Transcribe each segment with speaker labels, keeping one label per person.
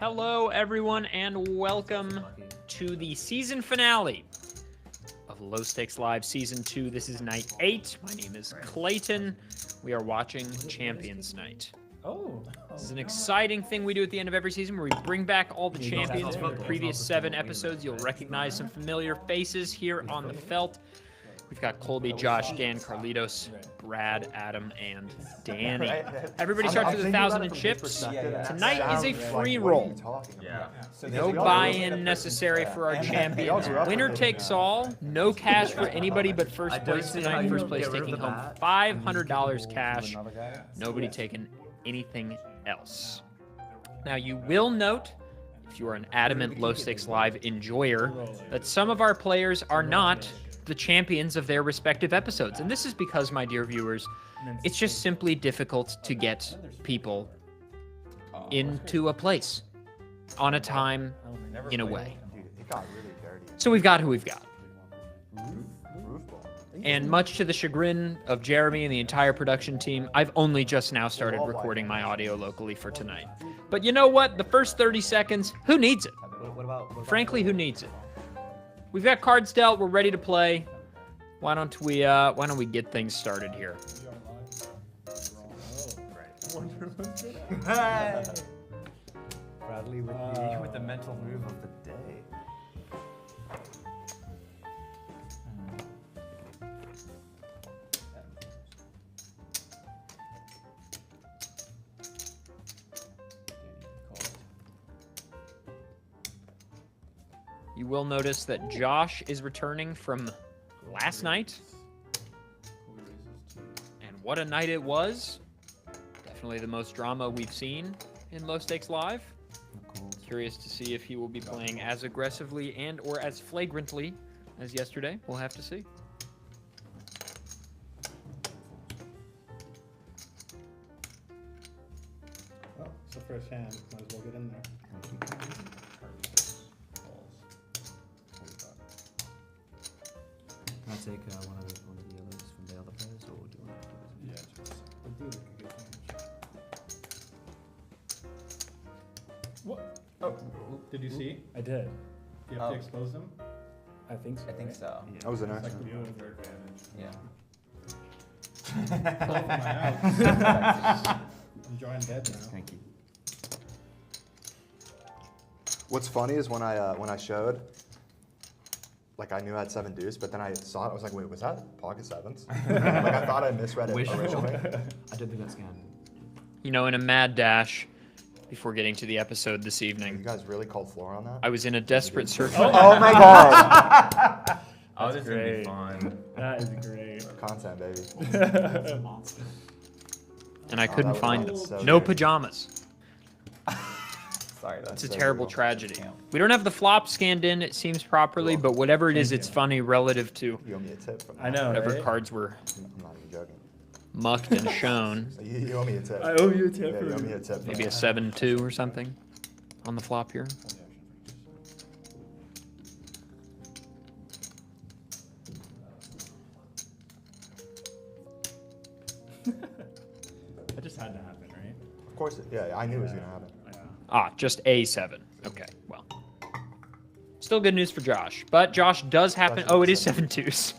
Speaker 1: Hello, everyone, and welcome to the season finale of Low Stakes Live Season 2. This is Night 8. My name is Clayton. We are watching Champions Night. This is an exciting thing we do at the end of every season where we bring back all the champions from the previous 7 episodes. You'll recognize some familiar faces here on the felt. We've got Colby, Josh, Dan, Carlitos, Brad, Adam, and Danny. Everybody starts with 1,000 in chips. Tonight is a free roll. No buy-in necessary for our champions. Winner takes all. No cash for anybody but first place tonight. First place taking home $500 cash. Nobody taking anything else. Now, you will note, if you are an adamant Low Stakes Live enjoyer, that some of our players are not the champions of their respective episodes. And this is because, my dear viewers, it's just simply difficult to get people into a place on a time in a way. So we've got who we've got. And much to the chagrin of Jeremy and the entire production team, I've only just now started recording my audio locally for tonight. But you know what? The first 30 seconds, who needs it? Frankly, who needs it? We've got cards dealt. We're ready to play. Why don't we get things started here?
Speaker 2: Bradley with the mental move of the day.
Speaker 1: You will notice that Josh is returning from last night. And what a night it was. Definitely the most drama we've seen in Low Stakes Live. Curious to see if he will be playing as aggressively and or as flagrantly as yesterday. We'll have to see.
Speaker 3: Oh, it's the first hand. Might as well get in there.
Speaker 2: Can I take one of the yellows from the other players, or do you want to?
Speaker 3: Yeah, just we'll do like a good change. What? Oh, did you see?
Speaker 4: I did.
Speaker 3: Do you have to expose them?
Speaker 4: I think so.
Speaker 5: I think so.
Speaker 4: Yeah.
Speaker 6: That was a nice
Speaker 3: Like
Speaker 6: one.
Speaker 3: you with their advantage.
Speaker 5: Yeah.
Speaker 3: Enjoying dead now.
Speaker 2: Thank you.
Speaker 6: What's funny is when I showed, like I knew I had 7 deuce, but then I saw it, I was like, wait, was that pocket sevens? Like I thought I misread it originally.
Speaker 2: I did think that scanned.
Speaker 1: You know, in a mad dash before getting to the episode this
Speaker 6: You
Speaker 1: evening,
Speaker 6: guys really called floor on that?
Speaker 1: I was in a desperate search.
Speaker 6: Oh my god!
Speaker 5: Oh, this is gonna be
Speaker 4: great.
Speaker 5: fun.
Speaker 4: That is great.
Speaker 6: Content, baby.
Speaker 1: And I couldn't
Speaker 6: that
Speaker 1: find
Speaker 6: was
Speaker 1: them.
Speaker 6: so
Speaker 1: No
Speaker 6: good.
Speaker 1: pajamas.
Speaker 5: Sorry,
Speaker 1: It's
Speaker 5: that's
Speaker 1: a
Speaker 6: so
Speaker 1: terrible
Speaker 6: brutal.
Speaker 1: tragedy. We don't have the flop scanned in, it seems properly, but whatever it is,
Speaker 4: Thank
Speaker 1: it's
Speaker 4: you.
Speaker 1: funny relative to
Speaker 6: You owe me a tip from that.
Speaker 4: I know,
Speaker 1: whatever
Speaker 4: right?
Speaker 1: cards were
Speaker 6: I'm not even joking.
Speaker 1: mucked and shown.
Speaker 6: You owe me a tip.
Speaker 4: I owe you a tip
Speaker 6: Yeah,
Speaker 4: for
Speaker 6: you owe
Speaker 4: it.
Speaker 6: me a tip.
Speaker 1: Maybe a 7-2 or something on the flop here.
Speaker 4: That just had to happen, right?
Speaker 6: Of course, yeah, I knew it was gonna happen.
Speaker 1: Ah, just a 7. Okay, well. Still good news for Josh. But Josh does happen. Oh, it is 7 2s.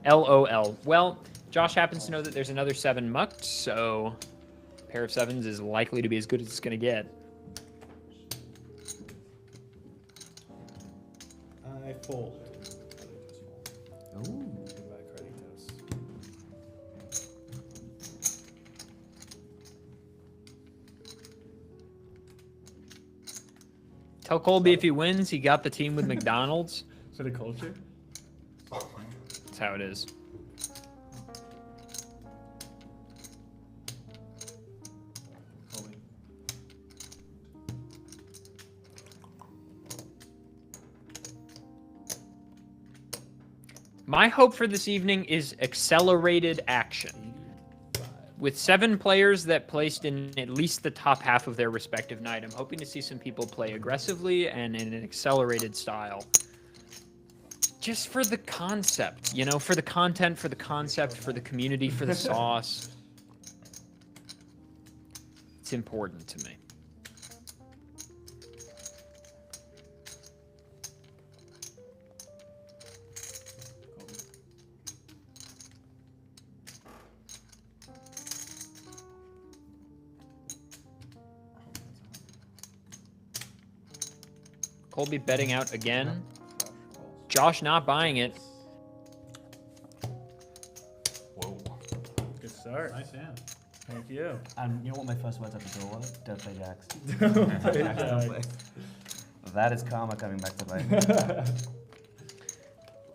Speaker 1: LOL. Well, Josh happens to know that there's another 7 mucked, so a pair of 7s is likely to be as good as it's going to get.
Speaker 3: I fold.
Speaker 2: Ooh.
Speaker 3: Goodbye, Carlitos.
Speaker 1: Tell Colby if he wins, he got the team with McDonald's.
Speaker 4: For the culture?
Speaker 1: That's how it is. My hope for this evening is accelerated action. With 7 players that placed in at least the top half of their respective night, I'm hoping to see some people play aggressively and in an accelerated style. Just for the concept, you know, for the content, for the concept, for the community, for the sauce. It's important to me. Colby betting out again. Josh not buying it.
Speaker 5: Whoa.
Speaker 4: Good start.
Speaker 3: Nice hand.
Speaker 4: Thank you.
Speaker 2: And you know what my first words out the door was? Don't play jacks.
Speaker 4: Don't play
Speaker 2: Jacks don't play.
Speaker 4: jacks.
Speaker 2: That is karma coming back to bite me.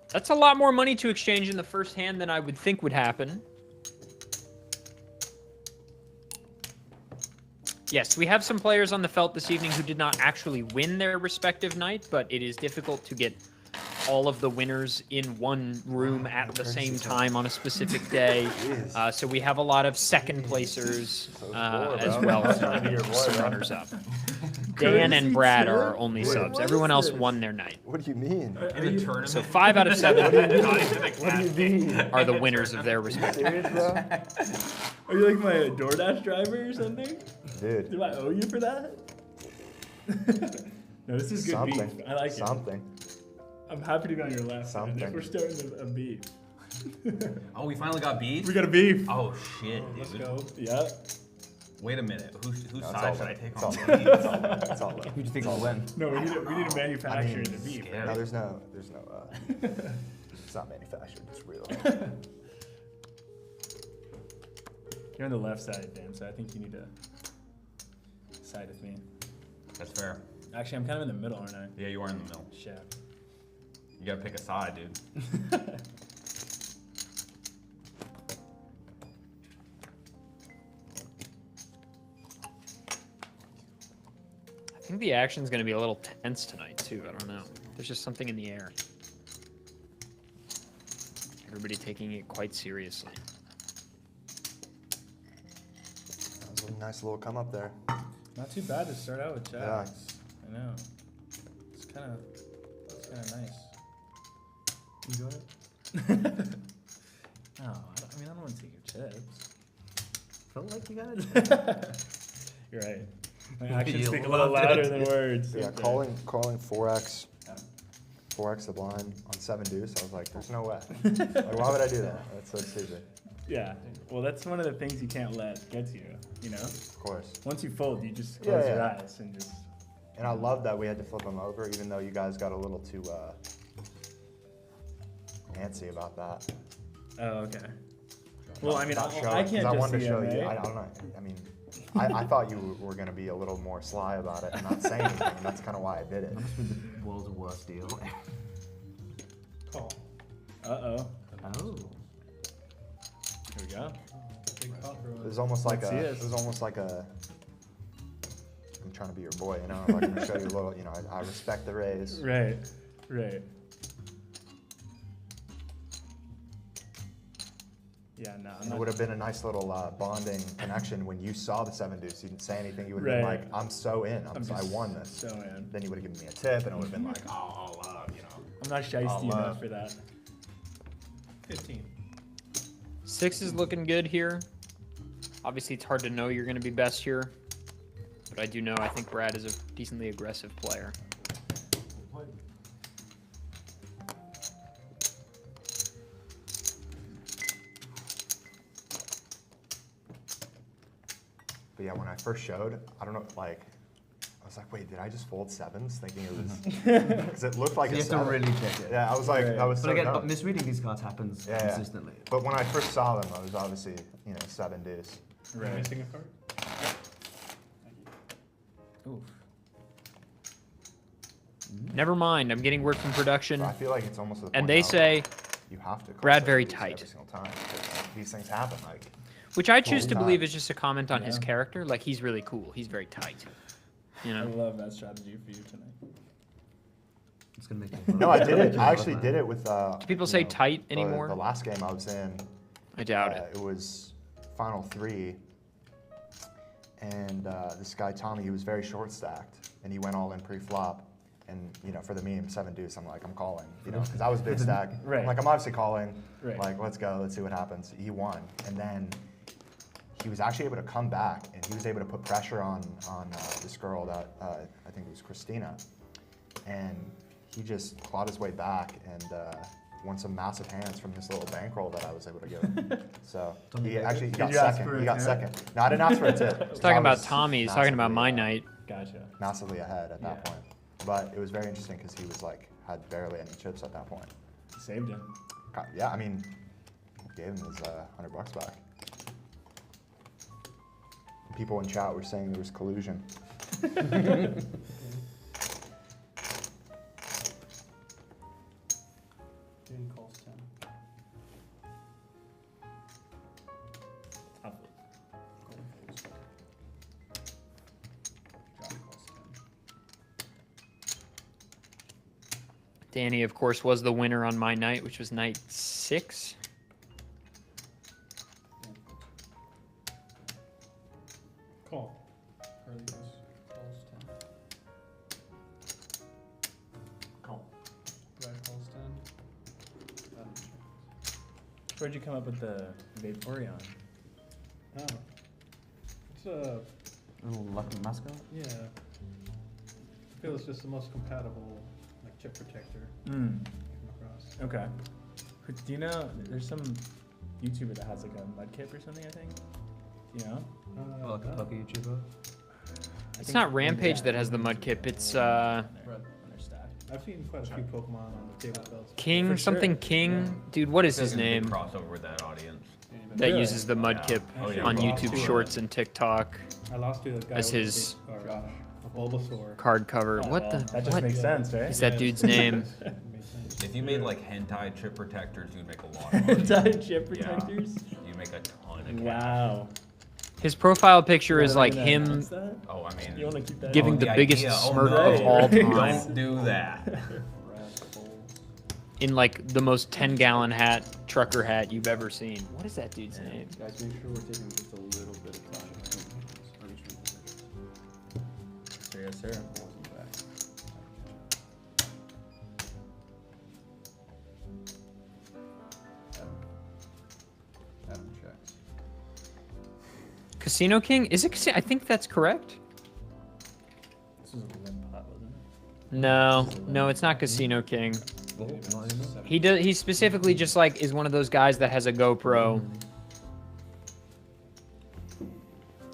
Speaker 1: That's a lot more money to exchange in the first hand than I would think would happen. Yes, we have some players on the felt this evening who did not actually win their respective night, but it is difficult to get all of the winners in one room at the same time on a specific day. So we have a lot of second placers as well as some runners-up. Dan and Brad are our only subs. Everyone else won their night.
Speaker 6: What do you mean?
Speaker 5: In the tournament.
Speaker 1: So 5 out of 7
Speaker 6: What do you mean?
Speaker 1: are the winners of their respective.
Speaker 6: Serious, bro?
Speaker 4: Are you like my DoorDash driver or something?
Speaker 6: Dude.
Speaker 4: Do I owe you for that? No, this is good
Speaker 6: Something.
Speaker 4: beef. I like it.
Speaker 6: Something.
Speaker 4: I'm happy to be on your left side. If
Speaker 6: Something.
Speaker 4: we're starting a beef.
Speaker 5: Oh, we finally got beef?
Speaker 4: We got a beef.
Speaker 5: Oh, shit,
Speaker 4: Let's
Speaker 5: dude.
Speaker 4: go. Yeah.
Speaker 5: Wait a minute. Whose
Speaker 6: No, it's
Speaker 5: side
Speaker 6: all
Speaker 5: should I
Speaker 6: lit.
Speaker 5: take
Speaker 6: It's
Speaker 5: on
Speaker 6: all
Speaker 5: beef?
Speaker 6: lit. It's all lit. It's all lit.
Speaker 2: Who do you think will win?
Speaker 4: No, we need to manufacture
Speaker 6: mean,
Speaker 4: the beef.
Speaker 5: yeah.
Speaker 6: No, there's no, it's not manufactured, it's real.
Speaker 4: You're on the left side, Dan, so I think you need to side with me.
Speaker 5: That's fair.
Speaker 4: Actually, I'm kind of in the middle, aren't I?
Speaker 5: Yeah, you are in the middle.
Speaker 4: Shit.
Speaker 5: You gotta pick a side, dude.
Speaker 1: I think the action's going to be a little tense tonight, too. I don't know. There's just something in the air. Everybody taking it quite seriously.
Speaker 6: That was a nice little come up there.
Speaker 4: Not too bad to start out with
Speaker 6: Yeah.
Speaker 4: jacks. I know. It's kind of nice.
Speaker 2: You got it?
Speaker 4: No, I don't want to take your chips.
Speaker 2: Felt like you got it.
Speaker 4: You're right. My actions
Speaker 5: You
Speaker 4: speak a little
Speaker 5: loved it.
Speaker 4: louder than words.
Speaker 6: Yeah,
Speaker 4: Okay.
Speaker 6: calling 4x the blind on 7 deuce. I was like, there's no way. Like, why would I do that? That's so stupid.
Speaker 4: Yeah. Well, that's one of the things you can't let get to you. You know.
Speaker 6: Of course.
Speaker 4: Once you fold, you just close your
Speaker 6: Yeah.
Speaker 4: eyes and just.
Speaker 6: And I love that we had to flip them over, even though you guys got a little too antsy about that.
Speaker 4: Oh, okay. Well, I mean,
Speaker 6: Not
Speaker 4: I
Speaker 6: showing,
Speaker 4: can't
Speaker 6: 'cause I
Speaker 4: just
Speaker 6: wanted
Speaker 4: see
Speaker 6: to show
Speaker 4: it,
Speaker 6: you.
Speaker 4: right?
Speaker 6: I don't know. I mean, I thought you were going to be a little more sly about it and not say anything. And that's kind of why I did it.
Speaker 2: That must be the world's worst deal.
Speaker 3: Call.
Speaker 4: Uh-oh.
Speaker 2: Oh.
Speaker 4: Here we go.
Speaker 3: Big pot for
Speaker 6: It was almost like
Speaker 4: Let's see
Speaker 6: a.
Speaker 4: this.
Speaker 6: It was almost like a. I'm trying to be your boy, you know. Like, I'm gonna show you a little. You know, I respect the raise.
Speaker 4: Right. Right. Yeah, no, I'm
Speaker 6: It
Speaker 4: not.
Speaker 6: would have been a nice little bonding connection when you saw the 7 deuce. You didn't say anything. You would have
Speaker 4: Right.
Speaker 6: been like, "I'm so in. I
Speaker 4: just
Speaker 6: won this."
Speaker 4: So in.
Speaker 6: Then you would have given me a tip, and it would have been like, "Oh, you know."
Speaker 4: I'm not shiesty
Speaker 6: I'll,
Speaker 4: enough for that.
Speaker 3: 15.
Speaker 1: 6 is looking good here. Obviously, it's hard to know you're going to be best here. But I do know I think Brad is a decently aggressive player.
Speaker 6: But yeah, when I first showed, I don't know, like, I was like, wait, did I just fold 7s? Thinking it was, because it looked like
Speaker 2: So
Speaker 6: a
Speaker 2: you have to
Speaker 6: 7.
Speaker 2: really check it.
Speaker 6: Yeah, I was like,
Speaker 4: Right.
Speaker 6: I was
Speaker 2: But
Speaker 6: so
Speaker 2: again,
Speaker 6: dumb.
Speaker 2: misreading these cards happens
Speaker 6: Yeah, yeah.
Speaker 2: consistently.
Speaker 6: But when I first saw them, I was obviously, 7 deuce.
Speaker 4: Right.
Speaker 3: Missing a card?
Speaker 4: Oof.
Speaker 1: Never mind, I'm getting word from production.
Speaker 6: So I feel like it's almost to the point
Speaker 1: And they
Speaker 6: now
Speaker 1: say,
Speaker 6: you have to call
Speaker 1: Brad
Speaker 6: 7
Speaker 1: very
Speaker 6: deuce
Speaker 1: tight.
Speaker 6: every single time. 'Cause these things happen, like.
Speaker 1: which I choose
Speaker 6: All
Speaker 1: to
Speaker 6: time.
Speaker 1: believe is just a comment on his
Speaker 4: Yeah.
Speaker 1: character. Like, he's really cool. He's very tight. You
Speaker 4: I
Speaker 1: know?
Speaker 4: love that strategy for you tonight.
Speaker 2: It's gonna make me.
Speaker 6: No, I did it. I actually did it with.
Speaker 1: Do people say tight anymore?
Speaker 6: The last game I was in,
Speaker 1: I doubt it.
Speaker 6: it was final 3, and this guy Tommy, he was very short stacked, and he went all in pre-flop. And for the meme 7 deuce, I'm like, I'm calling, because I was big stack.
Speaker 4: Right.
Speaker 6: I'm like, I'm obviously calling.
Speaker 4: Right.
Speaker 6: Like, let's go, let's see what happens. He won, and then he was actually able to come back, and he was able to put pressure on this girl that I think it was Christina, and he just clawed his way back and won some massive hands from this little bankroll that I was able to give him. So he actually got
Speaker 4: you ask
Speaker 6: second.
Speaker 4: for
Speaker 6: He
Speaker 4: a
Speaker 6: got
Speaker 4: tip?
Speaker 6: second. No, I didn't ask for a tip.
Speaker 1: He's talking about Tommy. He's talking about my night.
Speaker 4: Gotcha.
Speaker 6: Massively ahead at that
Speaker 4: Yeah.
Speaker 6: point. But it was very interesting because he was like had barely any chips at that point.
Speaker 4: Saved him.
Speaker 6: Yeah, I mean, gave him his $100 back. People in chat were saying there was collusion.
Speaker 3: Jane calls 10.
Speaker 4: Tough.
Speaker 3: Golden folds. John calls 10.
Speaker 1: Danny, of course, was the winner on my night, which was night 6.
Speaker 3: Call. Early use. Calls 10.
Speaker 4: Call.
Speaker 3: Brad calls 10. Adam checks.
Speaker 4: Where'd you come up with the Vaporeon?
Speaker 3: Oh. It's a,
Speaker 2: A little lucky mascot.
Speaker 3: yeah. I feel it's just the most compatible, like, chip protector
Speaker 4: Mm.
Speaker 3: I come across.
Speaker 4: Okay. Do you know, there's some YouTuber that has like a mud kip or something, I think? Do you know?
Speaker 2: Oh, like a
Speaker 3: No.
Speaker 2: Poke YouTuber.
Speaker 1: It's not Rampage that has the mud kip. It's
Speaker 3: Right.
Speaker 4: On their stack.
Speaker 3: I've seen quite a few Pokemon on the table belts.
Speaker 1: King
Speaker 4: For
Speaker 1: something
Speaker 4: sure.
Speaker 1: King.
Speaker 3: Yeah.
Speaker 1: Dude, what is
Speaker 5: There's
Speaker 1: his
Speaker 5: a big
Speaker 1: name?
Speaker 5: crossover with that audience.
Speaker 1: That
Speaker 3: Really?
Speaker 1: uses the mud
Speaker 5: Yeah.
Speaker 1: kip
Speaker 5: Oh, yeah.
Speaker 1: on
Speaker 3: Actually,
Speaker 1: YouTube
Speaker 3: lost to
Speaker 1: Shorts and TikTok
Speaker 3: I lost to the guy
Speaker 1: as
Speaker 3: with
Speaker 1: his
Speaker 3: a Bulbasaur.
Speaker 1: card cover.
Speaker 4: Oh,
Speaker 1: What
Speaker 4: well,
Speaker 1: the?
Speaker 4: that just
Speaker 1: What
Speaker 4: makes sense, right?
Speaker 1: is that dude's name?
Speaker 3: Makes sense.
Speaker 5: If you made like hentai chip protectors, you'd make a lot of money.
Speaker 4: Chip
Speaker 5: Yeah.
Speaker 4: protectors?
Speaker 5: You'd make a ton of cash.
Speaker 4: Wow.
Speaker 1: His profile picture is
Speaker 4: Wanna
Speaker 1: like
Speaker 4: gonna
Speaker 1: him
Speaker 4: announce that?
Speaker 5: Oh, I mean,
Speaker 4: You want to keep that?
Speaker 1: giving
Speaker 5: oh,
Speaker 1: the biggest
Speaker 5: idea.
Speaker 1: smirk
Speaker 5: no.
Speaker 1: of all time
Speaker 5: Don't do that.
Speaker 1: in like the most 10-gallon hat, trucker hat you've ever seen. What is that dude's name?
Speaker 2: Guys, make sure we're taking just a little bit of time.
Speaker 4: Yes, sir.
Speaker 2: Adam checks.
Speaker 1: Casino King? Is it? I think that's correct.
Speaker 4: This was a limp pot, wasn't it?
Speaker 1: No, it's not Casino King.
Speaker 2: Oh, not anymore.
Speaker 1: He does. He specifically just like is one of those guys that has a GoPro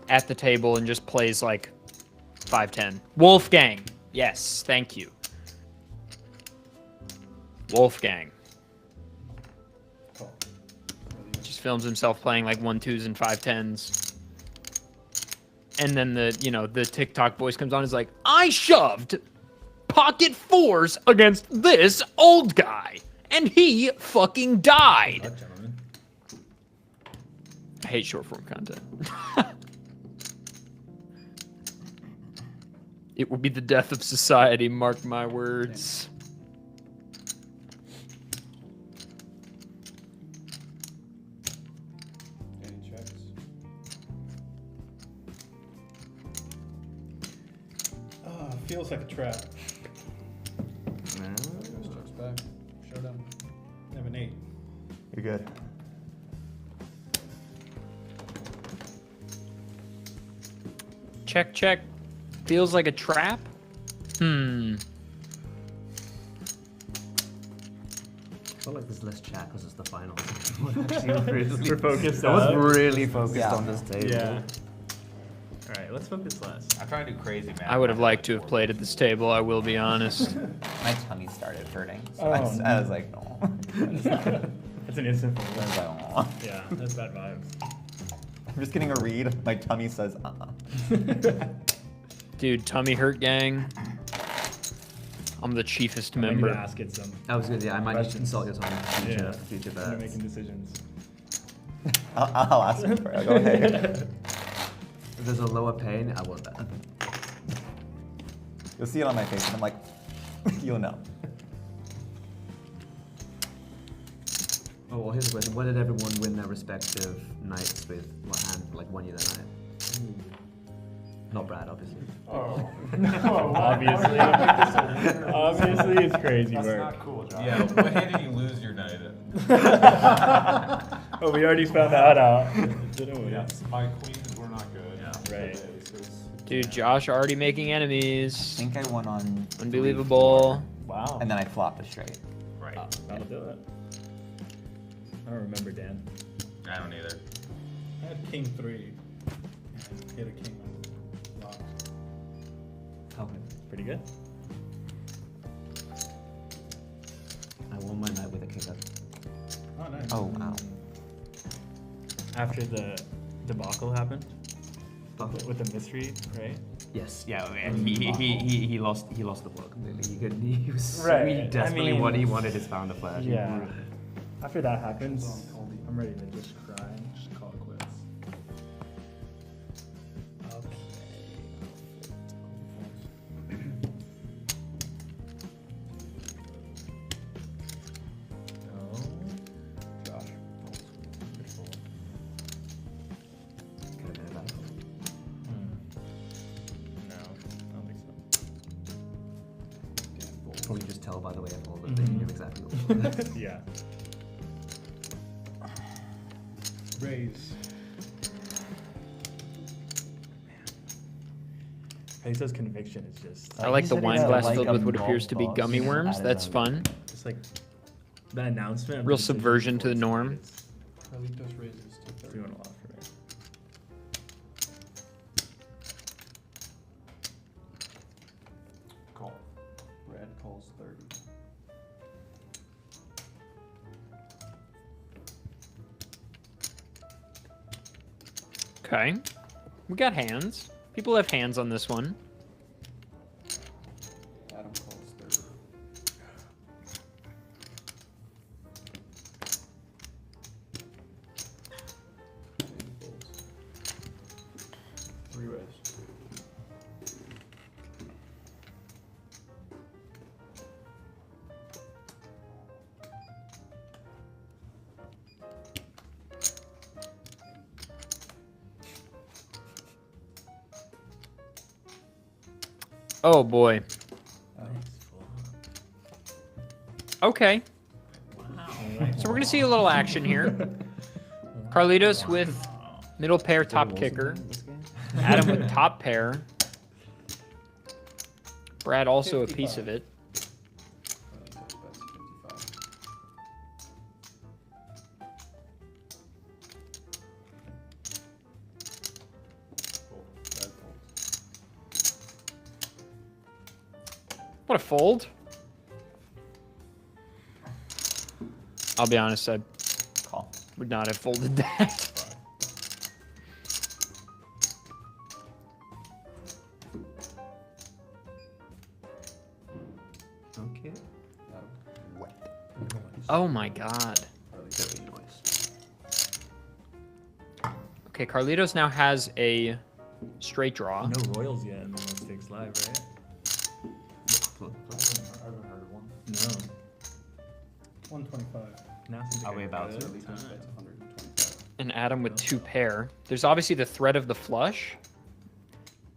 Speaker 1: at the table and just plays like 510. Wolfgang. Yes, thank you. Wolfgang
Speaker 3: Call.
Speaker 1: just films himself playing like 1-2s and 510s. And then the TikTok voice comes on and is like, I shoved pocket 4s against this old guy and he fucking died.
Speaker 4: Luck, gentlemen.
Speaker 1: I hate short form content. It will be the death of society, mark my words.
Speaker 3: Danny checks. Feels like a trap. Checks back. Showdown. I have an 8.
Speaker 6: You're good.
Speaker 1: Check, check. Feels like a trap?
Speaker 2: I feel like there's less chat because it's the finals.
Speaker 4: We're focused
Speaker 2: I was
Speaker 4: up.
Speaker 2: really focused
Speaker 6: Yeah.
Speaker 2: on this table.
Speaker 4: Yeah. All right, let's focus less.
Speaker 5: I try to do crazy math.
Speaker 1: I would have liked to have played at this table, I will be honest.
Speaker 7: My tummy started hurting, so
Speaker 4: Oh,
Speaker 7: I was like, no.
Speaker 4: That's an instant
Speaker 7: I
Speaker 4: fail.
Speaker 7: was like, "Aw."
Speaker 4: Yeah, that's bad vibes.
Speaker 7: I'm just getting a read. My tummy says,
Speaker 1: Dude, tummy hurt gang. I'm the chiefest
Speaker 4: I'm
Speaker 1: member.
Speaker 4: gonna ask it some.
Speaker 2: I was good, yeah. I might just
Speaker 4: Questions.
Speaker 2: consult your time for future,
Speaker 4: Yeah.
Speaker 2: future
Speaker 4: When you're
Speaker 2: bets.
Speaker 4: making decisions.
Speaker 7: I'll ask you for it. Go ahead.
Speaker 2: If there's a lower pain, I will bet.
Speaker 7: You'll see it on my face. And I'm like, you'll know.
Speaker 2: Oh, well, here's a question. What did everyone win their respective nights with? What hand, like, won you that night? Not Brad, obviously.
Speaker 3: Oh.
Speaker 4: Obviously. Obviously, it's crazy
Speaker 3: That's
Speaker 4: work.
Speaker 3: not cool, John.
Speaker 5: Yeah, what hand did you lose your night at?
Speaker 4: Oh, we already found that out. Didn't we?
Speaker 3: Yes, my queens were not good.
Speaker 5: Yeah.
Speaker 4: Right.
Speaker 1: Dude, Josh already making
Speaker 7: I
Speaker 1: enemies.
Speaker 7: think I won on
Speaker 1: Unbelievable.
Speaker 4: Wow.
Speaker 7: and then I flopped a straight.
Speaker 5: Right.
Speaker 4: That'll do it. I don't remember, Dan.
Speaker 5: I don't either.
Speaker 3: I had king 3. And hit a king on lock.
Speaker 2: Okay.
Speaker 4: Pretty good.
Speaker 2: I won my night with a kicker.
Speaker 3: Oh, nice.
Speaker 7: Oh, wow.
Speaker 4: After the debacle happened
Speaker 2: Buffalo.
Speaker 4: with the mystery, right?
Speaker 2: Yes, yeah, and he lost the book completely. He was
Speaker 4: Right,
Speaker 2: he desperately
Speaker 4: I mean-
Speaker 2: he wanted his founder flash.
Speaker 4: Yeah. After that happens,
Speaker 3: Actions on Colby.
Speaker 4: I'm ready to just cry and just call it quits. No.
Speaker 3: Josh.
Speaker 2: Could have been a battle.
Speaker 4: No, I don't think so.
Speaker 2: Probably just tell by the way I told it
Speaker 4: Mhm.
Speaker 2: that you knew exactly what was going on.
Speaker 4: Yeah.
Speaker 3: Raise.
Speaker 4: Peso's conviction is just
Speaker 1: I like
Speaker 7: He
Speaker 1: the
Speaker 7: said he
Speaker 1: wine
Speaker 7: had,
Speaker 1: glass
Speaker 7: like,
Speaker 1: filled
Speaker 7: a
Speaker 1: with what appears to be
Speaker 7: boss
Speaker 1: gummy worms.
Speaker 7: at his
Speaker 1: That's
Speaker 7: own.
Speaker 1: fun.
Speaker 4: just like the announcement. Of
Speaker 1: Real
Speaker 4: the decision
Speaker 1: subversion to the
Speaker 4: force
Speaker 1: norm.
Speaker 4: is
Speaker 3: Carlitos raises to 30.
Speaker 4: doing a lot for me.
Speaker 3: Call. Red calls 30.
Speaker 1: Okay. We got hands. People have hands on this one.
Speaker 3: Adam calls 30. James folds. 3 ways.
Speaker 1: Oh boy. Okay. So we're gonna see a little action here. Carlitos with middle pair top kicker. Adam with top pair. Brad also a piece of it.
Speaker 3: Carlitos bets 55. Fold. Red folds.
Speaker 1: What a fold. I'll be honest, I
Speaker 7: Call.
Speaker 1: would not have folded that.
Speaker 2: Okay.
Speaker 3: Adam.
Speaker 1: Oh my god.
Speaker 3: Carlitos.
Speaker 2: Very nice.
Speaker 1: Okay, Carlitos now has a straight draw.
Speaker 4: No Royals yet in the Low Stakes Live, right?
Speaker 3: I haven't heard of one.
Speaker 4: No.
Speaker 3: 125.
Speaker 4: Now seems
Speaker 2: Are
Speaker 4: like
Speaker 2: we
Speaker 4: a
Speaker 2: about
Speaker 4: good
Speaker 2: to?
Speaker 3: Carlitos
Speaker 4: time.
Speaker 3: bets 125.
Speaker 1: And Adam with two pair. There's obviously the threat of the flush,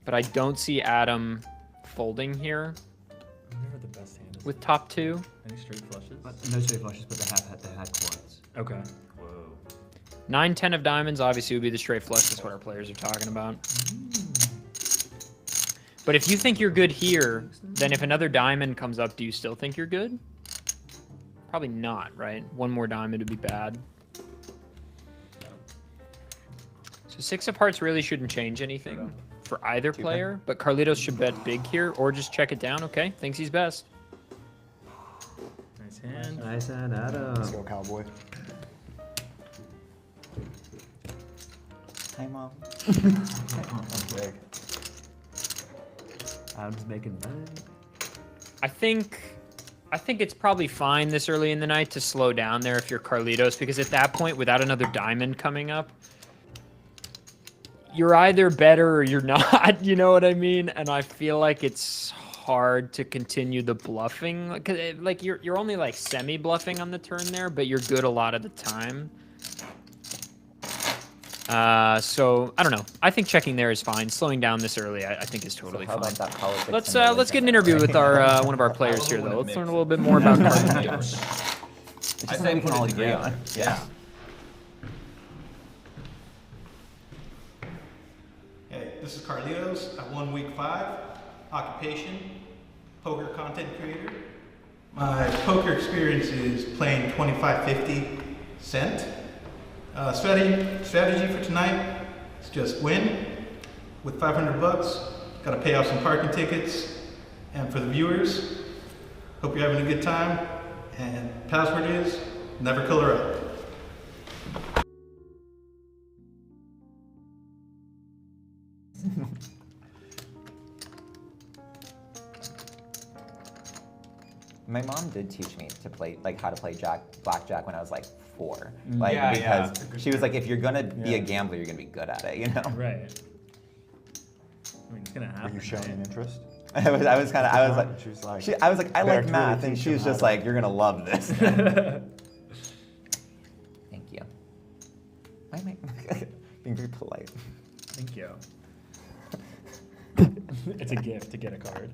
Speaker 1: but I don't see Adam folding here
Speaker 4: Never the best hand. is
Speaker 1: with
Speaker 4: it?
Speaker 1: top two.
Speaker 4: Any straight flushes?
Speaker 2: No straight flushes, but they had coins.
Speaker 4: Okay.
Speaker 1: 9-10 of diamonds obviously would be the straight flush. That's what our players are talking about. But if you think you're good here, then if another diamond comes up, do you still think you're good? Probably not, right? One more diamond would be bad. So 6 of hearts really shouldn't change anything for either player, but Carlitos should bet big here or just check it down. Okay, thinks he's best.
Speaker 4: Nice hand.
Speaker 2: Nice and Adam.
Speaker 6: Let's go, cowboy.
Speaker 7: Hi, Mom.
Speaker 6: That's big.
Speaker 2: Adam's making money.
Speaker 1: I think it's probably fine this early in the night to slow down there if you're Carlitos, because at that point, without another diamond coming up, you're either better or you're not, you know what I mean? And I feel like it's hard to continue the bluffing. 'Cause like you're only like semi-bluffing on the turn there, but you're good a lot of the time. So I don't know. I think checking there is fine. Slowing down this early, I think is totally
Speaker 7: How
Speaker 1: fine.
Speaker 7: about that politics?
Speaker 1: Let's get an interview with our one of our players here, though. Let's learn a little bit more about Carlitos.
Speaker 7: It's
Speaker 5: I
Speaker 7: just
Speaker 5: say
Speaker 7: something we
Speaker 5: put
Speaker 7: can all
Speaker 5: it
Speaker 7: agree
Speaker 5: together.
Speaker 7: on. Yeah.
Speaker 8: Hey, this is Carlitos. I've won week 5. Occupation, poker content creator. My poker experience is playing 25-50 cent. Strategy for tonight is just win with 500 bucks. Got to pay off some parking tickets. And for the viewers, hope you're having a good time And password is never color up.
Speaker 7: My mom did teach me to play, like, how to play blackjack when I was like 4.
Speaker 4: Mm.
Speaker 7: Like,
Speaker 5: Yeah,
Speaker 7: because
Speaker 5: yeah.
Speaker 7: she was like, if you're gonna be a
Speaker 4: Yeah.
Speaker 7: gambler, you're gonna be good at it, you know?
Speaker 4: Right. I mean, it's gonna happen.
Speaker 6: Were you showing
Speaker 4: right?
Speaker 6: an interest?
Speaker 7: I was like,
Speaker 6: She was like,
Speaker 7: I was like, I
Speaker 6: "Bear,
Speaker 7: like
Speaker 6: to
Speaker 7: math,
Speaker 6: really
Speaker 7: and
Speaker 6: teach
Speaker 7: she
Speaker 6: him
Speaker 7: was
Speaker 6: how
Speaker 7: just
Speaker 6: to-"
Speaker 7: like, you're gonna love this. Thank you. Why am I being very polite?
Speaker 4: Thank you. It's a gift to get a card.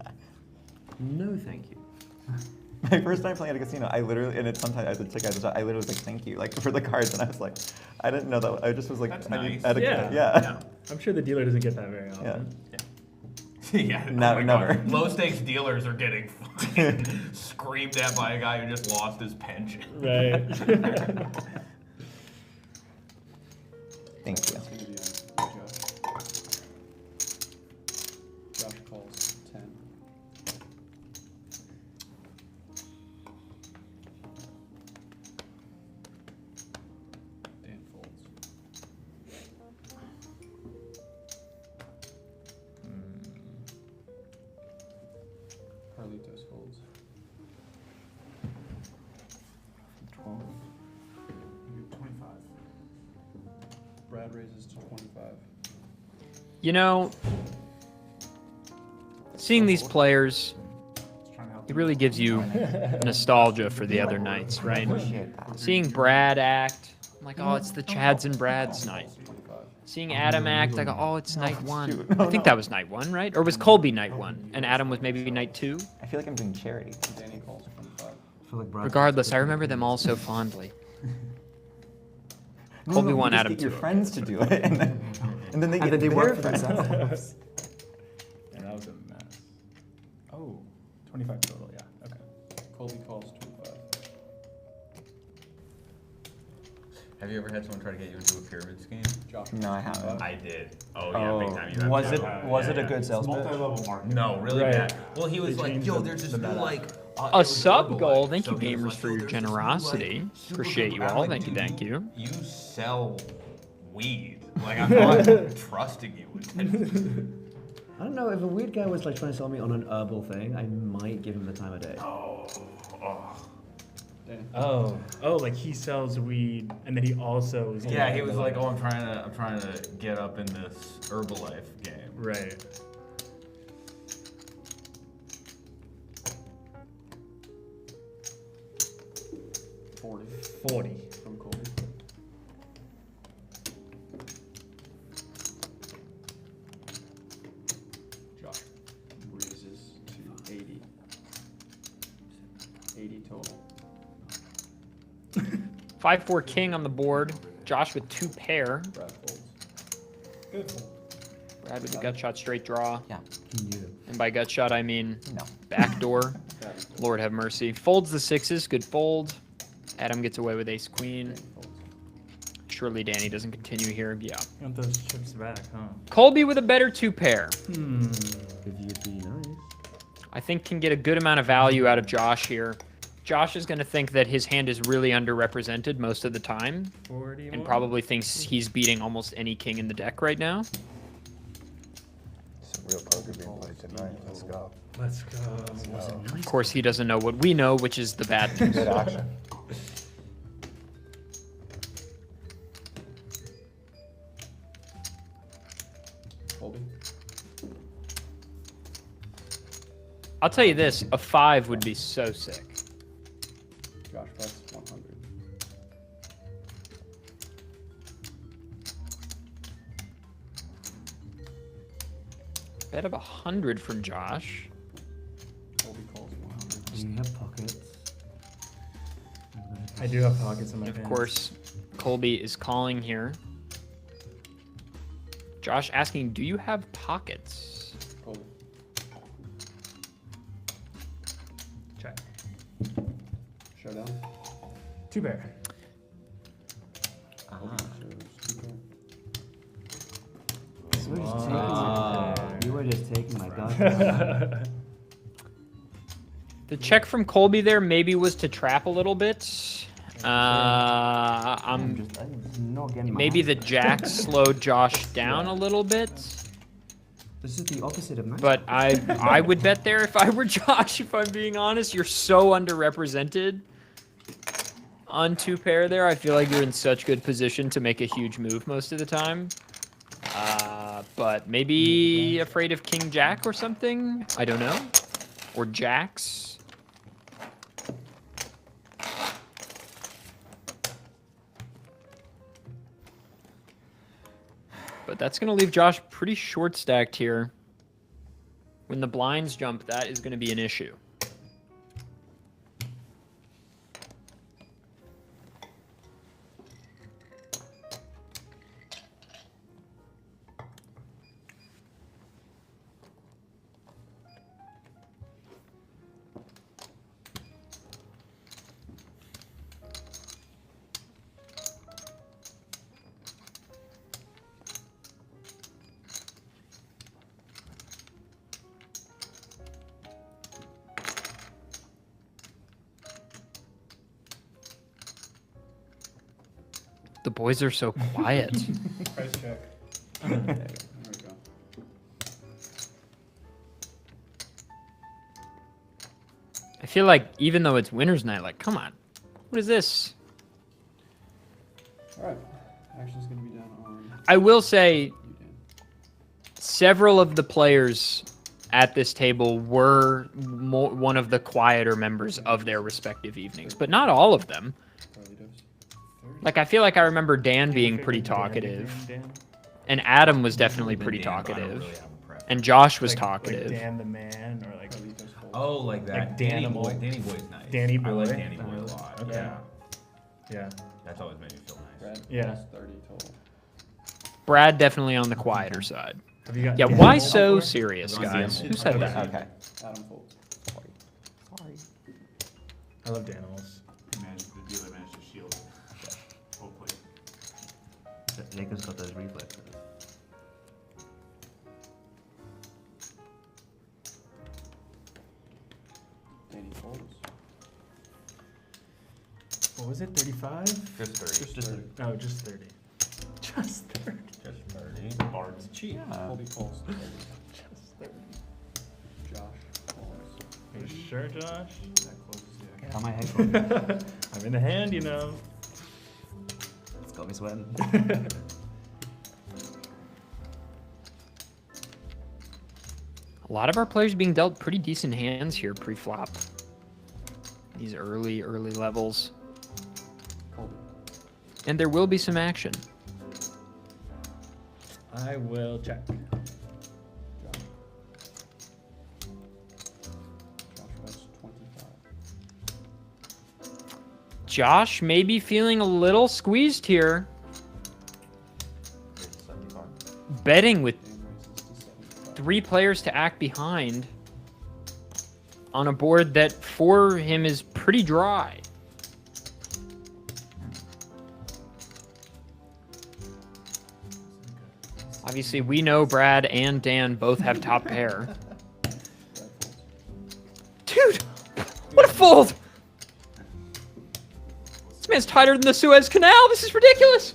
Speaker 2: No, thank you.
Speaker 7: My first time playing at a casino, I literally, and it's sometimes as a ticket, I literally was like, thank you, like, for the cards, and I was like, I didn't know that, I just was like,
Speaker 5: That's
Speaker 7: I
Speaker 5: nice.
Speaker 7: yeah.
Speaker 4: I'm sure the dealer doesn't get that very often.
Speaker 5: Yeah,
Speaker 7: No-
Speaker 5: oh my
Speaker 7: never.
Speaker 5: God. Low stakes dealers are getting fucking screamed at by a guy who just lost his pension.
Speaker 4: Right.
Speaker 7: Thank you.
Speaker 3: It's gonna be on Josh. Josh calls 10. Dan folds. Carlitos folds. 12. You get 25. Brad raises to 25.
Speaker 1: You know, seeing these players, it really gives you nostalgia for the other nights, right?
Speaker 7: Appreciate that.
Speaker 1: Seeing Brad act, I'm like, oh, it's the Chads and Brads night.
Speaker 3: 25.
Speaker 1: Seeing Adam act, I go, oh, it's night 1.
Speaker 7: shoot.
Speaker 1: I think that was night 1, right? Or was Colby night 1? And Adam was maybe night 2?
Speaker 7: I feel like I'm doing charity.
Speaker 3: Danny calls 25.
Speaker 2: I feel like Brad-
Speaker 1: Regardless, I remember them all so fondly. Colby
Speaker 7: you
Speaker 1: won,
Speaker 7: just
Speaker 1: Adam
Speaker 7: get your
Speaker 1: 2.
Speaker 7: friends to do it, and then they get
Speaker 2: then they
Speaker 7: their
Speaker 2: work for
Speaker 7: friends.
Speaker 2: themselves.
Speaker 4: And that was a mess. Oh, 25 total, yeah, okay.
Speaker 3: Colby calls 25.
Speaker 5: Have you ever had someone try to get you into a pyramid scheme?
Speaker 3: Josh.
Speaker 7: No, I haven't.
Speaker 5: I did. Oh yeah, big time. You have
Speaker 9: Was
Speaker 5: to.
Speaker 9: it was it a good sales pitch?
Speaker 3: Multi-level market.
Speaker 5: No, really
Speaker 4: Right.
Speaker 5: bad. Well, he was
Speaker 4: They
Speaker 5: like,
Speaker 4: changed
Speaker 5: yo,
Speaker 4: the-
Speaker 5: there's this
Speaker 4: the
Speaker 5: new
Speaker 4: meta.
Speaker 5: like.
Speaker 1: A
Speaker 5: it was
Speaker 1: sub
Speaker 5: Herbalife.
Speaker 1: goal. Thank you,
Speaker 5: So he was
Speaker 1: gamers,
Speaker 5: like,
Speaker 1: for
Speaker 5: yo,
Speaker 1: your
Speaker 5: there's this new,
Speaker 1: generosity.
Speaker 5: like, super
Speaker 1: Appreciate
Speaker 5: good-
Speaker 1: you
Speaker 5: I'm
Speaker 1: all.
Speaker 5: like,
Speaker 1: Thank you,
Speaker 5: dude,
Speaker 1: thank you.
Speaker 5: You sell weed. Like I'm not trusting you with it.
Speaker 2: I don't know, if a weird guy was like trying to sell me on an herbal thing, I might give him the time of day.
Speaker 3: Dan.
Speaker 4: Oh, like he sells weed, and then he also is.
Speaker 5: Yeah, he was like, oh, I'm trying to get up in this Herbalife game.
Speaker 4: Right.
Speaker 3: Forty
Speaker 4: 40.
Speaker 3: from Colby. Josh raises to 80. 80 total.
Speaker 1: 5-4 king on the board. Josh with 2 pair.
Speaker 3: Brad folds. Good fold.
Speaker 1: Brad with the gut shot straight draw.
Speaker 7: Yeah.
Speaker 2: Yeah.
Speaker 1: And by gut shot, I mean
Speaker 7: No.
Speaker 1: backdoor.
Speaker 3: Daddy folds.
Speaker 1: Lord have mercy. Folds the 6s. Good fold. Adam gets away with ace queen.
Speaker 3: Danny folds.
Speaker 1: Surely Danny doesn't continue here. Yeah.
Speaker 4: Want those chips back, huh?
Speaker 1: Colby with a better 2 pair.
Speaker 2: If you'd be nice.
Speaker 1: I think can get a good amount of value out of Josh here. Josh is going to think that his hand is really underrepresented most of the time
Speaker 4: 40
Speaker 1: and
Speaker 4: more?
Speaker 1: probably thinks he's beating almost any king in the deck right now.
Speaker 6: Some real poker being played tonight. Let's go.
Speaker 4: Let's go.
Speaker 1: Of course, he doesn't know what we know, which is the bad news.
Speaker 6: Good action.
Speaker 3: Colby.
Speaker 1: I'll tell you this, a 5 would be so sick.
Speaker 3: Josh bets 100.
Speaker 1: Bet of 100 from Josh.
Speaker 3: Colby calls 100.
Speaker 2: Do you have pockets?
Speaker 4: I do have pockets in my
Speaker 1: And of
Speaker 4: pants.
Speaker 1: course, Colby is calling here. Josh asking, do you have pockets?
Speaker 3: Colby.
Speaker 4: Check.
Speaker 3: Showdown.
Speaker 4: 2 pair.
Speaker 3: Colby shows 2 pair.
Speaker 2: You were just taking
Speaker 4: Ah.
Speaker 2: my, you were just taking my god.
Speaker 1: The check from Colby there maybe was to trap a little bit.
Speaker 2: I'm not getting my
Speaker 1: Maybe
Speaker 2: hands
Speaker 1: the
Speaker 2: back.
Speaker 1: jack slowed Josh down a little bit.
Speaker 2: This is the opposite of nice.
Speaker 1: But I would bet there if I were Josh, if I'm being honest. You're so underrepresented on 2-pair there. I feel like you're in such good position to make a huge move most of the time. But maybe afraid of King Jack or something? I don't know. Or Jacks. But that's going to leave Josh pretty short stacked here. When the blinds jump, that is going to be an issue. The boys are so quiet.
Speaker 3: Price check.
Speaker 2: There we go.
Speaker 3: There we go.
Speaker 1: I feel like even though it's winner's night, like, come on. What is this?
Speaker 3: Alright. Action's gonna be done on
Speaker 1: I will say
Speaker 3: you, Dan.
Speaker 1: several of the players at this table were one of the quieter members of their respective evenings, but not all of them. Like, I feel like I remember Dan being pretty talkative, and Adam was definitely pretty
Speaker 5: Dan, but I don't
Speaker 1: talkative,
Speaker 5: really have a preference.
Speaker 1: and Josh was
Speaker 4: Like
Speaker 1: talkative.
Speaker 4: Dan the man, or like
Speaker 5: Oh, like that.
Speaker 4: Like
Speaker 5: Danny
Speaker 4: Danimal.
Speaker 5: Boy. Danny Boy's nice.
Speaker 4: Danny
Speaker 5: I like
Speaker 4: Boy?
Speaker 5: Danny Boy a lot.
Speaker 4: Okay.
Speaker 5: Yeah.
Speaker 4: yeah.
Speaker 5: That's always made me feel nice.
Speaker 3: Brad,
Speaker 4: Yeah.
Speaker 3: plus 30 total.
Speaker 1: Brad definitely on the quieter side.
Speaker 4: Have you got?
Speaker 1: Yeah,
Speaker 4: Dan
Speaker 1: why
Speaker 4: before?
Speaker 1: so serious,
Speaker 5: I'm
Speaker 1: guys?
Speaker 5: Dan.
Speaker 1: Who said that?
Speaker 7: Okay.
Speaker 3: Adam folds.
Speaker 4: I love Danimals.
Speaker 5: The dealer managed to shield it. Hopefully.
Speaker 2: Jacob's got those reflexes.
Speaker 3: Danny folds.
Speaker 4: What was it? 35?
Speaker 5: Just 30.
Speaker 3: Just 30.
Speaker 4: Oh, just 30. Just 30.
Speaker 5: Just 30. Bard's cheap.
Speaker 3: Colby folds 30.
Speaker 4: Just 30.
Speaker 3: Josh folds.
Speaker 4: Are you sure, Josh?
Speaker 3: That closes the action.
Speaker 2: Got my head cold.
Speaker 4: I'm in the hand, you know.
Speaker 2: It's got me sweating.
Speaker 1: A lot of our players being dealt pretty decent hands here pre-flop. These early levels.
Speaker 3: Colby.
Speaker 1: And there will be some action.
Speaker 4: I will check.
Speaker 3: Josh. Josh bets 25.
Speaker 1: Josh may be feeling a little squeezed here.
Speaker 6: 75.
Speaker 1: Betting with
Speaker 3: Dan raises to 75.
Speaker 1: 3 players to act behind on a board that for him is pretty dry. Obviously, we know Brad and Dan both have top pair.
Speaker 3: Brad folds.
Speaker 1: Dude, what a fold! This man's tighter than the Suez Canal. This is ridiculous.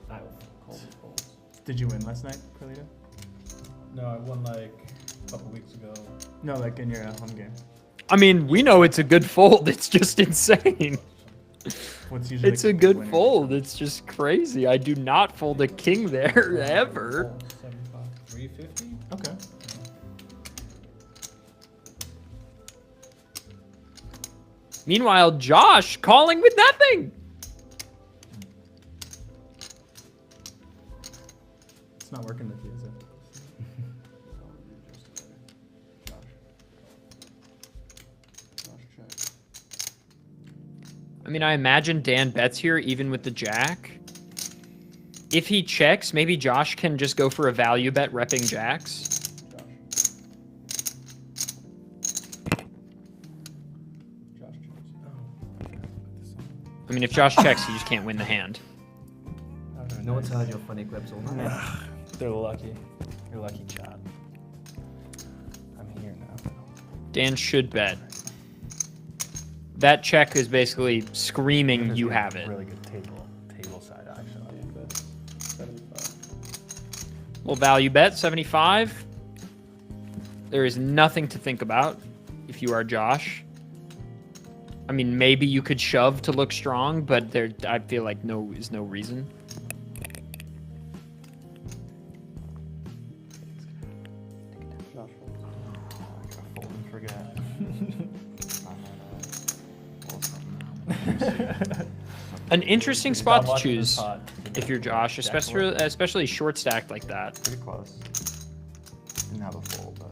Speaker 4: I will.
Speaker 3: Colby folds.
Speaker 4: Did you win last night, Carlito?
Speaker 3: No, I won like a couple weeks ago.
Speaker 4: No, like in your home game.
Speaker 1: I mean, we know it's a good fold. It's just insane.
Speaker 4: What's usually
Speaker 1: It's a
Speaker 4: the
Speaker 1: good
Speaker 4: winner?
Speaker 1: fold. It's just crazy. I do not fold a king there ever.
Speaker 3: Folds 75.
Speaker 5: 350?
Speaker 4: Okay.
Speaker 1: Meanwhile, Josh calling with nothing.
Speaker 4: It's not working with you, is it?
Speaker 3: Josh check.
Speaker 1: I mean, I imagine Dan bets here even with the jack. If he checks, maybe Josh can just go for a value bet repping jacks.
Speaker 3: Josh checks.
Speaker 1: I mean, if Josh checks, he just can't win the hand.
Speaker 2: No one's heard your funny clips all night.
Speaker 4: They're lucky. You're lucky, Chad. I'm here now.
Speaker 1: Dan should bet. That check is basically screaming you have it.
Speaker 4: Really good table side actually.
Speaker 3: That's 75.
Speaker 1: We'll value bet 75. There is nothing to think about if you are Josh. I mean, maybe you could shove to look strong, but there, I feel like is no reason.
Speaker 3: Josh
Speaker 7: Fold and forget.
Speaker 1: An interesting
Speaker 4: Stop
Speaker 1: spot to
Speaker 4: watching
Speaker 1: choose
Speaker 4: this pod.
Speaker 1: if you're Josh, especially short stacked like that.
Speaker 7: Pretty close. Didn't have a fold, but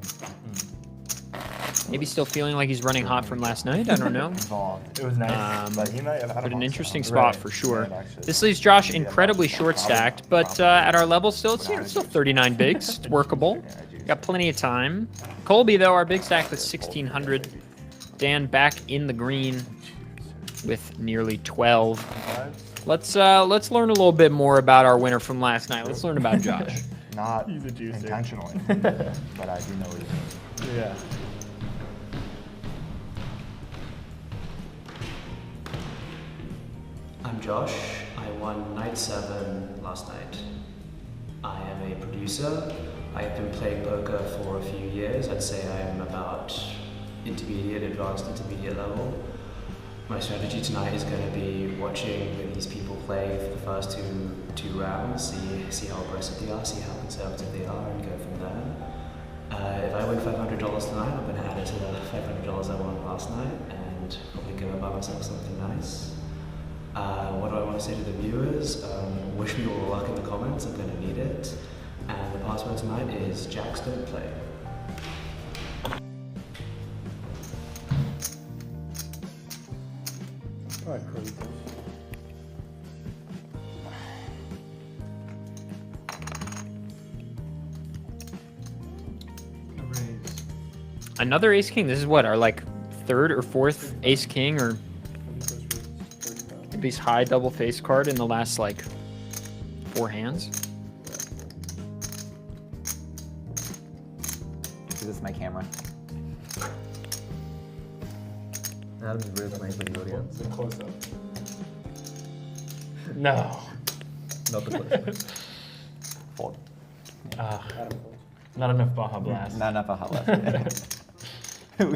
Speaker 1: Maybe still feeling like he's running hot from last night. I don't know.
Speaker 6: Involved.
Speaker 4: It was nice.
Speaker 6: But he might have had
Speaker 1: But
Speaker 6: a
Speaker 1: an
Speaker 6: monster
Speaker 1: interesting
Speaker 6: on.
Speaker 1: spot
Speaker 4: Right.
Speaker 1: for sure.
Speaker 6: Yeah, actually.
Speaker 1: This leaves Josh incredibly short stacked, but at our level still, it's still 39 bigs. It's workable. Got plenty of time. Colby, though, our big stack with 1,600. Dan back in the green with nearly 12. Let's learn a little bit more about our winner from last night. Let's learn about Josh.
Speaker 6: Not
Speaker 4: He's a juicer.
Speaker 6: intentionally, but I do know what he means.
Speaker 4: Yeah.
Speaker 9: I'm Josh. I won night 7 last night. I am a producer. I've been playing poker for a few years. I'd say I'm about intermediate, advanced intermediate level. My strategy tonight is going to be watching these people play for the first two rounds, see how aggressive they are, see how conservative they are, and go from there. If I win $500 tonight, I'm going to add it to the $500 I won last night, and probably go and buy myself something nice. What do I want to say to the viewers? Wish me all the luck in the comments. I'm going to need it. And the password tonight is Jacks Don't Play.
Speaker 3: Alright, crazy.
Speaker 1: Another ace king. This is what, our like third or fourth ace king or maybe high double face card in the last like 4 hands.
Speaker 7: is this my camera?
Speaker 2: Adam's really playing for the audience.
Speaker 4: The close up. No.
Speaker 2: Not the close.
Speaker 7: Fold.
Speaker 4: Not enough Baja Blast.
Speaker 7: Not enough Baja Blast.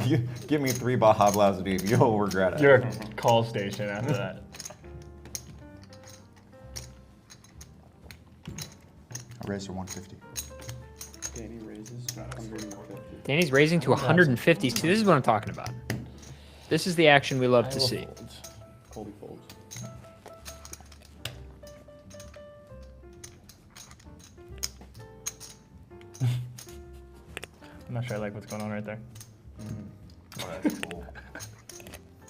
Speaker 7: You give me 3 Baja Blast, dude. You'll regret it.
Speaker 4: You're a call station after that.
Speaker 6: I raised to 150.
Speaker 3: Danny raises 150.
Speaker 1: Danny's raising to 150. See, this is what I'm talking about. This is the action we love to see.
Speaker 3: Colby folds.
Speaker 4: I'm not sure I like what's going on right there.
Speaker 5: Oh, that's cool.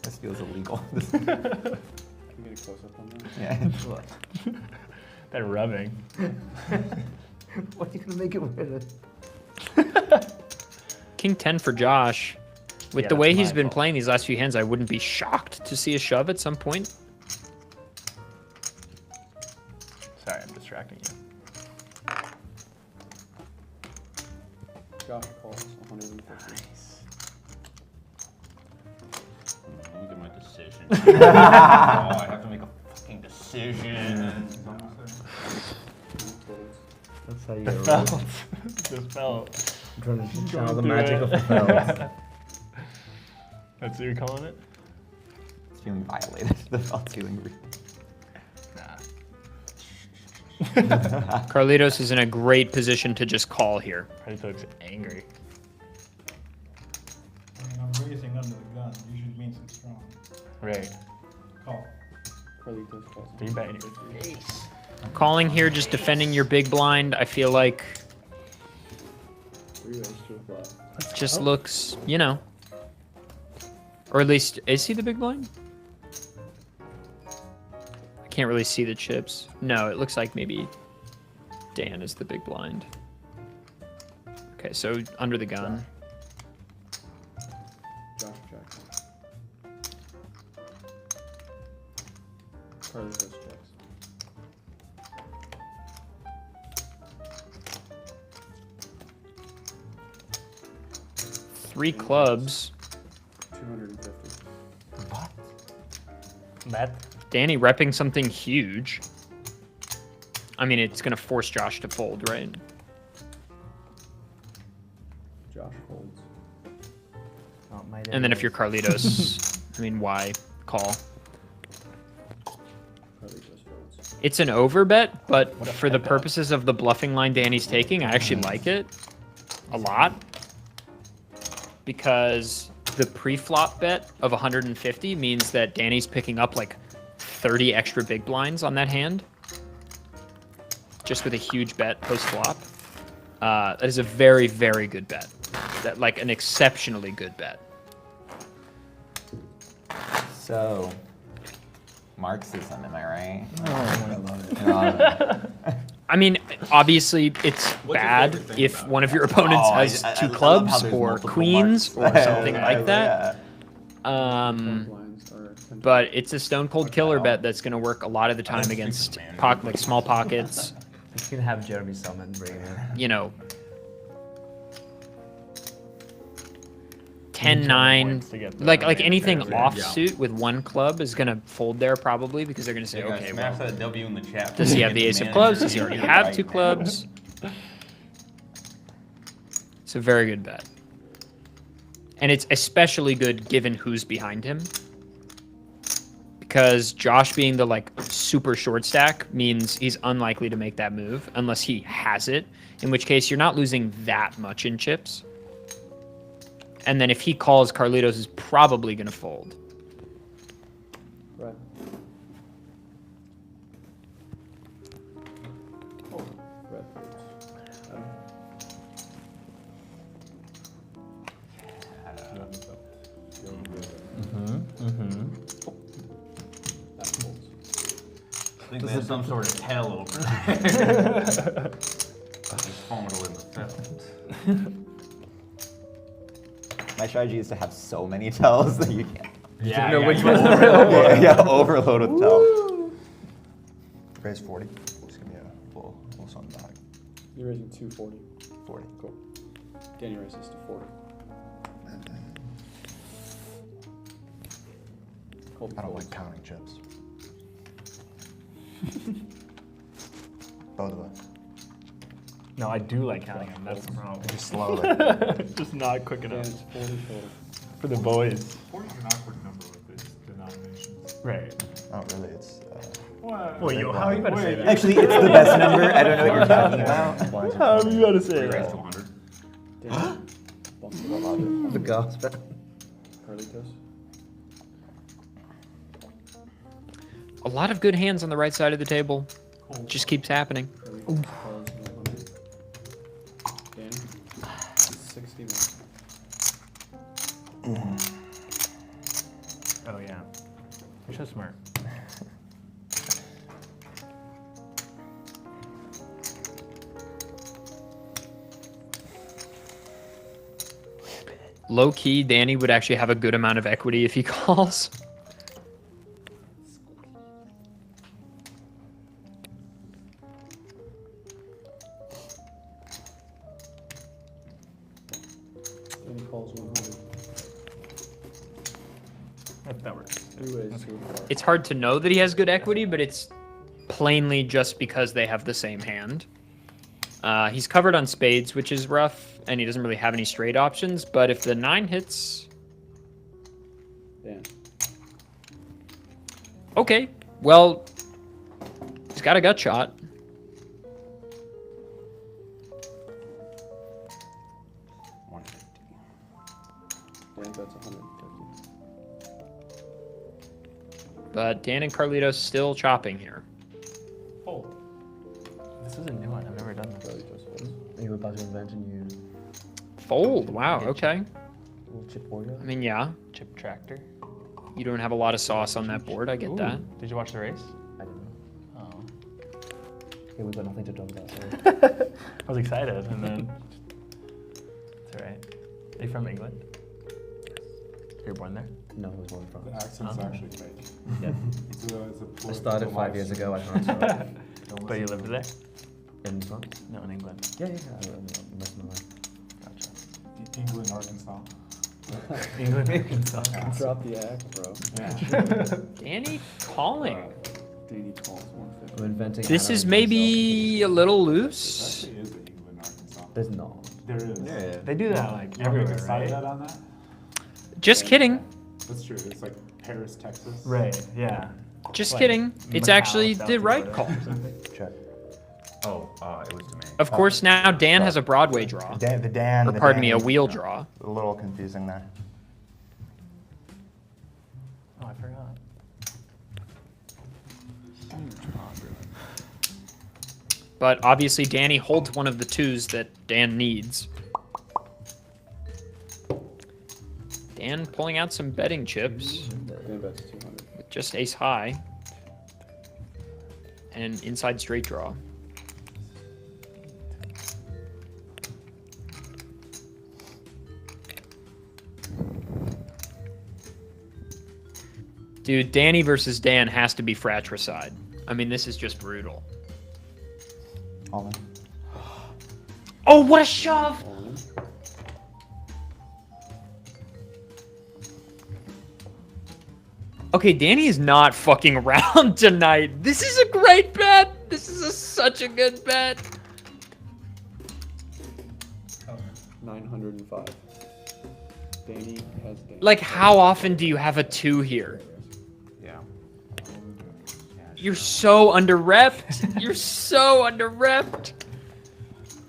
Speaker 7: This feels illegal.
Speaker 3: Can we get a close up on that?
Speaker 7: Yeah.
Speaker 4: That rubbing.
Speaker 2: What are you gonna make it with?
Speaker 1: King 10 for Josh. With
Speaker 4: Yeah,
Speaker 1: the way
Speaker 4: that's
Speaker 1: he's
Speaker 4: my
Speaker 1: been
Speaker 4: fault.
Speaker 1: playing these last few hands, I wouldn't be shocked to see a shove at some point.
Speaker 4: Sorry, I'm distracting you.
Speaker 3: Josh calls 150.
Speaker 5: Look at my decision. Oh, I have to make a fucking decision.
Speaker 2: That's how you
Speaker 4: The
Speaker 2: get
Speaker 4: felt.
Speaker 2: around.
Speaker 4: The felt.
Speaker 2: I'm trying to channel the
Speaker 4: through
Speaker 2: magic
Speaker 4: it.
Speaker 2: of the felt.
Speaker 4: That's what you're calling it?
Speaker 7: It's feeling violated. The felt's feeling real.
Speaker 4: Nah.
Speaker 1: Carlitos is in a great position to just call here.
Speaker 4: Probably looks angry.
Speaker 8: I mean, I'm raising under the gun. Usually means it's strong.
Speaker 4: Right.
Speaker 8: Call.
Speaker 3: Carlitos calls.
Speaker 4: Are you betting your face?
Speaker 1: Calling here, just defending your big blind, I feel like
Speaker 3: 3 raise to a flop.
Speaker 1: just looks, you know. Or at least, is he the big blind? I can't really see the chips. No, it looks like maybe Dan is the big blind. Okay, so under the gun.
Speaker 3: Josh checks. Carlitos checks.
Speaker 1: 3 clubs.
Speaker 3: 250.
Speaker 6: What?
Speaker 4: Bet.
Speaker 1: Danny repping something huge. I mean, it's going to force Josh to fold, right?
Speaker 3: Josh folds.
Speaker 4: Oh, my
Speaker 1: And then if you're Carlitos, I mean, why call?
Speaker 3: Probably just folds.
Speaker 1: It's an over bet, but for the purposes of the bluffing line Danny's taking, I actually like it a lot. Because the pre-flop bet of 150 means that Danny's picking up like 30 extra big blinds on that hand. Just with a huge bet post-flop. That is a very, very good bet. That, like, an exceptionally good bet.
Speaker 7: So, Marxism, am I right?
Speaker 2: I love it.
Speaker 1: I mean, obviously, it's
Speaker 5: your
Speaker 1: bad
Speaker 5: favorite thing
Speaker 1: if
Speaker 5: about
Speaker 1: one of your opponents
Speaker 7: Oh,
Speaker 1: has
Speaker 7: I
Speaker 1: two
Speaker 7: love how
Speaker 1: clubs
Speaker 7: there's
Speaker 1: or
Speaker 7: multiple
Speaker 1: queens
Speaker 7: marks.
Speaker 1: or something
Speaker 7: Yeah,
Speaker 1: like that.
Speaker 3: Blinds are 10.
Speaker 1: But it's a stone cold killer bet that's going to work a lot of the time against like small pockets.
Speaker 2: You can have Jeremy summon, bring him in.
Speaker 1: You know, 10-9, like anything offsuit with one club is going to fold there probably because they're going to say,
Speaker 5: Hey guys,
Speaker 1: okay,
Speaker 5: smash
Speaker 1: well,
Speaker 5: that W in the chat.
Speaker 1: does he have the ace of clubs? Does he already have 2 clubs? It's a very good bet. And it's especially good given who's behind him. Because Josh being the like super short stack means he's unlikely to make that move unless he has it, in which case you're not losing that much in chips. And then if he calls, Carlitos is probably going to fold.
Speaker 3: Right. Oh, red folds. That folds.
Speaker 5: I think there's some sort of tell over there. Just formidable in the felt.
Speaker 7: My strategy is to have so many tells that you can't.
Speaker 5: Yeah,
Speaker 2: know
Speaker 5: yeah,
Speaker 2: which
Speaker 5: yeah.
Speaker 2: one's
Speaker 7: Yeah, overload with tells.
Speaker 6: Raise 40. Just give me a full sum back.
Speaker 3: You're raising 240.
Speaker 6: 40.
Speaker 3: Cool. Danny raises to 40. Cold
Speaker 6: I don't
Speaker 3: folds.
Speaker 6: like counting chips. Both of us.
Speaker 4: No, I do like counting them. That's the problem.
Speaker 6: Just slowly.
Speaker 4: Just not quick enough.
Speaker 3: Dan's 40 total.
Speaker 4: For the boys.
Speaker 10: 40 is an awkward number with these denominations.
Speaker 4: Right.
Speaker 6: Oh, really? It's.
Speaker 4: Well, yo, how are you about to say that?
Speaker 7: Actually, it's the best number. I don't know what you're talking about.
Speaker 4: How are you about to say
Speaker 5: Raise
Speaker 4: that?
Speaker 5: to 100.
Speaker 3: Danny bumps it up.
Speaker 2: The gospel.
Speaker 3: Carlitos.
Speaker 1: A lot of good hands on the right side of the table. Just keeps happening.
Speaker 3: Carlitos calls in the limit. Danny. 61.
Speaker 4: Oh, yeah. You're so smart.
Speaker 1: Low key, Danny would actually have a good amount of equity if he calls.
Speaker 3: Danny calls 100.
Speaker 4: That works.
Speaker 3: 3 ways to a card.
Speaker 1: It's hard to know that he has good equity, but it's plainly just because they have the same hand. He's covered on spades, which is rough, and he doesn't really have any straight options, but if the 9 hits...
Speaker 3: Dan.
Speaker 1: Okay, well, he's got a gut shot.
Speaker 3: Dan bets 150.
Speaker 1: But Dan and Carlitos still chopping here.
Speaker 4: Fold. This is a new one. I've never done this.
Speaker 3: Carlitos folds.
Speaker 2: You were about to invent a new
Speaker 1: Fold, wow, okay.
Speaker 2: little chip order.
Speaker 1: I mean, yeah,
Speaker 4: Chip tractor.
Speaker 1: you don't have a lot of sauce on that board, I get that.
Speaker 4: Ooh. Did you watch the race?
Speaker 2: I don't know.
Speaker 4: Oh.
Speaker 2: Okay, we've got nothing to talk about. Sorry.
Speaker 4: I was excited, and then it's alright. Are you from England? You were born there?
Speaker 2: No, it was one from.
Speaker 10: The accent's
Speaker 4: Oh.
Speaker 10: actually fake.
Speaker 2: Yeah.
Speaker 10: It's a
Speaker 2: I started 5 years ago. I can't start.
Speaker 4: But you lived there?
Speaker 2: In France?
Speaker 4: No, in England.
Speaker 2: Yeah, yeah. I most of my life.
Speaker 4: Gotcha.
Speaker 10: England, Arkansas.
Speaker 4: England drop the act, bro.
Speaker 1: Danny calling.
Speaker 10: Danny calls 150.
Speaker 2: I'm inventing.
Speaker 1: This is
Speaker 2: anarchy
Speaker 1: maybe a little loose.
Speaker 10: Actually is the England, Arkansas.
Speaker 2: myself. There's not.
Speaker 10: There is.
Speaker 2: Yeah.
Speaker 4: They do that like
Speaker 10: You want to make
Speaker 4: everywhere,
Speaker 10: a side
Speaker 4: right?
Speaker 10: bet on that?
Speaker 1: Just kidding.
Speaker 10: That's true. It's like Paris, Texas.
Speaker 4: Right. Yeah.
Speaker 1: Just
Speaker 4: Like
Speaker 1: kidding. It's
Speaker 4: Macau,
Speaker 1: actually
Speaker 4: South
Speaker 1: the right
Speaker 4: Dakota
Speaker 1: call.
Speaker 4: or something.
Speaker 6: Check.
Speaker 5: Oh, it was to me.
Speaker 1: Of course, now Dan has a Broadway draw.
Speaker 6: Dan.
Speaker 1: Or pardon me, a wheel draw.
Speaker 6: A little confusing there.
Speaker 4: Oh, I forgot.
Speaker 1: But obviously, Danny holds one of the twos that Dan needs. Dan pulling out some betting chips with just ace high and an inside straight draw. Dude, Danny versus Dan has to be fratricide. I mean, this is just brutal.
Speaker 6: All in.
Speaker 1: Oh, what a shove! Okay, Danny is not fucking around tonight. This is a great bet. This is such a good bet.
Speaker 10: 905. Danny has Danny.
Speaker 1: Like, how often do you have a 2 here?
Speaker 5: Yeah.
Speaker 1: You're so under-repped. You're so under-repped.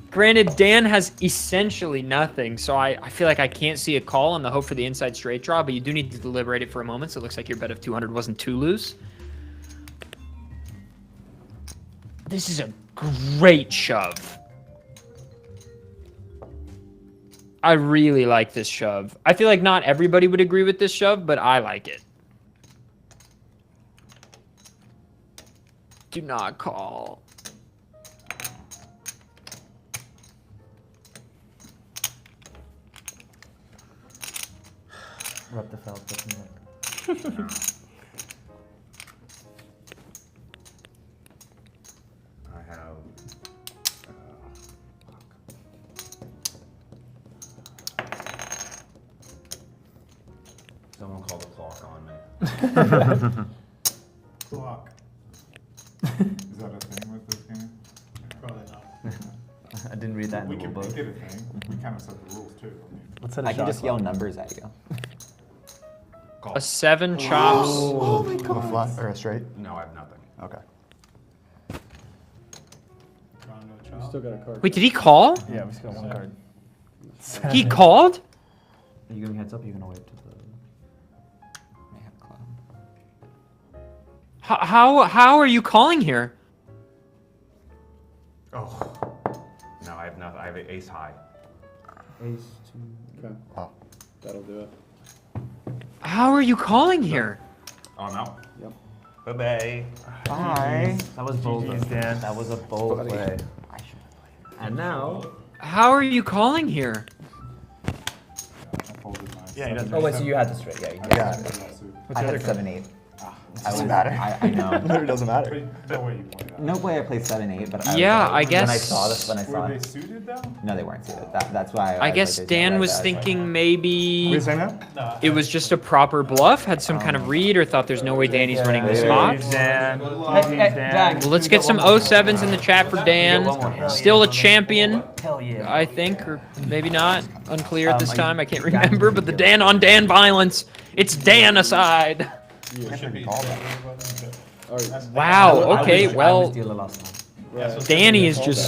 Speaker 1: Granted, Dan has essentially nothing, so I feel like I can't see a call on the hope for the inside straight draw, but you do need to deliberate it for a moment, so it looks like your bet of 200 wasn't too loose. This is a great shove. I really like this shove. I feel like not everybody would agree with this shove, but I like it. Do not call.
Speaker 2: Rub the felt, doesn't it?
Speaker 5: I have. Someone call the clock on me.
Speaker 10: Clock. Is that a thing with this game?
Speaker 3: Probably not.
Speaker 2: I didn't read that in
Speaker 10: We
Speaker 2: the
Speaker 10: can
Speaker 2: rule
Speaker 10: make
Speaker 2: book.
Speaker 10: it a thing. We kind of set the rules too. I mean,
Speaker 4: Let's set a
Speaker 7: I can
Speaker 4: shot
Speaker 7: just yell
Speaker 4: clock.
Speaker 7: numbers at you.
Speaker 5: Call.
Speaker 1: A 7 chops.
Speaker 6: Oh my god. A flat or a straight?
Speaker 5: No, I have nothing.
Speaker 6: Okay.
Speaker 3: Draw no
Speaker 4: We
Speaker 3: chop.
Speaker 4: still got a card.
Speaker 1: Wait, did he call?
Speaker 4: Yeah, we still got one card.
Speaker 1: He called?
Speaker 2: Are you giving heads up? Or are you gonna wait till the?
Speaker 7: Mayhem club.
Speaker 1: How are you calling here?
Speaker 5: Oh. No, I have nothing. I have an ace high.
Speaker 2: Ace
Speaker 10: okay.
Speaker 6: Oh.
Speaker 10: That'll do it.
Speaker 1: How are you calling here?
Speaker 5: Oh, I'm out.
Speaker 10: Yep.
Speaker 5: Bye-bye.
Speaker 2: Bye. That was bold.
Speaker 4: GG's, Dan.
Speaker 2: That was a bold play. And now.
Speaker 1: How are you calling here?
Speaker 10: I folded mine.
Speaker 4: Yeah, he doesn't.
Speaker 7: Oh wait, so you had the straight? Yeah, you did.
Speaker 6: Yeah.
Speaker 4: What's
Speaker 7: I
Speaker 4: the other
Speaker 7: had
Speaker 4: card?
Speaker 7: 7-8.
Speaker 6: Doesn't matter.
Speaker 7: I know.
Speaker 6: It doesn't matter.
Speaker 10: No way you pointed out.
Speaker 7: No way I played 7-8, but I was
Speaker 1: Yeah,
Speaker 7: like,
Speaker 1: I guess-
Speaker 7: when I saw this, when I saw
Speaker 10: Were they
Speaker 7: it,
Speaker 10: suited though?
Speaker 7: no, they weren't suited. That's why.
Speaker 1: I
Speaker 7: was
Speaker 1: guess
Speaker 7: like, there's no
Speaker 1: Dan
Speaker 7: way
Speaker 1: was
Speaker 7: that-
Speaker 1: thinking
Speaker 6: What are
Speaker 1: maybe
Speaker 6: you saying now?
Speaker 3: No,
Speaker 1: it was just a proper bluff, had some kind of read, or thought there's no way Danny's running this hot.
Speaker 4: GG's, Dan.
Speaker 7: Hey,
Speaker 4: GG's, Dan.
Speaker 1: Well, let's get some 07s in the chat for Dan. Still a champion,
Speaker 7: Hell yeah.
Speaker 1: I think, or maybe not. Unclear at this time. I can't remember. But the Dan on Dan violence. It's Dan aside. Wow. Okay.
Speaker 7: I was
Speaker 1: Well,
Speaker 7: dealer last time.
Speaker 1: Danny is just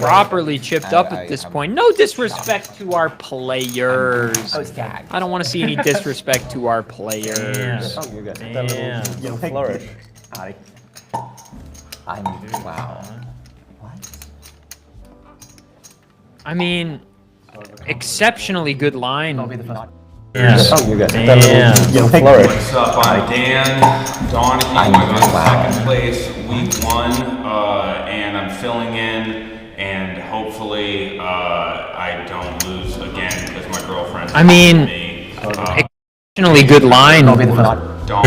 Speaker 1: properly chipped up at this point. No disrespect to our players.
Speaker 7: I was gagged.
Speaker 1: I don't want to see any disrespect to our players.
Speaker 7: Oh, you're good.
Speaker 4: Damn.
Speaker 7: You'll flourish. I'm wow. What?
Speaker 1: I mean, exceptionally good line.
Speaker 7: I'll be the first.
Speaker 4: Oh,
Speaker 7: you're good.
Speaker 4: Damn.
Speaker 7: You'll flourish.
Speaker 5: What's up? I'm Dan Donahue. I got second place week 1, and I'm filling in, and hopefully I don't lose again because my girlfriend's
Speaker 1: I mean,
Speaker 5: me.
Speaker 1: exceptionally good line.
Speaker 7: I'll be the first.
Speaker 5: Don.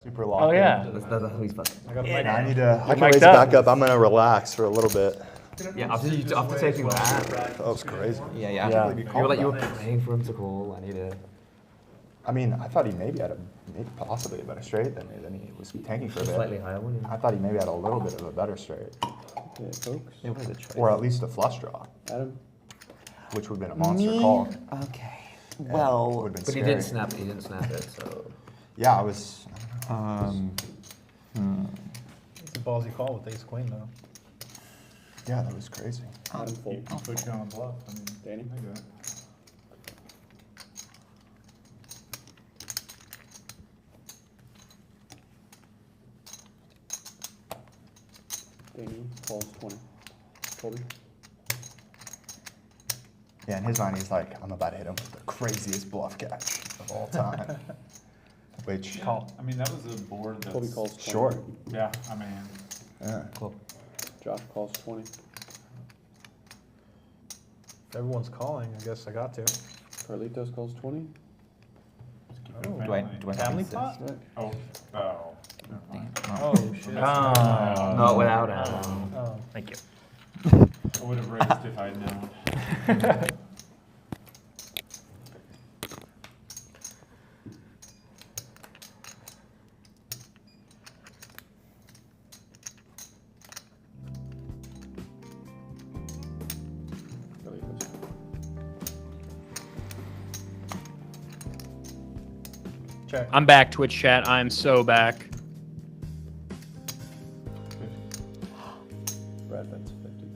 Speaker 6: Super locked
Speaker 4: Oh, yeah.
Speaker 6: in.
Speaker 2: That's how he's fucking.
Speaker 3: I got a
Speaker 6: Yeah,
Speaker 3: mic.
Speaker 6: I need to. I can
Speaker 4: mic'd
Speaker 6: raise it
Speaker 4: up.
Speaker 6: back up. I'm gonna relax for a little bit.
Speaker 2: Yeah, after taking that.
Speaker 6: That was crazy.
Speaker 2: Yeah,
Speaker 4: Yeah.
Speaker 2: yeah.
Speaker 6: Be
Speaker 2: You were
Speaker 6: calm
Speaker 2: like, you
Speaker 6: about
Speaker 2: were
Speaker 6: it.
Speaker 2: praying for him to call. I need to.
Speaker 6: I mean, I thought he maybe had possibly a better straight than me. Then he was tanking for a bit.
Speaker 2: Slightly higher one.
Speaker 6: I thought he maybe had a little bit of a better straight,
Speaker 11: Okay, folks.
Speaker 2: Yeah, what is it?
Speaker 6: or at least a flush draw,
Speaker 11: Adam.
Speaker 6: which would have been a monster call.
Speaker 2: Okay.
Speaker 6: Yeah,
Speaker 2: Well,
Speaker 6: would've been
Speaker 2: but he
Speaker 6: scary.
Speaker 2: didn't snap. He didn't snap it. So.
Speaker 6: Yeah, I was.
Speaker 3: It's a ballsy call with ace queen though.
Speaker 6: Yeah, that was crazy.
Speaker 11: Adam
Speaker 10: He
Speaker 11: fold.
Speaker 10: put you on a bluff. I mean,
Speaker 11: Danny.
Speaker 10: I do it.
Speaker 11: Danny calls 20. Colby.
Speaker 6: Yeah, in his mind, he's like, I'm about to hit him with the craziest bluff catch of all time. Which,
Speaker 10: Call. I mean, that was a board that's
Speaker 11: Colby calls 20.
Speaker 6: short.
Speaker 10: Yeah, I mean,
Speaker 6: Yeah.
Speaker 2: Cool.
Speaker 11: Josh calls 20.
Speaker 3: If everyone's calling, I guess I got to.
Speaker 11: Carlitos calls 20.
Speaker 10: keep it
Speaker 3: Oh.
Speaker 10: family.
Speaker 2: Do I
Speaker 3: Family
Speaker 2: have
Speaker 3: pot?
Speaker 11: Right.
Speaker 10: Oh, oh. Never mind.
Speaker 3: Oh shit.
Speaker 4: Oh.
Speaker 2: No, without Adam.
Speaker 3: Oh.
Speaker 1: Thank you.
Speaker 10: I would have raised if I'd known.
Speaker 11: Carlitos.
Speaker 3: Check.
Speaker 1: I'm back, Twitch chat. I'm so back.
Speaker 11: Brad bets 50.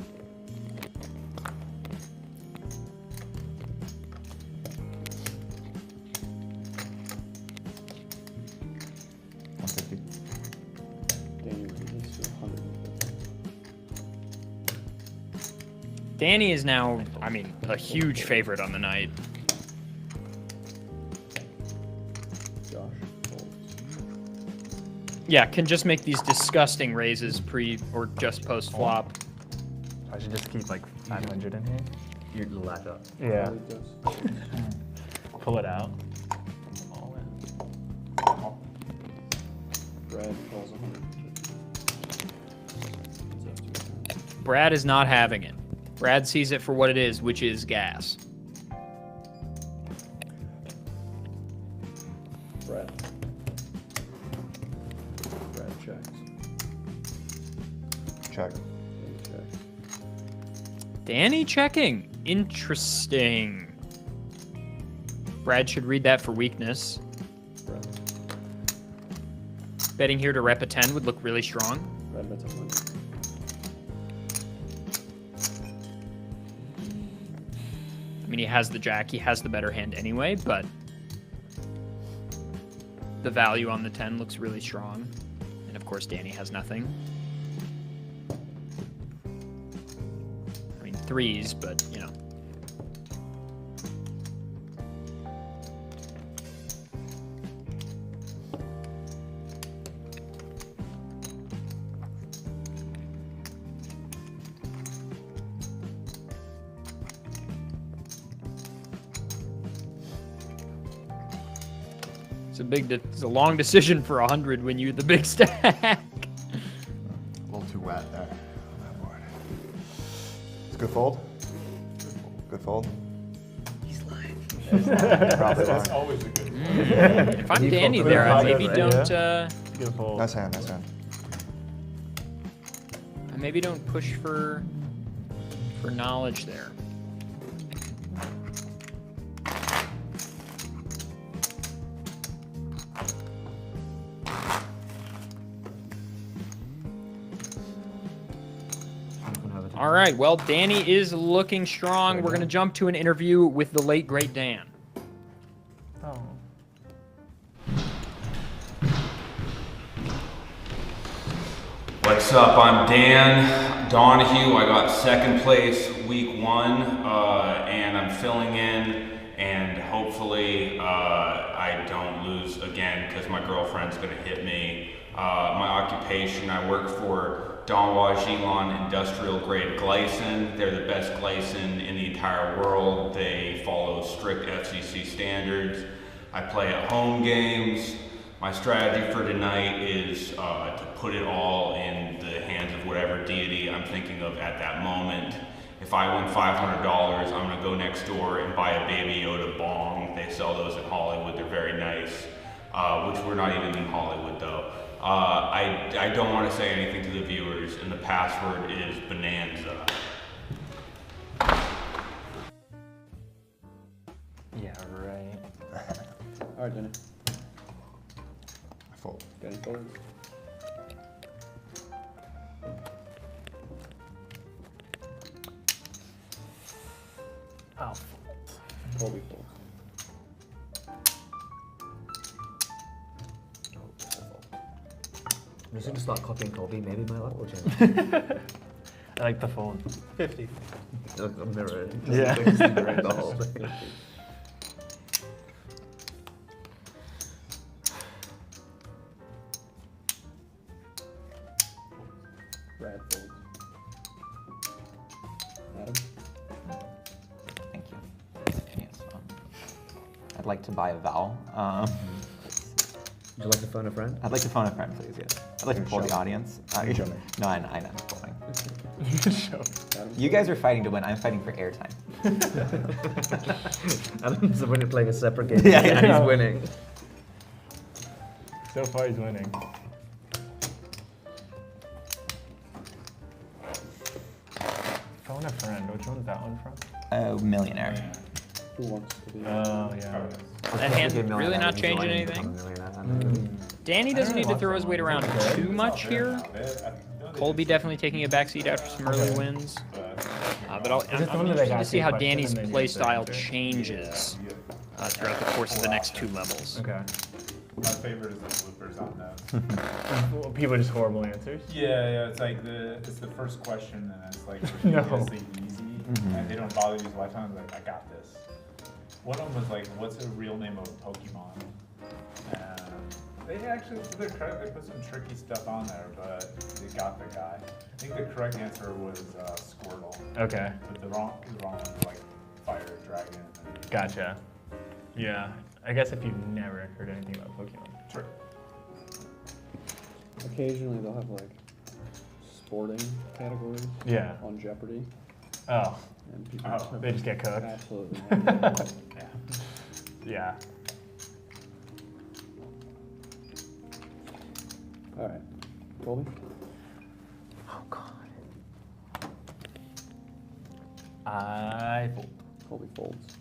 Speaker 11: Danny raises to 150.
Speaker 1: Danny is now, I mean, a huge favorite on the night.
Speaker 11: Josh folds.
Speaker 1: Yeah, can just make these disgusting raises pre or just post flop.
Speaker 4: I should just keep like 500 in here.
Speaker 2: Your latch up.
Speaker 4: Yeah.
Speaker 11: Carlitos.
Speaker 4: Pull it out.
Speaker 11: Brad calls 150. It's up to your turn.
Speaker 1: Brad is not having it. Brad sees it for what it is, which is gas.
Speaker 11: Brad. Brad checks.
Speaker 6: Check.
Speaker 11: Danny checks.
Speaker 1: Danny checking. Interesting. Brad should read that for weakness.
Speaker 11: Brad.
Speaker 1: Betting here to rep a 10 would look really strong.
Speaker 11: Brad bets 100.
Speaker 1: I mean, he has the jack, he has the better hand anyway, but the value on the 10 looks really strong. And of course, Danny has nothing. I mean, threes, but you know. It's a long decision for 100 when you're the big stack.
Speaker 6: A little too wet there on that board. It's a good fold. Good fold.
Speaker 2: He's lying.
Speaker 6: Probably
Speaker 10: That's
Speaker 6: lying.
Speaker 10: always a good one.
Speaker 1: If I'm Danny there, I maybe don't.
Speaker 4: Good fold.
Speaker 6: Nice hand, nice hand.
Speaker 1: I maybe don't push for knowledge there. All right, well, Danny is looking strong. We're going to jump to an interview with the late, great Dan.
Speaker 4: Oh.
Speaker 5: What's up? I'm Dan Donahue. I got second place week one, and I'm filling in, and hopefully I don't lose again because my girlfriend's gonna hit me. My occupation, I work for Donwa Gilon Industrial Grade Glycine. They're the best glycine in the entire world. They follow strict FCC standards. I play at home games. My strategy for tonight is to put it all in the hands of whatever deity I'm thinking of at that moment. If I win $500, I'm gonna go next door and buy a Baby Yoda bong. They sell those in Hollywood, they're very nice, which we're not even in Hollywood though. I don't wanna say anything to the viewers, and the password is Bonanza.
Speaker 11: Yeah, right.
Speaker 12: All right, Danny.
Speaker 6: I fold.
Speaker 12: Danny folds.
Speaker 11: I'll fold.
Speaker 12: Colby folds.
Speaker 2: I'm just gonna start copying Colby. Maybe my luck will change.
Speaker 11: I like the fold.
Speaker 3: 50.
Speaker 2: A mirror.
Speaker 11: Yeah.
Speaker 2: The whole thing.
Speaker 12: Brad folds. Adam.
Speaker 7: Thank you. Yes, I'd like to buy a vowel.
Speaker 2: Would you like to phone a friend?
Speaker 7: I'd like to phone a friend, please. Yes. I'd like to pull the audience.
Speaker 12: Show me.
Speaker 7: No, I know. I'm pulling.
Speaker 11: Show.
Speaker 12: Adam.
Speaker 7: You guys are fighting to win. I'm fighting for airtime.
Speaker 2: Adam's winning, playing a separate game.
Speaker 7: Yeah,
Speaker 2: and
Speaker 11: yeah.
Speaker 2: he's winning.
Speaker 11: So far, he's winning. Phone a friend. Which one's that one from?
Speaker 7: Millionaire.
Speaker 12: Who wants to be?
Speaker 11: Oh, yeah.
Speaker 1: That hand really not changing anything. Danny doesn't need to throw his weight around too much here. Colby definitely taking a backseat after some early wins. But I'm interested to see how Danny's play style changes throughout the course of the next two levels.
Speaker 11: Okay.
Speaker 10: My favorite is the bloopers on those.
Speaker 11: People just horrible answers.
Speaker 10: Yeah, it's like it's the first question and it's like
Speaker 11: No.
Speaker 10: ridiculously easy, and they don't bother you with lifetime. Like, I got this. One of them was like, "What's the real name of a Pokemon?" They actually, to their credit, they put some tricky stuff on there, but they got the guy. I think the correct answer was Squirtle.
Speaker 11: Okay.
Speaker 10: But the wrong one was like Fire Dragon. And
Speaker 11: Gotcha. Yeah. I guess if you've never heard anything about Pokemon.
Speaker 10: Sure.
Speaker 12: Occasionally they'll have like sporting categories.
Speaker 11: Yeah.
Speaker 12: On Jeopardy.
Speaker 11: Oh.
Speaker 12: And people
Speaker 11: They just get cooked.
Speaker 12: Absolutely.
Speaker 11: Yeah. Yeah.
Speaker 12: All right. Colby.
Speaker 2: Oh God.
Speaker 11: I fold.
Speaker 12: Colby folds.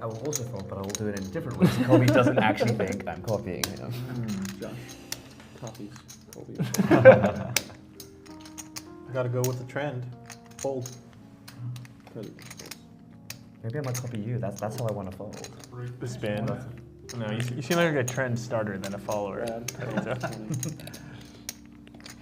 Speaker 2: I will also fold, but I will do it in a different way. So Colby doesn't actually think I'm copying him.
Speaker 12: Josh. Copies. Colby.
Speaker 3: I gotta go with the trend. Fold.
Speaker 12: Predator folds.
Speaker 2: Maybe I might copy you. That's how I want to fold.
Speaker 11: The spin. No, you seem like a trend starter than a follower.
Speaker 12: Brad.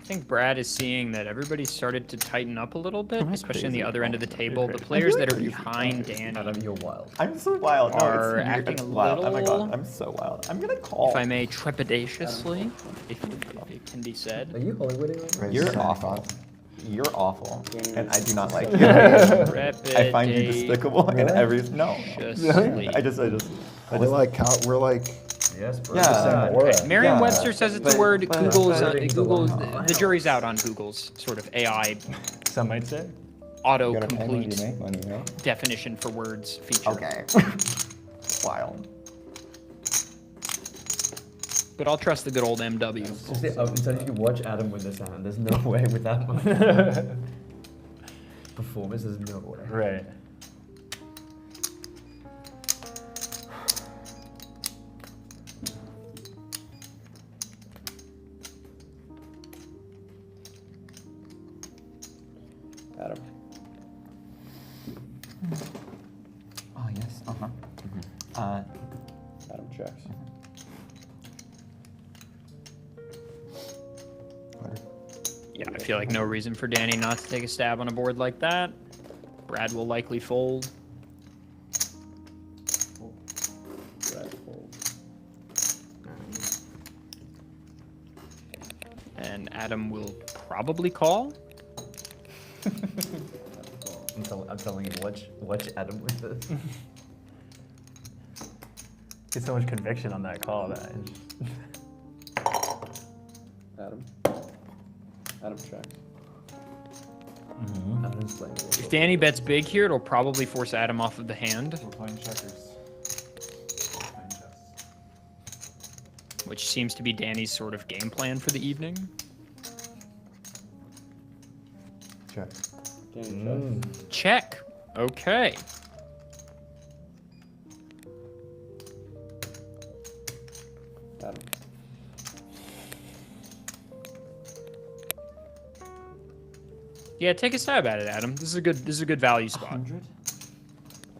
Speaker 1: I think Brad is seeing that everybody started to tighten up a little bit, especially on the other end of the table. The players that are behind Danny
Speaker 2: Adam, you're wild.
Speaker 7: I'm so wild. No,
Speaker 1: are
Speaker 7: it's
Speaker 1: acting a
Speaker 7: wild.
Speaker 1: little,
Speaker 7: Oh my God, I'm so wild. I'm gonna call.
Speaker 1: if I may, trepidatiously, if it can be said.
Speaker 2: Are you Hollywooding right now?
Speaker 7: You're awful. You're awful, and I do not like you.
Speaker 1: Trepidate.
Speaker 7: I find you despicable in every. No, I just.
Speaker 6: We're like.
Speaker 2: Yes, bro.
Speaker 7: Yeah.
Speaker 1: Merriam-Webster says it's a word. Google's
Speaker 2: Oh,
Speaker 1: the jury's out on Google's sort of AI
Speaker 11: Some might say.
Speaker 1: autocomplete definition for words feature.
Speaker 7: Okay. Wild.
Speaker 1: But I'll trust the good old MW.
Speaker 2: Instead if you watch Adam win this hand, there's no way with that much performance, there's no way.
Speaker 11: Right.
Speaker 12: Adam.
Speaker 7: Oh yes.
Speaker 12: Adam checks.
Speaker 1: Yeah, I feel like no reason for Danny not to take a stab on a board like that. Brad will likely fold.
Speaker 12: Brad folds.
Speaker 1: And Adam will probably call.
Speaker 2: I'm telling you, watch Adam with this.
Speaker 4: Get so much conviction on that call that.
Speaker 12: Adam. Adam check.
Speaker 2: Adam's playing.
Speaker 1: If Danny bets big here, it'll probably force Adam off of the hand,
Speaker 10: We're playing checkers. We're playing chess.
Speaker 1: which seems to be Danny's sort of game plan for the evening.
Speaker 6: Check.
Speaker 12: Danny check.
Speaker 1: Check. Okay.
Speaker 12: Adam.
Speaker 1: Yeah, take a stab at it, Adam. This is a good value spot.
Speaker 2: 100?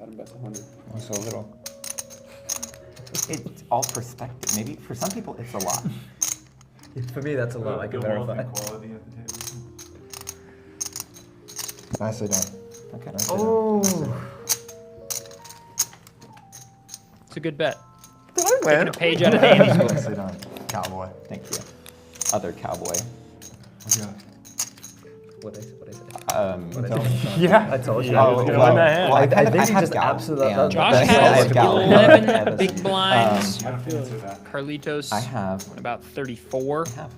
Speaker 12: Adam bets 100.
Speaker 7: So little. It's all perspective. Maybe for some people it's a lot.
Speaker 2: For me, that's a lot. I can
Speaker 10: The wealth
Speaker 2: verify.
Speaker 10: equality at the table.
Speaker 6: Nicely done.
Speaker 7: Okay.
Speaker 6: Nicely
Speaker 2: Oh.
Speaker 6: done.
Speaker 1: It's a good bet.
Speaker 7: Did I
Speaker 1: Taking
Speaker 7: win?
Speaker 1: a page out of Danny's book.
Speaker 6: Nicely done, cowboy.
Speaker 7: Thank you. Other cowboy.
Speaker 6: What you got?
Speaker 2: What I say?
Speaker 4: Yeah.
Speaker 2: I told you.
Speaker 7: Oh,
Speaker 2: I was gonna
Speaker 7: well,
Speaker 2: win that hand.
Speaker 7: well,
Speaker 2: I think he
Speaker 7: have
Speaker 2: just
Speaker 7: Gal
Speaker 2: absolutely.
Speaker 7: and-
Speaker 1: Josh
Speaker 7: I
Speaker 1: has
Speaker 7: have Gal and
Speaker 1: 11
Speaker 7: Evans.
Speaker 1: big blinds.
Speaker 10: I don't answer that.
Speaker 1: Carlitos
Speaker 7: I have.
Speaker 1: about 34.
Speaker 7: I have.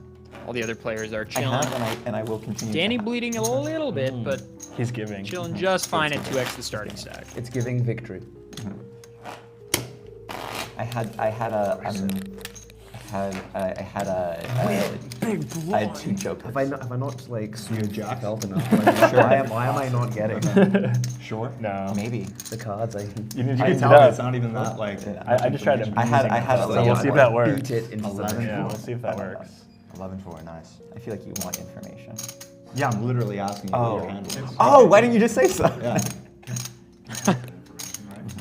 Speaker 1: All the other players are
Speaker 7: I
Speaker 1: chilling.
Speaker 7: have, and I will continue.
Speaker 1: Danny
Speaker 7: to have.
Speaker 1: bleeding a little bit, but
Speaker 4: He's giving.
Speaker 1: chilling just fine at 2x the starting stack.
Speaker 2: It's giving victory.
Speaker 7: I had a I had two jokers.
Speaker 2: Have I not like smeared yourself enough? Like, why am I not getting
Speaker 7: Sure.
Speaker 4: No.
Speaker 7: Maybe.
Speaker 2: the cards?
Speaker 4: You need
Speaker 2: I
Speaker 4: to
Speaker 2: can
Speaker 4: get
Speaker 2: tell
Speaker 4: it up.
Speaker 2: it's not even that like.
Speaker 4: I just tried to.
Speaker 7: I had
Speaker 4: so
Speaker 7: a
Speaker 4: we'll see if that works.
Speaker 2: Beat it into
Speaker 6: 11.
Speaker 2: something.
Speaker 4: Yeah, we'll see if that works.
Speaker 6: 11-4, nice.
Speaker 7: I feel like you want information.
Speaker 6: Yeah, I'm literally asking you what your hand was.
Speaker 7: Oh, why didn't you just say so?
Speaker 6: Yeah.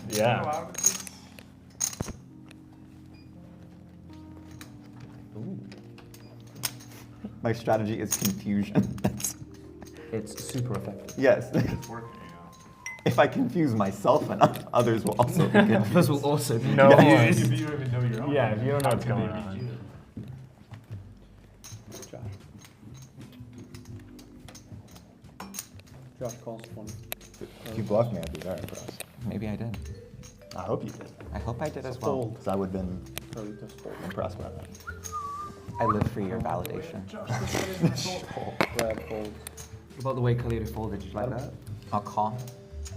Speaker 4: Yeah.
Speaker 7: My strategy is confusion.
Speaker 2: It's super effective.
Speaker 7: Yes.
Speaker 10: It's working, you know.
Speaker 7: If I confuse myself enough, others will also be confused.
Speaker 2: This will also be.
Speaker 4: No.
Speaker 10: If you don't even know your own.
Speaker 4: Yeah, if you don't know what's
Speaker 10: how
Speaker 4: going
Speaker 10: could they
Speaker 4: on.
Speaker 10: beat you?
Speaker 12: Josh calls 20.
Speaker 6: If you bluffed me, I'd be very impressed.
Speaker 7: Maybe I did.
Speaker 6: I hope you did.
Speaker 7: I hope I did as well.
Speaker 12: Fold.
Speaker 6: Because I would have been
Speaker 12: Carlitos fold.
Speaker 6: impressed by that.
Speaker 7: I live for your validation.
Speaker 12: Brad folds.
Speaker 2: What about the way Kalita folded? Did you like that?
Speaker 7: I'll call.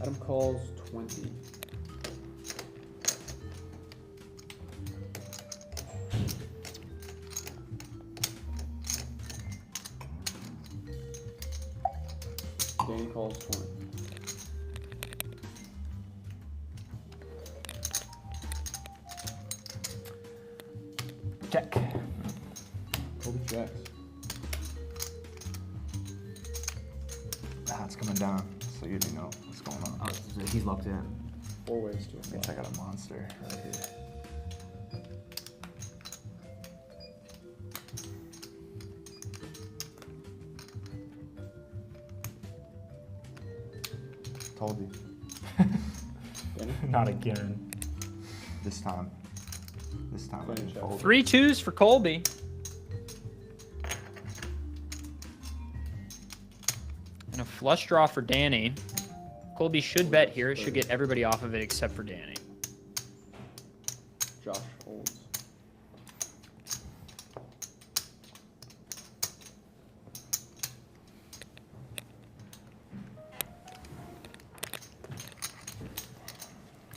Speaker 12: Adam calls 20. Danny calls 20.
Speaker 4: Check.
Speaker 12: Colby checks.
Speaker 6: Ah, it's coming down, so you do know what's going on.
Speaker 2: Oh, so he's locked in.
Speaker 12: 4 ways to
Speaker 6: Means I got a monster. Told you.
Speaker 4: Not again.
Speaker 6: This time. This time I didn't fold.
Speaker 1: 3 2s for Colby. And a flush draw for Danny. Colby should bet here. It should get everybody off of it except for Danny.
Speaker 12: Josh folds.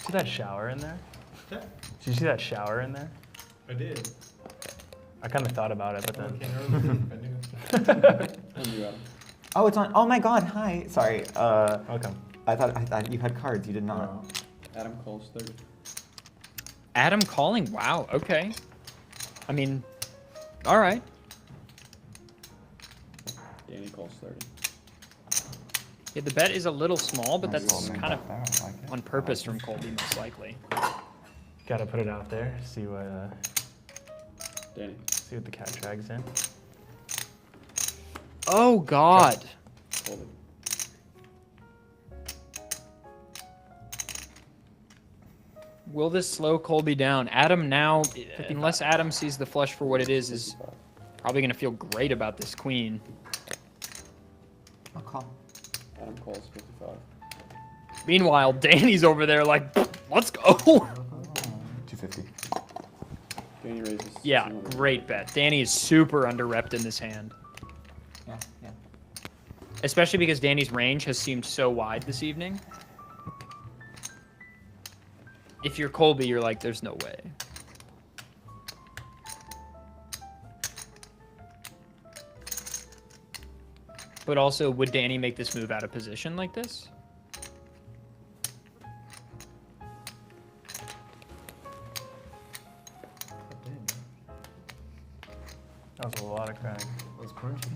Speaker 4: See that shower in there?
Speaker 8: Yeah,
Speaker 4: Did you see that shower in there?
Speaker 8: I did.
Speaker 4: I kind of thought about it, but
Speaker 8: I
Speaker 4: then.
Speaker 8: came early. I knew.
Speaker 12: And you, Adam.
Speaker 7: Oh, it's on. Oh my God! Hi. Sorry.
Speaker 4: Welcome.
Speaker 7: I thought you had cards. You did not.
Speaker 12: No. Adam calls 30.
Speaker 1: Adam calling? Wow, okay. I mean, all right.
Speaker 12: Danny calls 30.
Speaker 1: Yeah, the bet is a little small, but
Speaker 6: Nice
Speaker 1: that's
Speaker 6: little
Speaker 1: kind of
Speaker 6: move back there, I like it.
Speaker 1: on purpose from Colby, most likely.
Speaker 4: Gotta put it out there. See what
Speaker 12: Danny.
Speaker 4: the cat drags in.
Speaker 1: Oh, God.
Speaker 12: Colby.
Speaker 1: Will this slow Colby down? Adam now, unless Adam sees the flush for what it is probably going to feel great about this queen.
Speaker 7: I'll call.
Speaker 12: Adam calls 55.
Speaker 1: Meanwhile, Danny's over there like, let's go.
Speaker 6: 250.
Speaker 12: Danny raises.
Speaker 1: Yeah,
Speaker 12: 200.
Speaker 1: great bet. Danny is super under-repped in this hand.
Speaker 7: Yeah, yeah.
Speaker 1: Especially because Danny's range has seemed so wide this evening. If you're Colby, you're like, there's no way. But also, would Danny make this move out of position like this?
Speaker 4: That was a lot of crying.
Speaker 2: That was crunchy.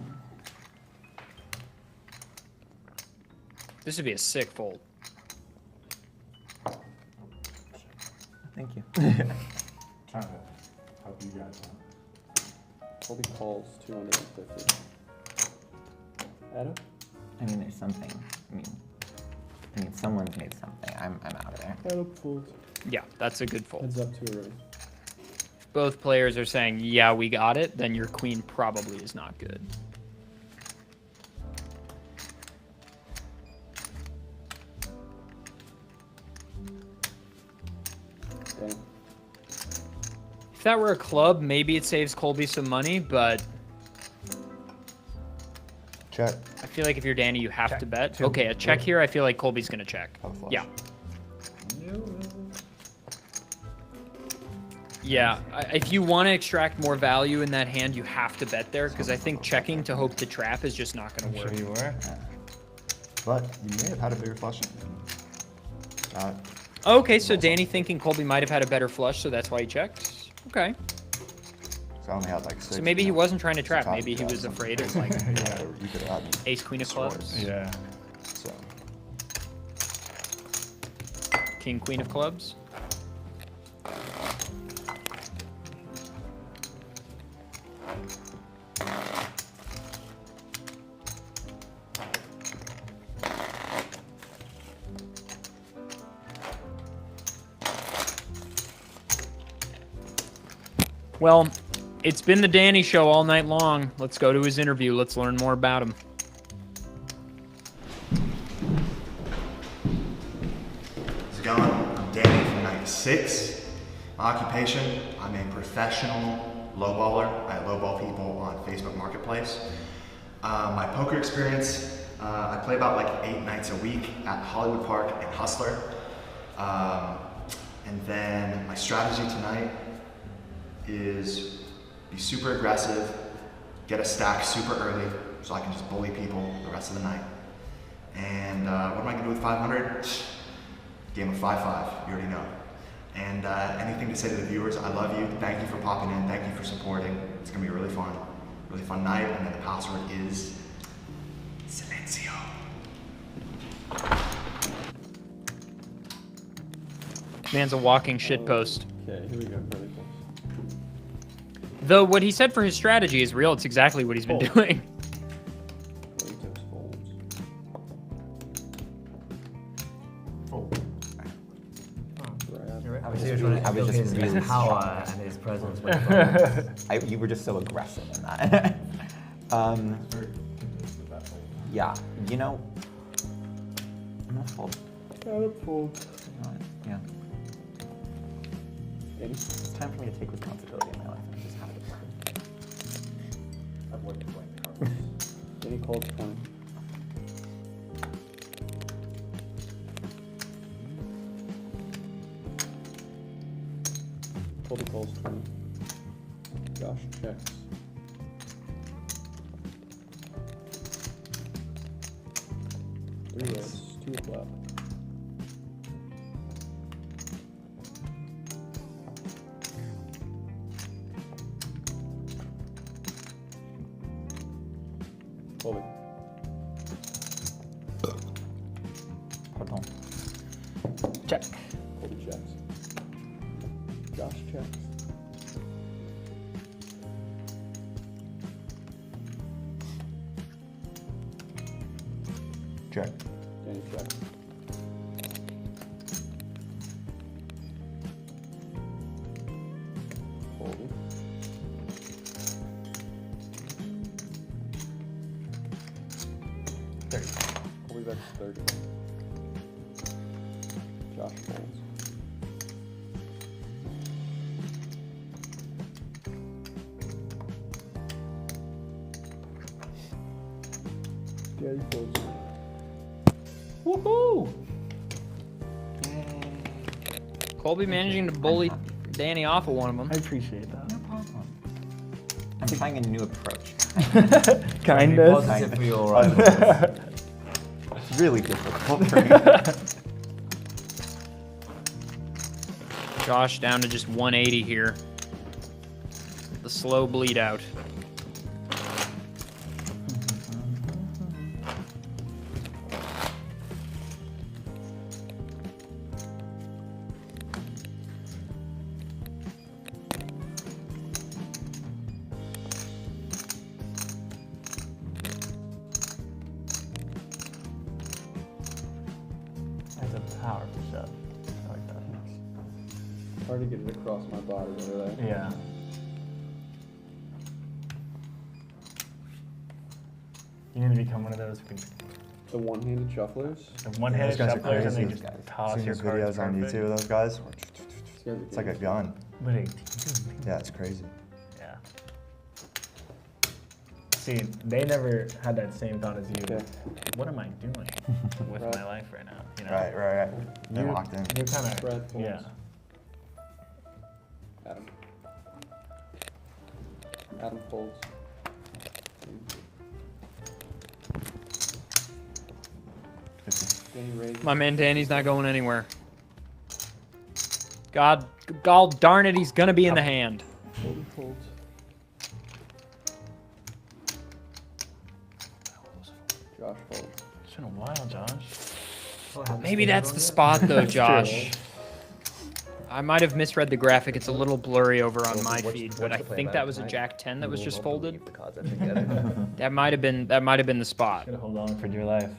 Speaker 1: This would be a sick fold.
Speaker 7: Thank you.
Speaker 10: Trying to help you guys out.
Speaker 12: Colby calls 250. Adam?
Speaker 7: I mean, there's something. I mean, someone's made something. I'm out of there.
Speaker 12: Adam folds.
Speaker 1: Yeah, that's a good fold.
Speaker 12: Heads up to a raise.
Speaker 1: Both players are saying, yeah, we got it, then your queen probably is not good.
Speaker 12: Okay.
Speaker 1: If that were a club, maybe it saves Colby some money, but
Speaker 6: Check.
Speaker 1: I feel like if you're Danny, you have
Speaker 4: Check.
Speaker 1: to bet.
Speaker 4: Two.
Speaker 1: Okay, a check here, I feel like Colby's going to check.
Speaker 6: Have a flush.
Speaker 1: Yeah. Yeah, if you want to extract more value in that hand, you have to bet there, because I think checking to hope to trap is just not going to work.
Speaker 4: Sure you were.
Speaker 6: But you may have had a bigger flush.
Speaker 1: Okay, so Danny thinking Colby might have had a better flush, so that's why he checked. Okay.
Speaker 6: So I only had like 6.
Speaker 1: So maybe he wasn't trying to trap.
Speaker 6: top
Speaker 1: Maybe he
Speaker 6: of
Speaker 1: was
Speaker 6: that,
Speaker 1: afraid of
Speaker 6: something.
Speaker 1: like
Speaker 6: Yeah, you could have had
Speaker 1: ace, queen of clubs,
Speaker 6: swords.
Speaker 10: Yeah.
Speaker 6: So
Speaker 1: king, queen of clubs. Well, it's been the Danny show all night long. Let's go to his interview. Let's learn more about him.
Speaker 6: how's it going? I'm Danny from night 6. My occupation, I'm a professional lowballer. I lowball people on Facebook Marketplace. My poker experience, I play about like 8 nights a week at Hollywood Park and Hustler. And then my strategy tonight is be super aggressive, get a stack super early so I can just bully people the rest of the night. And what am I gonna do with 500? Game of 5-5, you already know. And anything to say to the viewers, I love you, thank you for popping in, thank you for supporting. It's gonna be a really fun night, and then the password is Silencio.
Speaker 1: Man's a walking shitpost.
Speaker 12: Okay, here we go. Really close.
Speaker 1: Though what he said for his strategy is real. It's exactly what he's been doing.
Speaker 12: Latos folds. Brad.
Speaker 2: I was just
Speaker 7: really
Speaker 2: power and his presence.
Speaker 7: You were just so aggressive in that. Yeah, you know, I'm gonna fold.
Speaker 12: Adam folds.
Speaker 7: Yeah.
Speaker 12: Danny?
Speaker 7: It's time for me to take responsibility in my life and just have it.
Speaker 10: I've worked playing the cards.
Speaker 12: Danny calls 20. Colby calls 20. Josh checks. Three reds, 2 flop. Colby.
Speaker 7: Pardon. Check.
Speaker 12: Colby checks. Josh checks.
Speaker 6: Check.
Speaker 12: Danny checks. Colby. Colby bets 30. Josh folds. Yeah, he folds.
Speaker 4: Woohoo!
Speaker 1: Colby managing to bully Danny off of one of them.
Speaker 4: I appreciate that.
Speaker 7: No problem. I'm trying a new approach.
Speaker 4: Kindness.
Speaker 7: Positive for your rivals. It's really difficult for me.
Speaker 1: Josh down to just 180 here. The slow bleed out.
Speaker 4: That's a powerful shot. I like that.
Speaker 12: Hard to get it across my body over there.
Speaker 4: Yeah. You need to become one of those who can.
Speaker 12: The one-handed shufflers.
Speaker 4: The one-handed
Speaker 6: Those guys are
Speaker 4: shufflers, and they
Speaker 6: crazy.
Speaker 4: just toss
Speaker 6: Seen
Speaker 4: your
Speaker 6: those
Speaker 4: cards
Speaker 6: videos on
Speaker 4: perfect.
Speaker 6: YouTube of those guys?
Speaker 12: These guys are
Speaker 6: It's like a gun.
Speaker 4: But
Speaker 6: Yeah, it's crazy.
Speaker 4: yeah. See, they never had that same thought as you.
Speaker 12: Okay.
Speaker 4: What am I doing with
Speaker 12: Right.
Speaker 4: my life right now? You know?
Speaker 6: Right. They're
Speaker 4: You-
Speaker 6: locked in.
Speaker 4: You're kind of
Speaker 12: Brad folds.
Speaker 4: yeah.
Speaker 12: Adam. Adam folds. Danny raises.
Speaker 1: My man Danny's not going anywhere. God darn it, he's gonna be in the hand.
Speaker 12: Colby folds. Josh folds.
Speaker 4: It's been a while, Josh.
Speaker 1: Maybe that's the spot though, Josh. I might have misread the graphic. It's a little blurry over on my feed, but I think that was a Jack 10 that was just folded. That might have been the spot.
Speaker 4: Gotta hold on for dear life.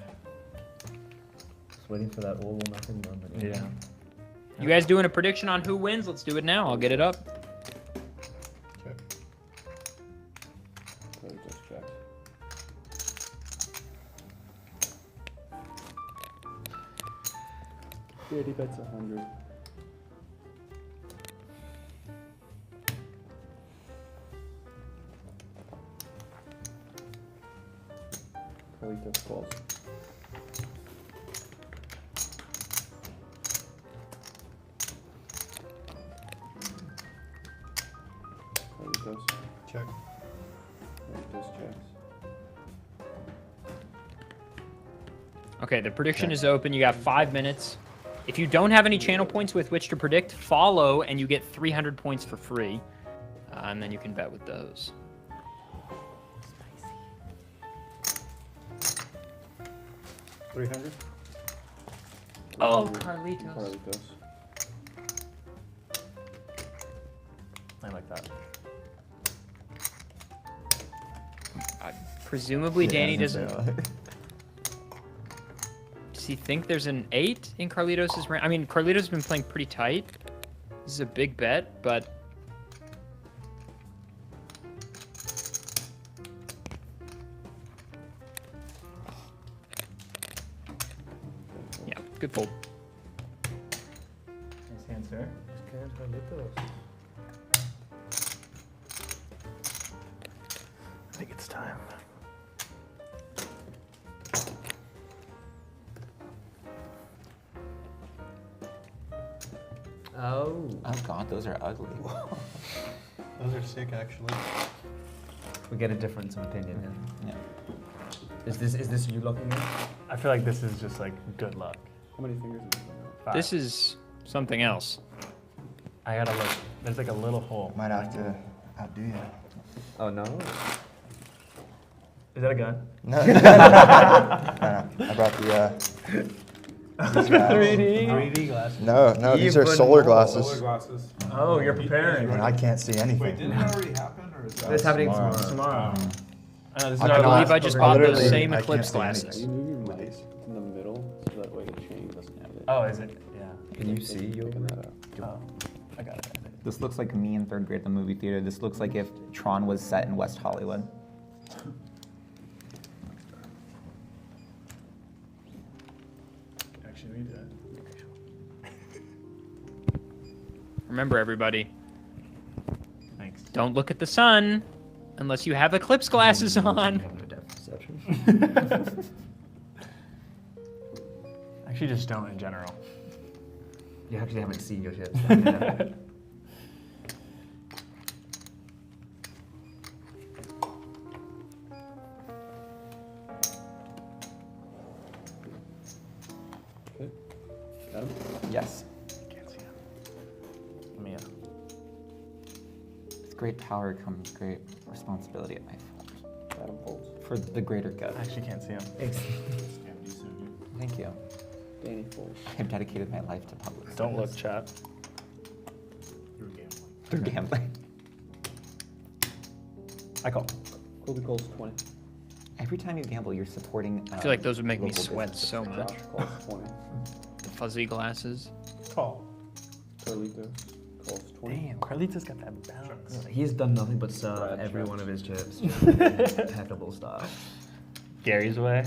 Speaker 2: Just waiting for that oval nothing moment.
Speaker 4: Yeah.
Speaker 1: You guys doing a prediction on who wins? Let's do it now. I'll get it up.
Speaker 12: Colby just checks. He bets 100. Carlitos calls. Carlitos.
Speaker 6: Check.
Speaker 12: Carlitos checks.
Speaker 1: Okay, the prediction is open. You got 5 minutes. If you don't have any channel points with which to predict, follow and you get 300 points for free. And then you can bet with those.
Speaker 12: 300?
Speaker 1: Oh, Carlitos.
Speaker 12: Carlitos.
Speaker 4: I like that.
Speaker 1: Presumably Danny doesn't.
Speaker 7: say that.
Speaker 1: Does he think there's an 8 in Carlitos' range? I mean, Carlitos has been playing pretty tight. This is a big bet, but yeah, good fold.
Speaker 4: Nice hand, sir. I think it's time.
Speaker 2: Oh.
Speaker 7: Oh god, those are ugly.
Speaker 3: Those are sick, actually.
Speaker 2: We get a difference of opinion here.
Speaker 7: Yeah.
Speaker 2: Is this you looking in?
Speaker 4: I feel like this is just like good luck.
Speaker 12: How many fingers is it?
Speaker 4: 5.
Speaker 1: This is something else.
Speaker 4: I gotta look. There's like a little hole.
Speaker 6: Might have to outdo you.
Speaker 2: Oh no.
Speaker 4: Is that a gun?
Speaker 6: No. No. I brought the. These guys.
Speaker 3: 3D glasses.
Speaker 6: No, these are
Speaker 2: Even
Speaker 6: solar
Speaker 2: more.
Speaker 6: glasses.
Speaker 10: Solar glasses.
Speaker 4: Oh, you're preparing.
Speaker 6: And I can't see anything.
Speaker 10: Wait, didn't it already happen, or is that?
Speaker 2: It's happening
Speaker 7: tomorrow.
Speaker 2: tomorrow.
Speaker 4: I know, this is
Speaker 6: I
Speaker 1: I
Speaker 4: not
Speaker 6: cannot-
Speaker 1: believe I just bought those
Speaker 6: literally,
Speaker 1: same
Speaker 6: I can't
Speaker 1: Eclipse
Speaker 6: see anything.
Speaker 1: glasses.
Speaker 12: You move your mouse in the middle so that way the chain doesn't hit it.
Speaker 4: Oh, is it? Yeah.
Speaker 2: Can you see your?
Speaker 12: Picking that up.
Speaker 4: Oh, I got it.
Speaker 7: This looks like me in 3rd grade at the movie theater. This looks like if Tron was set in West Hollywood.
Speaker 4: Actually, we did.
Speaker 1: Remember, everybody,
Speaker 4: Thanks.
Speaker 1: don't look at the sun unless you have Eclipse glasses on.
Speaker 2: ADEF perception.
Speaker 11: Actually, just don't in general.
Speaker 2: You actually haven't seen your chips.
Speaker 12: Okay. Got him?
Speaker 7: Yes.
Speaker 11: Can't see him. Mia.
Speaker 7: With great power comes great responsibility at my fault.
Speaker 12: Adam folds.
Speaker 7: For the greater good.
Speaker 11: I actually can't see him.
Speaker 7: Thank you.
Speaker 12: Danny folds.
Speaker 7: I've dedicated my life to public
Speaker 11: Don't
Speaker 7: service.
Speaker 11: look, chat.
Speaker 10: You're gambling.
Speaker 7: Through gambling.
Speaker 11: I call.
Speaker 12: Colby calls 20.
Speaker 7: Every time you gamble, you're supporting.
Speaker 1: I feel like those would make me
Speaker 7: local
Speaker 1: sweat
Speaker 7: businesses.
Speaker 1: so much.
Speaker 12: Josh calls 20.
Speaker 1: The fuzzy glasses.
Speaker 3: Call.
Speaker 12: Carlito calls 20.
Speaker 11: Damn, Carlito's got that balance.
Speaker 2: He's done nothing but serve
Speaker 12: Brad
Speaker 2: every
Speaker 12: checks.
Speaker 2: one of his chips. Impeccable stuff.
Speaker 11: Gary's way.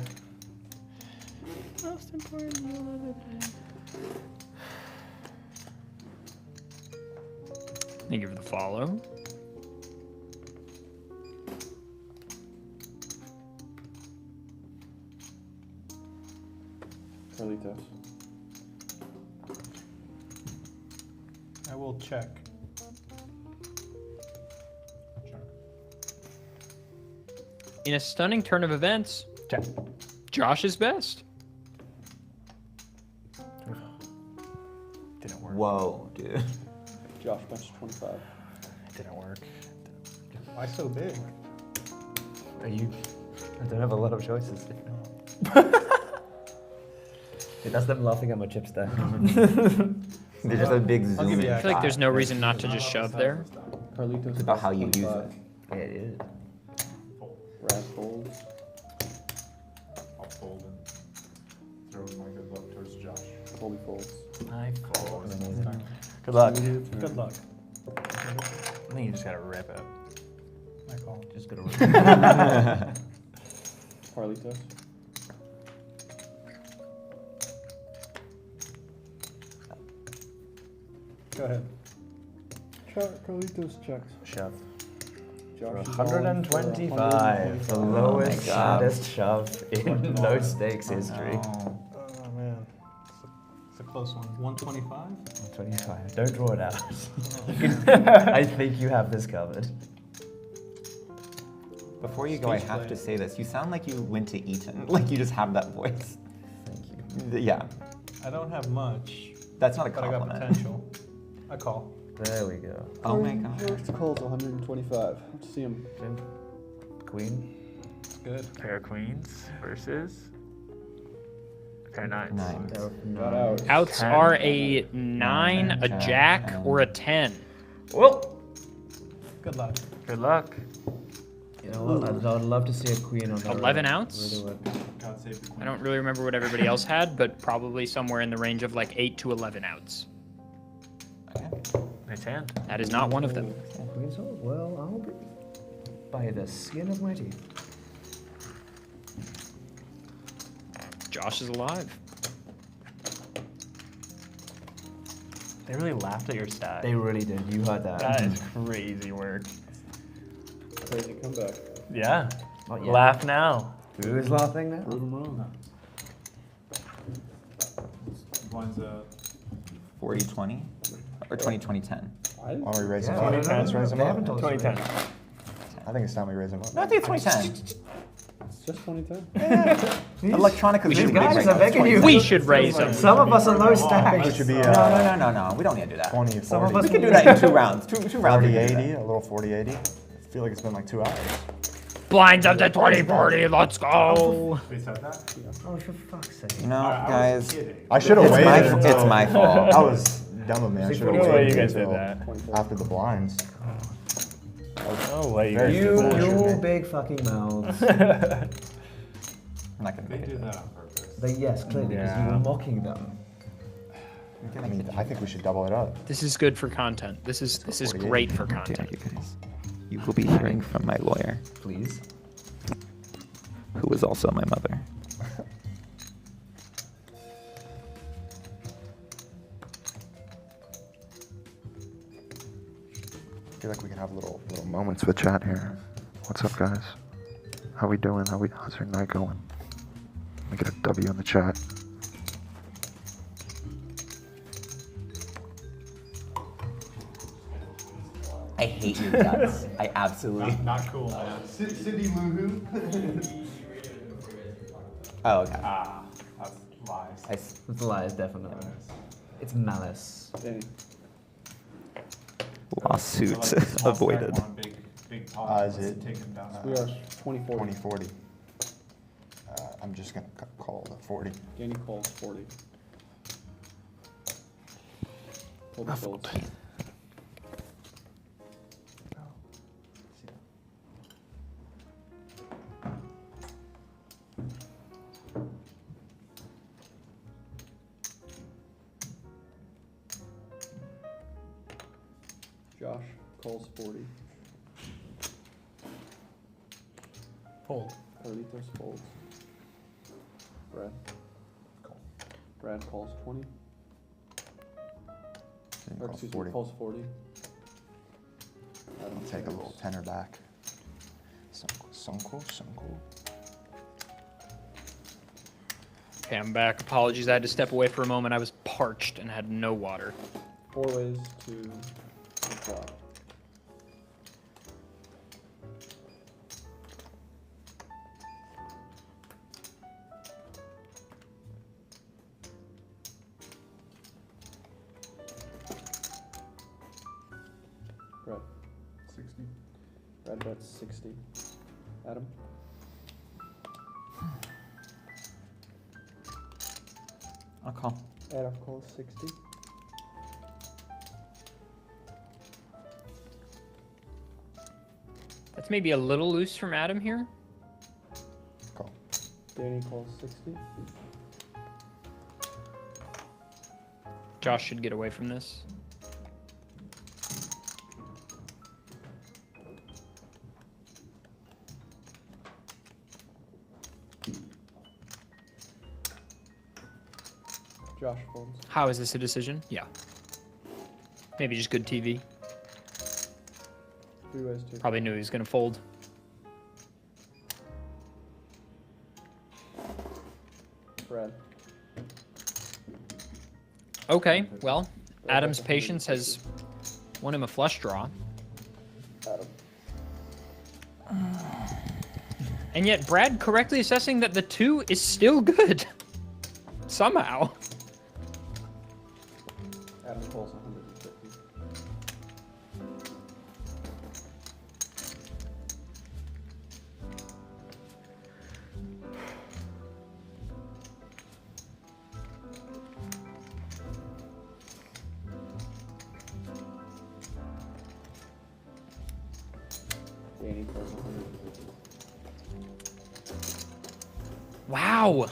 Speaker 1: Most important meal of the day. Thank you for the follow.
Speaker 12: Carlitos.
Speaker 3: I will check.
Speaker 1: In a stunning turn of events,
Speaker 11: Check.
Speaker 1: Josh is best.
Speaker 11: Didn't work.
Speaker 7: Whoa, dude.
Speaker 12: Josh bench 25.
Speaker 11: Didn't work.
Speaker 3: Why so big?
Speaker 2: Are you? I don't have a lot of choices. Dude, that's them laughing at my chip stack.
Speaker 7: There's just a big
Speaker 3: I'll
Speaker 7: zoom
Speaker 3: give
Speaker 7: in.
Speaker 3: you
Speaker 1: I feel like there's no reason not to just shove there.
Speaker 12: Carlitos.
Speaker 7: It's about
Speaker 12: calls
Speaker 7: how you use
Speaker 12: 25.
Speaker 7: it.
Speaker 2: Yeah, it is.
Speaker 12: Brad folds.
Speaker 10: I'll fold and throw my good luck towards Josh.
Speaker 12: Colby folds.
Speaker 11: I fold.
Speaker 2: Amazing.
Speaker 11: Good luck.
Speaker 3: Good luck.
Speaker 11: I think you just gotta rip it.
Speaker 3: I call.
Speaker 2: Just gotta.
Speaker 12: Carlitos.
Speaker 3: Go ahead.
Speaker 12: Carlitos checks.
Speaker 11: Shove.
Speaker 12: Josh is
Speaker 2: 125. The
Speaker 12: on for
Speaker 2: lowest,
Speaker 7: my God.
Speaker 2: saddest shove in low stakes history.
Speaker 11: Oh.
Speaker 3: Oh man, it's a close one. 125.
Speaker 2: 125. Don't draw it out. I think you have this covered.
Speaker 7: Before you go, I
Speaker 3: Speech
Speaker 7: have
Speaker 3: play.
Speaker 7: to say this. You sound like you went to Eton. Like you just have that voice.
Speaker 2: Thank you.
Speaker 7: Yeah,
Speaker 3: I don't have much,
Speaker 7: that's not a
Speaker 3: but I got
Speaker 7: compliment.
Speaker 3: potential. I call.
Speaker 2: There we go.
Speaker 7: Oh my God.
Speaker 12: Josh calls 125. Let's see him.
Speaker 2: Queen.
Speaker 3: It's good.
Speaker 11: Pair of queens versus pair of nines.
Speaker 7: Nine.
Speaker 12: Got out.
Speaker 1: Outs
Speaker 11: 10.
Speaker 1: are a 9, a
Speaker 7: Jack,
Speaker 1: jack,
Speaker 7: and-
Speaker 1: or a 10.
Speaker 11: Well,
Speaker 3: Good luck.
Speaker 11: good luck.
Speaker 2: You know what? I'd love to see a queen on the
Speaker 1: 11
Speaker 2: road.
Speaker 1: outs?
Speaker 2: Really would.
Speaker 10: God save the queen.
Speaker 1: I don't really remember what everybody else had, but probably somewhere in the range of like 8 to 11 outs.
Speaker 11: Nice hand.
Speaker 1: That is not one of them.
Speaker 2: Queen's hold? Well, I'll be by the skin of my teeth.
Speaker 1: Josh is alive.
Speaker 11: They really laughed at your stat.
Speaker 2: They really did. You heard that.
Speaker 11: That is crazy work.
Speaker 12: Crazy comeback.
Speaker 11: Yeah.
Speaker 2: Not yet.
Speaker 11: Laugh now.
Speaker 2: Who is laughing now?
Speaker 12: Prove him wrong.
Speaker 10: One's
Speaker 7: 40-20 or 20-20-10.
Speaker 6: Are we raising
Speaker 12: Yeah.
Speaker 6: up?
Speaker 11: 2010.
Speaker 6: Let's raise them
Speaker 2: They
Speaker 6: up.
Speaker 2: haven't told us
Speaker 11: 2010.
Speaker 6: I think it's time we raise them up.
Speaker 7: No, I think it's 2010.
Speaker 12: It's just 2010.
Speaker 7: Electronic is
Speaker 1: We should
Speaker 7: really big
Speaker 2: guys
Speaker 7: right
Speaker 2: are
Speaker 7: now.
Speaker 2: begging you.
Speaker 1: We should raise them.
Speaker 2: Some of us are low
Speaker 6: I think
Speaker 2: stacks.
Speaker 6: it should be
Speaker 7: No. We don't need to do that.
Speaker 6: 20,
Speaker 2: Some of
Speaker 6: 40.
Speaker 2: us
Speaker 7: We can do that in two rounds. Two rounds.
Speaker 6: 40,
Speaker 7: we can do
Speaker 6: 80,
Speaker 7: that.
Speaker 6: a little 40, 80. I feel like it's been like 2 hours.
Speaker 1: Blinds up to 2040. Let's go.
Speaker 10: we said that?
Speaker 2: Oh, for fuck's sake.
Speaker 7: You know,
Speaker 10: I was
Speaker 7: guys,
Speaker 10: kidding.
Speaker 6: I should have
Speaker 7: it's
Speaker 6: waited.
Speaker 7: my, it's my fault.
Speaker 6: That was dumb of me. I should have
Speaker 11: No way
Speaker 6: waited
Speaker 11: you guys did
Speaker 6: until
Speaker 11: that.
Speaker 6: after the blinds.
Speaker 11: No way you
Speaker 6: Very
Speaker 11: guys
Speaker 6: good.
Speaker 11: did that.
Speaker 2: You big fucking mouths.
Speaker 7: I'm not gonna
Speaker 10: They
Speaker 7: make it.
Speaker 10: did that on purpose.
Speaker 2: Yes, clearly, because you
Speaker 11: Yeah.
Speaker 2: were mocking them.
Speaker 6: I mean, I think we should double it up.
Speaker 1: This is good for content. This is great for
Speaker 7: Dear
Speaker 1: content.
Speaker 7: you guys, you will be hearing from my lawyer,
Speaker 2: Please.
Speaker 7: who is also my mother.
Speaker 6: I feel like we can have little moments with chat here. What's up, guys?
Speaker 13: How we doing? How's your night going? Let me get a W in the chat.
Speaker 7: I hate your guts. I absolutely.
Speaker 10: Not cool, man.
Speaker 6: Cindy Woohoo.
Speaker 7: Oh, okay.
Speaker 10: Ah, that's lies.
Speaker 2: It's lies, definitely. It's malice.
Speaker 12: Danny.
Speaker 7: Lawsuit
Speaker 10: So, like, small stack
Speaker 7: avoided.
Speaker 10: one, big pot,
Speaker 6: Is it?
Speaker 10: Take them down.
Speaker 12: We are 2040.
Speaker 6: 2040. I'm just gonna call the 40.
Speaker 12: Danny calls 40. Total kills. Josh calls 40.
Speaker 3: Fold.
Speaker 12: Carlitos folds. Brad. Brad calls 20.
Speaker 6: Danny
Speaker 12: Or
Speaker 6: calls
Speaker 12: excuse
Speaker 6: 40.
Speaker 12: me, calls 40. Adam
Speaker 6: I'll take a
Speaker 12: calls.
Speaker 6: little tenor back. Sunko.
Speaker 1: Okay, I'm back. Apologies, I had to step away for a moment. I was parched and had no water.
Speaker 12: 4 ways to flop. Brad.
Speaker 10: 60.
Speaker 12: Brad bets 60. Adam.
Speaker 7: I'll call.
Speaker 12: Adam calls 60.
Speaker 1: That's maybe a little loose from Adam here.
Speaker 6: Call.
Speaker 12: Danny calls 60.
Speaker 1: Josh should get away from this.
Speaker 12: Josh folds.
Speaker 1: How is this a decision? Yeah. Maybe just good TV.
Speaker 12: 3 ways to.
Speaker 1: Probably knew he was going to fold.
Speaker 12: Brad.
Speaker 1: Okay, well, Adam's patience has won him a flush draw.
Speaker 12: Adam.
Speaker 1: And yet Brad correctly assessing that the 2 is still good. Somehow.
Speaker 12: Adam calls 150. Danny calls 150.
Speaker 1: Wow.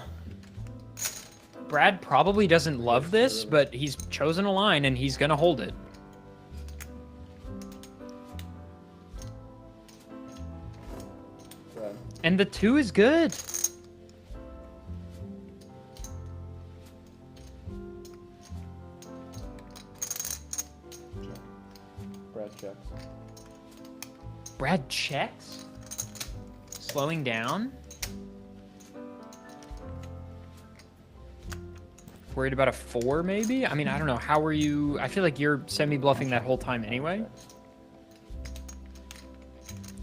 Speaker 1: Brad probably doesn't love this, but he's chosen a line and he's going to hold it.
Speaker 12: Brad.
Speaker 1: And the 2 is good.
Speaker 12: Brad checks.
Speaker 1: Brad checks. Slowing down. Worried about a 4 maybe? I mean, I don't know. How are you? I feel like you're semi-bluffing that whole time anyway.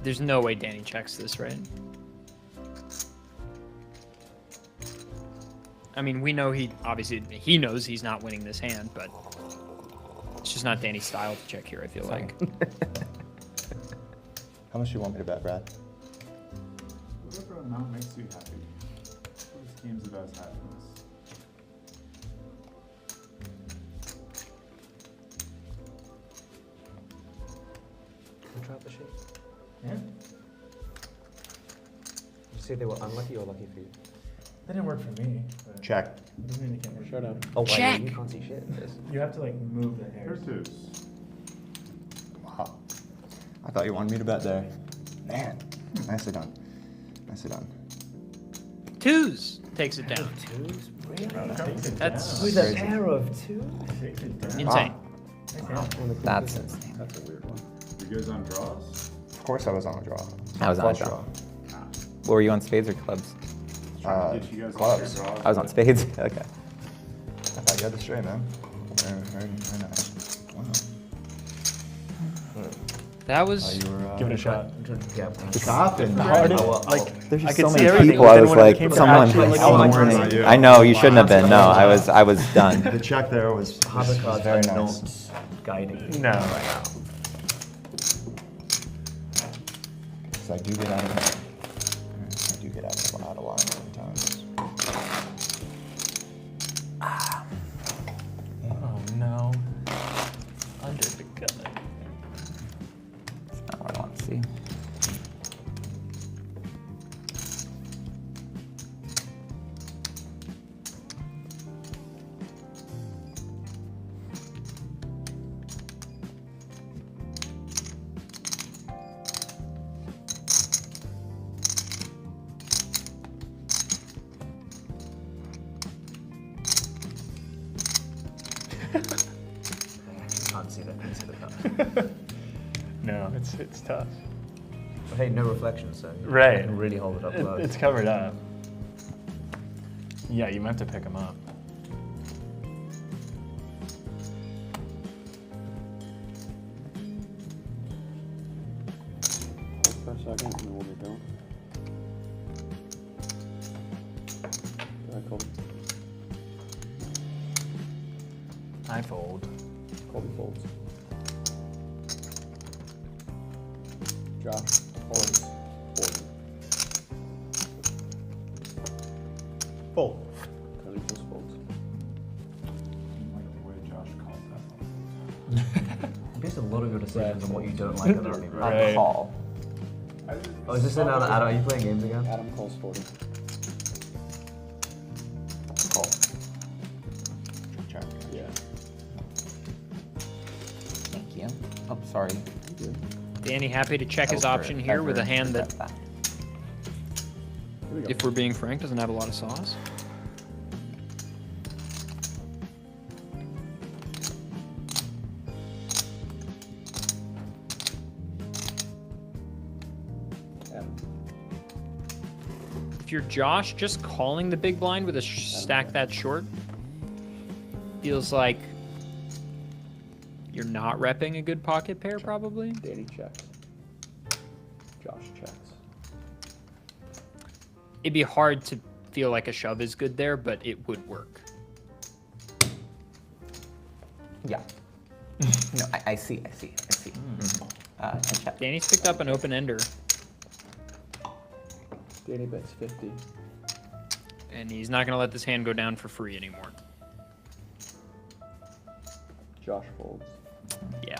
Speaker 1: There's no way Danny checks this, right? I mean, we know he knows he's not winning this hand, but it's just not Danny's style to check here, I feel like.
Speaker 6: How much do you want me to bet, Brad?
Speaker 10: Whatever amount makes you happy. This game's about happiness.
Speaker 2: Drop the shit.
Speaker 10: Yeah.
Speaker 2: Did you say they were unlucky or lucky for you?
Speaker 4: That didn't work for me. But
Speaker 6: Check.
Speaker 4: doesn't mean it can't work.
Speaker 12: Showdown.
Speaker 2: Oh,
Speaker 1: Check.
Speaker 2: You can't see shit.
Speaker 4: You have to like move the hairs.
Speaker 10: Here's 2s.
Speaker 6: Wow. I thought you wanted me to bet there. Man, nicely done. Nicely done.
Speaker 1: 2s takes it down.
Speaker 2: 2s? Really?
Speaker 1: That's
Speaker 2: With a pair of 2s?
Speaker 10: Take it down.
Speaker 1: insane.
Speaker 7: That's insane.
Speaker 12: That's a weird one.
Speaker 10: You guys on draws?
Speaker 6: Of course I was on a draw.
Speaker 7: I was on a
Speaker 6: Flush
Speaker 7: draw. What were you on, spades or clubs?
Speaker 6: Clubs.
Speaker 7: I was on spades. Okay.
Speaker 6: I thought you had the straight, man. Very nice. Wow.
Speaker 1: That was.
Speaker 6: You were,
Speaker 4: Give it a shot.
Speaker 9: Yeah.
Speaker 6: Stopping.
Speaker 7: There's
Speaker 4: I
Speaker 7: just
Speaker 4: could
Speaker 7: so
Speaker 4: see
Speaker 7: many
Speaker 4: everything,
Speaker 7: people.
Speaker 4: but
Speaker 7: I
Speaker 4: then
Speaker 7: was
Speaker 4: when it
Speaker 7: like,
Speaker 4: came to
Speaker 7: someone,
Speaker 4: actually looking
Speaker 7: someone.
Speaker 4: at the cards-
Speaker 7: I know you shouldn't have been. No, I was done.
Speaker 6: The check there was
Speaker 9: Harder cards
Speaker 6: very
Speaker 9: are
Speaker 6: nice.
Speaker 9: not guiding.
Speaker 4: No.
Speaker 6: Because I do get out of line sometimes.
Speaker 4: Oh no. Under the gun.
Speaker 7: That's not what I want to see.
Speaker 9: Can't see that piece of the card.
Speaker 4: No, it's tough.
Speaker 9: But hey, no reflection, so
Speaker 4: Right.
Speaker 9: I can really hold it up close.
Speaker 4: It's covered up. Yeah, you meant to pick them up.
Speaker 12: Hold for a second and then we'll get going. Colby.
Speaker 4: I fold.
Speaker 12: Colby folds. Josh folds.
Speaker 3: Fold.
Speaker 12: Cody just folds.
Speaker 10: Like the way Josh called that.
Speaker 9: Based a lot of your decisions on what you don't like are already right.
Speaker 4: Right.
Speaker 7: Call.
Speaker 9: Oh, is this in Adam? Are you playing games again?
Speaker 12: Adam calls 40.
Speaker 6: Call. Check.
Speaker 12: Yeah.
Speaker 7: Thank you. Oh, sorry.
Speaker 1: Danny happy to check his
Speaker 7: I'll
Speaker 1: option here with a hand that,
Speaker 7: regret
Speaker 12: Here we go.
Speaker 1: if we're being frank, doesn't have a lot of sauce.
Speaker 12: Adam.
Speaker 1: If you're Josh, just calling the big blind with a stack that short feels like you're not repping a good pocket pair, probably.
Speaker 12: Danny checks. Josh checks.
Speaker 1: It'd be hard to feel like a shove is good there, but it would work.
Speaker 7: Yeah. No, I see. Mm-hmm. And check.
Speaker 1: Danny's picked up an open ender,
Speaker 12: Danny bets 50.
Speaker 1: and he's not going to let this hand go down for free anymore.
Speaker 12: Josh folds.
Speaker 1: Yeah.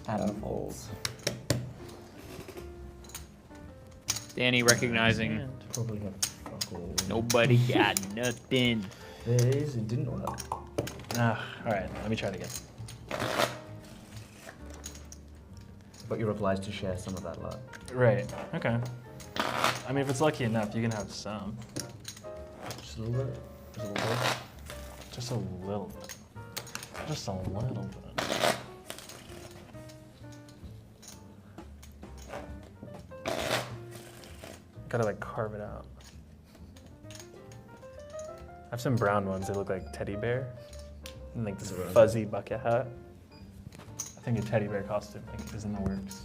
Speaker 7: Adam folds.
Speaker 1: Danny recognizing
Speaker 9: Probably have fuck all.
Speaker 1: nobody got nothing.
Speaker 9: There is, it didn't work.
Speaker 4: Alright, let me try it again.
Speaker 9: But you're obliged to share some of that lot.
Speaker 4: Right, okay. I mean, if it's lucky enough, you can have some.
Speaker 9: Just a little bit. Just a little bit.
Speaker 4: Just a little bit. Just a little bit. Gotta like carve it out. I have some brown ones. They look like teddy bear. And like this fuzzy bucket hat. I think a teddy bear costume like, is in the works.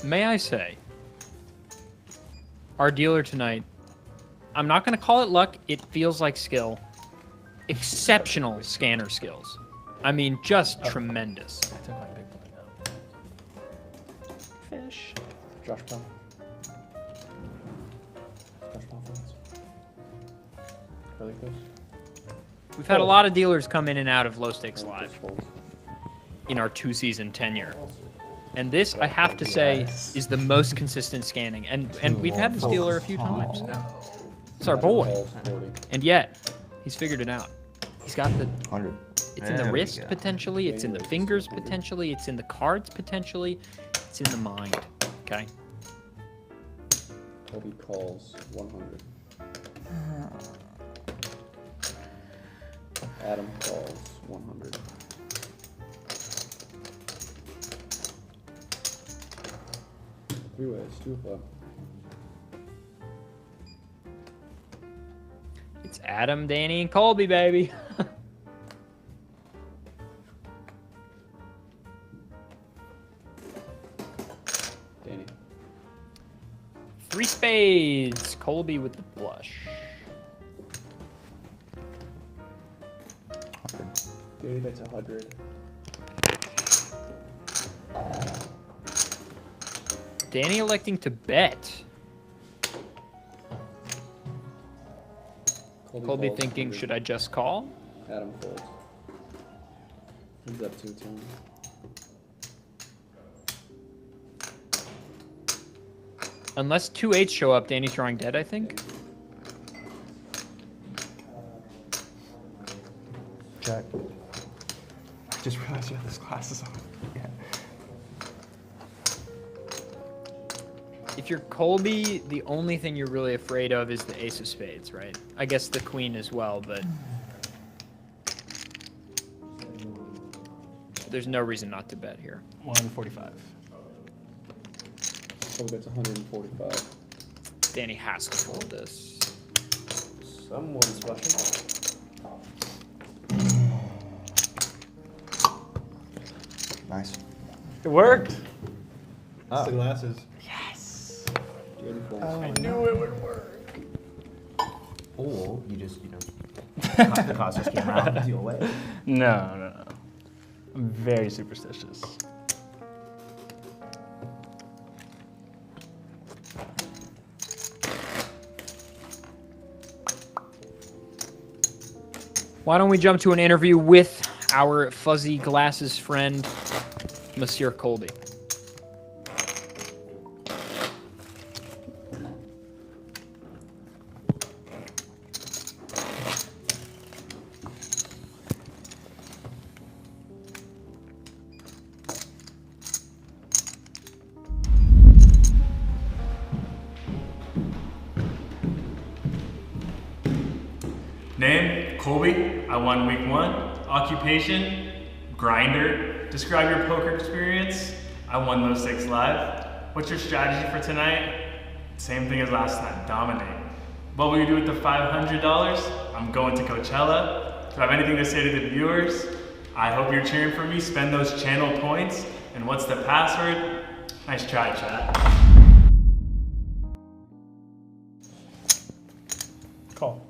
Speaker 1: May I say, our dealer tonight, I'm not going to call it luck. It feels like skill. Exceptional scanner skills. I mean, just tremendous.
Speaker 4: I took my big blind out.
Speaker 1: Fish.
Speaker 12: Josh Paul. Josh Paul folds. Curly goes.
Speaker 1: We've had a lot of dealers come in and out of Low Stakes
Speaker 12: Curly
Speaker 1: Live
Speaker 12: just folds.
Speaker 1: in our 2-season tenure. And this, I have to say, is the most consistent scanning. And we've had this dealer a few times. It's our boy.
Speaker 12: Calls 40.
Speaker 1: And yet, he's figured it out. He's got the...
Speaker 6: 100.
Speaker 1: It's in the wrist, potentially. It's in the fingers, potentially. It's in the cards, potentially. It's in the mind. Okay?
Speaker 12: Colby calls 100. Adam calls 100. Three ways, 2 o'clock.
Speaker 1: It's Adam, Danny, and Colby, baby.
Speaker 12: Danny.
Speaker 1: 3 spades. Colby with the blush.
Speaker 12: Danny bets 100.
Speaker 1: Danny electing to bet. Colby
Speaker 12: calls
Speaker 1: thinking,
Speaker 12: 100.
Speaker 1: should I just call?
Speaker 12: Adam folds. He's up 210.
Speaker 1: Unless 2 8s show up, Danny's drawing dead, I think.
Speaker 7: Check. I just realized you have this glasses on. Yeah.
Speaker 1: If you're Colby, the only thing you're really afraid of is the ace of spades, right? I guess the queen as well, but there's no reason not to bet here.
Speaker 4: 145.
Speaker 12: Colby bets 145.
Speaker 1: Danny has to fold this.
Speaker 11: Someone's flushing.
Speaker 6: Nice.
Speaker 4: It worked.
Speaker 3: It's the glasses.
Speaker 4: Yes.
Speaker 12: Danny folds.
Speaker 4: I knew it would work.
Speaker 2: Or you just, the cards just came out your way.
Speaker 4: No. I'm very superstitious.
Speaker 1: Why don't we jump to an interview with our fuzzy glasses friend, Monsieur Colby.
Speaker 14: Name, Colby. I won week 1. Occupation, grinder. Describe your poker experience. I won those 6 live. What's your strategy for tonight? Same thing as last time, dominate. What will you do with the $500? I'm going to Coachella. Do I have anything to say to the viewers? I hope you're cheering for me. Spend those channel points. And what's the password? Nice try, chat.
Speaker 4: Call.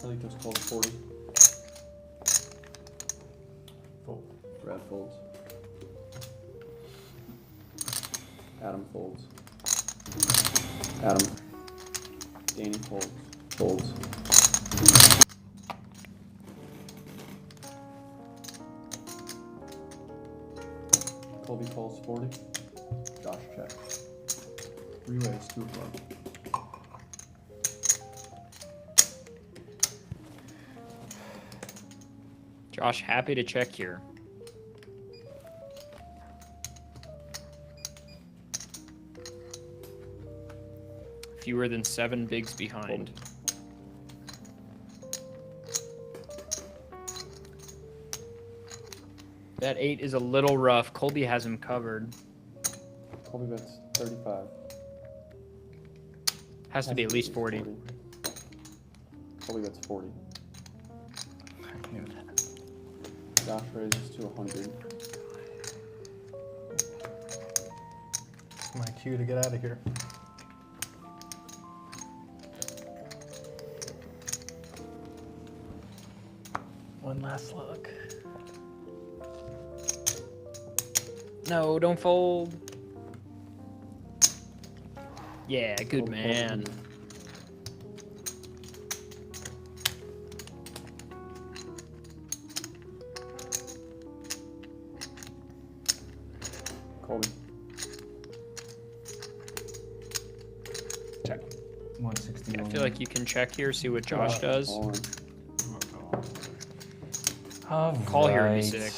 Speaker 12: Carlitos calls 40.
Speaker 4: Fold.
Speaker 12: Brad folds. Adam folds. Adam. Danny folds. Folds. Colby calls 40. Josh check. 3 ways, 2 o'clock.
Speaker 1: Josh, happy to check here. Fewer than 7 bigs behind. That 8 is a little rough. Colby has him covered.
Speaker 12: Colby bets 35.
Speaker 1: Has to be at least 40.
Speaker 12: Colby bets 40.
Speaker 4: I knew that.
Speaker 12: Josh raises to 100.
Speaker 4: My cue to get out of here. One last look.
Speaker 1: No, don't fold. Yeah, good man.
Speaker 12: Colby.
Speaker 4: Check.
Speaker 2: 161.
Speaker 1: I feel like you can check here, see what Josh does. Call here would be sick.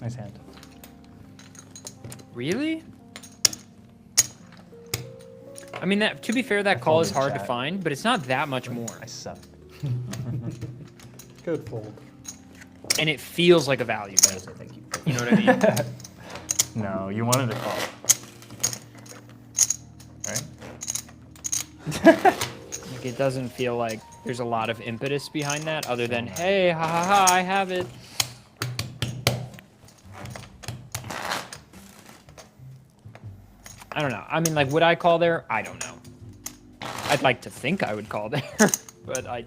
Speaker 4: Nice hand.
Speaker 1: Really? I mean, that. To be fair, that call is hard to find, but it's not that much more.
Speaker 4: I suck.
Speaker 3: Good fold.
Speaker 1: And it feels like a value bet.
Speaker 2: Thank you.
Speaker 1: You know what I mean?
Speaker 4: No, you wanted to call. Right?
Speaker 1: Like, it doesn't feel like there's a lot of impetus behind that other than, hey, ha ha ha, I have it. I don't know. I mean, like, would I call there? I don't know. I'd like to think I would call there, but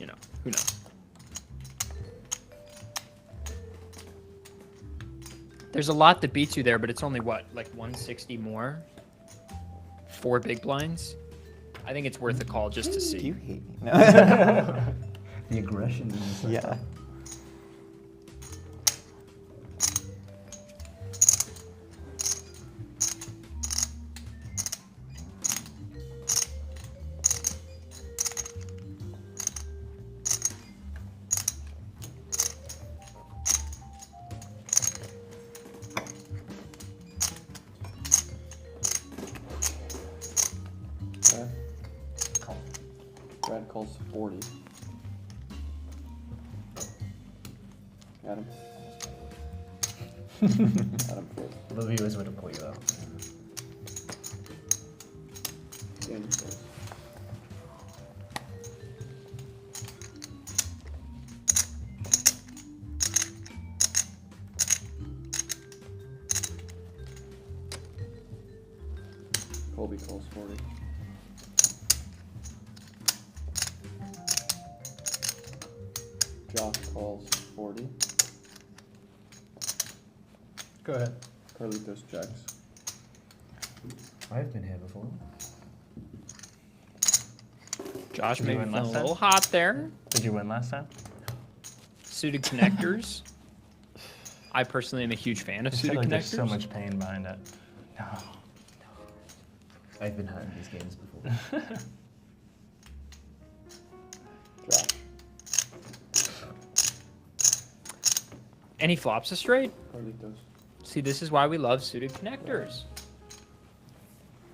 Speaker 1: you know, who knows? There's a lot that beats you there, but it's only what, like 160 more? 4 big blinds? I think it's worth a call just to see.
Speaker 7: You hate me. No.
Speaker 2: The aggression in this.
Speaker 7: Yeah.
Speaker 12: Brad calls 40. Adam. Adam folds.
Speaker 2: The viewers would have called you out.
Speaker 12: Danny folds. Colby calls 40. Josh calls 40.
Speaker 3: Go ahead.
Speaker 12: Carlitos checks.
Speaker 2: I've been here before.
Speaker 1: Josh
Speaker 4: Did you
Speaker 1: maybe
Speaker 4: win
Speaker 1: feeling
Speaker 4: last
Speaker 1: a
Speaker 4: time?
Speaker 1: little hot there.
Speaker 4: Did you win last time?
Speaker 1: Suited connectors. I personally am a huge fan of
Speaker 4: I feel
Speaker 1: suited
Speaker 4: like
Speaker 1: connectors.
Speaker 4: there's so much pain behind it. No.
Speaker 2: I've been hurt in these games before.
Speaker 12: Josh.
Speaker 1: And he flops a straight.
Speaker 12: Carlitos.
Speaker 1: See, this is why we love suited connectors.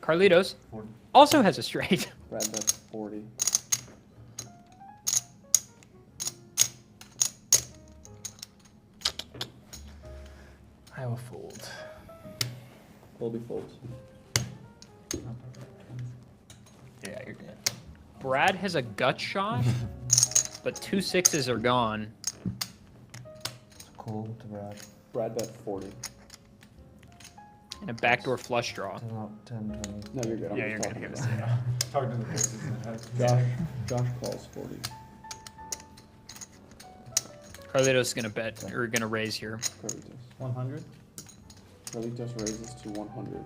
Speaker 1: Carlitos also has a straight.
Speaker 12: Brad bets 40.
Speaker 4: I will fold.
Speaker 12: Colby folds.
Speaker 4: Yeah, you're good.
Speaker 1: Brad has a gut shot, but 2 6s are gone.
Speaker 2: Cool to Brad.
Speaker 12: Brad bet 40.
Speaker 1: And a backdoor flush draw.
Speaker 2: 10, 20.
Speaker 12: No, you're good. I'm
Speaker 4: Yeah,
Speaker 12: just
Speaker 4: you're good.
Speaker 12: talking
Speaker 4: You're
Speaker 12: about
Speaker 4: good.
Speaker 10: Talking to the faces in the head.
Speaker 12: Josh calls 40.
Speaker 1: Carlitos is gonna bet or gonna raise here.
Speaker 12: Carlitos.
Speaker 3: 100.
Speaker 12: Carlitos raises to 100.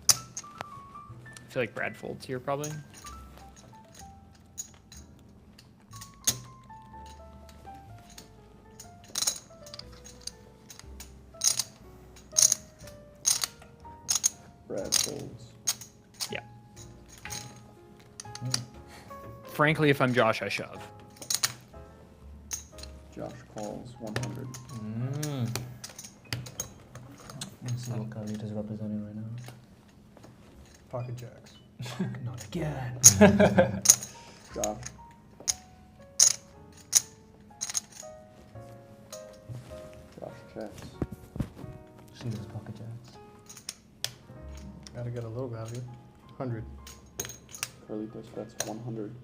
Speaker 1: I feel like Brad folds here probably.
Speaker 12: Brad folds.
Speaker 1: Yeah. Frankly, if I'm Josh, I shove.
Speaker 12: Josh calls 100.
Speaker 2: Let's see what Carlitos is representing right now.
Speaker 3: Pocket jacks.
Speaker 2: Not again.
Speaker 12: Josh. Josh checks.
Speaker 2: She was pocket jacks.
Speaker 3: Gotta get a low value. 100.
Speaker 12: Carlitos bets 100.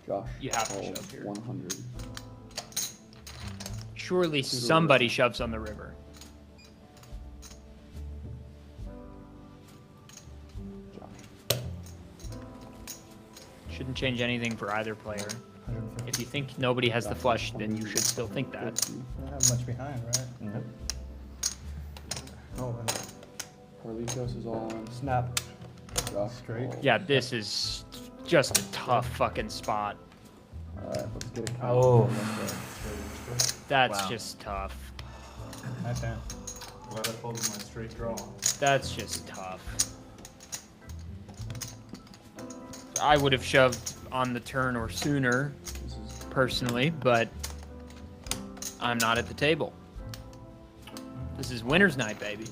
Speaker 12: Josh
Speaker 1: You have to
Speaker 12: calls
Speaker 1: shove here.
Speaker 12: 100.
Speaker 1: Surely somebody shoves on the river.
Speaker 12: Josh.
Speaker 1: Shouldn't change anything for either player.
Speaker 2: 150.
Speaker 1: If you think nobody has the flush, then you should still think that.
Speaker 12: 50.
Speaker 3: Not have much behind, right?
Speaker 2: Nope.
Speaker 3: Oh, and
Speaker 12: Carlitos is all in.
Speaker 3: snap.
Speaker 12: Josh
Speaker 3: Straight.
Speaker 12: calls.
Speaker 1: Yeah, this is just a tough fucking spot.
Speaker 12: Alright, let's get a count.
Speaker 2: Oh.
Speaker 1: That's
Speaker 4: Wow.
Speaker 1: just tough.
Speaker 3: Nice hand.
Speaker 10: Glad I folded my straight draw.
Speaker 1: That's just tough. I would have shoved on the turn or sooner, personally, but I'm not at the table. This is winner's night, baby.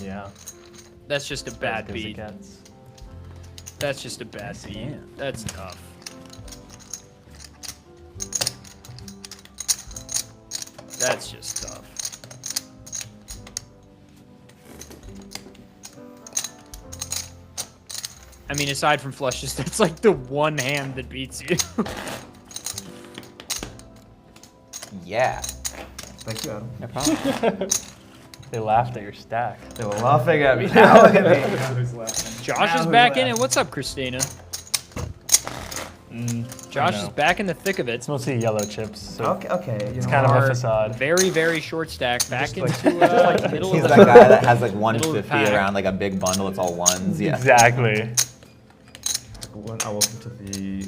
Speaker 4: Yeah.
Speaker 1: That's just a bad
Speaker 4: As good as it
Speaker 1: beat.
Speaker 4: gets.
Speaker 1: That's just a bad beat. That's tough. That's just tough. I mean, aside from flushes, that's like the one hand that beats you.
Speaker 7: Yeah.
Speaker 2: Thank you, Adam.
Speaker 7: No problem.
Speaker 4: They laughed at your stack.
Speaker 2: They were laughing at me. Now look at me.
Speaker 1: Josh is back in it. What's up, Christina? Josh is back in the thick of it.
Speaker 4: It's mostly yellow chips. So
Speaker 2: Okay.
Speaker 4: it's kind of a facade.
Speaker 1: Very, very short stack. Back into middle
Speaker 7: He's
Speaker 1: of
Speaker 7: that
Speaker 1: the
Speaker 7: guy that has like
Speaker 1: middle of the
Speaker 7: 150
Speaker 1: pack.
Speaker 7: around like a big bundle. It's all ones. Yeah.
Speaker 4: Exactly.
Speaker 2: I walk into the.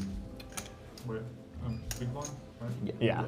Speaker 10: Wait, big one, right?
Speaker 4: Yeah.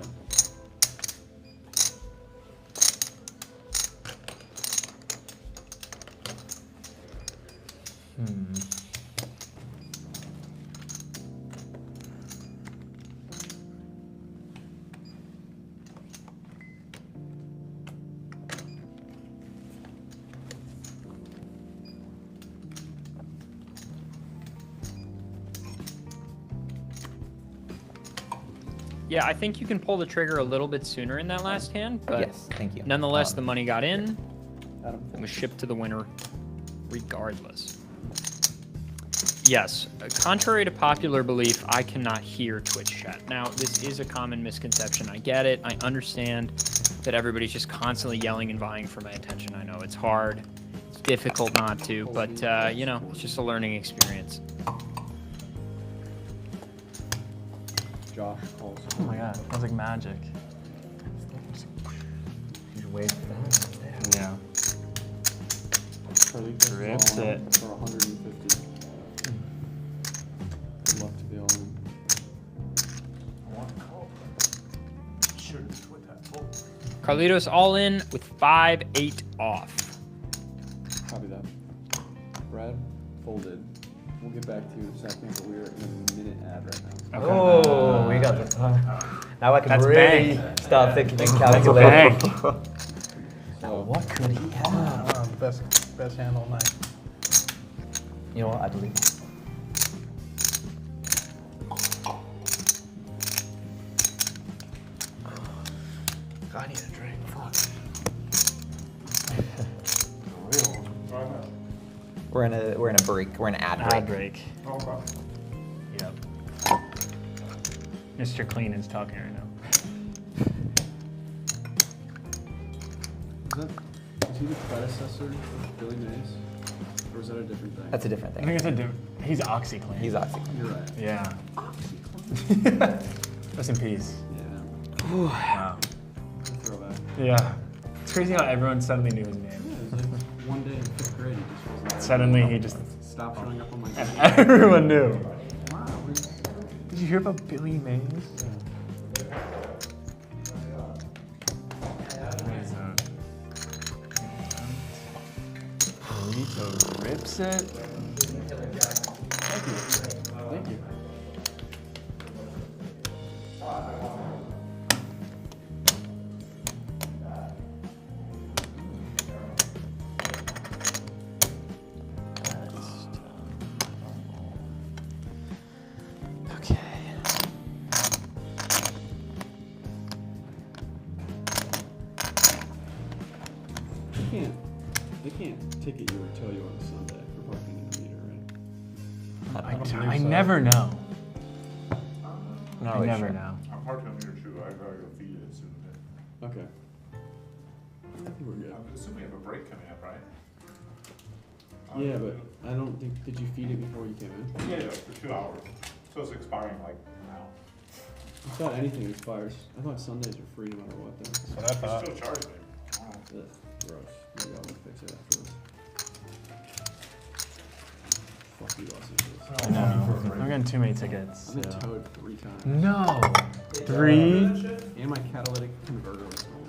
Speaker 1: Yeah, I think you can pull the trigger a little bit sooner in that last hand, but
Speaker 7: Yes, thank you.
Speaker 1: nonetheless, the money got in
Speaker 12: Adam.
Speaker 1: and was shipped to the winner regardless. Yes, contrary to popular belief, I cannot hear Twitch chat. Now, this is a common misconception. I get it. I understand that everybody's just constantly yelling and vying for my attention. I know it's hard. It's difficult not to, but, you know, it's just a learning experience.
Speaker 12: Josh calls.
Speaker 4: Oh my god, that was like magic.
Speaker 2: Huge wave for that.
Speaker 4: Yeah.
Speaker 12: Carlitos
Speaker 4: Rips
Speaker 12: is all in
Speaker 4: it.
Speaker 12: for 150. Good luck to the all in.
Speaker 10: I want to call. Shoot, with that full.
Speaker 1: Carlitos all in with 5-8 off.
Speaker 12: Copy that. Brad folded. We'll get back to you in a second, but we're in a minute ad right now.
Speaker 4: Okay.
Speaker 2: Oh, we got the time. Now I can
Speaker 4: That's
Speaker 2: really
Speaker 4: bank.
Speaker 2: start thinking and
Speaker 4: That's a
Speaker 2: calculating.
Speaker 4: bank.
Speaker 12: So,
Speaker 2: What could he have?
Speaker 3: Best hand all night.
Speaker 2: You know what? I believe. I need a drink. Fuck.
Speaker 7: We're in a break. We're in an ad break.
Speaker 4: Ad break. Yep. Mr. Clean is talking right now.
Speaker 12: Is he the predecessor of Billy Mays? Or is that a different thing?
Speaker 7: That's a different
Speaker 4: I
Speaker 7: thing.
Speaker 4: think it's a he's OxyClean.
Speaker 7: He's OxyClean.
Speaker 12: You're right.
Speaker 4: Yeah. Rest in peace.
Speaker 12: Yeah.
Speaker 4: Wow.
Speaker 12: Throwback.
Speaker 4: Yeah. It's crazy how everyone suddenly knew his name.
Speaker 12: Yeah, it was like one day in 5th grade, he just wasn't there.
Speaker 4: Suddenly he just
Speaker 12: Stopped showing up on my
Speaker 4: and
Speaker 12: game.
Speaker 4: everyone knew.
Speaker 12: Wow.
Speaker 4: Did you hear about Billy Mays? Carlito rips it.
Speaker 12: Thank you. Thank you.
Speaker 4: Okay.
Speaker 12: They can't ticket you or tow you on a Sunday for parking in the meter, right?
Speaker 4: I never know.
Speaker 7: No,
Speaker 4: I never know.
Speaker 10: I'm parking on here too. I gotta go feed it soon.
Speaker 12: Okay. I think we're good.
Speaker 10: I'm assuming you have a break coming up, right?
Speaker 12: Yeah, but I don't think, did you feed it before you came in?
Speaker 10: Yeah, for 2 hours. So it's expiring like now.
Speaker 12: I thought anything expires. I thought Sundays are free no matter what though.
Speaker 10: But I thought. Still charge me.
Speaker 12: Ugh, gross. Maybe I'll fix it after this. Fuck you, Los Angeles.
Speaker 4: I know. I'm getting too many tickets.
Speaker 12: I've been
Speaker 4: so.
Speaker 12: towed 3 times.
Speaker 4: No. 3?
Speaker 12: And my catalytic converter was stolen.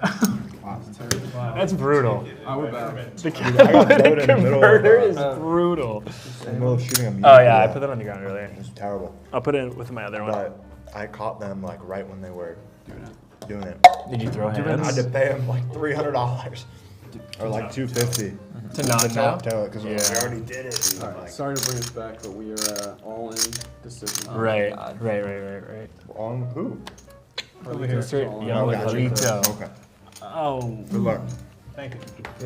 Speaker 4: That's brutal.
Speaker 12: We're back.
Speaker 4: The
Speaker 7: I got loaded in the middle of,
Speaker 4: converter is brutal.
Speaker 6: In the middle of shooting a music
Speaker 4: Oh yeah, I
Speaker 6: video.
Speaker 4: put that on the ground earlier.
Speaker 6: It was terrible.
Speaker 4: I'll put it with my other one.
Speaker 6: But I caught them like right when they were doing it.
Speaker 4: Did you throw
Speaker 6: I
Speaker 4: hands?
Speaker 6: had to pay them like $300 or like $250
Speaker 4: To not
Speaker 6: tow it because we
Speaker 4: Yeah.
Speaker 6: already did it. Dude.
Speaker 12: All right,
Speaker 6: Like,
Speaker 12: sorry to bring us back, but we are all in decision.
Speaker 4: Right,
Speaker 12: God.
Speaker 4: right.
Speaker 6: on who?
Speaker 3: Over here.
Speaker 12: All in.
Speaker 4: Yeah,
Speaker 6: Oh,
Speaker 4: like
Speaker 6: gotcha.
Speaker 4: Lito.
Speaker 6: Okay.
Speaker 4: Oh.
Speaker 6: Good luck.
Speaker 3: Thank you.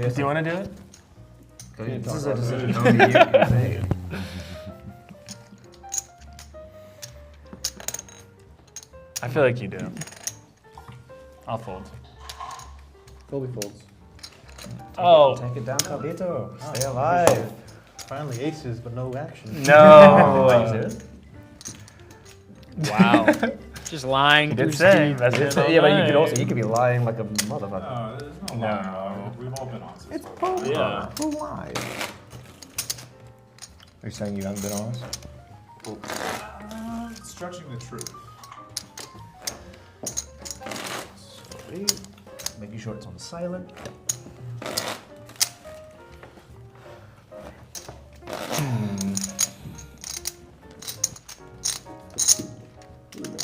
Speaker 4: Do you want to do it?
Speaker 2: This is a decision only you can make.
Speaker 4: I feel like you do. I'll fold.
Speaker 12: Colby folds.
Speaker 4: Oh.
Speaker 2: Take it down, Carlito. Stay alive.
Speaker 3: Finally aces, but no action.
Speaker 4: No.
Speaker 1: Wow. Just lying.
Speaker 4: You
Speaker 1: through
Speaker 4: did say.
Speaker 1: Steve.
Speaker 4: That's it.
Speaker 2: Yeah, but you could be lying like a motherfucker.
Speaker 10: No, there's no lie. We've all been honest.
Speaker 6: It's poker.
Speaker 4: Yeah.
Speaker 6: Who lies? Are you saying you haven't been honest?
Speaker 10: Stretching the truth.
Speaker 2: Sweet. Making sure it's on silent.
Speaker 12: Here we go.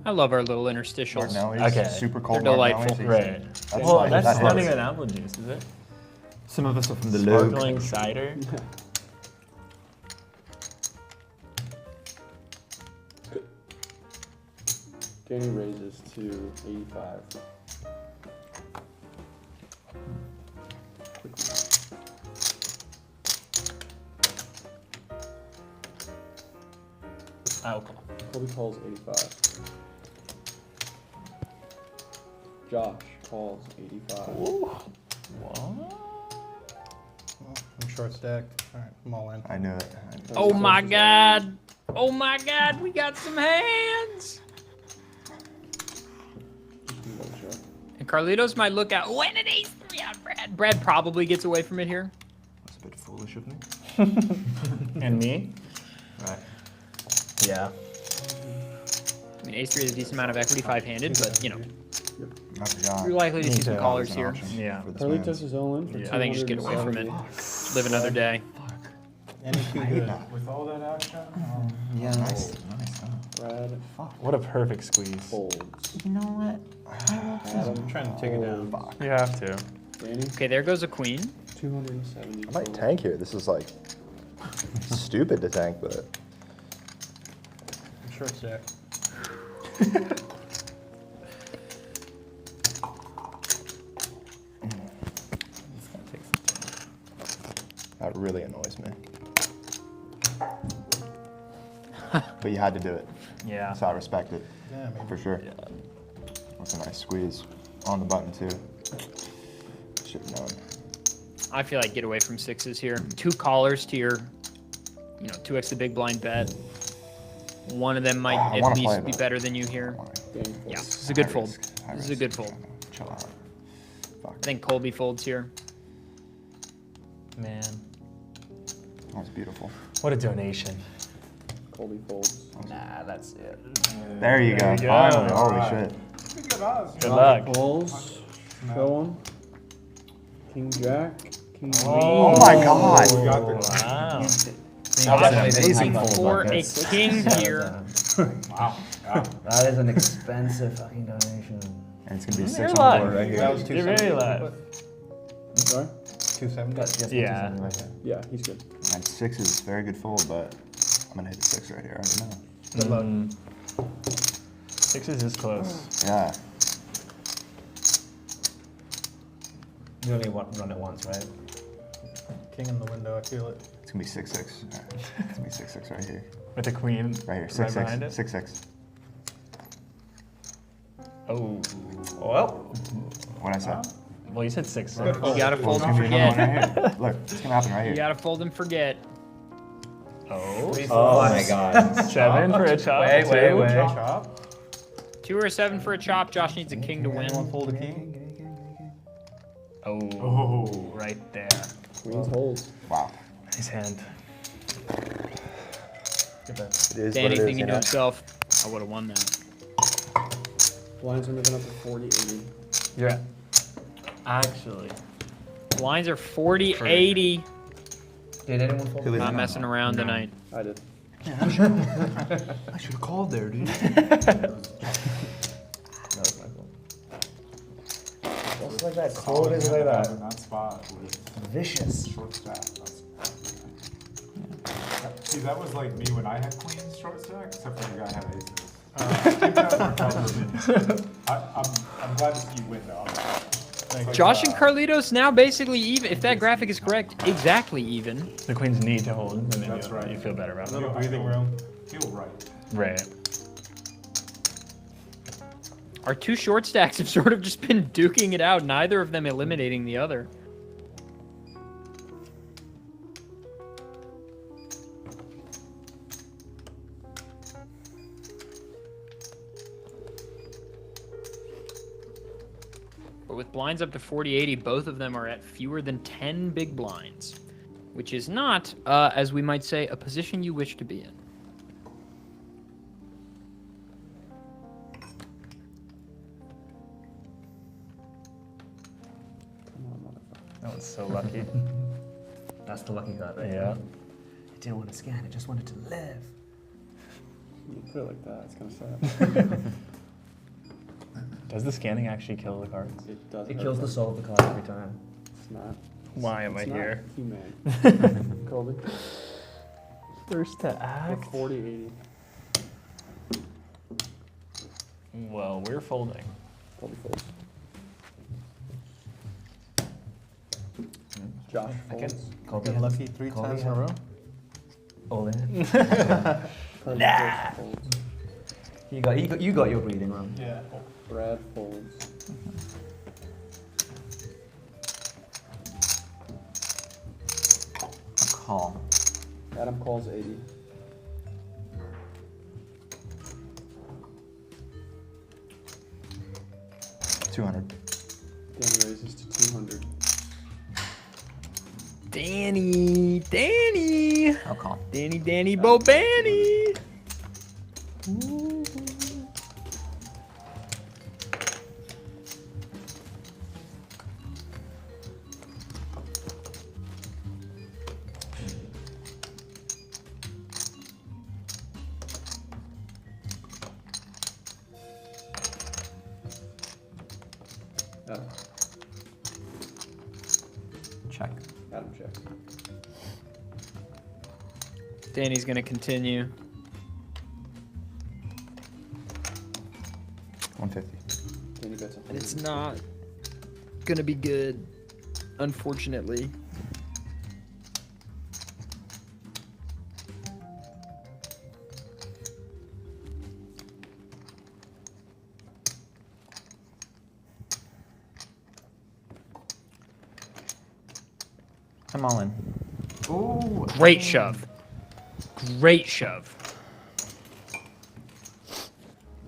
Speaker 1: I love our little interstitials.
Speaker 6: Martinelli's,
Speaker 4: Okay.
Speaker 6: super cold
Speaker 1: They're delightful.
Speaker 6: Martinelli's.
Speaker 4: Right.
Speaker 6: That's
Speaker 4: Well,
Speaker 6: like-
Speaker 4: that's
Speaker 6: that
Speaker 4: not
Speaker 6: hits.
Speaker 4: even apple juice, is it?
Speaker 7: Some of us are from the Logue.
Speaker 4: Sparkling cider.
Speaker 12: Danny raises to 85.
Speaker 4: Alcohol.
Speaker 12: Colby calls 85. Josh calls 85.
Speaker 4: What?
Speaker 3: I'm short stacked. All right, I'm all in.
Speaker 6: I knew it.
Speaker 1: Oh my God. Oh my God, we got some hands. And Carlitos might look out. When an ace 3 on Brad. Brad probably gets away from it here.
Speaker 6: That's a bit foolish of me.
Speaker 4: And me?
Speaker 6: Right.
Speaker 4: Yeah.
Speaker 1: I mean, ace 3 is a decent amount of equity, 5-handed, but you know,
Speaker 6: I forgot.
Speaker 1: you're likely to see some
Speaker 4: too.
Speaker 1: callers
Speaker 6: There's an
Speaker 1: here.
Speaker 6: option
Speaker 4: Yeah.
Speaker 6: for this
Speaker 12: Carlitos
Speaker 6: man's.
Speaker 12: is all in for
Speaker 4: Yeah.
Speaker 1: I think just get away from it.
Speaker 12: 270.
Speaker 1: Live another day.
Speaker 3: Any too good.
Speaker 10: With all that action?
Speaker 7: Yeah.
Speaker 6: Nice.
Speaker 12: Brad
Speaker 4: What a perfect squeeze.
Speaker 12: folds.
Speaker 2: You know what?
Speaker 3: I'm trying to take it down.
Speaker 4: You have to.
Speaker 12: Danny,
Speaker 1: Okay, there goes a queen.
Speaker 12: 270.
Speaker 6: I might
Speaker 12: total.
Speaker 6: tank here. This is like stupid to tank, but
Speaker 3: I'm short stacked.
Speaker 6: that really annoys me. But you had to do it,
Speaker 4: Yeah.
Speaker 6: so I respect it
Speaker 3: Yeah, I mean,
Speaker 6: for sure. That's a nice squeeze on the button too. Should have known.
Speaker 1: I feel like get away from sixes here. 2 callers to your, 2x the big blind bet. One of them might
Speaker 6: I
Speaker 1: at
Speaker 6: wanna
Speaker 1: least
Speaker 6: play
Speaker 1: be
Speaker 6: that.
Speaker 1: better than you here.
Speaker 12: Danny folds.
Speaker 1: Yeah, this is a good
Speaker 6: High
Speaker 1: fold.
Speaker 6: risk, high
Speaker 1: This is a
Speaker 6: risk.
Speaker 1: good fold.
Speaker 6: Chill out. Fuck.
Speaker 1: I think Colby folds here.
Speaker 4: Man.
Speaker 6: That was beautiful.
Speaker 4: What a donation.
Speaker 12: Colby folds.
Speaker 2: Nah, that's it.
Speaker 6: There you go.
Speaker 4: you go.
Speaker 6: Finally. Holy shit.
Speaker 10: Good odds.
Speaker 4: Good luck.
Speaker 12: Balls. Show 'em. King Jack. King
Speaker 6: Oh my god.
Speaker 10: We got the
Speaker 4: Wow.
Speaker 2: That's
Speaker 1: Looking for a king here.
Speaker 10: Wow. Yeah.
Speaker 2: That is an expensive fucking donation.
Speaker 6: And it's gonna be a
Speaker 4: You're
Speaker 6: 6 on
Speaker 4: live.
Speaker 6: board right
Speaker 3: That
Speaker 6: here.
Speaker 3: was
Speaker 4: You're very
Speaker 3: 270.
Speaker 4: live.
Speaker 12: Sorry?
Speaker 3: 270.
Speaker 4: Yeah.
Speaker 12: Yeah, he's good.
Speaker 6: And 6 is a very good fold, but I'm gonna hit the 6 right here. I already know.
Speaker 3: Good luck.
Speaker 4: Sixes is close.
Speaker 6: Yeah.
Speaker 2: You only run it once, right?
Speaker 3: King in the window, I feel it.
Speaker 6: It's gonna be 6-6. Alright. It's gonna be 6-6 right here.
Speaker 4: With the queen
Speaker 6: Right here.
Speaker 4: right behind
Speaker 6: 6-6.
Speaker 4: it?
Speaker 6: 6-6.
Speaker 4: Oh. Well.
Speaker 6: What'd I say?
Speaker 4: Well, you said 6.
Speaker 1: You gotta fold and
Speaker 6: It's gonna be another one
Speaker 1: forget.
Speaker 6: right here. Look, it's gonna happen right here.
Speaker 1: You gotta fold and forget.
Speaker 4: Oh.
Speaker 7: Oh my god.
Speaker 4: 7 for a chop.
Speaker 7: Wait.
Speaker 1: 2 or a 7 for a chop. Josh needs a king to win.
Speaker 7: Fold a king.
Speaker 4: Oh. Right there.
Speaker 12: Queens holds.
Speaker 6: Wow.
Speaker 4: Nice hand.
Speaker 7: It is
Speaker 1: Danny
Speaker 7: what it is,
Speaker 1: thinking
Speaker 7: you
Speaker 1: to
Speaker 7: know?
Speaker 1: himself, I would have won that.
Speaker 12: Blinds are moving up to 40, 80.
Speaker 4: You're at. Actually.
Speaker 1: Blinds are 40, 80.
Speaker 7: Did anyone fold?
Speaker 1: Not messing around tonight.
Speaker 12: I did.
Speaker 2: I should have called there, dude.
Speaker 7: That was my fault. Just like that. Cold is like that.
Speaker 10: In that spot was
Speaker 7: Vicious.
Speaker 10: short stack. See, that was like me when I had queens short stack, except for the guy had aces. You guys were covering. I'm glad to see you win, though. Like,
Speaker 1: Josh and Carlitos now basically even, if that graphic is correct, exactly even.
Speaker 4: The queens need to hold, and then
Speaker 10: That's right.
Speaker 4: you feel better about
Speaker 10: A little
Speaker 4: it.
Speaker 10: breathing room. Feel right.
Speaker 4: Right.
Speaker 1: Our two short stacks have sort of just been duking it out, neither of them eliminating the other. But with blinds up to 40-80, both of them are at fewer than 10 big blinds, which is not, as we might say, a position you wish to be in.
Speaker 4: That was so lucky.
Speaker 2: That's the lucky card, right?
Speaker 4: Yeah.
Speaker 2: It didn't want to scan, it just wanted to live.
Speaker 12: You put it like that, it's kind of sad.
Speaker 4: Does the scanning actually kill the cards?
Speaker 12: It does.
Speaker 2: It kills the soul of the card every time.
Speaker 12: It's not.
Speaker 4: Why am I
Speaker 12: It's
Speaker 4: here?
Speaker 12: not humane. Colby.
Speaker 4: First to
Speaker 12: For
Speaker 4: act.
Speaker 12: 40, 80.
Speaker 4: Well, we're folding.
Speaker 12: Colby folds. Josh folds.
Speaker 2: Colby
Speaker 7: Get lucky 3
Speaker 2: Colby
Speaker 7: times in a row.
Speaker 2: All in.
Speaker 12: Carlitos folds.
Speaker 2: You got your breathing room.
Speaker 10: Yeah.
Speaker 12: Brad folds.
Speaker 7: Call.
Speaker 12: Adam calls 80.
Speaker 6: $200.
Speaker 12: Danny raises to 200.
Speaker 1: Danny!
Speaker 7: I'll call.
Speaker 1: Danny Bobani!
Speaker 12: Adam.
Speaker 2: Check.
Speaker 12: Adam checks.
Speaker 1: Danny's gonna continue.
Speaker 6: 150.
Speaker 12: Danny bets 100.
Speaker 1: It's not gonna be good, unfortunately.
Speaker 7: I'm all in.
Speaker 2: Ooh.
Speaker 1: Great shove. Great shove.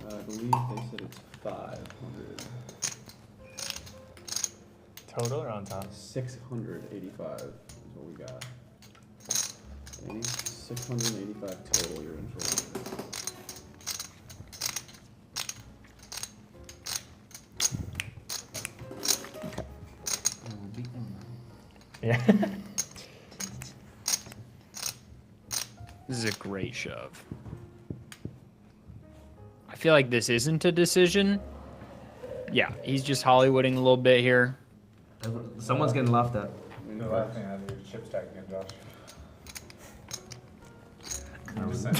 Speaker 12: I believe they said it's 500.
Speaker 4: Total or on top?
Speaker 12: 685 is what we got. Danny, 685 total you're in for.
Speaker 4: Yeah.
Speaker 1: This is a great shove. I feel like this isn't a decision. Yeah, he's just Hollywooding a little bit here.
Speaker 2: Someone's getting laughed at.
Speaker 10: The last thing I do is chip stack again, Josh. I'm just saying,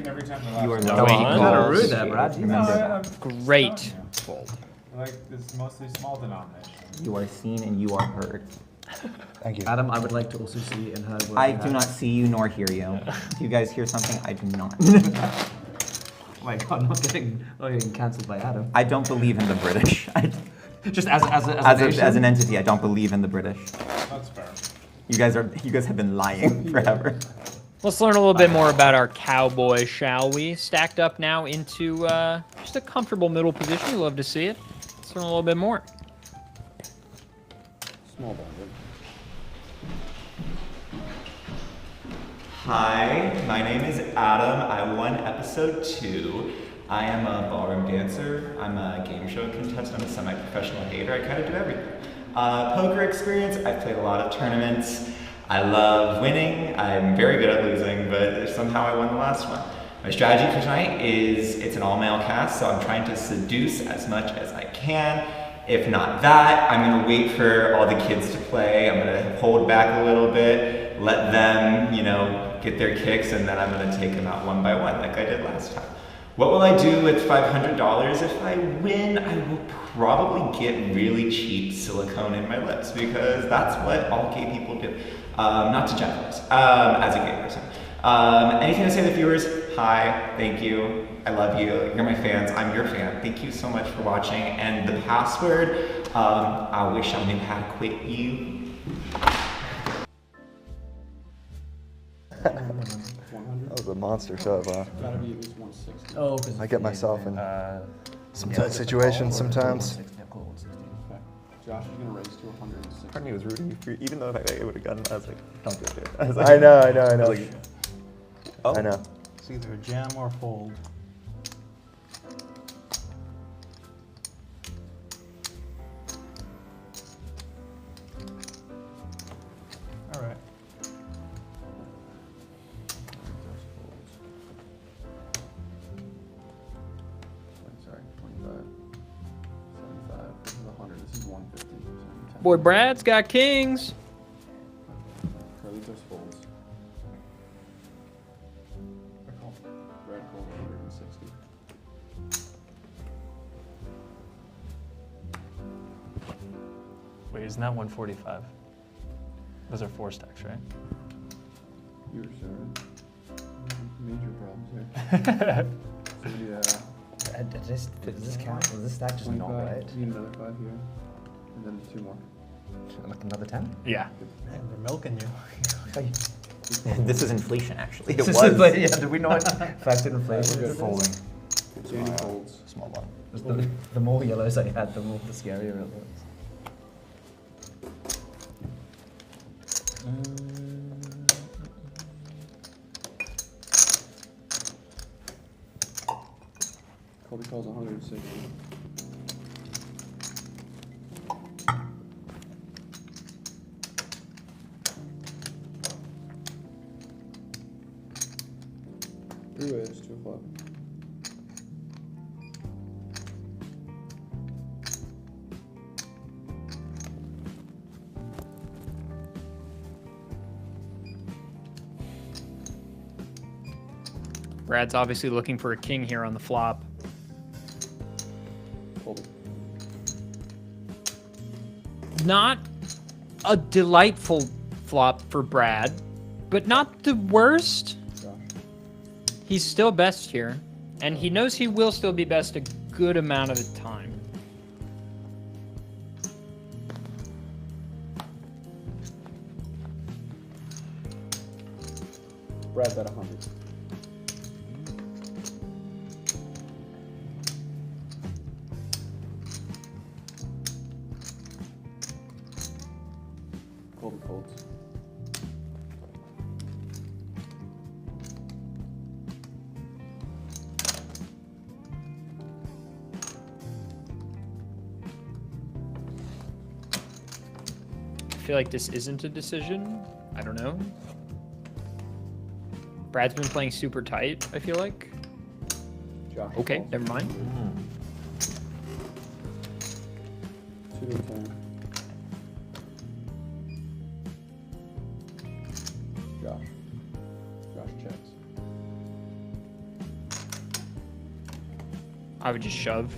Speaker 10: every time the last
Speaker 2: You are
Speaker 10: one-
Speaker 2: no
Speaker 1: way he
Speaker 2: You gotta
Speaker 1: calls.
Speaker 2: root that, Brad.
Speaker 10: No,
Speaker 2: Remember.
Speaker 10: I'm
Speaker 1: Great
Speaker 10: telling
Speaker 1: fold.
Speaker 10: you. Like, it's mostly small denomination.
Speaker 7: You are seen and you are heard.
Speaker 6: Thank you.
Speaker 2: Adam, I would like to also see in her.
Speaker 7: I do not see you nor hear you. Do you guys hear something? I do not.
Speaker 2: Oh my god, not getting cancelled by Adam.
Speaker 7: I don't believe in the British.
Speaker 2: Just as an
Speaker 7: entity, I don't believe in the British.
Speaker 10: That's fair.
Speaker 7: You guys have been lying forever.
Speaker 1: Let's learn a little bit more about our Cowboys, shall we? Stacked up now into just a comfortable middle position. You love to see it. Let's learn a little bit more.
Speaker 12: Small ball, right?
Speaker 7: Hi, my name is Adam. I won episode 2. I am a ballroom dancer. I'm a game show contestant. I'm a semi-professional hater. I kind of do everything. Poker experience. I've played a lot of tournaments. I love winning. I'm very good at losing, but somehow I won the last one. My strategy for tonight is it's an all-male cast, so I'm trying to seduce as much as I can. If not that, I'm gonna wait for all the kids to play. I'm gonna hold back a little bit, let them, get their kicks, and then I'm gonna take them out one by one like I did last time. What will I do with $500? If I win, I will probably get really cheap silicone in my lips because that's what all gay people do. Not to generalize, as a gay person. Anything to say to the viewers? Hi, thank you, I love you, you're my fans, I'm your fan. Thank you so much for watching. And the password, I wish I knew how to quit you.
Speaker 6: That was a monster shove, huh?
Speaker 12: Gotta be at least 160.
Speaker 2: Oh,
Speaker 6: I get myself in some tight situations sometimes.
Speaker 12: Okay. Josh is gonna raise to 160.
Speaker 7: Part of me was rooting for you, even though if I would have gotten, I was like, don't do it. I was
Speaker 6: I know.
Speaker 7: like, oh.
Speaker 6: I know.
Speaker 3: It's either a jam or fold. All right.
Speaker 12: Sorry, 25, 75. This is 100. This is 150.
Speaker 1: Boy, Brad's got kings.
Speaker 12: Carlitos folds. Brad called 160.
Speaker 4: Wait, isn't that 145? Those are 4 stacks, right?
Speaker 12: You were sorry. Major problems here.
Speaker 2: Does this count? Does this stack just not
Speaker 12: 25.
Speaker 2: right?
Speaker 12: You need another 5 here. And then 2 more.
Speaker 2: Like another 10?
Speaker 4: Yeah.
Speaker 3: Man, we're milking you.
Speaker 7: This is inflation, actually. It
Speaker 2: This
Speaker 7: was.
Speaker 2: is like, yeah, did we not factor inflation?
Speaker 12: Good.
Speaker 6: Folding.
Speaker 12: Sandy folds.
Speaker 6: Small ball.
Speaker 2: The more yellows I had, the scarier it was.
Speaker 12: Colby calls 160. Three ways, 2 o'clock.
Speaker 1: Brad's obviously looking for a king here on the flop.
Speaker 12: Colby.
Speaker 1: Not a delightful flop for Brad, but not the worst.
Speaker 12: Josh.
Speaker 1: He's still best here, and he knows he will still be best a good amount of the time.
Speaker 12: Brad's at 100. Colby folds.
Speaker 1: I feel like this isn't a decision. I don't know. Brad's been playing super tight, I feel like.
Speaker 12: Josh.
Speaker 1: Okay,
Speaker 12: folds.
Speaker 1: never mind.
Speaker 12: 2 to 10. Josh. Josh checks.
Speaker 1: I would just shove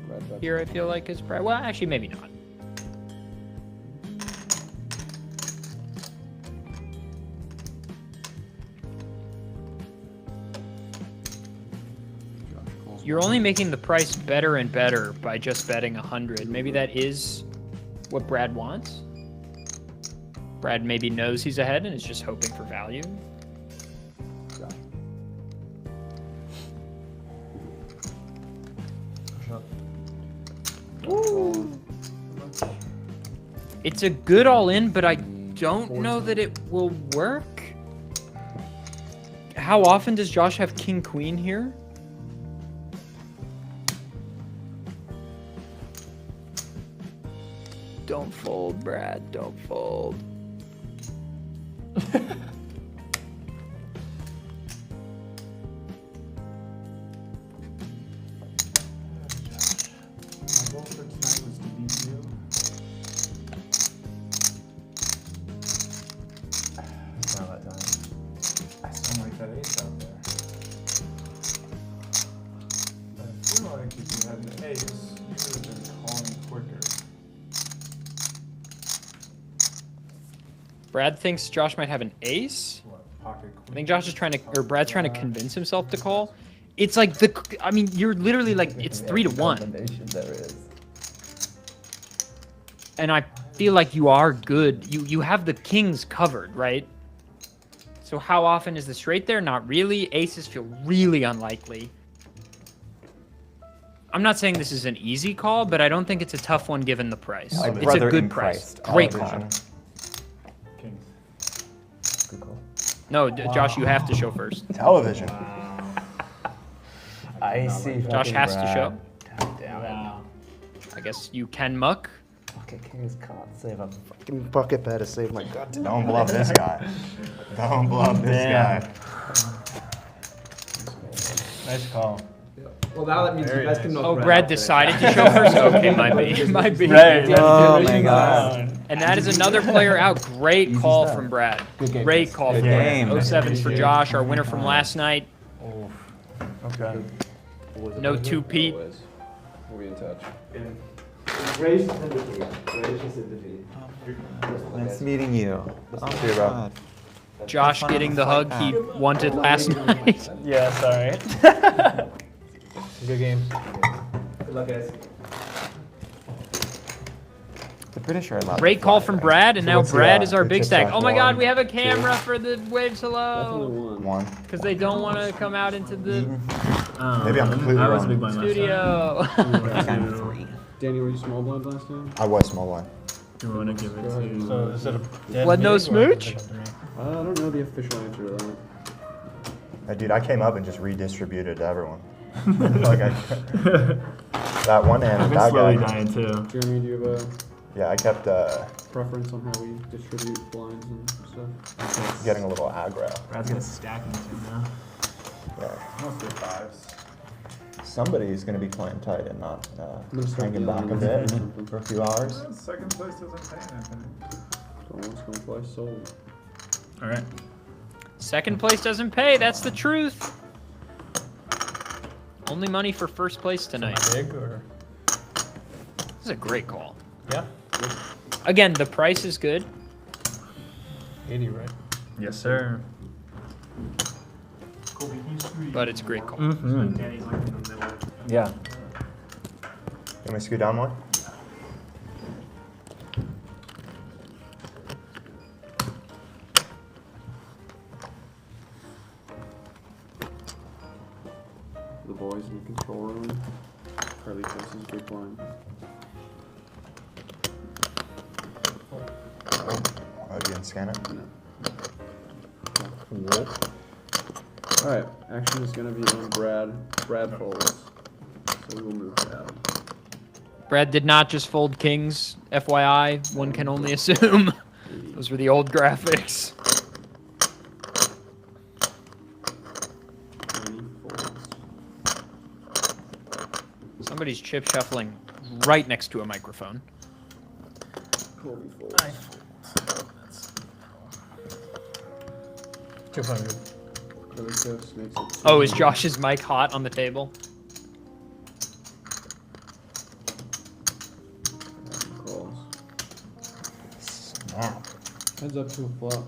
Speaker 12: Brad bets.
Speaker 1: here, I feel like, as Brad. Well, actually, maybe not. You're only making the price better and better by just betting 100. Maybe that is what Brad wants. Brad maybe knows he's ahead and is just hoping for value. It's a good all-in, but I don't know that it will work. How often does Josh have king queen here? Don't fold, Brad. Don't fold.
Speaker 10: My goal for tonight was to beat you.
Speaker 4: It's not that time.
Speaker 10: I still like that ace out there. I feel like if you had the ace, you would have been calling quicker.
Speaker 1: Brad thinks Josh might have an ace.
Speaker 10: What, pocket
Speaker 1: I think Josh is trying to, or Brad's trying to convince himself to call. It's like I mean, you're literally like, it's 3-1.
Speaker 2: There is.
Speaker 1: And I feel like you are good. You have the kings covered, right? So how often is the straight there? Not really. Aces feel really unlikely. I'm not saying this is an easy call, but I don't think it's a tough one given the price.
Speaker 15: My
Speaker 1: It's a
Speaker 15: brother
Speaker 1: good
Speaker 15: in
Speaker 1: price.
Speaker 15: Christ,
Speaker 1: Great
Speaker 15: television.
Speaker 1: call.
Speaker 10: Kings.
Speaker 2: Good call.
Speaker 1: No, Josh, you have to show first.
Speaker 6: Television.
Speaker 15: I see.
Speaker 1: Josh has to show.
Speaker 15: God damn it.
Speaker 1: I guess you can muck.
Speaker 15: Pocket kings can't save a
Speaker 6: Fucking bucket bet to save my goddamn. Don't bluff this guy. Don't bluff this guy.
Speaker 4: Nice call.
Speaker 12: Well, now that means you guys can know.
Speaker 1: Oh, Brad decided to show first? Okay, might be. Might be.
Speaker 4: Right.
Speaker 15: Oh my god.
Speaker 1: And that is another player out. Great call from Brad.
Speaker 15: Good game.
Speaker 1: Great call
Speaker 15: Good
Speaker 1: from
Speaker 15: game.
Speaker 1: Brad. 07s for Josh, our winner from last night.
Speaker 4: Okay.
Speaker 1: No 2-Pete.
Speaker 12: We'll be in touch.
Speaker 2: Gracious in defeat. Gracious in defeat.
Speaker 15: Nice meeting you.
Speaker 6: See you, bro.
Speaker 1: Josh getting the hug he wanted last night.
Speaker 4: Yeah, sorry. Good game.
Speaker 2: Good luck, guys.
Speaker 15: The British are allowed.
Speaker 1: Great call from Brad, and now
Speaker 6: what's the,
Speaker 1: Brad is our
Speaker 6: the
Speaker 1: big
Speaker 6: tip
Speaker 1: stack.
Speaker 6: stack?
Speaker 1: Oh my God,
Speaker 6: One,
Speaker 1: we have a camera for the waves hello.
Speaker 6: One.
Speaker 1: Because they don't want to come out into the
Speaker 6: Maybe I'm completely
Speaker 11: I was a
Speaker 6: wrong.
Speaker 11: big blind last
Speaker 1: studio.
Speaker 12: Danny, were you small blind last time?
Speaker 6: I was small one.
Speaker 11: Do you want to give it to?
Speaker 4: So is it a dead
Speaker 1: Blood no
Speaker 4: meeting or
Speaker 1: smooch?
Speaker 12: I don't know the official answer to that.
Speaker 6: Dude, I came up and just redistributed to everyone. Like that one hand,
Speaker 11: I've been
Speaker 6: that
Speaker 11: slowly
Speaker 6: guy.
Speaker 11: dying too.
Speaker 12: Jeremy, do you have a
Speaker 6: Yeah, I kept
Speaker 12: preference on how we distribute blinds and stuff?
Speaker 6: getting a little aggro.
Speaker 11: Brad's gonna stack me too now.
Speaker 6: Yeah.
Speaker 10: Mostly fives.
Speaker 6: Somebody's gonna be playing tight and not
Speaker 12: gonna start
Speaker 6: hanging back a
Speaker 12: yelling
Speaker 6: bit
Speaker 12: or something.
Speaker 6: for a few hours.
Speaker 10: Second place doesn't pay anything.
Speaker 12: Someone's gonna play sold.
Speaker 11: All right.
Speaker 1: Second place doesn't pay. That's the truth. Only money for first place tonight.
Speaker 4: Big or?
Speaker 1: This is a great call.
Speaker 4: Yeah.
Speaker 1: Again, the price is good.
Speaker 4: 80, right?
Speaker 11: Yes, sir.
Speaker 1: But it's a great call.
Speaker 11: Mm-hmm.
Speaker 14: Danny's like in the middle.
Speaker 4: Yeah.
Speaker 6: Can we scoot down one?
Speaker 12: The boys in the control room. Carly faces big blind.
Speaker 6: Oh, you didn't scan it?
Speaker 12: Alright, action is gonna be on Brad. Brad folds. So we'll move Brad.
Speaker 1: Brad did not just fold kings, FYI. One can only assume. Those were the old graphics. Somebody's chip shuffling right next to a microphone.
Speaker 12: Colby folds.
Speaker 4: 200.
Speaker 12: Carly face makes it.
Speaker 1: Oh, is Josh's mic hot on the table?
Speaker 12: Calls.
Speaker 6: Snap.
Speaker 12: Heads up to a flop.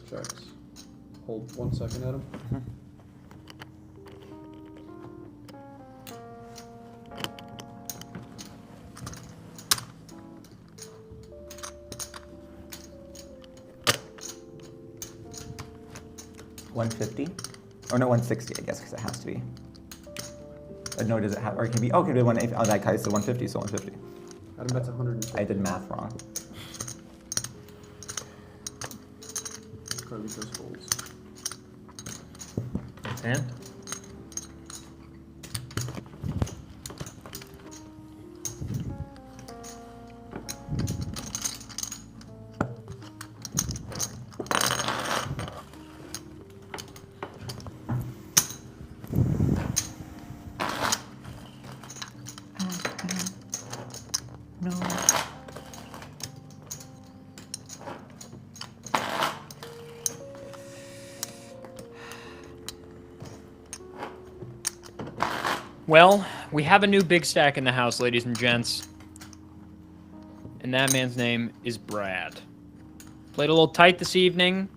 Speaker 12: checks. Hold 1 second, Adam.
Speaker 15: $150? Or no, 160, I guess, because it has to be. No, does it have, or it can be, oh, it can be 180. Oh, that guy's the 150, so 150.
Speaker 12: Adam, that's 150.
Speaker 15: I did math wrong.
Speaker 12: Carlitos folds.
Speaker 4: That's hand.
Speaker 1: Well, we have a new big stack in the house, ladies and gents. And that man's name is Brad. Played a little tight this evening,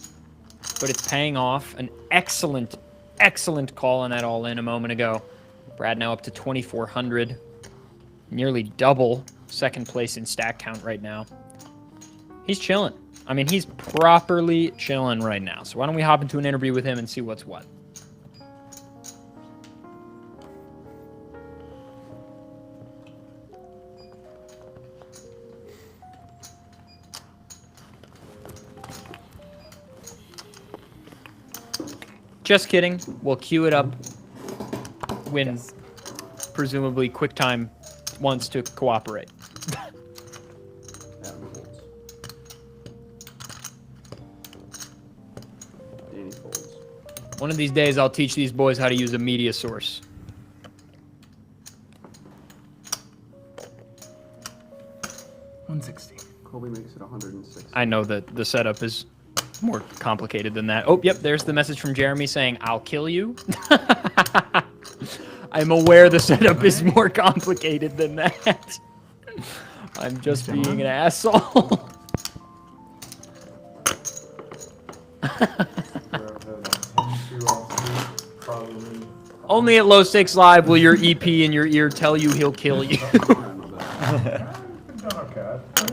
Speaker 1: but it's paying off. An excellent, excellent call on that all-in a moment ago. Brad now up to 2,400. Nearly double second place in stack count right now. He's chilling. I mean, he's properly chilling right now. So why don't we hop into an interview with him and see what's what. Just kidding. We'll queue it up when presumably QuickTime wants to cooperate.
Speaker 12: Adam folds. Danny folds.
Speaker 1: One of these days, I'll teach these boys how to use a media source.
Speaker 12: $160. Colby makes it 160.
Speaker 1: I know that the setup is more complicated than that. Oh, yep, there's the message from Jeremy saying, I'll kill you. I'm aware the setup is more complicated than that. I'm just being an asshole. Only at Low Stakes Live will your EP in your ear tell you he'll kill you.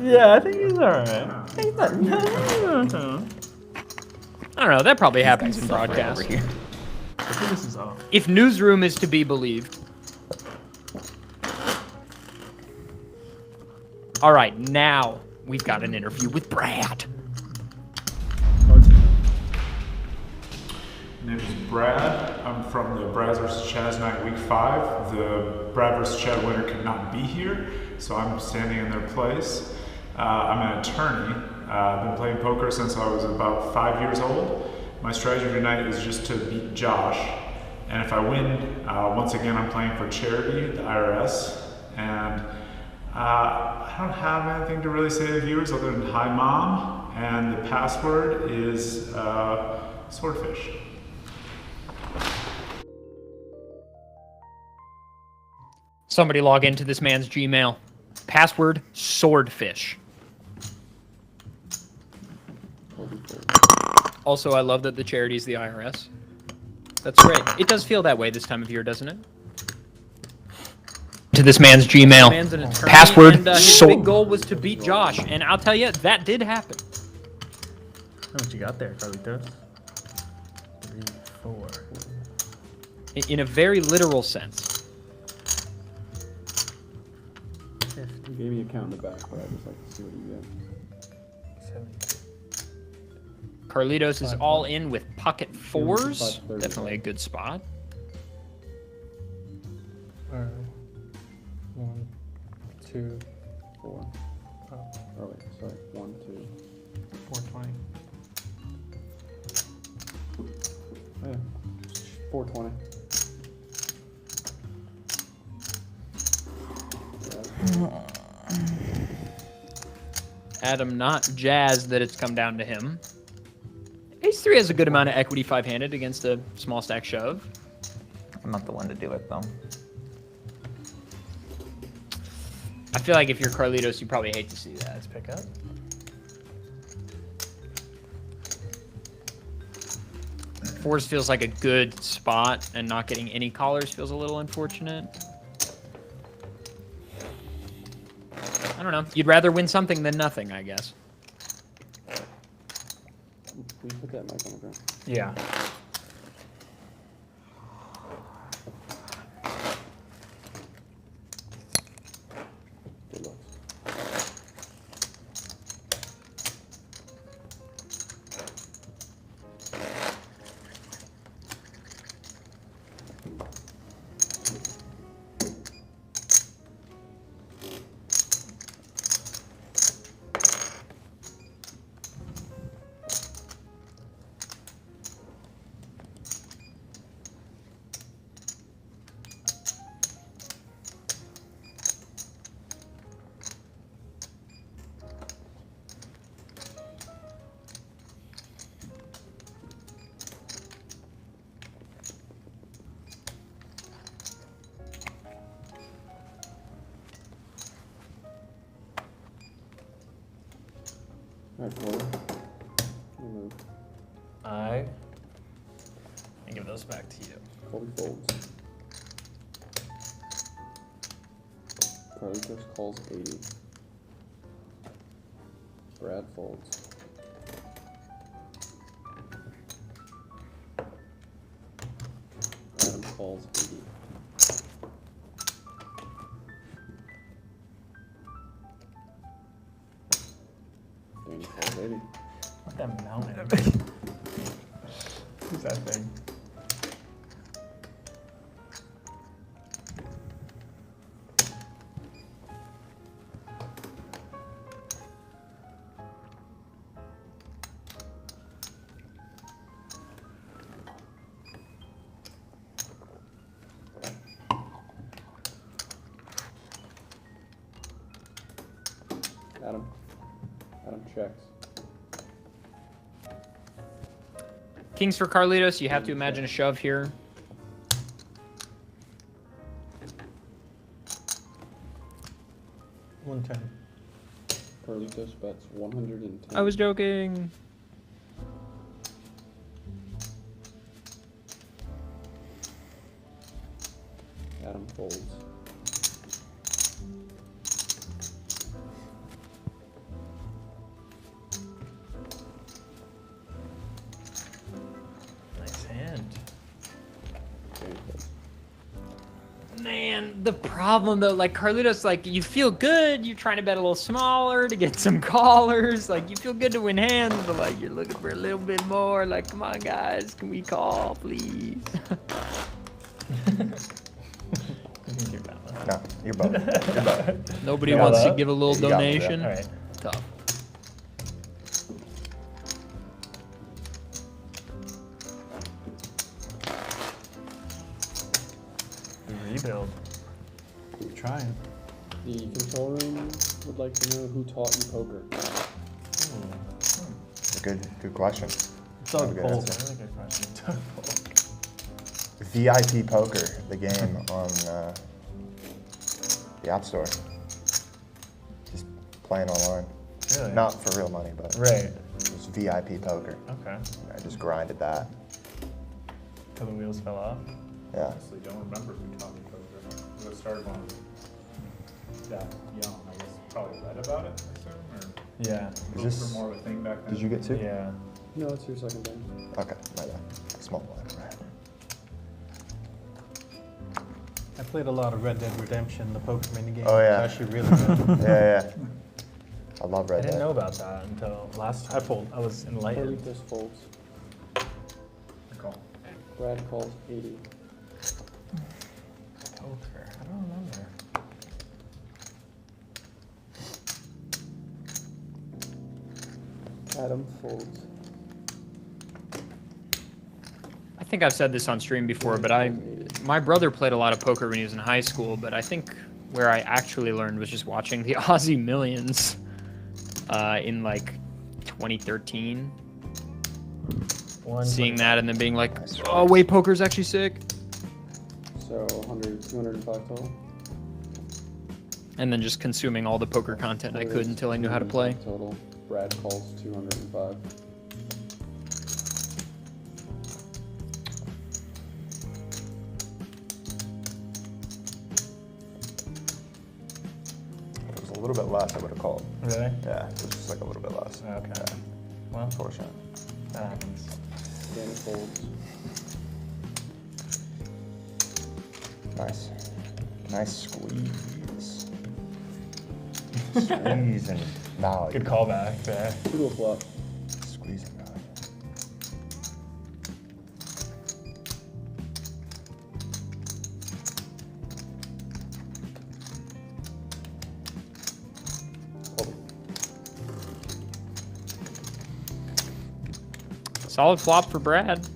Speaker 4: Yeah, I think he's alright.
Speaker 1: I don't know, that probably happens in broadcast.
Speaker 4: I think this is off.
Speaker 1: If Newsroom is to be believed. All right, now we've got an interview with Brad.
Speaker 10: My name is Brad. I'm from the Brad vs. Chaz night week 5. The Brad vs. Chad winner could not be here, so I'm standing in their place. I'm an attorney. I've been playing poker since I was about 5 years old. My strategy tonight is just to beat Josh. And if I win, once again, I'm playing for charity, the IRS. And I don't have anything to really say to viewers other than hi, Mom. And the password is swordfish.
Speaker 1: Somebody log into this man's Gmail. Password, swordfish. Also, I love that the charity is the IRS. That's great. It does feel that way this time of year, doesn't it? To this man's Gmail. Man's an attorney, password, and his big goal was to beat Josh, and I'll tell you, that did happen.
Speaker 4: How much you got there, Carlitos? 3, 4.
Speaker 1: In a very literal sense.
Speaker 12: You gave me a count in the back, but I'd just like to see what you get.
Speaker 4: 72.
Speaker 1: Carlitos is all in with pocket fours. Definitely a good spot.
Speaker 3: Alright. 1, 2,
Speaker 12: 4. Oh, wait, sorry. 1, 2.
Speaker 3: 420.
Speaker 12: Oh, yeah. 420.
Speaker 1: Adam not jazzed that it's come down to him. Ace-3 has a good amount of equity 5-handed against a small stack shove.
Speaker 15: I'm not the one to do it, though.
Speaker 1: I feel like if you're Carlitos, you probably hate to see that.
Speaker 4: Let's pick up.
Speaker 1: 4s feels like a good spot, and not getting any callers feels a little unfortunate. I don't know. You'd rather win something than nothing, I guess.
Speaker 12: Will you put that mic on the ground?
Speaker 4: Yeah.
Speaker 12: Good luck. Alright, Corey. You move.
Speaker 4: I give those back to you.
Speaker 12: Colby folds. Carlitos calls 80. Brad folds. Adam calls 80. Danny calls 80.
Speaker 4: What that mountain? Who's that thing?
Speaker 12: Adam checks.
Speaker 1: Kings for Carlitos, you have to imagine a shove here.
Speaker 3: $110.
Speaker 12: Carlitos bets 110.
Speaker 1: I was joking.
Speaker 12: Adam folds.
Speaker 4: Nice hand.
Speaker 1: Man, the problem though, like Carlitos, like you feel good, you're trying to bet a little smaller to get some callers, like you feel good to win hands, but like you're looking for a little bit more, like come on guys, can we call, please?
Speaker 6: No, you're both. You're both.
Speaker 1: Nobody wants to give a little
Speaker 6: You got me,
Speaker 1: donation.
Speaker 4: All right.
Speaker 1: Tough.
Speaker 4: Rebuild.
Speaker 3: Trying.
Speaker 12: The control room would like to know who taught you poker.
Speaker 6: Good question.
Speaker 3: Doug
Speaker 6: Good
Speaker 3: Polk.
Speaker 6: answer.
Speaker 4: Really good question. Doug Polk.
Speaker 6: VIP Poker, the game on the App Store. Just playing online.
Speaker 4: Really?
Speaker 6: Not for real money, but
Speaker 4: Right.
Speaker 6: just VIP Poker.
Speaker 4: Okay.
Speaker 6: I just grinded that.
Speaker 4: Till the wheels fell off.
Speaker 6: Yeah.
Speaker 10: Honestly, don't remember who taught me poker. I started when I was that young. I guess probably read about it, I assume, or
Speaker 4: Yeah.
Speaker 6: Is
Speaker 10: books
Speaker 6: this-
Speaker 10: were more of a thing back then.
Speaker 6: Did you get two?
Speaker 4: Yeah.
Speaker 12: No, it's your second thing.
Speaker 6: Okay, my bad. Small one.
Speaker 3: I played a lot of Red Dead Redemption, the poker minigame.
Speaker 6: Oh, yeah.
Speaker 3: It's actually really good.
Speaker 6: Yeah. I love
Speaker 4: I
Speaker 6: Red
Speaker 4: didn't
Speaker 6: Dead.
Speaker 4: know about that until last time. I was enlightened.
Speaker 12: Carlitos folds.
Speaker 10: Call.
Speaker 12: Brad calls 80.
Speaker 4: Poker. I don't remember.
Speaker 12: Adam folds.
Speaker 1: I think I've said this on stream before, but my brother played a lot of poker when he was in high school, but I think where I actually learned was just watching the Aussie Millions in like 2013. Seeing that and then being like, oh wait, poker's actually sick.
Speaker 12: So 100, 205 total.
Speaker 1: And then just consuming all the poker content I could until I knew how to play.
Speaker 12: Total. Brad calls 205.
Speaker 6: little bit less, I would have called.
Speaker 4: Really?
Speaker 6: Yeah, it was just like a little bit less.
Speaker 4: Okay.
Speaker 6: Yeah.
Speaker 4: Well,
Speaker 6: Unfortunate.
Speaker 4: that happens.
Speaker 12: Danny folds.
Speaker 6: Nice. Nice squeeze. Squeeze and value.
Speaker 4: Good callback there.
Speaker 12: Two to a flop.
Speaker 6: Squeeze and value.
Speaker 1: Solid flop for Brad.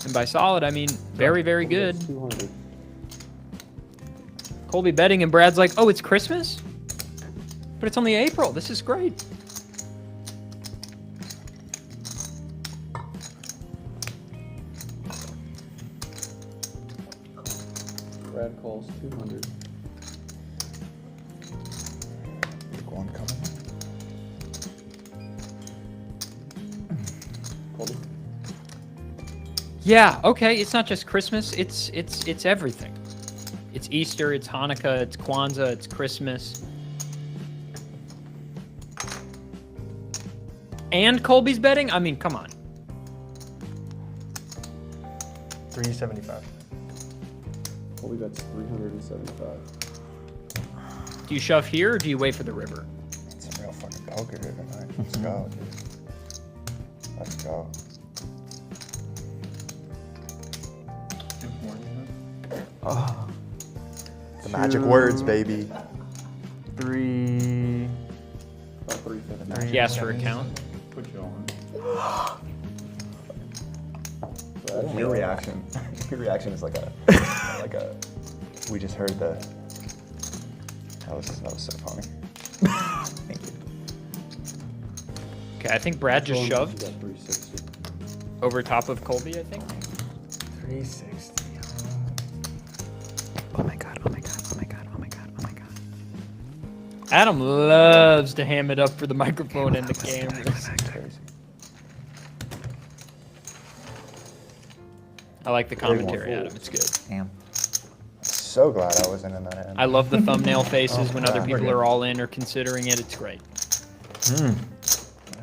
Speaker 1: And by solid, I mean very, very good.
Speaker 12: 200.
Speaker 1: Colby betting and Brad's like, oh, it's Christmas? But it's only April. This is great.
Speaker 12: Brad calls 200.
Speaker 6: Big one coming.
Speaker 12: Colby.
Speaker 1: Yeah, okay, it's not just Christmas, it's everything. It's Easter, it's Hanukkah, it's Kwanzaa, it's Christmas. And Colby's betting? I mean, come on.
Speaker 4: 375.
Speaker 12: Colby bets 375.
Speaker 1: Do you shove here or do you wait for the river?
Speaker 6: It's a real fucking poker here tonight. Let's go, dude. Let's go. Oh, the magic words, baby.
Speaker 4: About
Speaker 12: 350.
Speaker 1: He asked for a count.
Speaker 10: Put you on.
Speaker 6: Your reaction. Your reaction is like a, We just heard the. That was so funny. Thank you.
Speaker 1: Okay, I think Brad just shoved
Speaker 12: 360.
Speaker 1: over top of Colby, I think.
Speaker 4: 360.
Speaker 13: Oh my god, oh my god, oh my god, oh my god, oh my god.
Speaker 1: Adam loves to ham it up for the microphone and the cameras. I like the commentary, Adam. It's good.
Speaker 13: Damn.
Speaker 6: So glad I wasn't in that end.
Speaker 1: I love the thumbnail faces when other people are all in or considering it. It's great.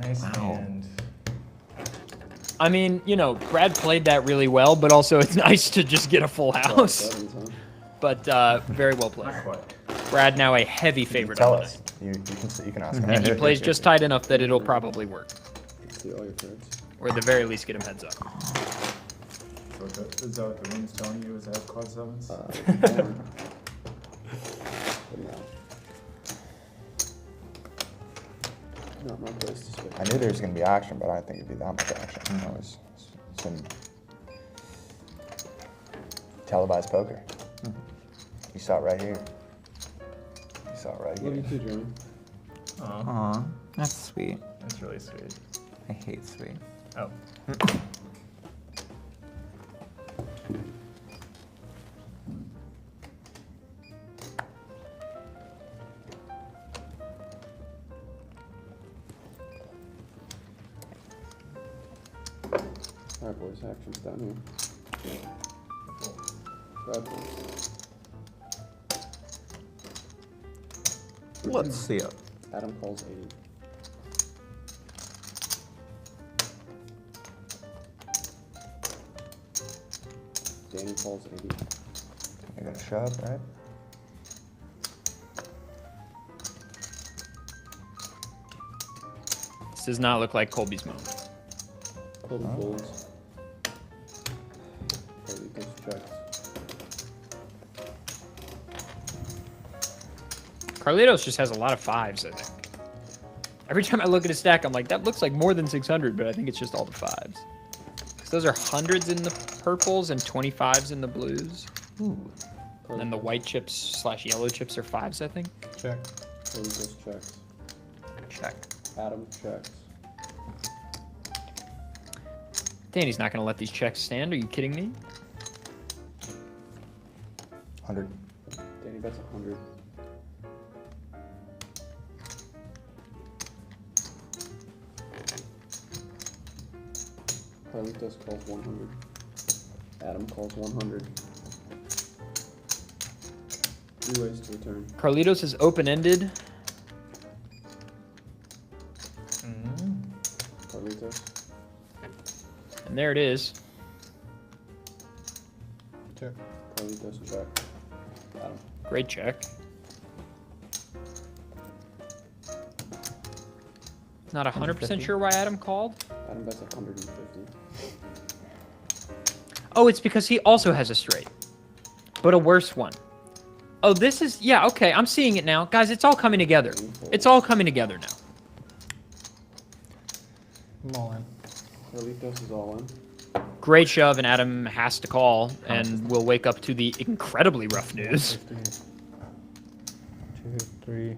Speaker 4: Nice hand.
Speaker 1: I mean, you know, Brad played that really well, but also it's nice to just get a full house. But very well played. Brad now a heavy favorite
Speaker 6: Tell
Speaker 1: on the
Speaker 6: us.
Speaker 1: night.
Speaker 6: You can ask him.
Speaker 1: And he plays just tight enough that it'll probably work.
Speaker 12: See all your cards.
Speaker 1: Or at the very least get him heads up.
Speaker 10: Is that what the wind's telling you? Is that quad sevens?
Speaker 12: Not my place to spend.
Speaker 6: I knew there was going to be action, but I didn't think it'd be that much action. That was some televised poker. You saw it right here. You saw it right here.
Speaker 12: Love you too, Jeremy.
Speaker 15: Aw, that's sweet.
Speaker 4: That's really sweet.
Speaker 15: I hate sweet.
Speaker 4: Oh.
Speaker 12: Alright, boys, action's down here. Brad calls.
Speaker 15: Let's see it.
Speaker 12: Adam calls 80. Danny calls 80.
Speaker 6: You're going to shove, right?
Speaker 1: This does not look like Colby's moment.
Speaker 12: Colby folds. Colby goes checks.
Speaker 1: Carlitos just has a lot of fives, I think. Every time I look at his stack, I'm like, that looks like more than 600, but I think it's just all the fives. Because those are hundreds in the purples and 25s in the blues.
Speaker 15: Ooh.
Speaker 1: And then the white chips / yellow chips are fives, I think.
Speaker 3: Check.
Speaker 12: Colby goes checks.
Speaker 15: Check.
Speaker 12: Adam checks.
Speaker 1: Danny's not going to let these checks stand. Are you kidding me?
Speaker 6: 100.
Speaker 12: Danny bets 100. Carlitos calls 100. Adam calls 100. 3 ways to return.
Speaker 1: Carlitos is open-ended.
Speaker 12: Carlitos.
Speaker 1: And there it is.
Speaker 3: Check.
Speaker 12: Carlitos check. Adam.
Speaker 1: Great check. Not 100% sure why Adam called.
Speaker 12: Adam bets 150.
Speaker 1: Oh, it's because he also has a straight, but a worse one. Oh, this is, yeah, okay, I'm seeing it now. Guys, it's all coming together. It's all coming together now.
Speaker 3: I'm all in.
Speaker 12: Carlitos is all in.
Speaker 1: Great shove, and Adam has to call, and we'll wake up to the incredibly rough news.
Speaker 4: 2, 3.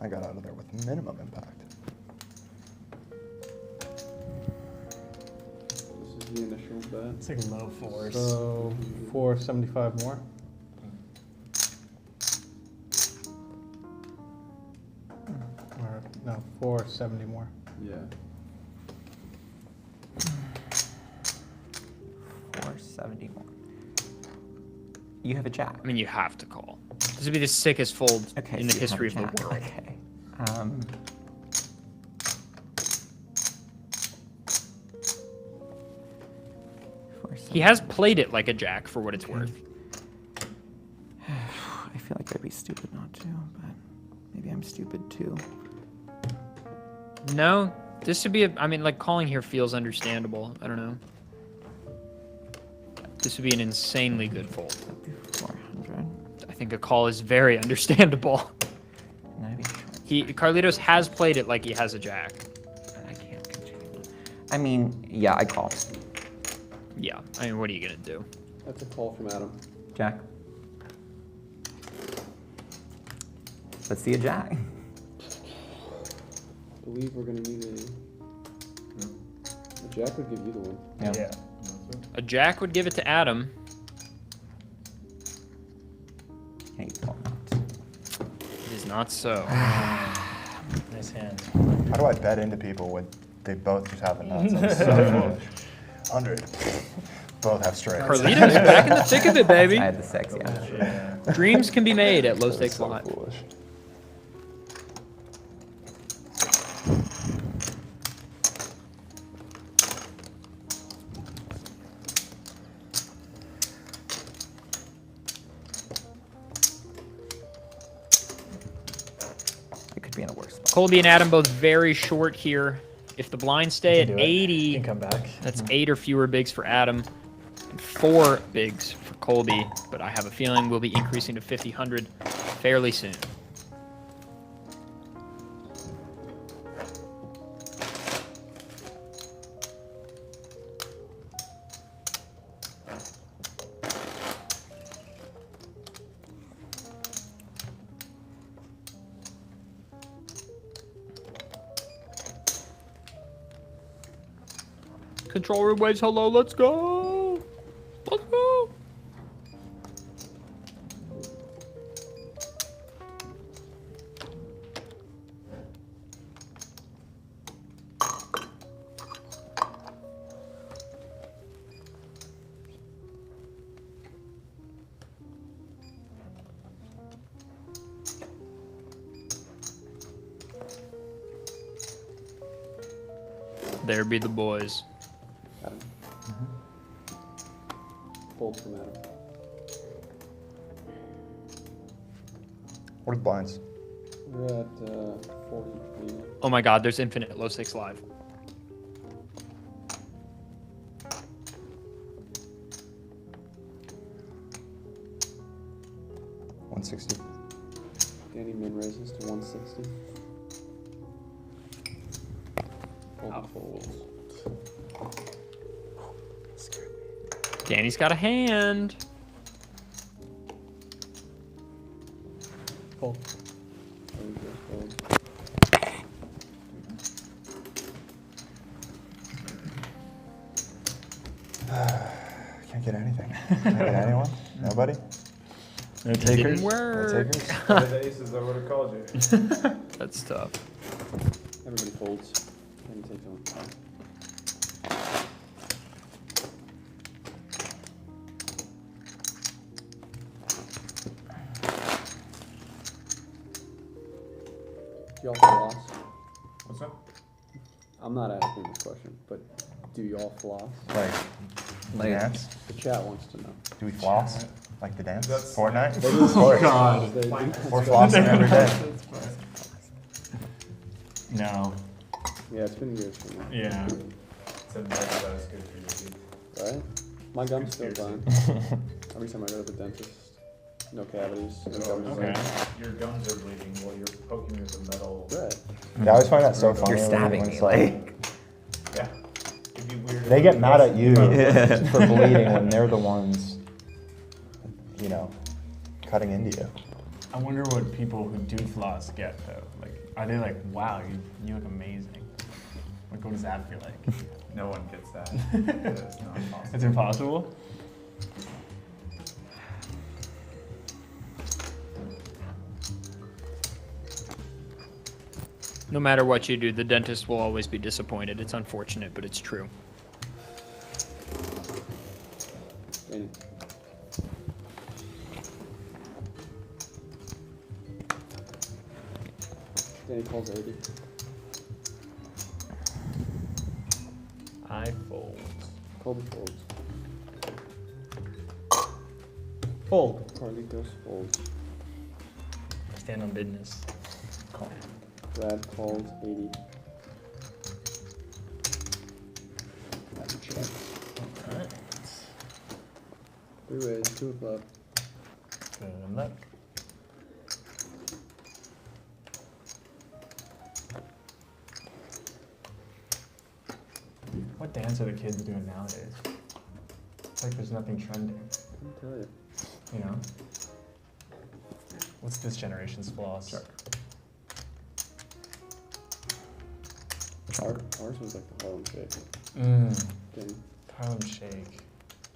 Speaker 6: I got out of there with minimum impact.
Speaker 12: This is the initial bet.
Speaker 4: It's like low 4s.
Speaker 3: So 475 more. Or no, 470 more.
Speaker 12: Yeah.
Speaker 15: 470 more. You have a jack.
Speaker 1: I mean, you have to call. This would be the sickest fold in the
Speaker 15: so you
Speaker 1: history of
Speaker 15: have a
Speaker 1: the
Speaker 15: jack.
Speaker 1: world.
Speaker 15: Okay.
Speaker 1: He has played it like a jack for what it's worth.
Speaker 15: I feel like I'd be stupid not to, but maybe I'm stupid too.
Speaker 1: No, this would be I mean, like, calling here feels understandable. I don't know. This would be an insanely good fold.
Speaker 15: 400.
Speaker 1: I think a call is very understandable. Carlitos has played it like he has a jack.
Speaker 15: I can't continue. I mean, yeah, I call.
Speaker 1: Yeah, I mean, what are you gonna do?
Speaker 12: That's a call from Adam.
Speaker 15: Jack. Let's see a jack.
Speaker 12: I believe we're gonna need a jack would give you the win.
Speaker 4: Yeah.
Speaker 1: A jack would give it to Adam.
Speaker 15: Hey, call not.
Speaker 1: It is not so.
Speaker 4: Nice hand.
Speaker 6: How do I bet into people when they both just have a nuts? I'm so foolish. 100. Both have straights.
Speaker 1: Carlitos back in the thick of it, baby.
Speaker 15: I had the sex, yeah.
Speaker 1: Dreams can be made at low stakes live.
Speaker 6: Foolish.
Speaker 15: It could be in a worse spot.
Speaker 1: Colby and Adam both very short here. If the blinds stay at
Speaker 4: You can do it.
Speaker 1: 80,
Speaker 4: You can come back.
Speaker 1: that's 8 or fewer bigs for Adam, and 4 bigs for Colby. But I have a feeling we'll be increasing to 50-100 fairly soon. Control room waves, hello, let's go! Let's go! There be the boys.
Speaker 12: Adam. Fold from Adam.
Speaker 6: What are the blinds?
Speaker 12: We're at 40.
Speaker 1: Oh my god, there's infinite low stakes live.
Speaker 6: $160.
Speaker 12: Danny min raises to 160. Folds.
Speaker 1: Danny's got a hand.
Speaker 3: Fold.
Speaker 6: Can't get anything. Can't get anyone? Nobody?
Speaker 4: No takers?
Speaker 1: Didn't
Speaker 6: No
Speaker 1: work.
Speaker 6: takers?
Speaker 10: The aces, I would have called you.
Speaker 1: That's tough.
Speaker 12: Everybody folds. Danny takes one. y'all floss?
Speaker 10: What's up?
Speaker 12: I'm not asking this question, but do y'all floss?
Speaker 6: Like dance?
Speaker 12: The chat wants to know.
Speaker 6: Do we floss? Like the dance?
Speaker 10: That's-
Speaker 6: Fortnite?
Speaker 12: They do
Speaker 6: Of course.
Speaker 12: God. They do.
Speaker 6: We're flossing every day.
Speaker 4: No.
Speaker 12: Yeah, it's been years for me.
Speaker 4: Yeah.
Speaker 10: Said that was good for your teeth.
Speaker 12: Right? My gum's still fine. Every time I go to the dentist, no cavities. No gums.
Speaker 4: Okay.
Speaker 10: Your gums are bleeding while you're poking me with the metal.
Speaker 12: Right.
Speaker 6: Yeah, I always find that so funny.
Speaker 15: You're stabbing
Speaker 6: when
Speaker 15: me,
Speaker 6: it's
Speaker 15: like.
Speaker 10: Yeah. It'd be weird.
Speaker 6: They get mad at you
Speaker 15: Yeah.
Speaker 6: for bleeding when they're the ones, you know, cutting into you.
Speaker 4: I wonder what people who do floss get though. Like, are they like, wow, you look amazing? Like, what does that feel like?
Speaker 10: No one gets that. It's not possible.
Speaker 4: It's impossible?
Speaker 1: No matter what you do, the dentist will always be disappointed. It's unfortunate, but it's true.
Speaker 12: Danny. Danny calls 80.
Speaker 4: I fold.
Speaker 12: Colby folds.
Speaker 3: Fold.
Speaker 12: Carlitos folds.
Speaker 4: Stand on business.
Speaker 12: Call. Brad calls 80. That's a check.
Speaker 4: Alright.
Speaker 12: 3 ways, 2 of club.
Speaker 4: Good luck. What dance are the kids doing nowadays? It's like there's nothing trending,
Speaker 12: I'll tell you.
Speaker 4: you know? What's this generation's floss?
Speaker 12: Check. Ours was like the Harlem Shake. Danny.
Speaker 4: Harlem Shake.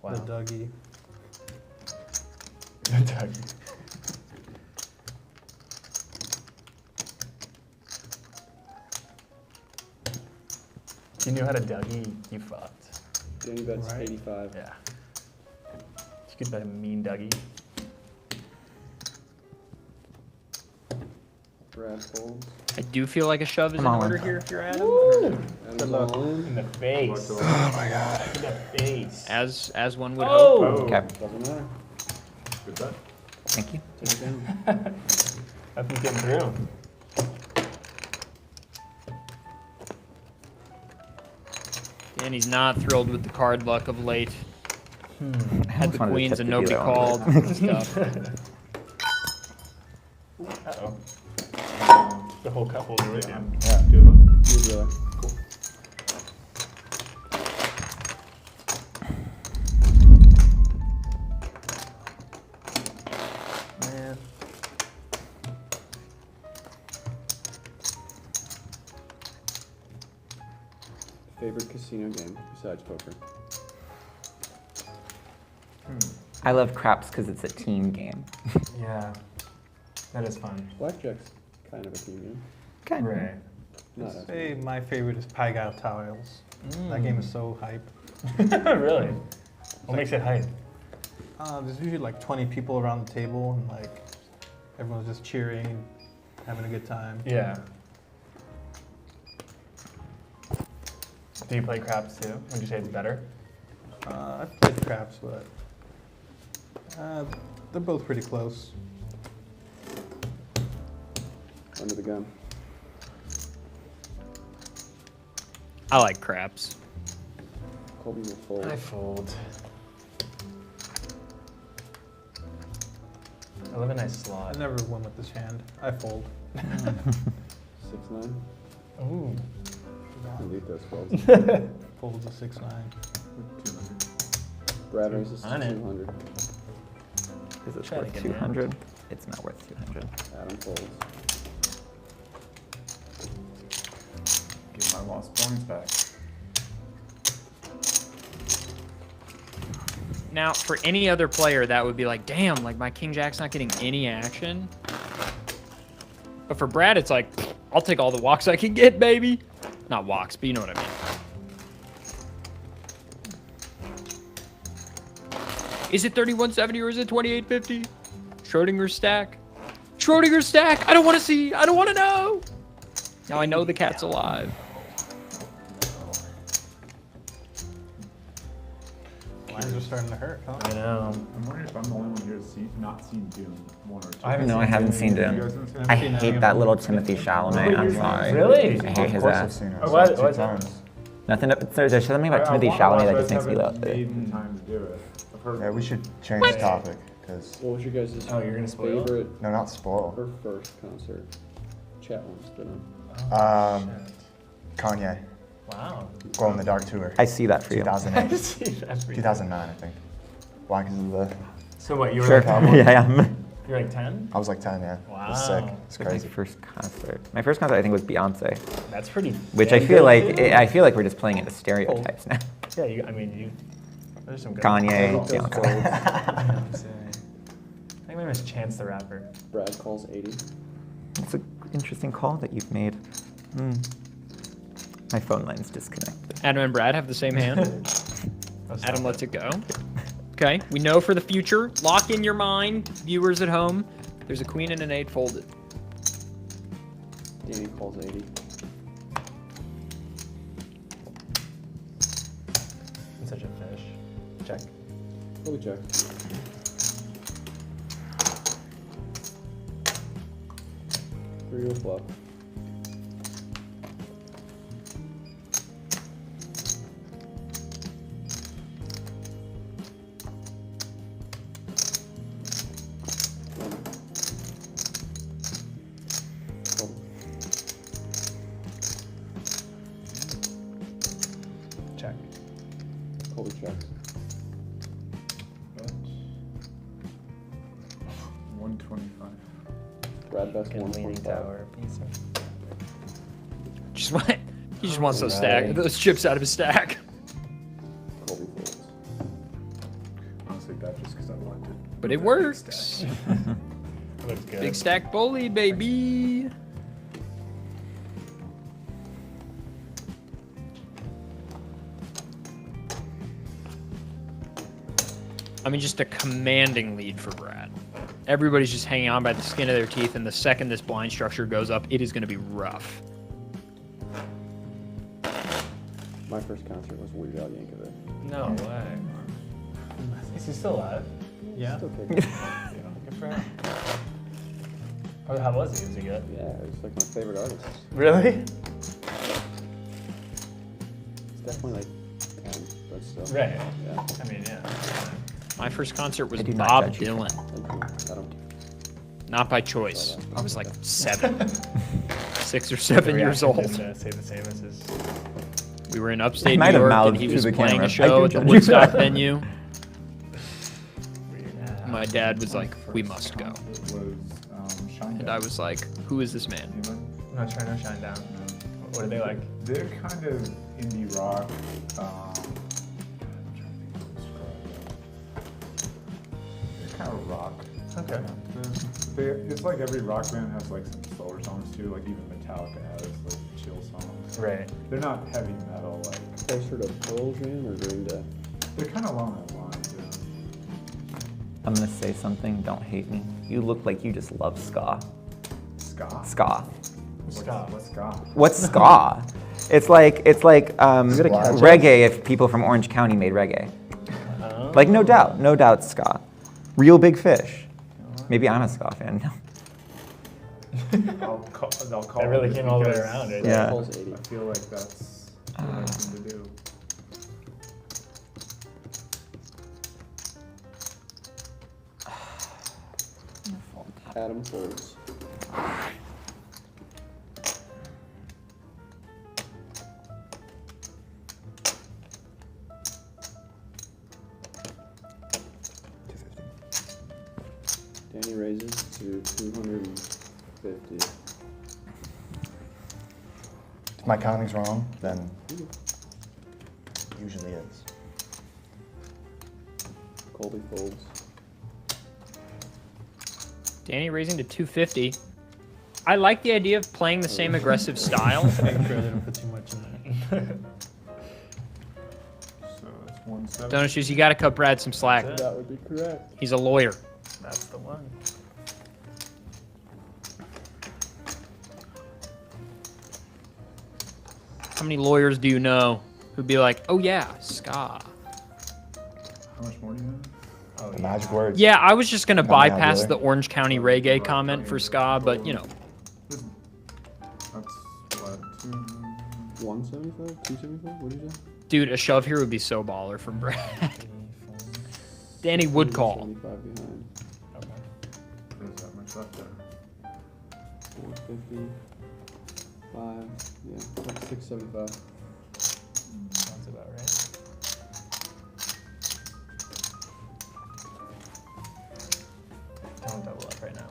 Speaker 4: Wow.
Speaker 3: The Dougie.
Speaker 4: The Dougie. If you knew how to Dougie, you fucked.
Speaker 12: Danny bets
Speaker 3: Right.
Speaker 12: 85.
Speaker 4: Yeah. You could bet a mean Dougie.
Speaker 12: Brad folds.
Speaker 1: I do feel like a shove is in
Speaker 15: Come on.
Speaker 1: order here if you're Adam.
Speaker 12: Adam's all
Speaker 4: In
Speaker 12: in.
Speaker 4: the face.
Speaker 6: Oh my god.
Speaker 4: In the face.
Speaker 1: As one would
Speaker 4: Oh!
Speaker 1: hope.
Speaker 15: Okay.
Speaker 12: Doesn't matter.
Speaker 10: Good bet.
Speaker 15: Thank you.
Speaker 12: Take it down.
Speaker 4: Nothing's getting through.
Speaker 1: And he's not thrilled with the card luck of late. Had the
Speaker 15: almost wanted to
Speaker 1: queens
Speaker 15: tip
Speaker 1: and
Speaker 15: the
Speaker 1: nobody
Speaker 15: dealer on
Speaker 1: called
Speaker 15: that.
Speaker 1: and stuff.
Speaker 4: Uh-oh. The whole couple really down.
Speaker 6: Yeah.
Speaker 10: Two of them.
Speaker 12: Usually.
Speaker 4: Man.
Speaker 12: Favorite casino game besides poker?
Speaker 15: I love craps because it's a team game.
Speaker 4: Yeah. That is fun.
Speaker 12: Blackjack's kind of a team game.
Speaker 15: Kind of.
Speaker 4: Right.
Speaker 12: Not
Speaker 3: I'd
Speaker 12: as
Speaker 3: say my favorite is Pai Gow Tiles. That game is so hype.
Speaker 4: Really? What makes it hype?
Speaker 3: There's usually like 20 people around the table and like everyone's just cheering, having a good time.
Speaker 4: Yeah. Do you play craps too? Would you say it's better?
Speaker 3: I've played craps, but they're both pretty close.
Speaker 12: under the gun.
Speaker 1: I like craps.
Speaker 12: Colby will fold.
Speaker 4: I fold. I love a nice slot.
Speaker 3: I never won with this hand. I fold.
Speaker 12: 6-9.
Speaker 4: Ooh.
Speaker 12: Delete those folds.
Speaker 3: Fold to 6-9.
Speaker 10: 200.
Speaker 12: Brad raises to
Speaker 4: On it.
Speaker 12: 200.
Speaker 15: Is it
Speaker 4: Try it
Speaker 15: worth
Speaker 4: again, man.
Speaker 15: 200? It's not worth 200.
Speaker 12: Adam folds.
Speaker 10: Get my lost points back.
Speaker 1: Now, for any other player, that would be like, damn, like my King Jack's not getting any action. But for Brad, it's like, I'll take all the walks I can get, baby. Not walks, but you know what I mean. Is it 3170 or is it 2850? Schrodinger's stack? Schrodinger's stack! I don't want to see! I don't want to know! Now I know the cat's alive.
Speaker 3: Lines are starting to hurt, huh?
Speaker 4: I know.
Speaker 10: I'm wondering if I'm the only one here that's not seen Dune 1 or 2.
Speaker 15: No, I haven't seen Dune.
Speaker 10: You guys haven't seen it?
Speaker 15: I hate that little Timothy Chalamet. I'm sorry.
Speaker 4: Really?
Speaker 15: I hate his ass.
Speaker 4: What? What's that?
Speaker 15: Nothing. There's something about Timothy Chalamet that just makes me love it.
Speaker 10: Made the time to do it. I've heard
Speaker 6: Yeah, we should change the topic because.
Speaker 12: What was your guys'
Speaker 4: Oh, you're gonna spoil?
Speaker 12: favorite
Speaker 6: No, not spoil.
Speaker 12: or first concert? Chat wants to know.
Speaker 6: Kanye.
Speaker 4: Wow.
Speaker 6: Glow in the Dark tour.
Speaker 15: I see that for you.
Speaker 6: 2008.
Speaker 4: I see that for you.
Speaker 6: 2009, I think. Why? Because of the.
Speaker 4: So what? You were
Speaker 15: Sure.
Speaker 4: like,
Speaker 15: Yeah.
Speaker 4: you're like 10?
Speaker 6: I was like 10, yeah.
Speaker 4: Wow.
Speaker 6: It was sick. It's
Speaker 15: My
Speaker 6: crazy.
Speaker 15: first concert. My first concert, I think, was Beyonce,
Speaker 4: That's pretty.
Speaker 15: which I
Speaker 4: damn
Speaker 15: feel
Speaker 4: good,
Speaker 15: like
Speaker 4: dude.
Speaker 15: I feel like we're just playing into stereotypes now.
Speaker 4: Yeah, you, I mean, you. There's some good
Speaker 15: Kanye,
Speaker 4: ones.
Speaker 15: Giancola.
Speaker 4: Beyonce. I think maybe it's Chance the Rapper.
Speaker 12: Brad calls 80.
Speaker 15: That's an interesting call that you've made. My phone line's disconnected.
Speaker 1: Adam and Brad have the same hand. Adam lets it go. Okay, we know for the future. Lock in your mind, viewers at home. There's a queen and an 8 folded.
Speaker 12: Danny calls 80.
Speaker 4: It's such a fish. Check.
Speaker 12: Probably check. Three or flop.
Speaker 4: Check.
Speaker 12: Colby checks.
Speaker 10: 125.
Speaker 12: Brad best
Speaker 4: Fucking leaning
Speaker 12: 125.
Speaker 4: tower. Piece of.
Speaker 1: Just what? He just wants those
Speaker 4: Right.
Speaker 1: those chips out of his stack.
Speaker 12: Colby folds.
Speaker 10: Honestly, that's just because I liked it.
Speaker 1: But it works.
Speaker 4: Looks good.
Speaker 1: Big stack bully, baby. I mean, just a commanding lead for Brad. Everybody's just hanging on by the skin of their teeth, and the second this blind structure goes up, it is going to be rough.
Speaker 12: My first concert was Weird Al Yankovic.
Speaker 4: No way. Is he still alive?
Speaker 3: Yeah.
Speaker 12: Still kicking.
Speaker 4: Good for him. Oh, how was he? Was he good?
Speaker 12: Yeah, it was like my favorite artist.
Speaker 4: Really?
Speaker 12: It's definitely like 10, but still.
Speaker 4: Right.
Speaker 12: Yeah.
Speaker 4: I mean, yeah.
Speaker 1: My first concert was
Speaker 15: I do not
Speaker 1: Bob
Speaker 15: judge you.
Speaker 1: Dylan.
Speaker 12: Thank you. I don't.
Speaker 1: Not by choice. I was like 7. 6 or
Speaker 4: The
Speaker 1: 7 years
Speaker 4: reaction
Speaker 1: old.
Speaker 4: didn't, say the same as his.
Speaker 1: We were in upstate
Speaker 15: might
Speaker 1: New
Speaker 15: have
Speaker 1: York, and
Speaker 15: mouthed
Speaker 1: he
Speaker 15: to
Speaker 1: was
Speaker 15: the
Speaker 1: playing
Speaker 15: camera.
Speaker 1: a show
Speaker 15: I
Speaker 1: at the
Speaker 15: do judge
Speaker 1: Woodstock
Speaker 15: you.
Speaker 1: venue.
Speaker 4: Weird.
Speaker 1: My dad was like, "We must go,"
Speaker 10: It was Shine
Speaker 1: and I was like, "Who is this man?"
Speaker 4: I'm not trying to shine down. What are they like?
Speaker 10: They're kind of indie rock. They're kind of rock.
Speaker 4: Okay.
Speaker 10: It's like every rock band has like some slower songs too. Like even Metallica has like chill songs.
Speaker 4: Right.
Speaker 10: They're not heavy metal like.
Speaker 12: Closer to Pearl Jam or Green Day?
Speaker 10: They're kind of along that line. Yeah.
Speaker 15: I'm gonna say something. Don't hate me. You look like you just love ska.
Speaker 10: Ska.
Speaker 15: Ska.
Speaker 4: Ska.
Speaker 10: What's ska?
Speaker 15: What's ska? It's like reggae if people from Orange County made reggae. Like no doubt ska. Real Big Fish. Maybe I'm a ska fan.
Speaker 10: I'll call
Speaker 4: That really
Speaker 10: it
Speaker 4: came all the way
Speaker 10: because
Speaker 4: around, right?
Speaker 15: Yeah.
Speaker 12: Calls 80.
Speaker 10: I feel like that's the right thing to do.
Speaker 12: Adam folds. Danny raises to 250.
Speaker 6: If my counting's wrong, then usually is.
Speaker 12: Colby folds.
Speaker 1: Danny raising to 250. I like the idea of playing the same aggressive style.
Speaker 3: Make sure they don't put too much in there.
Speaker 10: So it's 170.
Speaker 1: Donut Shoes, you got to cut Brad some slack.
Speaker 12: That would be correct.
Speaker 1: He's a lawyer.
Speaker 4: That's the one.
Speaker 1: How many lawyers do you know who'd be like, oh yeah, ska?
Speaker 10: How much more do you have? Oh,
Speaker 6: The magic words.
Speaker 1: Yeah, I was just gonna
Speaker 6: Help me out,
Speaker 1: bypass
Speaker 6: dealer.
Speaker 1: the Orange County reggae comment for ska, but you know.
Speaker 10: That's what?
Speaker 12: 175? 275? What did you say?
Speaker 1: Dude, a shove here would be so baller from Brad. Danny would call.
Speaker 12: 75 behind.
Speaker 10: Okay. There's that much left there.
Speaker 12: 450. 5. Yeah, that's 675.
Speaker 4: Sounds about right. Don't double up right now.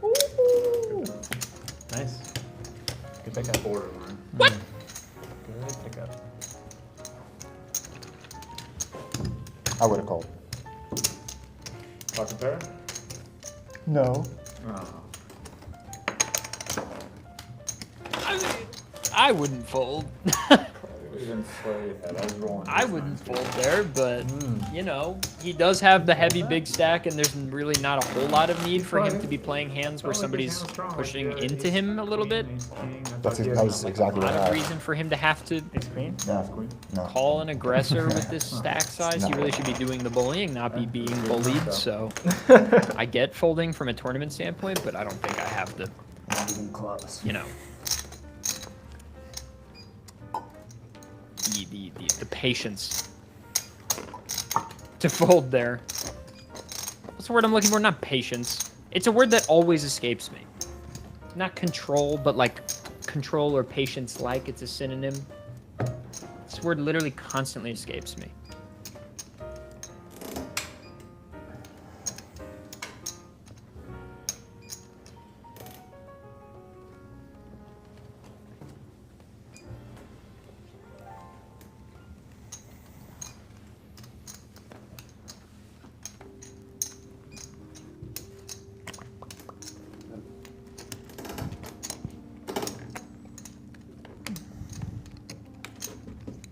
Speaker 4: Ooh. Nice. Good pickup.
Speaker 10: Borderline.
Speaker 1: What?
Speaker 4: Good pickup.
Speaker 6: I would have called.
Speaker 10: Pocket pair?
Speaker 6: No.
Speaker 10: Oh.
Speaker 1: I wouldn't fold.
Speaker 10: We didn't play that. I was rolling.
Speaker 1: I wouldn't fold there, but you know, he does have the heavy big stack, and there's really not a whole lot of need for him to be playing hands where somebody's pushing into him a little bit.
Speaker 6: That was exactly what
Speaker 1: Not
Speaker 6: I
Speaker 1: a
Speaker 6: had.
Speaker 1: reason for him to have to
Speaker 6: No. No.
Speaker 1: call an aggressor with this stack size. He
Speaker 6: No.
Speaker 1: really should be doing the bullying, not be being bullied. So I get folding from a tournament standpoint, but I don't think I have the, you know, the patience to fold there. What's the word I'm looking for? Not patience. It's a word that always escapes me. Not control, but like control or patience like. It's a synonym. This word literally constantly escapes me.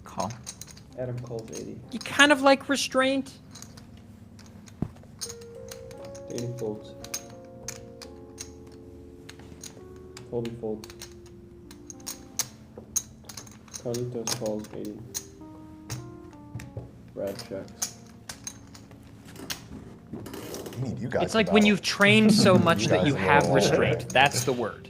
Speaker 15: Call.
Speaker 12: Adam calls 80.
Speaker 1: You kind of like restraint.
Speaker 12: Danny folds. Colby folds. Carlitos calls 80. Brad checks.
Speaker 6: You need you guys.
Speaker 1: It's
Speaker 6: to
Speaker 1: like when
Speaker 6: battle.
Speaker 1: you've trained so much
Speaker 6: You
Speaker 1: that
Speaker 6: guys
Speaker 1: you
Speaker 6: are
Speaker 1: have
Speaker 6: all-
Speaker 1: restraint. That's the word.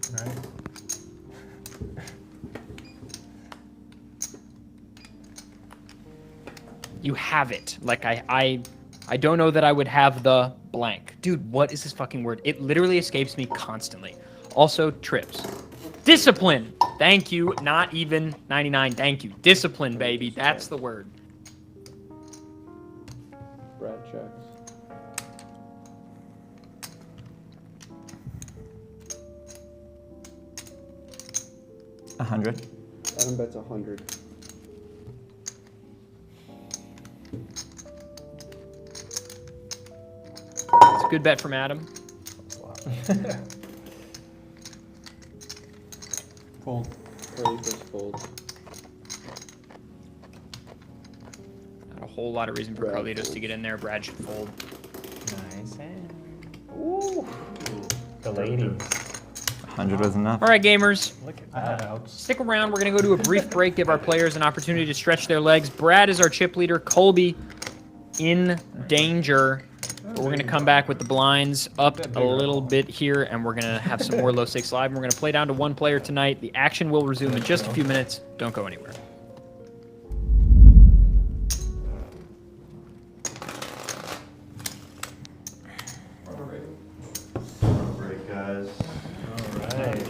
Speaker 1: You have it. Like I don't know that I would have the blank. Dude, what is this fucking word? It literally escapes me constantly. Also, trips. Discipline. Thank you. Not even 99. Thank you. Discipline, baby. That's the word.
Speaker 12: Brad checks.
Speaker 15: $100.
Speaker 12: Adam bets 100.
Speaker 1: It's a good bet from Adam.
Speaker 3: Fold.
Speaker 12: Carlitos folds.
Speaker 1: Not a whole lot of reason for
Speaker 12: Brad
Speaker 1: Carlitos to
Speaker 12: folds.
Speaker 1: get in there. Brad should fold.
Speaker 4: Nice. Ooh. The ladies.
Speaker 15: 100 was enough.
Speaker 1: All right, gamers.
Speaker 4: Look at that.
Speaker 1: Stick around. We're going to go to a brief break, give our players an opportunity to stretch their legs. Brad is our chip leader. Colby in danger. But we're going to come back with the blinds up a little bit here, and we're going to have some more low stakes live. And we're going to play down to one player tonight. The action will resume in just a few minutes. Don't go anywhere.
Speaker 7: Break, guys.
Speaker 4: All right.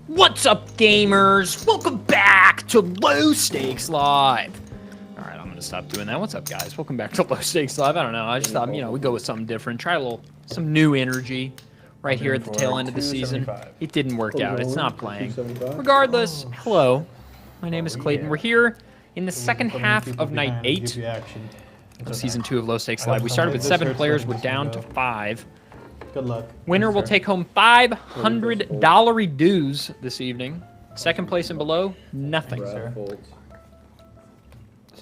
Speaker 1: What's up, gamers? Welcome back to Low Stakes Live. All right, I'm gonna stop doing that. What's up, guys? Welcome back to Low Stakes Live. I don't know. I just thought, we go with something different. Try some new energy right here at the tail end of the season. It didn't work out. It's not playing. Regardless, hello. My name is Clayton. We're here in the second half of night 8 of season 2 of Low Stakes Live. We started with 7 players. We're down to 5.
Speaker 3: Good luck.
Speaker 1: Winner will take home $500 dues this evening. Second place and below, nothing.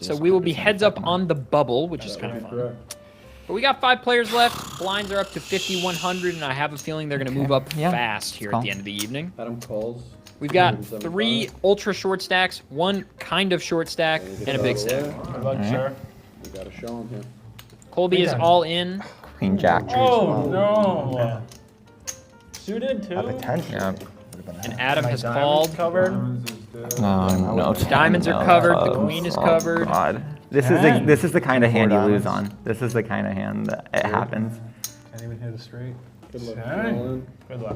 Speaker 1: So we will be heads up on the bubble, which is kind of fun. But we got 5 players left. Blinds are up to 5,100, and I have a feeling they're going to move up fast here at the end of the evening.
Speaker 12: Adam calls.
Speaker 1: We've got 3 ultra short stacks, 1 kind of short stack, and a big stack.
Speaker 12: Good luck, sir. We got to show him here.
Speaker 1: Colby is all in.
Speaker 15: Queen Jack.
Speaker 14: Oh, no. Suited, too?
Speaker 15: Yeah.
Speaker 1: And Adam has called.
Speaker 14: Covered.
Speaker 15: No.
Speaker 1: Diamonds are covered. The queen is covered.
Speaker 15: God. This is the kind of hand you lose on. This is the kind of hand that it happens.
Speaker 3: Can't even hit a straight.
Speaker 12: Good luck.
Speaker 14: Dang. Good luck.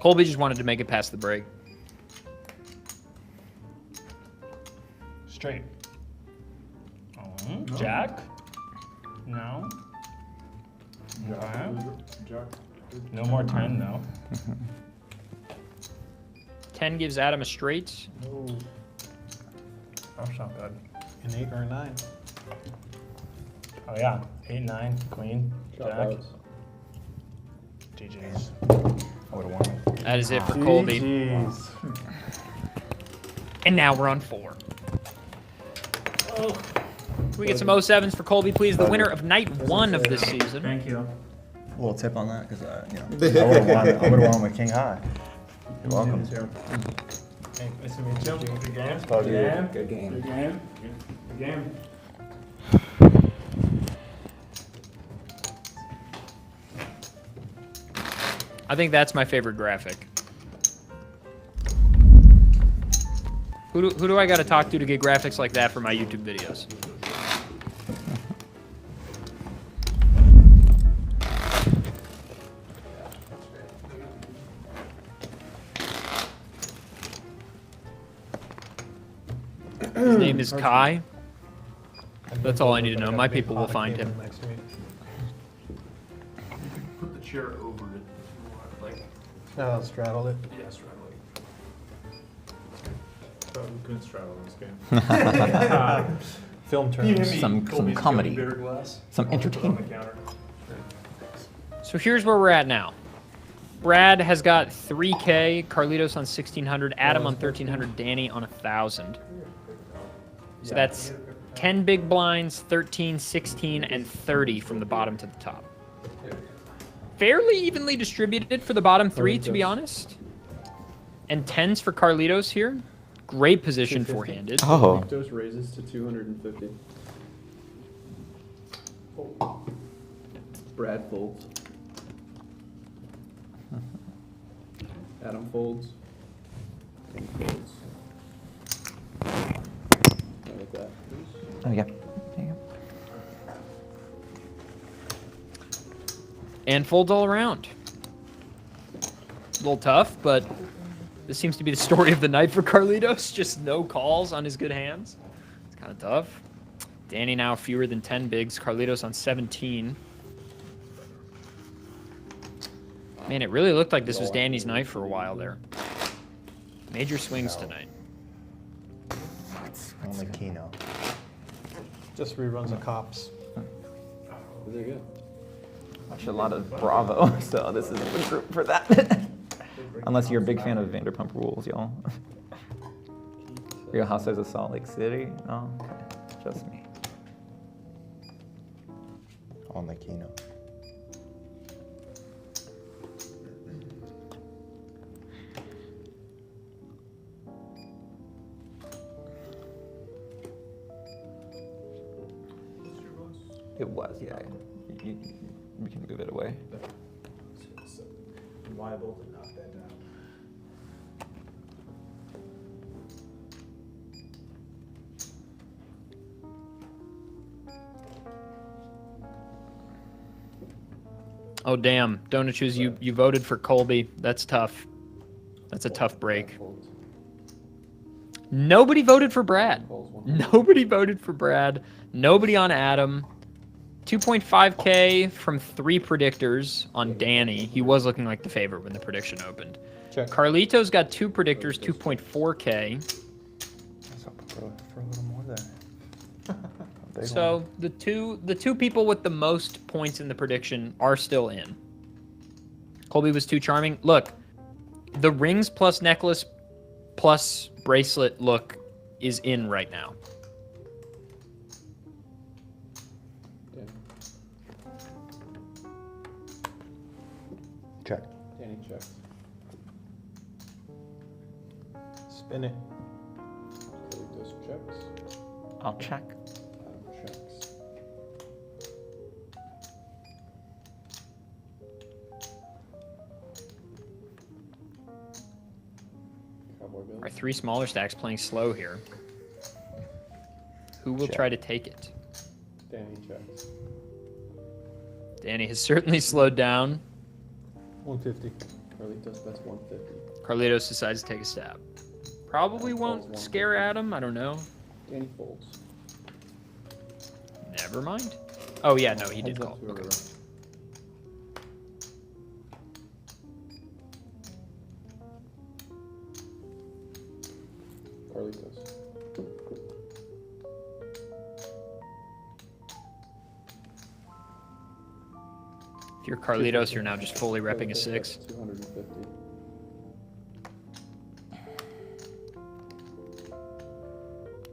Speaker 1: Colby just wanted to make it past the break.
Speaker 14: Straight. Jack? No. Okay. No more 10, though.
Speaker 1: 10 gives Adam a straight.
Speaker 14: No. That's not good.
Speaker 3: An 8 or a 9.
Speaker 14: Oh, yeah. 8, 9, queen,
Speaker 12: Shot
Speaker 14: jack.
Speaker 12: outs.
Speaker 14: GG's.
Speaker 6: I would have won.
Speaker 1: That is it for Colby.
Speaker 14: GG's.
Speaker 1: And now we're on 4. Oh. Can we get some 07s for Colby, please? The winner of night 1 of this season.
Speaker 14: Thank you.
Speaker 6: A little tip on that, because I would have won with King High. You're welcome.
Speaker 14: Hey, nice to meet you. Good game.
Speaker 6: Good game.
Speaker 12: Good game.
Speaker 14: Good game. Good game.
Speaker 1: I think that's my favorite graphic. Who do I got to talk to get graphics like that for my YouTube videos? His name is Kai. That's all I need to know. My people will find him.
Speaker 11: Put the chair over it. Like,
Speaker 3: I'll straddle it.
Speaker 11: yeah, straddle it.
Speaker 10: Thought we couldn't straddle this game.
Speaker 3: Film terms.
Speaker 15: Some comedy. Some entertainment.
Speaker 1: So here's where we're at now. Brad has got 3K, Carlitos on 1,600, Adam on 1,300, Danny on 1,000. So that's 10 big blinds, 13, 16, and 30 from the bottom to the top. Fairly evenly distributed for the bottom 3, to be honest. And 10s for Carlitos here. Great position four-handed.
Speaker 15: Oh.
Speaker 12: Dose raises to 250. Brad folds. Adam folds. King folds. Like that.
Speaker 15: Oh, yeah. There you go.
Speaker 1: And folds all around. A little tough, but this seems to be the story of the night for Carlitos. Just no calls on his good hands. It's kind of tough. Danny now fewer than 10 bigs. Carlitos on 17. Man, it really looked like this was Danny's night for a while there. Major swings tonight.
Speaker 6: Only Keno.
Speaker 3: Just reruns of Cops.
Speaker 12: There you go.
Speaker 15: Watch a lot of Bravo, so this is a group for that. Unless you're a big fan of Vanderpump Rules, y'all. Real Housewives of Salt Lake City? No? Okay. Just me.
Speaker 6: Only Keno.
Speaker 15: It was, yeah. You can move it away.
Speaker 10: Liable to knock that down.
Speaker 1: Oh damn, Donut Shoes, you voted for Colby. That's tough. That's a tough break. Nobody voted for Brad. Nobody voted for Brad. Nobody on Adam. 2.5K from 3 predictors on Danny. He was looking like the favorite when the prediction opened.
Speaker 3: Check.
Speaker 1: Carlitos got 2 predictors, 2.4K.
Speaker 3: For a little more there.
Speaker 1: So the two people with the most points in the prediction are still in. Colby was too charming. Look, the rings plus necklace plus bracelet look is in right now.
Speaker 6: Check.
Speaker 12: Danny checks.
Speaker 3: Spin it.
Speaker 12: Carlitos checks.
Speaker 15: I'll check.
Speaker 12: Adam checks. Cowboy Bill.
Speaker 1: Our 3 smaller stacks playing slow here. Who will try to take it?
Speaker 12: Danny checks.
Speaker 1: Danny has certainly slowed down.
Speaker 3: 150.
Speaker 12: Carlitos bets 150.
Speaker 1: Carlitos decides to take a stab. Probably won't scare Adam. I don't know.
Speaker 12: Danny folds.
Speaker 1: Never mind. Oh yeah, no, he did
Speaker 12: Heads up
Speaker 1: call.
Speaker 12: to a
Speaker 1: Okay.
Speaker 12: river. Carlitos.
Speaker 1: If you're Carlitos, you're now just fully repping a 6.
Speaker 12: 250.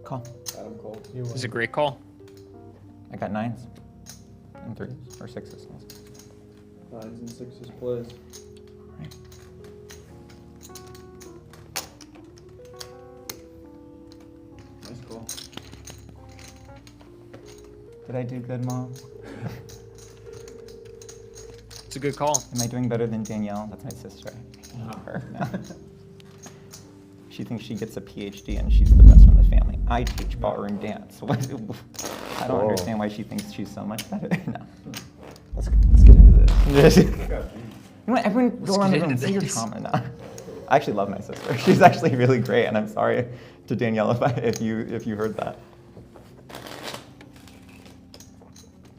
Speaker 15: Call.
Speaker 12: Adam calls.
Speaker 1: This is a great call.
Speaker 15: I got 9s and 3s or 6s.
Speaker 12: 9s and 6s plays. Nice call.
Speaker 15: Did I do good, Mom?
Speaker 1: It's a good call.
Speaker 15: Am I doing better than Danielle? That's my sister. I hate her. No. She thinks she gets a PhD and she's the best one in the family. I teach ballroom dance. I don't understand why she thinks she's so much better. No. Let's get into this. You know what? Everyone go around the room and say your trauma now. I actually love my sister. She's actually really great, and I'm sorry to Danielle if you heard that.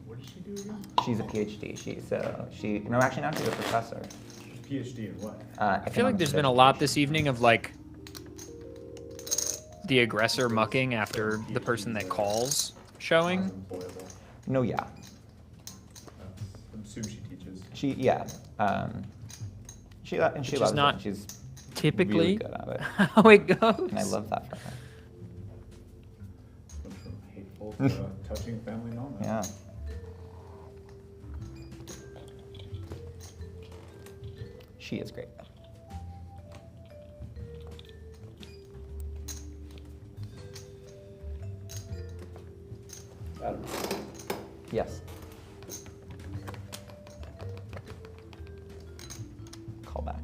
Speaker 10: What does she do again?
Speaker 15: She's a PhD. She's actually now she's a professor.
Speaker 10: PhD in what?
Speaker 1: I feel like there's been a lot this evening of like the aggressor mucking after the person that calls showing.
Speaker 15: No, yeah.
Speaker 10: I assume she teaches.
Speaker 15: She
Speaker 1: Which is
Speaker 15: loves
Speaker 1: not
Speaker 15: it. She's
Speaker 1: typically
Speaker 15: really good at it.
Speaker 1: how it goes.
Speaker 15: And I love that for her.
Speaker 10: Went from hateful to touching family moment.
Speaker 15: Yeah. She is great.
Speaker 12: Adam.
Speaker 15: Yes. Call back.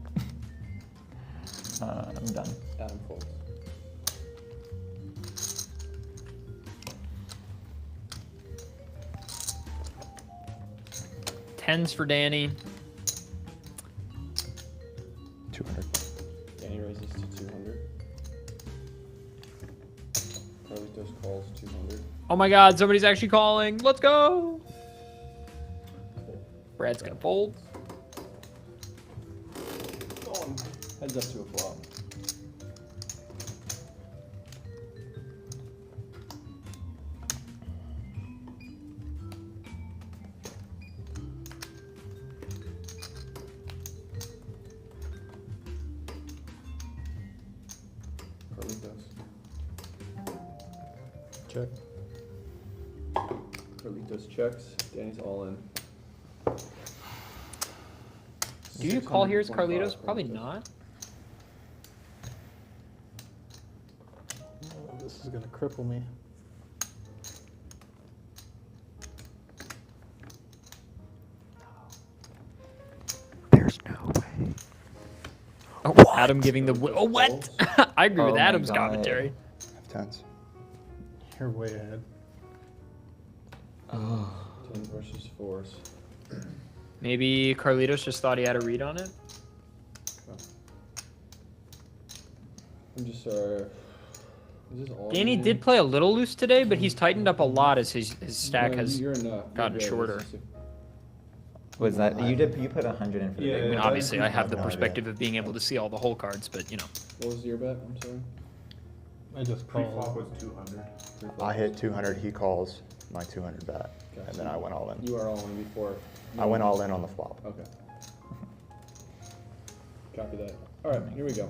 Speaker 15: I'm done.
Speaker 12: Adam folds.
Speaker 1: Tens for Danny.
Speaker 6: 200.
Speaker 12: Danny raises to 200. Carlitos calls 200.
Speaker 1: Oh my god, somebody's actually calling. Let's go. Brad's gonna fold.
Speaker 12: Heads up to a flop. Carlitos.
Speaker 3: Check.
Speaker 12: Carlitos checks. Danny's all in.
Speaker 1: Do you call here as
Speaker 12: 625
Speaker 1: Carlitos? Probably not.
Speaker 3: Oh, this is gonna cripple me.
Speaker 13: There's no way.
Speaker 1: Oh, Adam giving the oh what? I agree with
Speaker 15: Oh my
Speaker 1: Adam's
Speaker 15: God.
Speaker 1: commentary.
Speaker 6: Tens.
Speaker 3: You're way ahead.
Speaker 15: Oh.
Speaker 12: 10 versus 4s.
Speaker 1: Maybe Carlitos just thought he had a read on it.
Speaker 12: I'm just sorry. Is this all
Speaker 1: Danny
Speaker 12: you?
Speaker 1: did play a little loose today, but he's tightened up a lot as his stack
Speaker 12: No,
Speaker 1: has
Speaker 12: you're enough. You're
Speaker 1: gotten
Speaker 12: good.
Speaker 1: shorter.
Speaker 12: It's just
Speaker 15: Was that you put 100 in for the
Speaker 12: Yeah,
Speaker 15: big
Speaker 1: I mean,
Speaker 15: one?
Speaker 1: obviously, I have the
Speaker 6: no idea.
Speaker 1: perspective of being able to see all the whole cards, but you know.
Speaker 12: What was your bet? I'm sorry.
Speaker 3: I just
Speaker 10: Pre-flop
Speaker 3: called.
Speaker 10: was 200.
Speaker 6: I hit 200, he calls my 200 bet, and then I went all in.
Speaker 12: You are all in before.
Speaker 6: I went all in on the flop.
Speaker 12: Okay. Copy that. All right, here we go.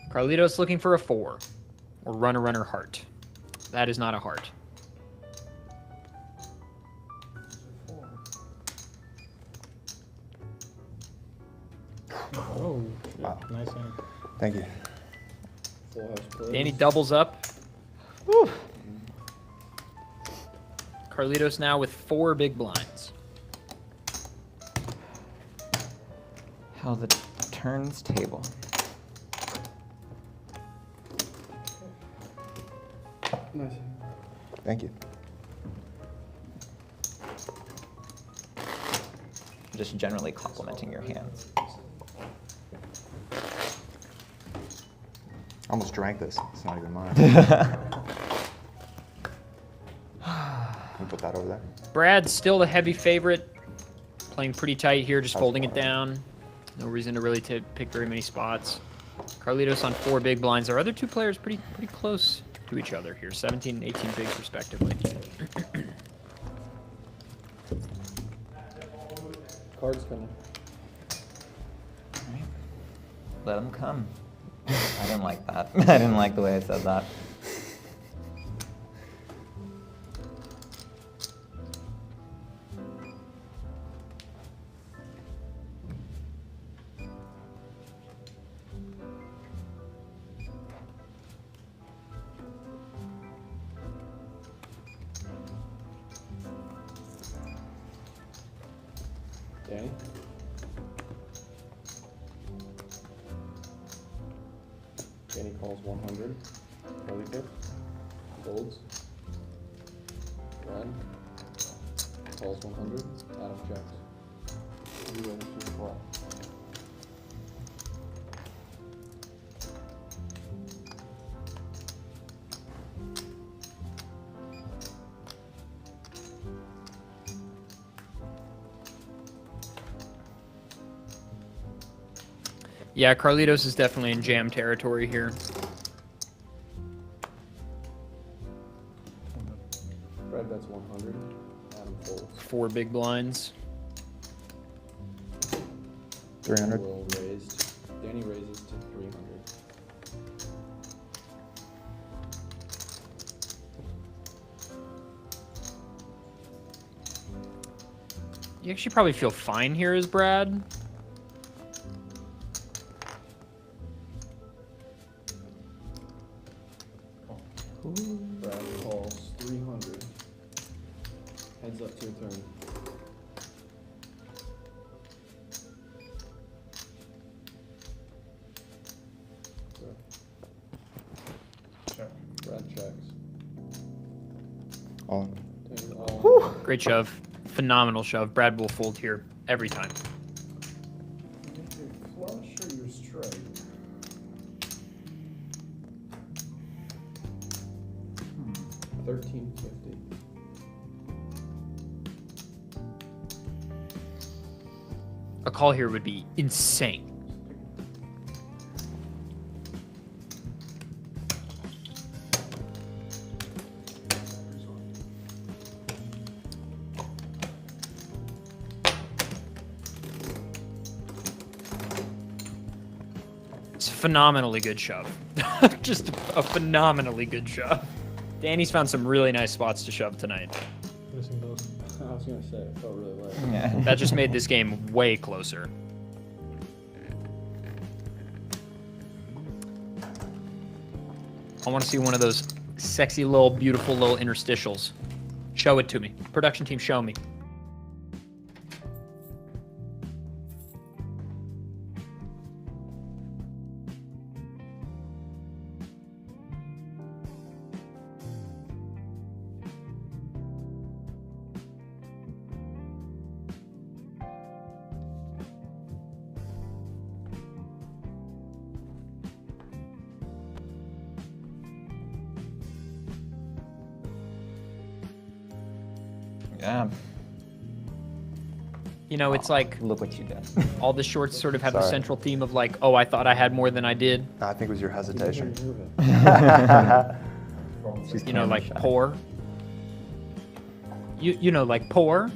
Speaker 1: Carlitos looking for a 4, or runner heart. That is not a heart.
Speaker 3: Oh,
Speaker 6: Wow.
Speaker 3: nice hand.
Speaker 6: Thank you.
Speaker 12: Full house plays.
Speaker 1: Danny doubles up. Woo. Carlitos now with 4 big blinds.
Speaker 15: How the turns table.
Speaker 12: Nice.
Speaker 6: Thank you.
Speaker 15: Just generally complimenting your hands.
Speaker 6: I almost drank this. It's not even mine. Can you put that over there?
Speaker 1: Brad's still the heavy favorite, playing pretty tight here, just folding it down. No reason to really pick very many spots. Carlitos on 4 big blinds. Our other 2 players pretty close to each other here, 17 and 18 bigs respectively.
Speaker 12: Cards coming.
Speaker 15: Let them come. I didn't like that. I didn't like the way I said that.
Speaker 12: Danny? Danny calls 100. Carlitos folds. Brad calls 100. Adam checks. You win to call.
Speaker 1: Yeah, Carlitos is definitely in jam territory here.
Speaker 12: Brad bets 100. Adam folds.
Speaker 1: 4 big blinds.
Speaker 6: 300.
Speaker 12: Will raised. Danny raises to 300.
Speaker 1: You actually probably feel fine here as Brad.
Speaker 12: Brad calls 300. Heads up to a turn. Brad checks.
Speaker 6: All
Speaker 12: Danny all.
Speaker 1: Great shove. Phenomenal shove. Brad will fold here every time.
Speaker 12: Your flush or your strike? $13.50.
Speaker 1: A call here would be insane. It's a phenomenally good shove. Just a phenomenally good shove. Danny's found some really nice spots to shove tonight.
Speaker 3: Missing those.
Speaker 12: I was gonna say, it felt really light.
Speaker 15: Yeah.
Speaker 1: That just made this game way closer. I want to see one of those sexy little, beautiful little interstitials. Show it to me. Production team, show me.
Speaker 15: Yeah.
Speaker 1: You know, it's like
Speaker 15: Look what you did.
Speaker 1: all the shorts sort of have the
Speaker 6: Sorry.
Speaker 1: central theme of like, oh, I thought I had more than I did.
Speaker 6: I think it was your hesitation.
Speaker 15: She's
Speaker 1: You know,
Speaker 15: camera
Speaker 1: like
Speaker 15: shy.
Speaker 1: poor. You know, like poor.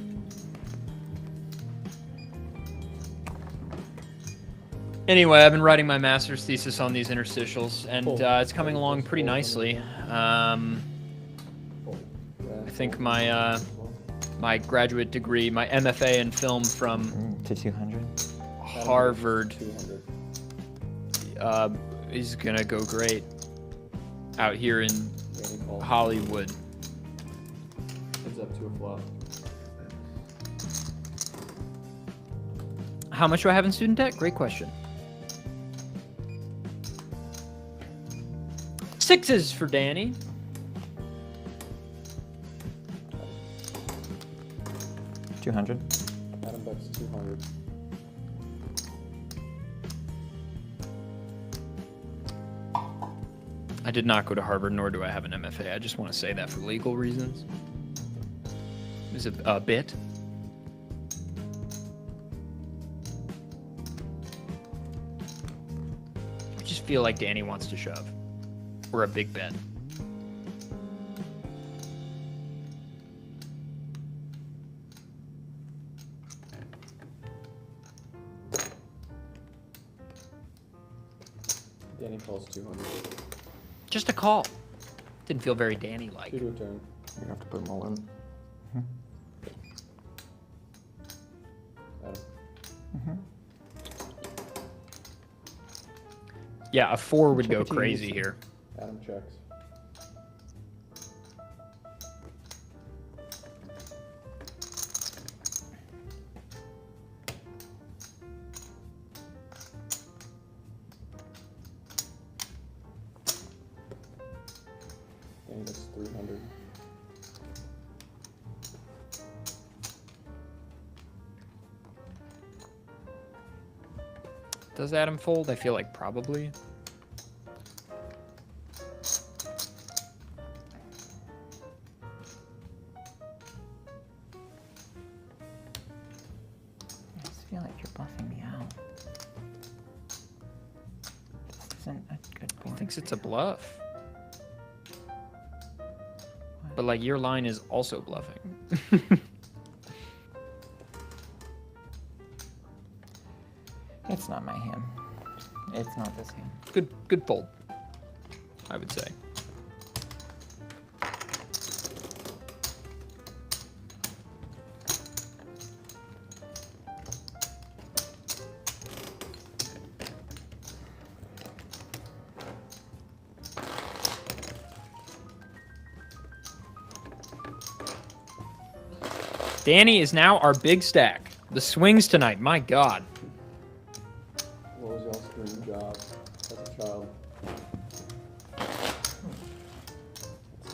Speaker 1: Anyway, I've been writing my master's thesis on these interstitials, and it's coming along pretty nicely. I think my my graduate degree, my MFA in film from
Speaker 15: To 200.
Speaker 1: Harvard,
Speaker 12: 200.
Speaker 1: is gonna go great out here in
Speaker 12: Danny called.
Speaker 1: Hollywood.
Speaker 12: Heads up to a flop.
Speaker 1: How much do I have in student debt? Great question. 6s for Danny.
Speaker 15: $200.
Speaker 12: Adam bets 200.
Speaker 1: I did not go to Harvard, nor do I have an MFA. I just want to say that for legal reasons. Is it a bit? I just feel like Danny wants to shove. Or a big bet.
Speaker 12: Danny calls 200.
Speaker 1: Just a call. Didn't feel very Danny-like.
Speaker 12: 2 to a turn.
Speaker 6: You have to put them all in.
Speaker 12: Adam.
Speaker 1: Yeah, a 4 would go
Speaker 15: Check it to you.
Speaker 1: crazy here.
Speaker 12: Adam checks. Danny gets 300.
Speaker 1: Does Adam fold? I feel like probably.
Speaker 15: I just feel like you're buffing me out. This isn't a good
Speaker 1: He
Speaker 15: board.
Speaker 1: thinks it's a bluff. But like your line is also bluffing.
Speaker 15: It's not my hand. It's not this hand.
Speaker 1: Good fold, I would say. Danny is now our big stack. The swings tonight, my God.
Speaker 12: What was y'all's dream job as a child?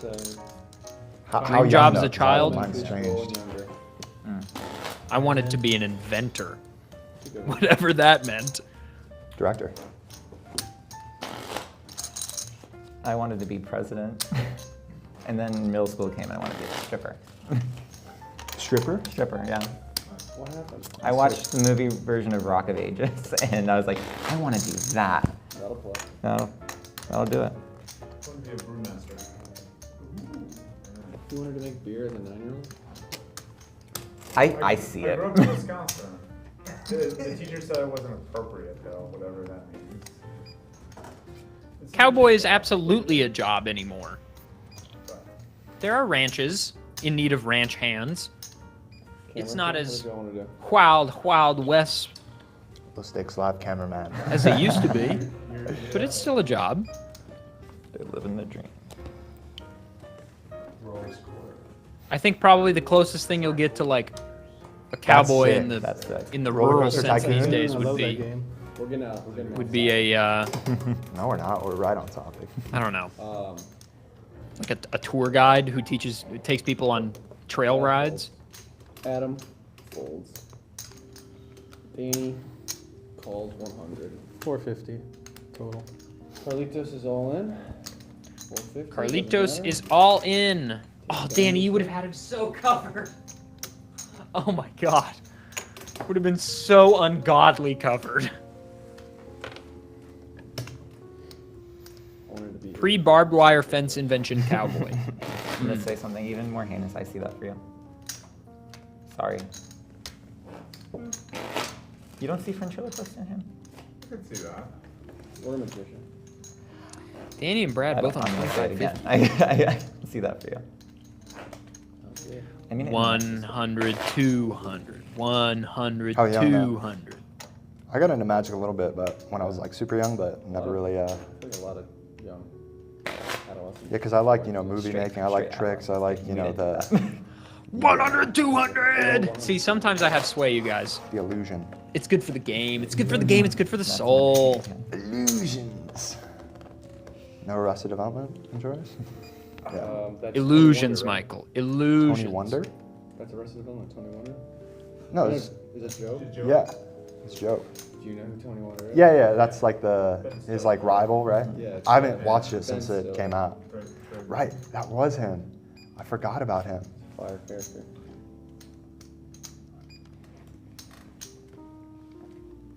Speaker 12: Let's say
Speaker 1: Dream job as a child?
Speaker 6: Mine's changed.
Speaker 12: younger.
Speaker 1: I wanted to be an inventor. Whatever that meant.
Speaker 6: Director.
Speaker 15: I wanted to be president. And then middle school came and I wanted to be a stripper.
Speaker 6: Stripper?
Speaker 15: Stripper, yeah.
Speaker 12: What happened?
Speaker 15: I watched the movie version of Rock of Ages and I was like, I want to do that.
Speaker 12: That'll play.
Speaker 15: That'll do it.
Speaker 10: I want to be a brewmaster.
Speaker 12: You wanted to make beer as a 9-year-old?
Speaker 15: I see
Speaker 10: I
Speaker 15: it.
Speaker 10: grew up in Wisconsin. The teacher said it wasn't appropriate, though, whatever that means.
Speaker 1: Cowboy is absolutely a job anymore. There are ranches in need of ranch hands. It's not as wild west
Speaker 6: Low Stakes Live cameraman.
Speaker 1: as it used to be, but it's still a job.
Speaker 15: They're living the dream.
Speaker 1: I think probably the closest thing you'll get to like a cowboy
Speaker 15: That's
Speaker 1: in
Speaker 15: it.
Speaker 1: the
Speaker 15: That's it.
Speaker 1: in the
Speaker 6: Roller
Speaker 1: rural
Speaker 6: Coaster
Speaker 1: sense
Speaker 6: Tycoon?
Speaker 1: these days
Speaker 3: I
Speaker 1: would
Speaker 3: love that
Speaker 1: be
Speaker 3: game.
Speaker 12: We're getting out. We're getting
Speaker 1: would be a
Speaker 6: No, we're not. We're right on topic.
Speaker 1: I don't know,
Speaker 12: Um,
Speaker 1: like a tour guide who takes people on trail rides.
Speaker 12: Adam folds. Danny calls 100.
Speaker 3: 450 total.
Speaker 12: Carlitos is all in. 450.
Speaker 1: Carlitos
Speaker 12: doesn't matter.
Speaker 1: is all in. Oh, Danny, you would have had him so covered. Oh my god. Would have been so ungodly covered. Pre-barbed wire fence invention cowboy.
Speaker 15: I'm gonna say something even more heinous. I see that for you. Sorry. You don't see ventriloquist in him?
Speaker 10: I can see that.
Speaker 12: Or a magician.
Speaker 1: Danny and Brad both on
Speaker 15: my side
Speaker 1: 2550.
Speaker 15: again. I see that for you. I mean,
Speaker 1: 100, 200, 100,
Speaker 6: Oh, yeah, I know.
Speaker 1: 200.
Speaker 6: I got into Magic a little bit, but when I was like super young, but never really.
Speaker 12: I think a lot of young adolescents.
Speaker 6: Yeah, because I like movie
Speaker 15: Straight-
Speaker 6: making. I like
Speaker 15: straight
Speaker 6: tricks. I like the
Speaker 1: 100, 200! See, sometimes I have sway, you guys.
Speaker 6: the illusion.
Speaker 1: It's good for the game. It's good for the game. It's good for the soul.
Speaker 6: Illusions. No Arrested Development enjoys? Yeah.
Speaker 12: That's
Speaker 1: Illusions,
Speaker 12: Tony Wonder, right?
Speaker 1: Michael. Illusions.
Speaker 6: Tony Wonder?
Speaker 12: That's Arrested Development, Tony Wonder?
Speaker 6: No,
Speaker 12: Is
Speaker 6: it's,
Speaker 12: it Joe?
Speaker 6: yeah, it's Joe.
Speaker 12: Do you know who Tony Wonder is?
Speaker 6: Yeah, that's like his like rival, right?
Speaker 12: Yeah, it's
Speaker 6: I haven't
Speaker 12: Ben-
Speaker 6: watched it
Speaker 12: Ben
Speaker 6: since it
Speaker 12: Stiller.
Speaker 6: came out. Right, that was him. I forgot about him.
Speaker 12: Fire character.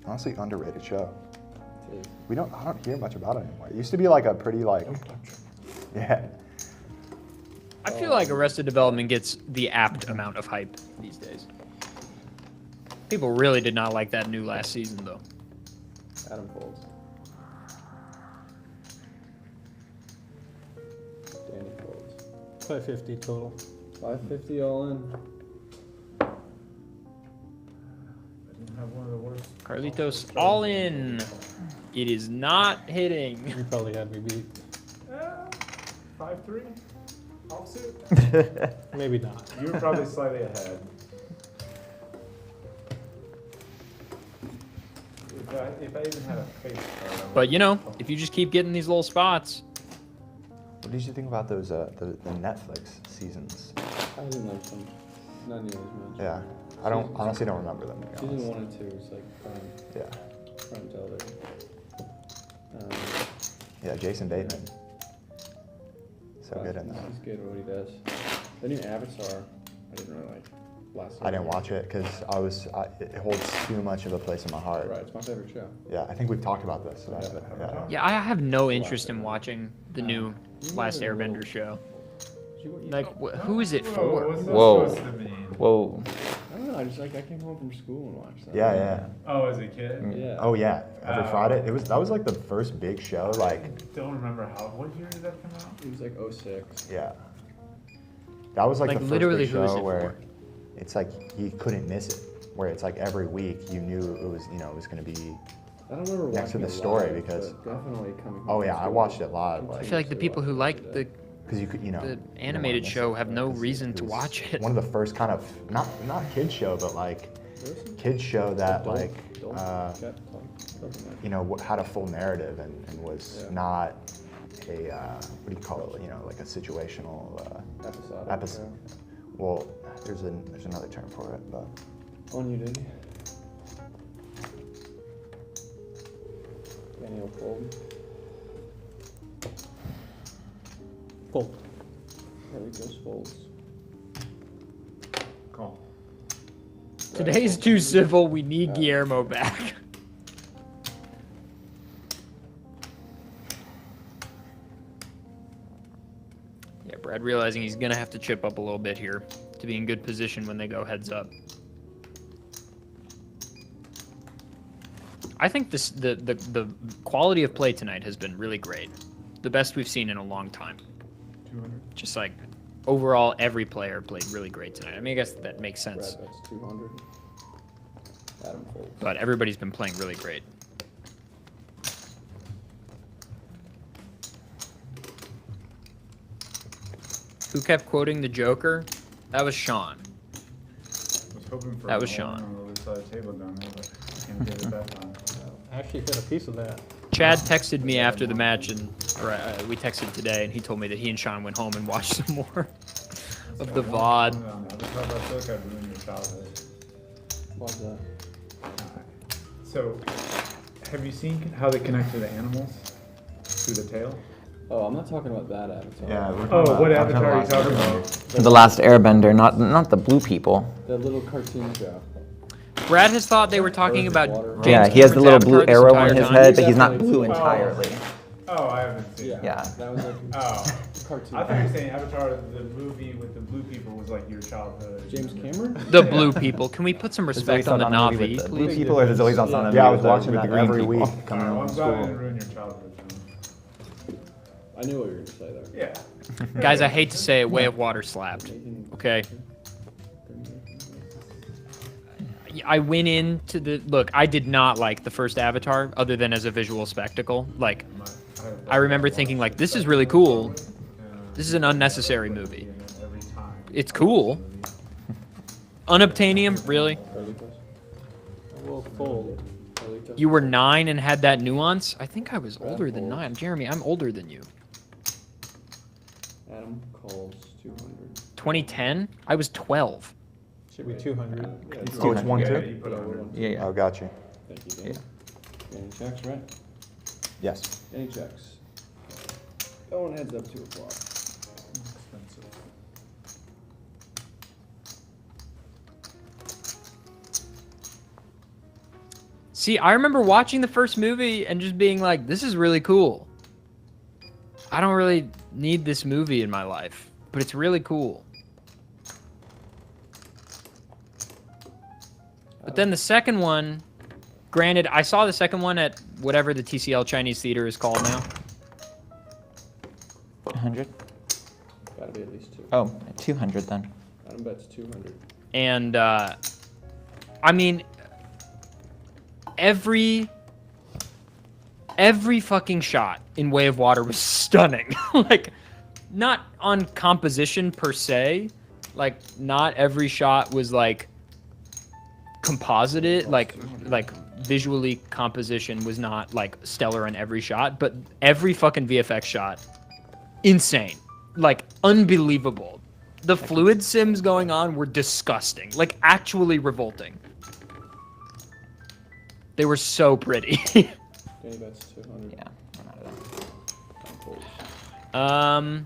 Speaker 6: Honestly, underrated show.
Speaker 12: It is.
Speaker 6: I don't hear much about it anymore. It used to be like a pretty like, yeah.
Speaker 1: I feel like Arrested Development gets the apt amount of hype these days. People really did not like that new last season, though.
Speaker 12: Adam Folds. Danny Folds.
Speaker 3: 550 total.
Speaker 12: 550 all in.
Speaker 10: I didn't have one of the worst.
Speaker 1: Carlitos all in. It is not hitting.
Speaker 3: You probably had me beat.
Speaker 10: 5-3. Offsuit.
Speaker 3: Maybe not.
Speaker 10: You were probably slightly ahead. If I even had a face card, I would-
Speaker 1: But you know, if you just keep getting these little spots.
Speaker 6: What did you think about those the Netflix seasons?
Speaker 12: I didn't like them. Not nearly as much.
Speaker 6: Yeah, I honestly don't remember them. To be
Speaker 12: Season
Speaker 6: honest.
Speaker 12: 1 and 2 was like prime.
Speaker 6: Yeah.
Speaker 12: Prime television.
Speaker 6: Yeah, Jason Bateman. So good in that.
Speaker 12: He's good at what he does. The new Avatar, I didn't really like.
Speaker 6: I didn't watch it because it holds too much of a place in my heart.
Speaker 12: Right, it's my favorite show.
Speaker 6: Yeah, I think we've talked about this.
Speaker 1: Yeah, I have no interest in watching the new Last Airbender show. Like, who is it for?
Speaker 15: Whoa. Whoa.
Speaker 12: I don't know. I came home from school and watched that.
Speaker 6: Yeah.
Speaker 10: Oh, as a kid?
Speaker 12: Yeah.
Speaker 6: Oh yeah, every Friday. That was like the first big show. Like,
Speaker 10: I don't remember what year did that come out?
Speaker 12: It was like 06.
Speaker 6: yeah, that was like the first
Speaker 1: literally
Speaker 6: big
Speaker 1: who is
Speaker 6: show
Speaker 1: it
Speaker 6: where it's like you couldn't miss it. Where it's like every week you knew it was it was going to be
Speaker 12: I don't remember
Speaker 6: next to
Speaker 12: watching
Speaker 6: the
Speaker 12: it
Speaker 6: story
Speaker 12: live,
Speaker 6: because
Speaker 12: but definitely coming home
Speaker 6: oh
Speaker 12: from
Speaker 6: yeah, I
Speaker 12: school.
Speaker 6: watched it live.
Speaker 1: I
Speaker 6: Like,
Speaker 1: feel like the people who like the
Speaker 6: because you could
Speaker 1: the animated show have no reason to watch it.
Speaker 6: one of the first kind of not kids show, but like kids show that like had a full narrative and was not a what do you call it? Like a situational episode. Well, there's another term for it, but
Speaker 12: On you, did you? Daniel Fold.
Speaker 3: Fold.
Speaker 12: There he goes, folds.
Speaker 10: Call.
Speaker 1: Today's too civil. We need Guillermo back. Yeah, Brad realizing he's gonna have to chip up a little bit here to be in good position when they go heads up. I think the quality of play tonight has been really great. The best we've seen in a long time.
Speaker 10: 200.
Speaker 1: Just like overall, every player played really great tonight. I mean, I guess that makes sense.
Speaker 12: Brad, that's 200. Adam folds.
Speaker 1: But everybody's been playing really great. Who kept quoting the Joker? That was Sean.
Speaker 10: Was hoping for
Speaker 1: That was
Speaker 10: a
Speaker 1: Sean.
Speaker 10: on the other side of the table down there, but can't get it back on.
Speaker 3: I actually hit a piece of that.
Speaker 1: Chad texted me after the match, we texted today, and he told me that he and Sean went home and watched some more of the VOD.
Speaker 10: I feel like I ruined your childhood.
Speaker 12: Why's that?
Speaker 10: So, have you seen how they connect to the animals through the tail?
Speaker 12: Oh, I'm not talking about that avatar.
Speaker 6: Yeah, we're
Speaker 10: Oh,
Speaker 6: talking
Speaker 10: what
Speaker 6: about,
Speaker 10: avatar are you
Speaker 6: I'm
Speaker 10: talking
Speaker 6: about?
Speaker 15: The Last Airbender, not the blue people.
Speaker 12: That little cartoon show.
Speaker 1: Brad has thought they were talking about James
Speaker 15: Yeah, he has the
Speaker 1: Cameron's
Speaker 15: little blue
Speaker 1: Avatar this
Speaker 15: arrow on
Speaker 1: entire
Speaker 15: his
Speaker 1: time.
Speaker 15: head, but he's not blue entirely.
Speaker 10: Oh, I haven't seen it.
Speaker 15: Yeah.
Speaker 12: That was like
Speaker 10: Oh.
Speaker 12: cartoon.
Speaker 10: I thought you were saying Avatar, the movie with the blue people, was like your childhood.
Speaker 12: James Cameron?
Speaker 1: The blue people. Can we put some respect on the Navi,
Speaker 15: the blue
Speaker 1: please?
Speaker 15: people, or there's always also on a
Speaker 6: Yeah, I
Speaker 15: movie
Speaker 6: was
Speaker 15: with
Speaker 6: watching
Speaker 15: the
Speaker 6: that
Speaker 15: green
Speaker 6: every
Speaker 15: people.
Speaker 6: week coming
Speaker 10: I'm
Speaker 6: home from
Speaker 10: glad I didn't
Speaker 6: school.
Speaker 10: ruin your childhood.
Speaker 12: I knew what you were going to say there.
Speaker 10: Yeah.
Speaker 1: Guys, I hate to say it, Way of Water slapped. Okay. I went into the look. I did not like the first Avatar, other than as a visual spectacle. Like, I remember thinking like, this is really cool. This is an unnecessary movie. It's cool. Unobtainium, really?
Speaker 12: Well, fold.
Speaker 1: You were 9 and had that nuance? I think I was older than 9. Jeremy, I'm older than you.
Speaker 12: Adam calls 200.
Speaker 1: 2010? I was 12.
Speaker 3: Should be 200.
Speaker 6: Oh, it's 1
Speaker 10: Yeah,
Speaker 6: 2?
Speaker 10: you put it on.
Speaker 15: Yeah.
Speaker 6: Oh, got you.
Speaker 12: Thank you, Dan. Any checks, right?
Speaker 6: Yes.
Speaker 12: Any checks? Going heads up 2 o'clock.
Speaker 1: See, I remember watching the first movie and just being like, this is really cool. I don't really need this movie in my life, but it's really cool. But then the second one, granted, I saw the second one at whatever the TCL Chinese Theater is called now.
Speaker 15: 100?
Speaker 12: Gotta be at least 2.
Speaker 15: Oh, 200 then.
Speaker 12: Adam bets 200.
Speaker 1: And, I mean, every fucking shot in Way of Water was stunning. Like, not on composition per se. Like, not every shot was like composited, like visually composition was not like stellar on every shot, but every fucking VFX shot, insane, like unbelievable. The fluid sims going on were disgusting, like actually revolting. They were so pretty.
Speaker 12: Danny bets 200.
Speaker 15: Yeah, I'm out of
Speaker 12: Adam folds.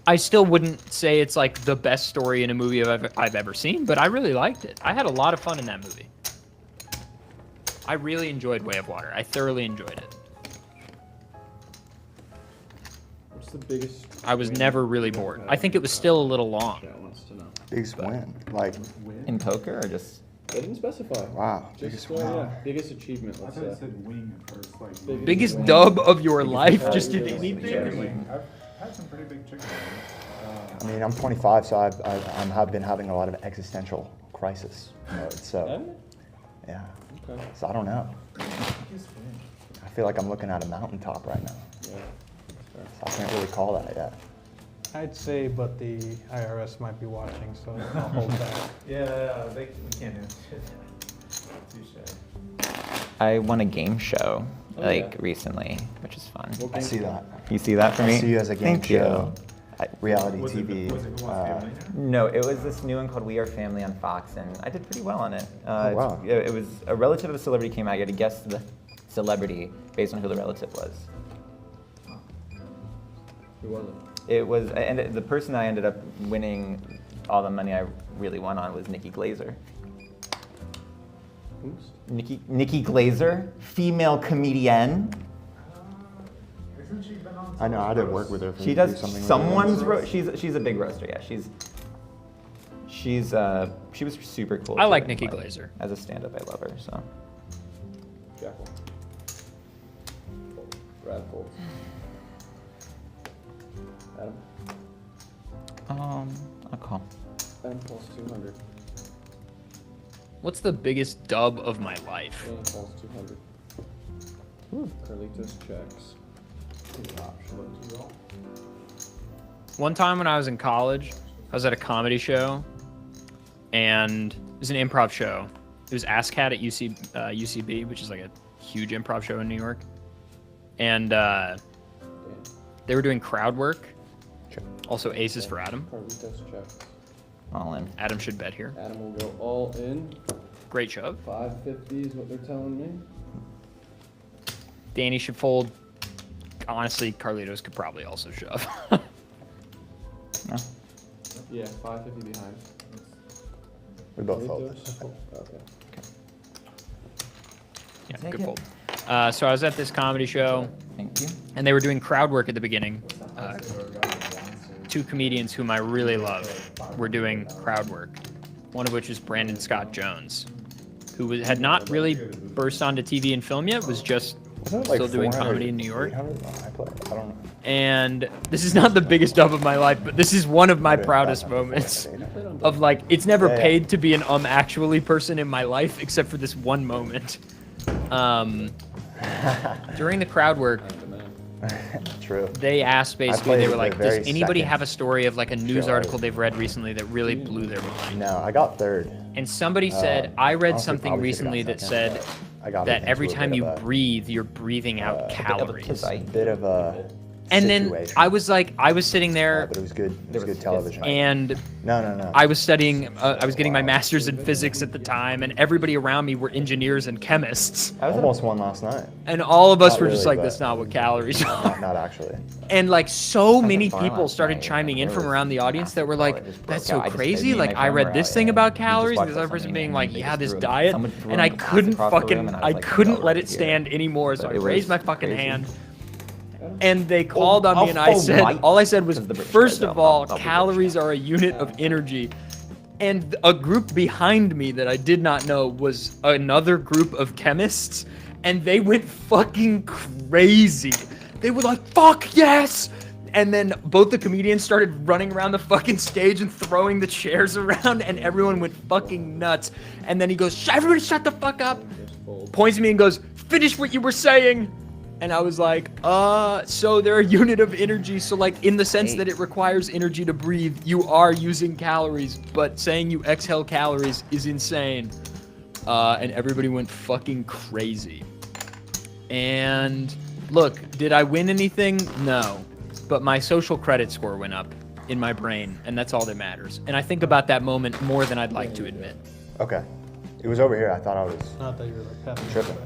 Speaker 1: I still wouldn't say it's like the best story in a movie I've ever seen, but I really liked it. I had a lot of fun in that movie. I really enjoyed Way of Water. I thoroughly enjoyed it.
Speaker 12: What's the biggest
Speaker 1: I was
Speaker 12: win
Speaker 1: never really
Speaker 12: you've ever
Speaker 1: bored.
Speaker 12: had
Speaker 1: I think it was still a little long.
Speaker 12: Chat wants to know.
Speaker 6: Biggest win. Like,
Speaker 15: In poker or just?
Speaker 12: They didn't specify.
Speaker 6: wow.
Speaker 12: Just,
Speaker 6: Biggest win.
Speaker 12: yeah, biggest achievement,
Speaker 10: I
Speaker 12: let's
Speaker 10: thought it
Speaker 12: say.
Speaker 10: said wing at first. Like,
Speaker 1: Biggest
Speaker 12: win.
Speaker 1: dub of your life?
Speaker 12: win.
Speaker 1: Just in
Speaker 12: Biggest
Speaker 1: anything?
Speaker 12: win.
Speaker 10: I've had some pretty big chicken wings.
Speaker 6: I mean, I'm 25, so I have been having a lot of existential crisis mode. So, yeah.
Speaker 12: Okay.
Speaker 6: So I don't know. I feel like I'm looking at a mountaintop right now.
Speaker 12: Yeah.
Speaker 6: So I can't really call that yet.
Speaker 3: I'd say, but the IRS might be watching, so I'll hold back.
Speaker 10: Yeah, we can't answer that. Touche.
Speaker 15: I won a game show
Speaker 12: Oh,
Speaker 15: like
Speaker 12: yeah.
Speaker 15: recently, which is fun.
Speaker 12: What
Speaker 6: I
Speaker 12: game
Speaker 6: see
Speaker 12: show?
Speaker 6: that.
Speaker 15: You see that for
Speaker 6: I
Speaker 15: me?
Speaker 6: see you as a game
Speaker 15: Thank
Speaker 6: show.
Speaker 15: you.
Speaker 6: Reality
Speaker 10: Was
Speaker 6: TV.
Speaker 10: it Who Wants to Be a Millionaire?
Speaker 15: No, it was this new one called We Are Family on Fox, and I did pretty well on it.
Speaker 6: Oh, wow.
Speaker 15: It was a relative of a celebrity came out. You had to guess the celebrity based on who the relative was.
Speaker 12: Who was it?
Speaker 15: It was, and the person I ended up winning all the money I really won on was Nikki Glazer.
Speaker 12: Who's?
Speaker 15: Nikki Glazer, female comedian.
Speaker 10: Isn't she been on?
Speaker 6: I know. I did work with her. For
Speaker 15: She
Speaker 6: do
Speaker 15: does
Speaker 6: something with
Speaker 15: someone's
Speaker 6: her.
Speaker 15: she's a big roaster. Yeah, she was super cool.
Speaker 1: I
Speaker 15: to
Speaker 1: like
Speaker 15: win,
Speaker 1: Nikki
Speaker 15: but
Speaker 1: Glazer.
Speaker 15: As a stand-up, I love her. So
Speaker 12: Jackal. Brad folds. Adam.
Speaker 15: I'll call.
Speaker 12: Adam calls 200.
Speaker 1: What's the biggest dub of my life?
Speaker 12: Danny calls 200. Carlitos checks.
Speaker 1: One time when I was in college, I was at a comedy show, and it was an improv show. It was ASCAT at UCB, which is like a huge improv show in New York. And they were doing crowd work. Also aces for Adam.
Speaker 12: Carlitos checks.
Speaker 15: All in.
Speaker 1: Adam should bet here.
Speaker 12: Adam will go all in.
Speaker 1: Great shove.
Speaker 12: 550 is what they're telling me.
Speaker 1: Danny should fold honestly, Carlitos could probably also shove.
Speaker 15: No.
Speaker 12: Yeah, 550 behind.
Speaker 6: We both fold this.
Speaker 12: Okay.
Speaker 1: Yeah,
Speaker 15: Take
Speaker 1: good
Speaker 15: it.
Speaker 1: fold. So I was at this comedy show,
Speaker 15: Thank you.
Speaker 1: and they were doing crowd work at the beginning. Two comedians whom I really love were doing crowd work, one of which is Brandon Scott Jones, who had not really burst onto TV and film yet, was just still doing comedy in New York.
Speaker 6: I don't know.
Speaker 1: And this is not the biggest dub of my life, but this is one of my proudest moments of like, it's never paid to be an actually person in my life except for this one moment. During the crowd work,
Speaker 6: True.
Speaker 1: they asked basically, they were like,
Speaker 6: the
Speaker 1: does
Speaker 6: very
Speaker 1: anybody
Speaker 6: second
Speaker 1: have a story of like a news
Speaker 6: show.
Speaker 1: article they've read recently that really blew their mind?
Speaker 6: No, I got third.
Speaker 1: And somebody said, I read
Speaker 6: honestly,
Speaker 1: something
Speaker 6: probably should've
Speaker 1: recently
Speaker 6: got
Speaker 1: that
Speaker 6: second,
Speaker 1: said
Speaker 6: I got
Speaker 1: that
Speaker 6: into
Speaker 1: every
Speaker 6: a
Speaker 1: time
Speaker 6: bit
Speaker 1: you
Speaker 6: of a-
Speaker 1: breathe, you're breathing out calories.
Speaker 6: A bit of a
Speaker 1: And then
Speaker 6: situation.
Speaker 1: I was like, I was sitting there,
Speaker 6: but it was good. It was good television.
Speaker 1: and
Speaker 6: No.
Speaker 1: I was studying, I was getting my master's in physics at the time, and everybody around me were engineers and chemists.
Speaker 6: I almost won last night.
Speaker 1: And all of us
Speaker 6: Not
Speaker 1: were just
Speaker 6: really,
Speaker 1: like, that's not what calories are.
Speaker 6: Not actually.
Speaker 1: And like so many
Speaker 15: bar
Speaker 1: people
Speaker 15: last
Speaker 1: started
Speaker 15: night,
Speaker 1: chiming in
Speaker 15: there
Speaker 1: from
Speaker 15: was
Speaker 1: around the audience that were like, that's so
Speaker 15: out. I just
Speaker 1: crazy.
Speaker 15: me and
Speaker 1: Like
Speaker 15: my
Speaker 1: I
Speaker 15: friend
Speaker 1: read
Speaker 15: were
Speaker 1: this
Speaker 15: out,
Speaker 1: thing
Speaker 15: yeah.
Speaker 1: about
Speaker 15: We just
Speaker 1: calories.
Speaker 15: watched
Speaker 1: This other
Speaker 15: something,
Speaker 1: person being
Speaker 15: and
Speaker 1: like,
Speaker 15: they
Speaker 1: yeah,
Speaker 15: just
Speaker 1: this
Speaker 15: threw
Speaker 1: diet.
Speaker 15: someone threw
Speaker 1: And I
Speaker 15: acid
Speaker 1: couldn't
Speaker 15: across the room,
Speaker 1: fucking,
Speaker 15: and I was
Speaker 1: I
Speaker 15: like,
Speaker 1: couldn't
Speaker 15: no,
Speaker 1: let it
Speaker 15: yeah.
Speaker 1: stand anymore. So
Speaker 15: But
Speaker 1: I
Speaker 15: it
Speaker 1: raised
Speaker 15: was
Speaker 1: my fucking
Speaker 15: crazy.
Speaker 1: hand. And they called on me, and I said, all I said was, first of all, calories are a unit of energy. And a group behind me that I did not know was another group of chemists, and they went fucking crazy. They were like, fuck yes! And then both the comedians started running around the fucking stage and throwing the chairs around, and everyone went fucking nuts. And then he goes, everybody shut the fuck up! Points at me and goes, finish what you were saying! And I was like, so they're a unit of energy. So like in the sense that it requires energy to breathe, you are using calories, but saying you exhale calories is insane. And everybody went fucking crazy. And look, did I win anything? No. But my social credit score went up in my brain, and that's all that matters. And I think about that moment more than I'd like to admit.
Speaker 6: Okay. It was over here. I thought I was
Speaker 3: Not that you're like passing.
Speaker 6: tripping.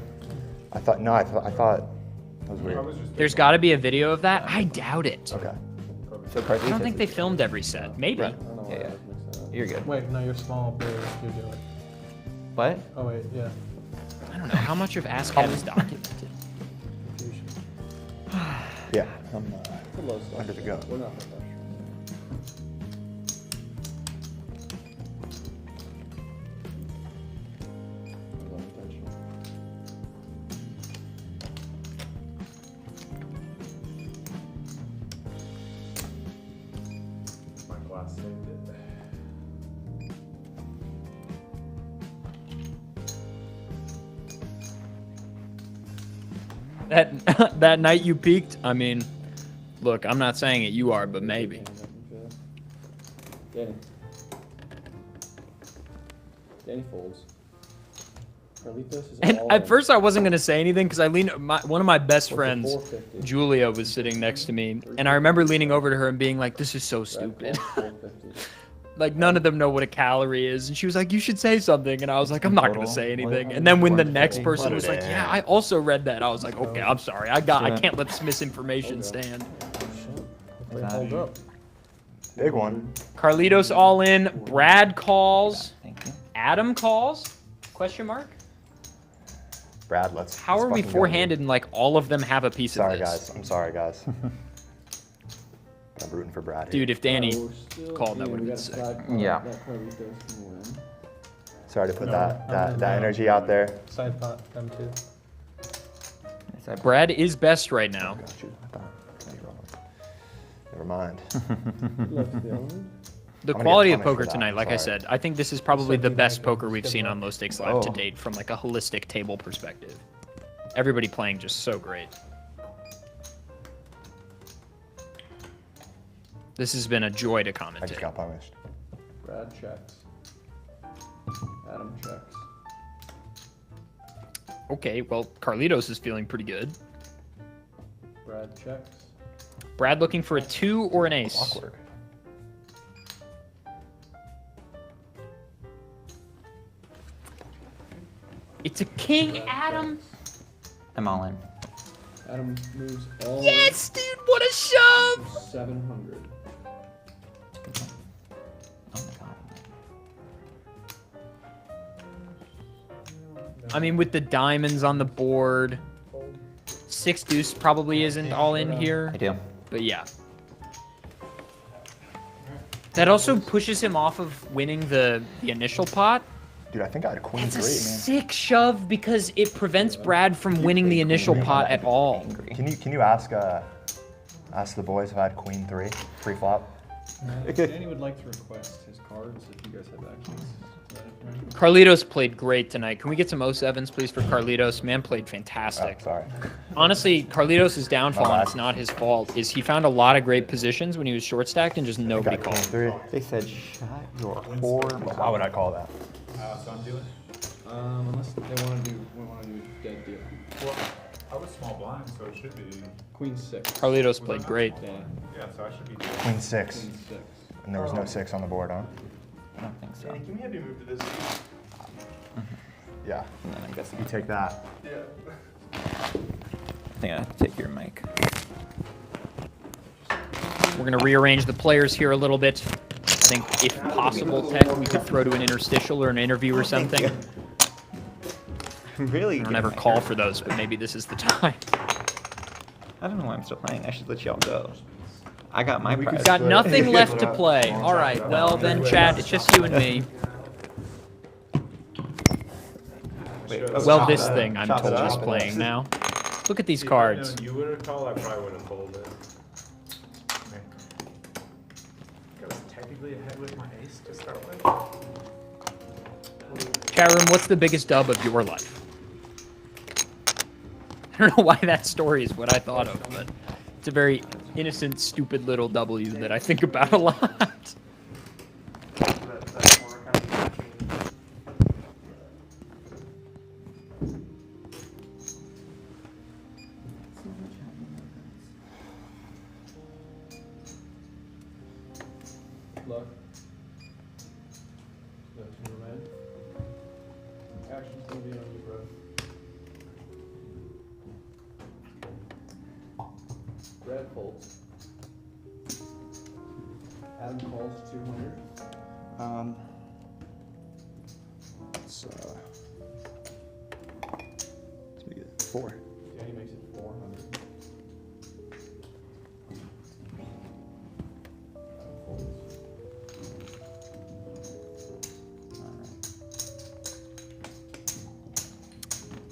Speaker 6: I thought that was weird.
Speaker 1: There's got to be a video of that. I doubt it.
Speaker 6: Okay.
Speaker 1: I don't think they filmed every set. Maybe.
Speaker 15: Yeah. You're good.
Speaker 3: Wait, no, you're small, big. You're doing.
Speaker 15: What?
Speaker 3: Oh wait, yeah.
Speaker 1: I don't know how much of ASCAP is documented.
Speaker 6: Yeah, I'm good to go.
Speaker 12: We're not professional.
Speaker 10: My glass saved it.
Speaker 1: That night you peaked, I mean, look, I'm not saying it, you are, but maybe.
Speaker 12: Danny folds. Carlitos is
Speaker 1: And
Speaker 12: all
Speaker 1: at
Speaker 12: in.
Speaker 1: first I wasn't going to say anything because one of my best
Speaker 12: What's the
Speaker 1: friends,
Speaker 12: 450?
Speaker 1: Julia, was sitting next to me. And I remember leaning over to her and being like, this is so stupid.
Speaker 12: 450.
Speaker 1: Like, none of them know what a calorie is. And she was like, you should say something. And I was like, I'm not going to say anything. And then when the next person was like, yeah, I also read that, I was like, okay, I'm sorry. I can't let this misinformation stand.
Speaker 3: Hold up.
Speaker 6: Big one.
Speaker 1: Carlitos all in. Brad calls.
Speaker 15: Thank you.
Speaker 1: Adam calls? Question mark?
Speaker 6: Brad, let's.
Speaker 1: How are we
Speaker 6: fucking go,
Speaker 1: four-handed and like all of them have a piece
Speaker 6: Sorry,
Speaker 1: of this?
Speaker 6: guys. I'm sorry, guys. I'm rooting for Brad here.
Speaker 1: Dude, if Danny
Speaker 12: We're still-
Speaker 1: called, that
Speaker 12: yeah,
Speaker 1: would
Speaker 12: we
Speaker 1: have been
Speaker 12: got a
Speaker 1: sick.
Speaker 12: side
Speaker 15: Yeah.
Speaker 12: pot that Carlitos can win.
Speaker 6: Sorry to put
Speaker 3: No,
Speaker 6: that
Speaker 3: no.
Speaker 6: energy out there.
Speaker 3: Side pot, them too.
Speaker 1: Brad is best right now.
Speaker 6: Got you. I thought you were wrong. Never mind.
Speaker 12: Left the element.
Speaker 1: The
Speaker 6: I'm gonna
Speaker 1: quality
Speaker 6: get
Speaker 1: of
Speaker 6: punished
Speaker 1: poker
Speaker 6: for that,
Speaker 1: tonight, like I
Speaker 6: sorry.
Speaker 1: said, I think this is probably the best poker we've seen on Low Stakes Live to
Speaker 15: Oh.
Speaker 1: date from like a holistic table perspective. Everybody playing just so great. This has been a joy to
Speaker 6: I just
Speaker 1: commentate.
Speaker 6: got punished.
Speaker 12: Brad checks. Adam checks.
Speaker 1: Okay, well, Carlitos is feeling pretty good.
Speaker 12: Brad checks.
Speaker 1: Brad looking for a 2 or an ace.
Speaker 6: Awkward.
Speaker 1: It's a king, Adam.
Speaker 15: I'm all in.
Speaker 12: Adam moves all.
Speaker 1: Yes, dude, what a shove!
Speaker 12: 700.
Speaker 1: I mean, with the diamonds on the board, 6 deuce probably isn't all in here.
Speaker 15: I do.
Speaker 1: But yeah. That also pushes him off of winning the initial pot.
Speaker 6: Dude, I think I had queen
Speaker 1: It's a
Speaker 6: 3, man.
Speaker 1: sick shove because it prevents Brad from winning the initial pot at all.
Speaker 6: Can you ask the boys if I had queen 3 pre-flop?
Speaker 12: Danny would like to request his cards if you guys have access.
Speaker 1: Carlitos played great tonight. Can we get some 07s, please, for Carlitos? Man played fantastic.
Speaker 6: Oh, sorry.
Speaker 1: Honestly, Carlitos' downfall, and it's not his fault, is he found a lot of great positions when he was short stacked and just nobody called.
Speaker 15: They said, shut your whore.
Speaker 6: Why would I call that?
Speaker 10: So I'm doing.
Speaker 12: Unless they want to do dead deal.
Speaker 10: Well, I was small blind, so it should be.
Speaker 12: Queen 6.
Speaker 1: Carlitos played great.
Speaker 10: Yeah, so I should be.
Speaker 6: Queen 6.
Speaker 12: Queen 6.
Speaker 6: And there was no 6 on the board, huh?
Speaker 15: I don't think so.
Speaker 10: Can we have you move to this seat?
Speaker 6: Yeah.
Speaker 15: And then I'm guessing
Speaker 6: You take that.
Speaker 10: Yeah.
Speaker 15: I think I have to take your mic.
Speaker 1: We're going to rearrange the players here a little bit. I think, if possible, Tech, we could throw to an interstitial or an interview or something.
Speaker 15: Really?
Speaker 1: I don't ever call for those, but maybe this is the time.
Speaker 15: I don't know why I'm still playing. I should let y'all go. I got my prize.
Speaker 1: We've got nothing left to play. All right, well then, Chad, it's just you and me. Well, this thing, I'm told, is playing now. Look at these cards.
Speaker 10: You would have called, I probably would have folded. I was technically ahead with my ace to start with.
Speaker 1: Chat room, what's the biggest dub of your life? I don't know why that story is what I thought of, but it's a very innocent, stupid little W that I think about a lot.
Speaker 12: Luck. That's your man. Action's gonna be on you, bro. Brad folds. Adam calls 200.
Speaker 6: Let's make it 4.
Speaker 12: Danny makes it 400. Adam folds.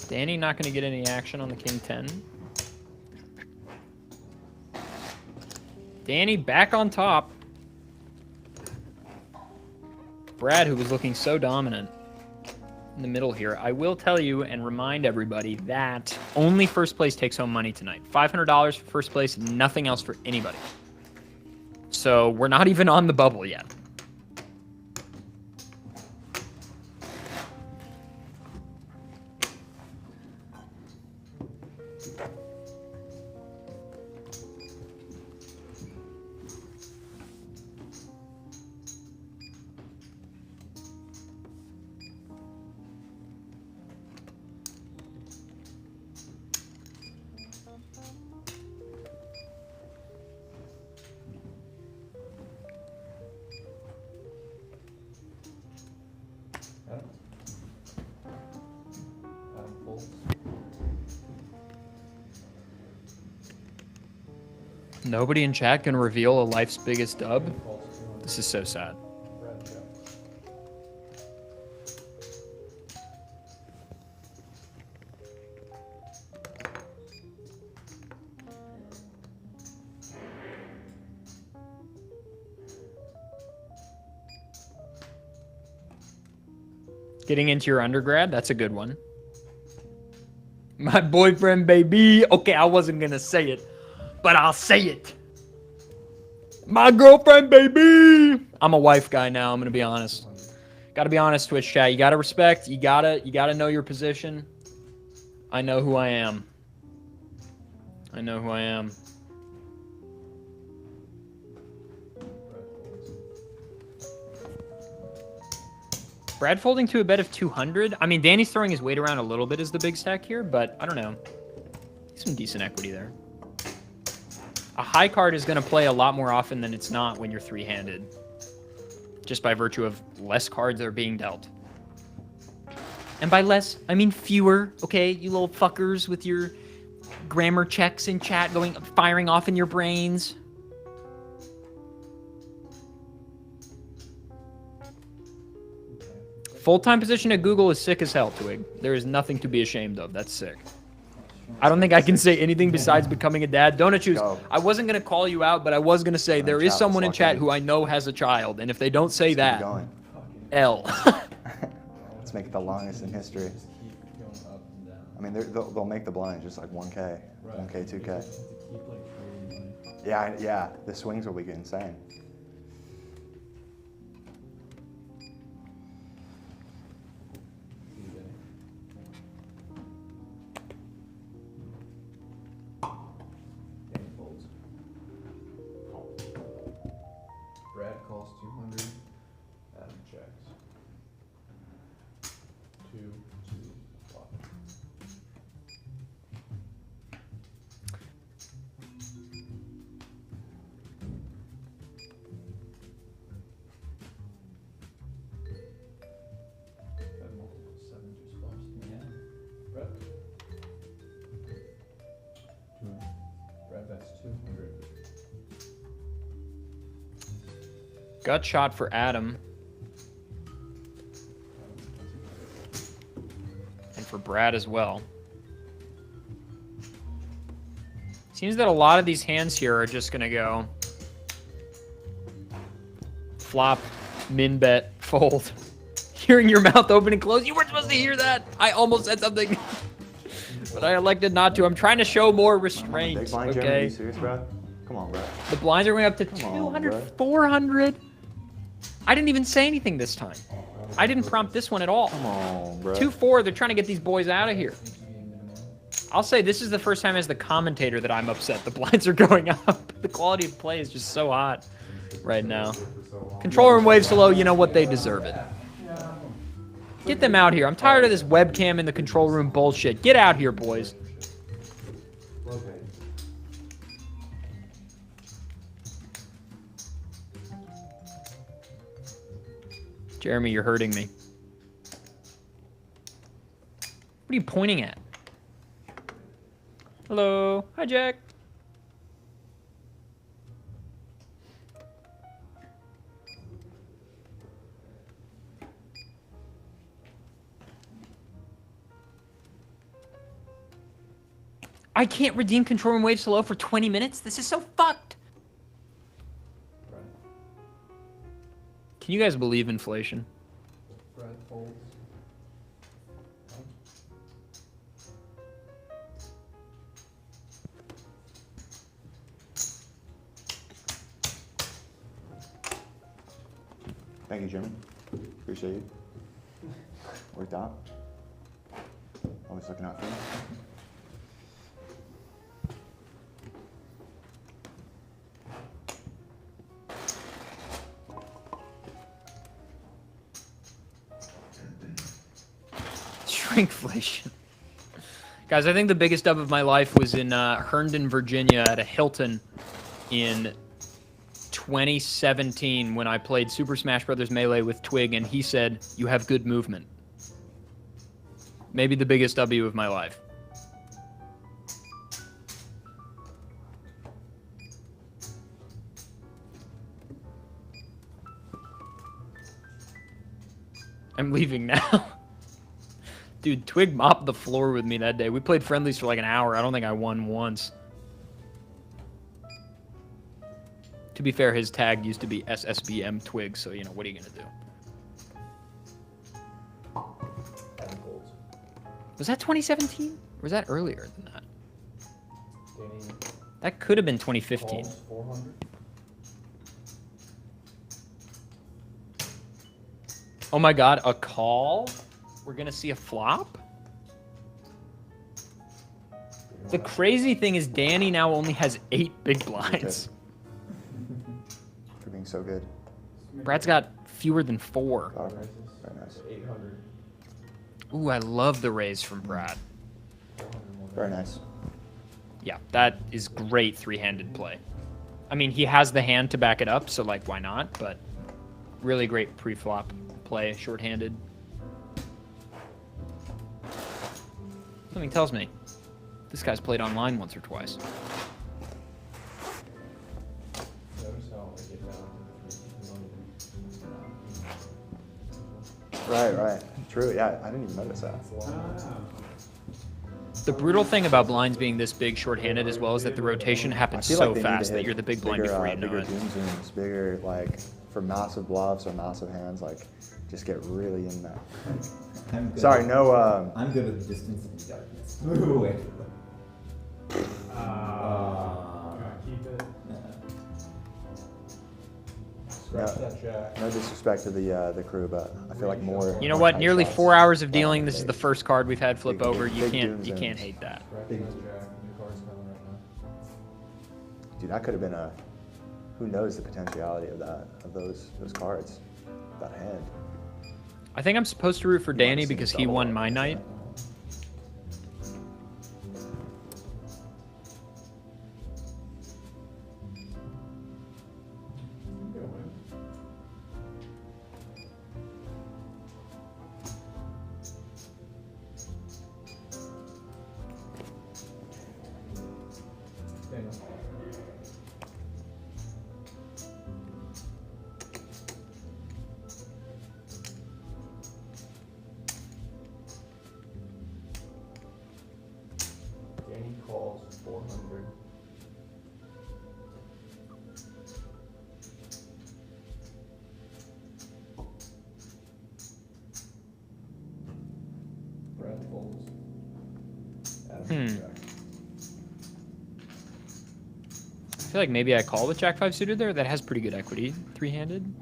Speaker 1: Danny not going to get any action on the King 10. Danny back on top. Brad, who was looking so dominant in the middle here. I will tell you and remind everybody that only first place takes home money tonight. $500 for first place, nothing else for anybody. So we're not even on the bubble yet.
Speaker 12: Adam folds.
Speaker 1: Nobody in chat can reveal a life's biggest dub. This is so sad.
Speaker 12: Brad checks.
Speaker 1: Getting into your undergrad, that's a good one. My boyfriend, baby. Okay, I wasn't going to say it, but I'll say it. My girlfriend, baby. I'm a wife guy now, I'm going to be honest. Got to be honest, Twitch chat. You got to respect. You got to know your position. I know who I am. I know who I am. Brad folding to a bet of 200. I mean, Danny's throwing his weight around a little bit as the big stack here, but I don't know. Some decent equity there. A high card is going to play a lot more often than it's not when you're three-handed. Just by virtue of less cards that are being dealt. And by less, I mean fewer, okay? You little fuckers with your grammar checks in chat firing off in your brains. Full-time position at Google is sick as hell, Twig. There is nothing to be ashamed of. That's sick. I don't think I can say anything besides becoming a dad. Don't choose. I wasn't going to call you out, but I was going to say there is someone in chat who I know has a child. And if they don't say that, L.
Speaker 6: Let's make it the longest in history. I mean, they'll make the blind just like 1K, 1K, 2K. Yeah, the swings will be insane.
Speaker 11: Brad calls 200. Adam checks. 2, flop. Had multiple 7 juice flops. Yeah. Brad. Brad bets 200.
Speaker 1: Gut shot for Adam. And for Brad as well. Seems that a lot of these hands here are just going to go flop, min bet, fold. Hearing your mouth open and close. You weren't supposed to hear that. I almost said something. But I elected not to. I'm trying to show more restraint.
Speaker 6: Big blind, Jeremy,
Speaker 1: Okay.
Speaker 6: are you serious, bro? Come on, bro.
Speaker 1: The blinds are going up to 200, 400. I didn't even say anything this time. I didn't prompt this one at all.
Speaker 6: Come on, bro.
Speaker 1: 2-4, they're trying to get these boys out of here. I'll say this is the first time as the commentator that I'm upset. The blinds are going up. The quality of play is just so hot right now. Control room waves to low, you know what? They deserve it. Get them out here. I'm tired of this webcam in the control room bullshit. Get out here, boys. Jeremy, you're hurting me. What are you pointing at? Hello. Hi, Jack. I can't redeem control room waves to low for 20 minutes? This is so fucked. Can you guys believe inflation?
Speaker 11: Brad folds.
Speaker 6: Thank you, Jimmy. Appreciate you. Worked out. Always looking out for you.
Speaker 1: Shrinkflation. Guys, I think the biggest dub of my life was in Herndon, Virginia at a Hilton in 2017 when I played Super Smash Bros. Melee with Twig, and he said, "You have good movement." Maybe the biggest W of my life. I'm leaving now. Dude, Twig mopped the floor with me that day. We played friendlies for like an hour. I don't think I won once. To be fair, his tag used to be SSBM Twig, so, you know, what are you going to do? Was that 2017? Or was that earlier than that? That could have been 2015.
Speaker 11: 400.
Speaker 1: Oh my god, a call? We're going to see a flop? The crazy thing is Danny now only has 8 big blinds.
Speaker 6: For being so good.
Speaker 1: Brad's got fewer than 4.
Speaker 6: Oh, very nice.
Speaker 11: 800.
Speaker 1: Ooh, I love the raise from Brad.
Speaker 6: Very nice.
Speaker 1: Yeah, that is great three-handed play. I mean, he has the hand to back it up, so like, why not? But really great pre-flop play, short-handed. Something tells me this guy's played online once or twice.
Speaker 6: Right. True. Yeah, I didn't even notice that.
Speaker 1: The brutal thing about blinds being this big short-handed as well is that the rotation happens so fast that you're the big blind before you know it.
Speaker 6: Bigger doom zooms, bigger like for massive bluffs or massive hands, like just get really in that. Sorry, no.
Speaker 15: I'm good with the distance and darkness. Move away.
Speaker 10: Keep it.
Speaker 6: No disrespect to the crew, but I feel like more.
Speaker 1: You know what? Nearly 4 hours of dealing. This is the first card we've had flip over. You can't hate that.
Speaker 6: Dude, that could have been a. Who knows the potentiality of those cards, that hand.
Speaker 1: I think I'm supposed to root for Danny because he won my night.
Speaker 11: Danny calls 400. Brad folds.
Speaker 1: I feel like maybe I call with Jack 5 suited there. That has pretty good equity, three-handed.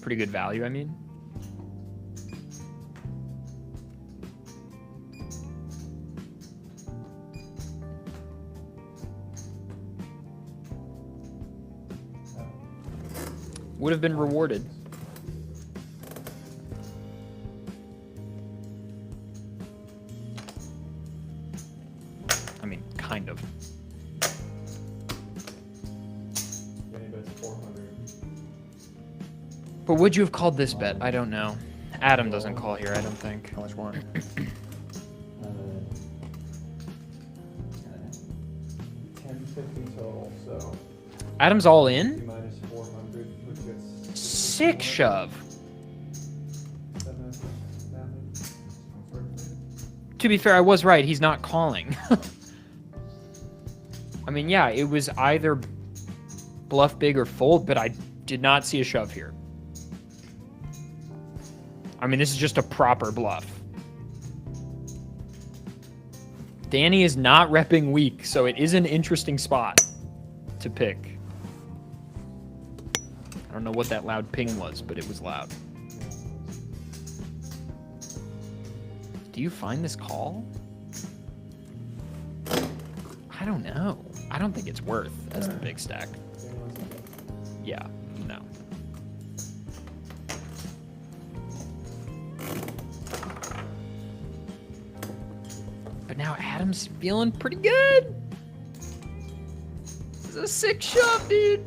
Speaker 1: Pretty good value, I mean. Would have been rewarded. I mean, kind of.
Speaker 11: Danny bets 400.
Speaker 1: But would you have called this bet? I don't know. Adam doesn't call here, I don't think.
Speaker 6: How much more?
Speaker 11: 1050 total, so.
Speaker 1: Adam's all in?
Speaker 11: Minus 400, which gets.
Speaker 1: Sick shove. To be fair, I was right. He's not calling. I mean, yeah, it was either bluff big or fold, but I did not see a shove here. I mean, this is just a proper bluff. Danny is not repping weak, so it is an interesting spot to pick. I don't know what that loud ping was, but it was loud. Do you find this call? I don't know. I don't think it's worth as the big stack. Yeah, no. But now Adam's feeling pretty good. This is a sick shove, dude.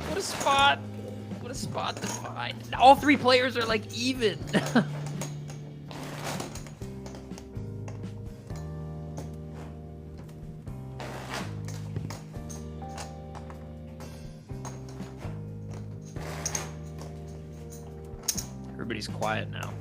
Speaker 1: What a spot. What a spot to find. All three players are like even. Everybody's quiet now.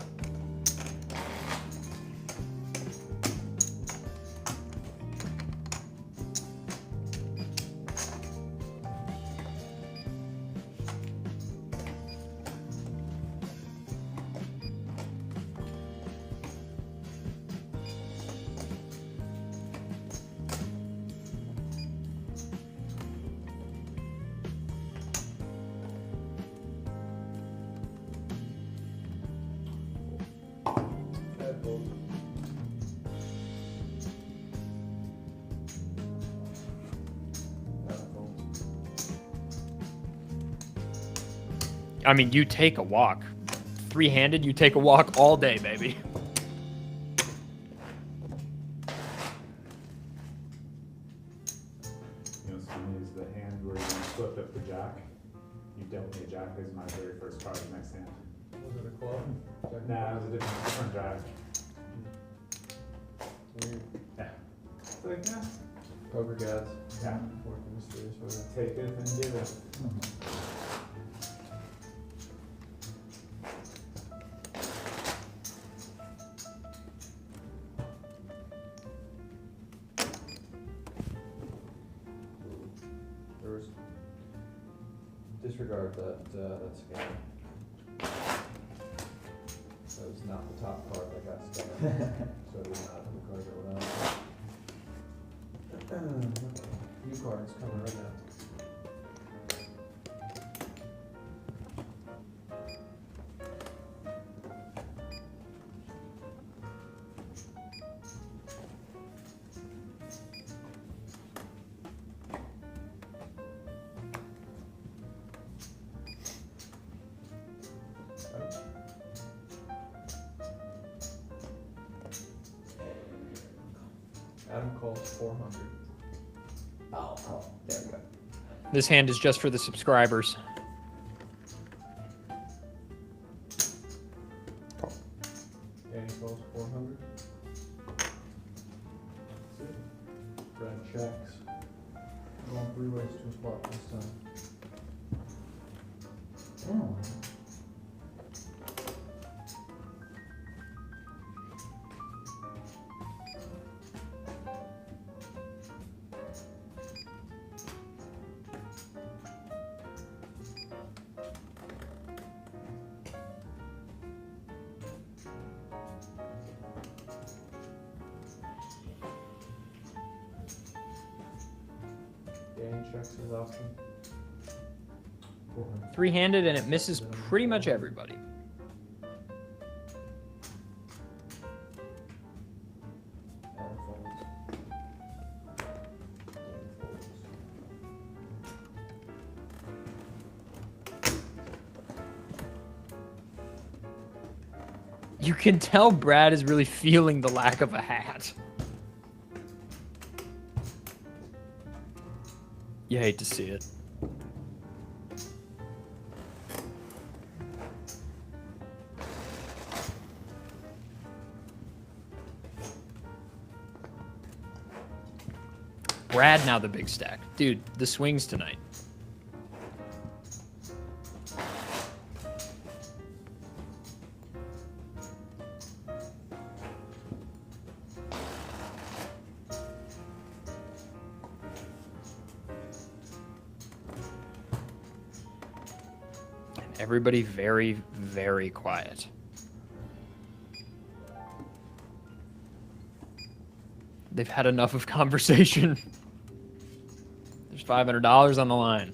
Speaker 1: I mean, you take a walk. Three-handed, you take a walk all day, baby.
Speaker 10: the hand where you flipped up the jack. You dealt me a jack as my very first card the next hand.
Speaker 12: Was it a club?
Speaker 10: Nah, it was a different jack.
Speaker 12: Weird.
Speaker 10: Yeah. It's like, yeah.
Speaker 12: Poker gods.
Speaker 10: Yeah.
Speaker 12: Working mysterious way.
Speaker 10: Take it and give it.
Speaker 12: There's disregard that scan. That was not the top card that got scanned. So it was not the card that went out. New cards coming right now. Adam calls 400.
Speaker 15: Oh, there we go.
Speaker 1: This hand is just for the subscribers.
Speaker 12: Danny calls 400. Brad checks. Going 3 ways to a spot this time.
Speaker 15: Oh.
Speaker 12: Danny checks his option. 400.
Speaker 1: Three-handed, and it misses pretty much everybody.
Speaker 12: Adam folds.
Speaker 1: You can tell Brad is really feeling the lack of a hat. You hate to see it. Brad now the big stack. Dude, the swings tonight. Everybody very, very quiet. They've had enough of conversation. There's $500 on the line.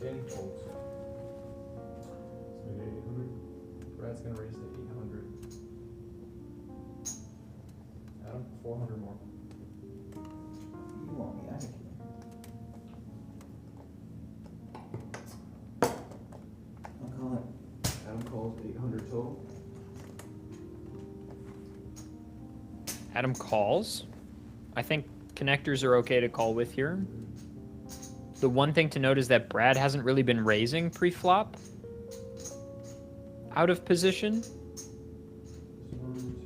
Speaker 12: Danny folds. So 800. Brad's gonna raise to 800. Adam, 400 more.
Speaker 15: You want me out of here. I'll call it.
Speaker 12: Adam calls 800 total.
Speaker 1: Adam calls. I think connectors are okay to call with here. The one thing to note is that Brad hasn't really been raising pre-flop out of position.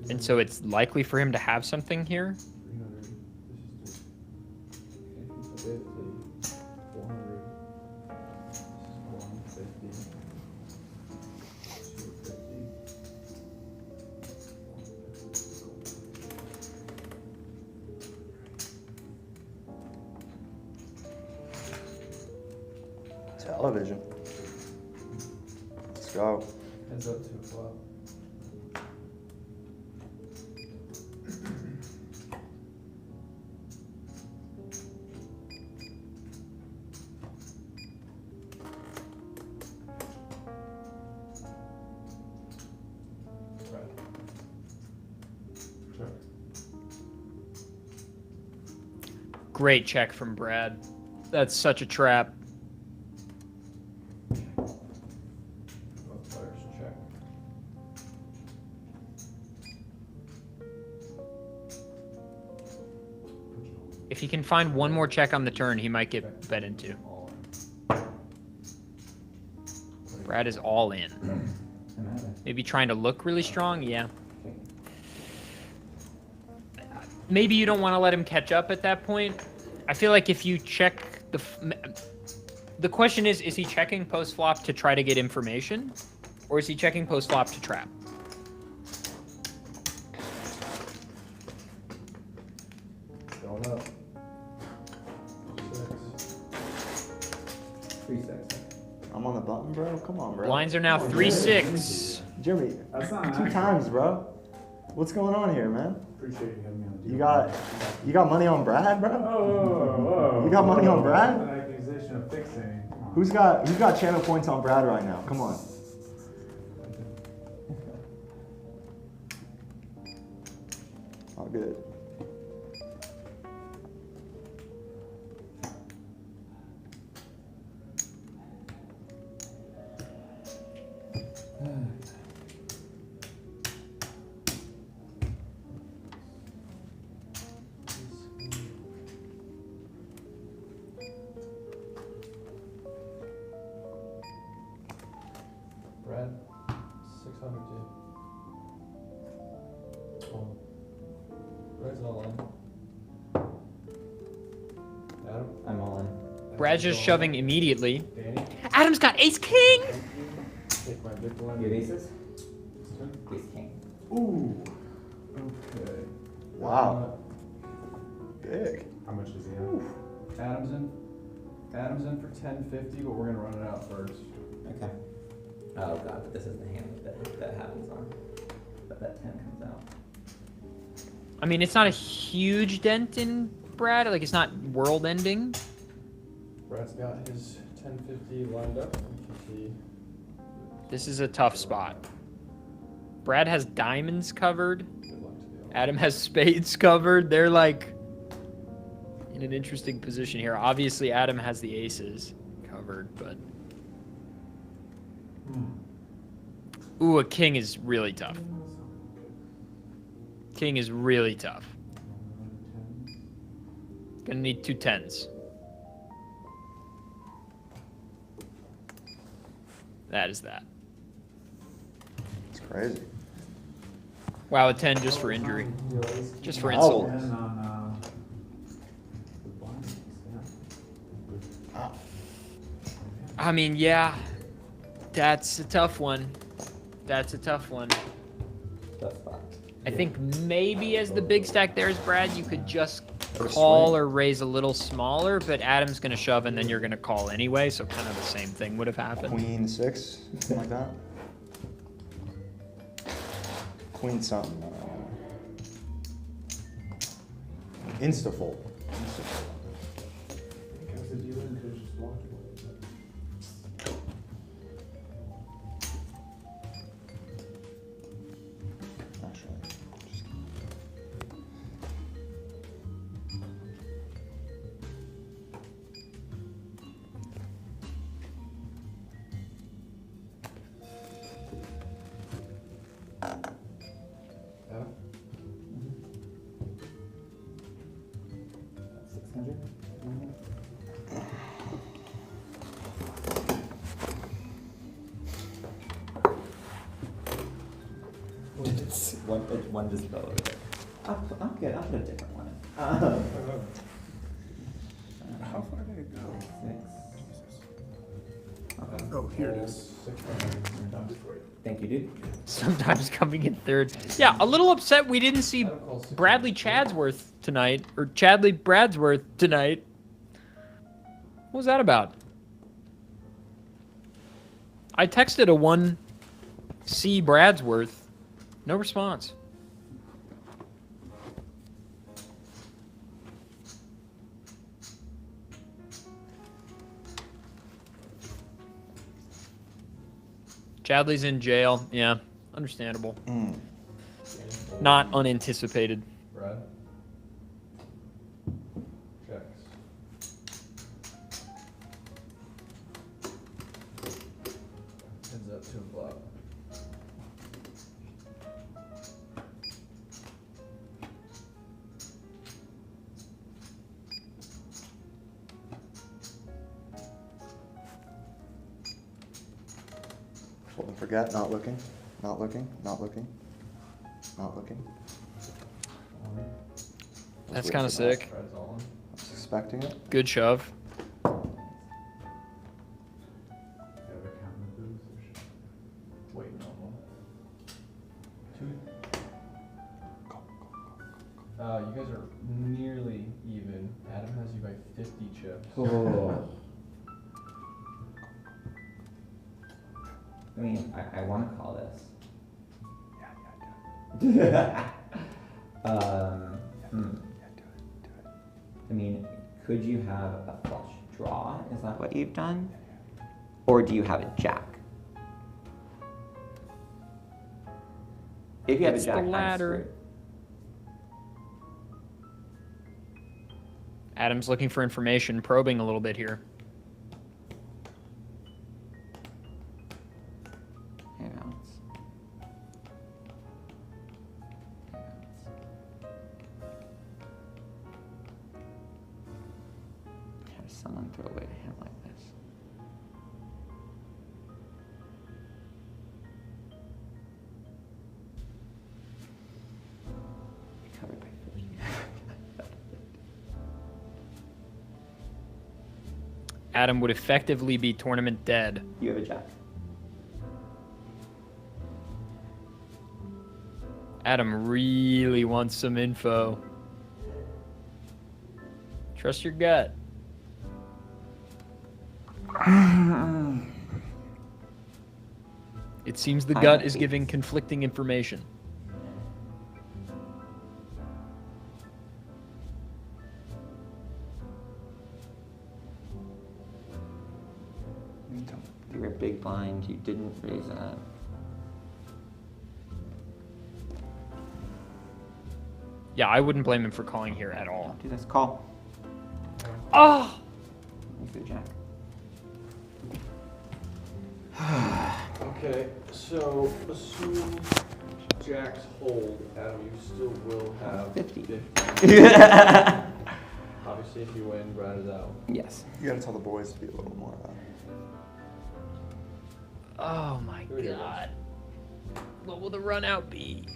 Speaker 1: And so it's likely for him to have something here.
Speaker 12: 300. This is 250. 400. This is 150. 250.
Speaker 6: Television. Let's go.
Speaker 12: Heads up to a flop. Right. Check.
Speaker 1: Great check from Brad. That's such a trap. If he can find one more check on the turn, he might get bet into. Brad is all in. Maybe trying to look really strong, yeah. Maybe you don't want to let him catch up at that point. I feel like if you check the question is he checking post flop to try to get information, or is he checking post flop to trap?
Speaker 12: Going up. 3-6.
Speaker 6: I'm on the button, bro. Come on, bro.
Speaker 1: Blinds are now 3-6.
Speaker 6: Jimmy,
Speaker 12: That's not
Speaker 6: 2 times, bro. What's going on here, man?
Speaker 12: Appreciate you having me on the
Speaker 6: You got money on Brad, bro?
Speaker 12: Whoa.
Speaker 6: You got money on Brad?
Speaker 12: An accusation of fixing.
Speaker 6: Who's got channel points on Brad right now? Come on. All good.
Speaker 11: Brad, 600 too. Brad's all in. Adam?
Speaker 15: I'm all in.
Speaker 1: Brad's just shoving immediately.
Speaker 11: Danny?
Speaker 1: Adam's got ace king!
Speaker 11: Take my big one.
Speaker 15: You have aces? Ace king.
Speaker 12: Ooh. Okay.
Speaker 6: Wow. Big.
Speaker 12: How much does he have?
Speaker 11: Adam's in. Adam's in for 1050, but we're gonna run it out first.
Speaker 15: Okay. Oh god, but this is the hand that happens on. But that 10 comes out.
Speaker 1: I mean, it's not a huge dent in Brad. Like, it's not world ending.
Speaker 11: Brad's got his 1050 lined up. You can see.
Speaker 1: This is a tough spot. Brad has diamonds covered. Adam has spades covered. They're like in an interesting position here. Obviously, Adam has the aces covered, but. Ooh, a king is really tough. King is really tough. Gonna need 2 10s. That is that.
Speaker 6: It's crazy.
Speaker 1: Wow, a 10 just for injury. Just for
Speaker 6: Oh.
Speaker 1: insult. I mean, yeah. That's a tough one. That's a tough one.
Speaker 15: Tough spot.
Speaker 1: I think maybe as the big stack there's Brad, you could just call or raise a little smaller, but Adam's gonna shove and then you're gonna call anyway, so kind of the same thing would have happened.
Speaker 6: Queen 6, something like that. Queen something. Instafold.
Speaker 15: One just fell over there. I'll put a different one in.
Speaker 10: How far did it go?
Speaker 15: 6.
Speaker 10: Oh, here it is.
Speaker 15: Thank you, dude.
Speaker 1: Sometimes coming in third. Yeah, a little upset we didn't see Bradley Chadsworth tonight, or Chadley Bradsworth tonight. What was that about? I texted a 1C Bradsworth. No response. Chadley's in jail. Yeah, understandable. Not unanticipated.
Speaker 11: Brad. Checks. Heads up to a flop.
Speaker 6: Fold and forget, not looking, not looking, not looking, not looking.
Speaker 1: That's kind of sick.
Speaker 6: I was expecting it.
Speaker 1: Good shove.
Speaker 11: You guys are nearly even. Adam has you by 50 chips.
Speaker 15: Oh. I mean, I want to call this. Yeah. I mean, could you have a flush draw? Is that what you've done? Or do you have a jack? If you have a
Speaker 1: It's
Speaker 15: jack,
Speaker 1: the
Speaker 15: I'm
Speaker 1: ladder.
Speaker 15: screwed.
Speaker 1: Adam's looking for information, probing a little bit here.
Speaker 15: Have someone throw away to him like this. Covered by 50.
Speaker 1: Adam would effectively be tournament dead.
Speaker 15: You have a jack.
Speaker 1: Adam really wants some info. Trust your gut. It seems the gut is giving conflicting information.
Speaker 15: You were big blind, you didn't raise that.
Speaker 1: Yeah, I wouldn't blame him for calling here at all.
Speaker 15: Do this, call.
Speaker 1: Oh!
Speaker 15: Make it a jack.
Speaker 11: Okay, so assume jacks hold. Adam, you still will have
Speaker 15: 50.
Speaker 11: Obviously, if you win, Brad is out.
Speaker 15: Yes.
Speaker 6: You gotta tell the boys to be a little more.
Speaker 1: Oh my god. What will the run out be?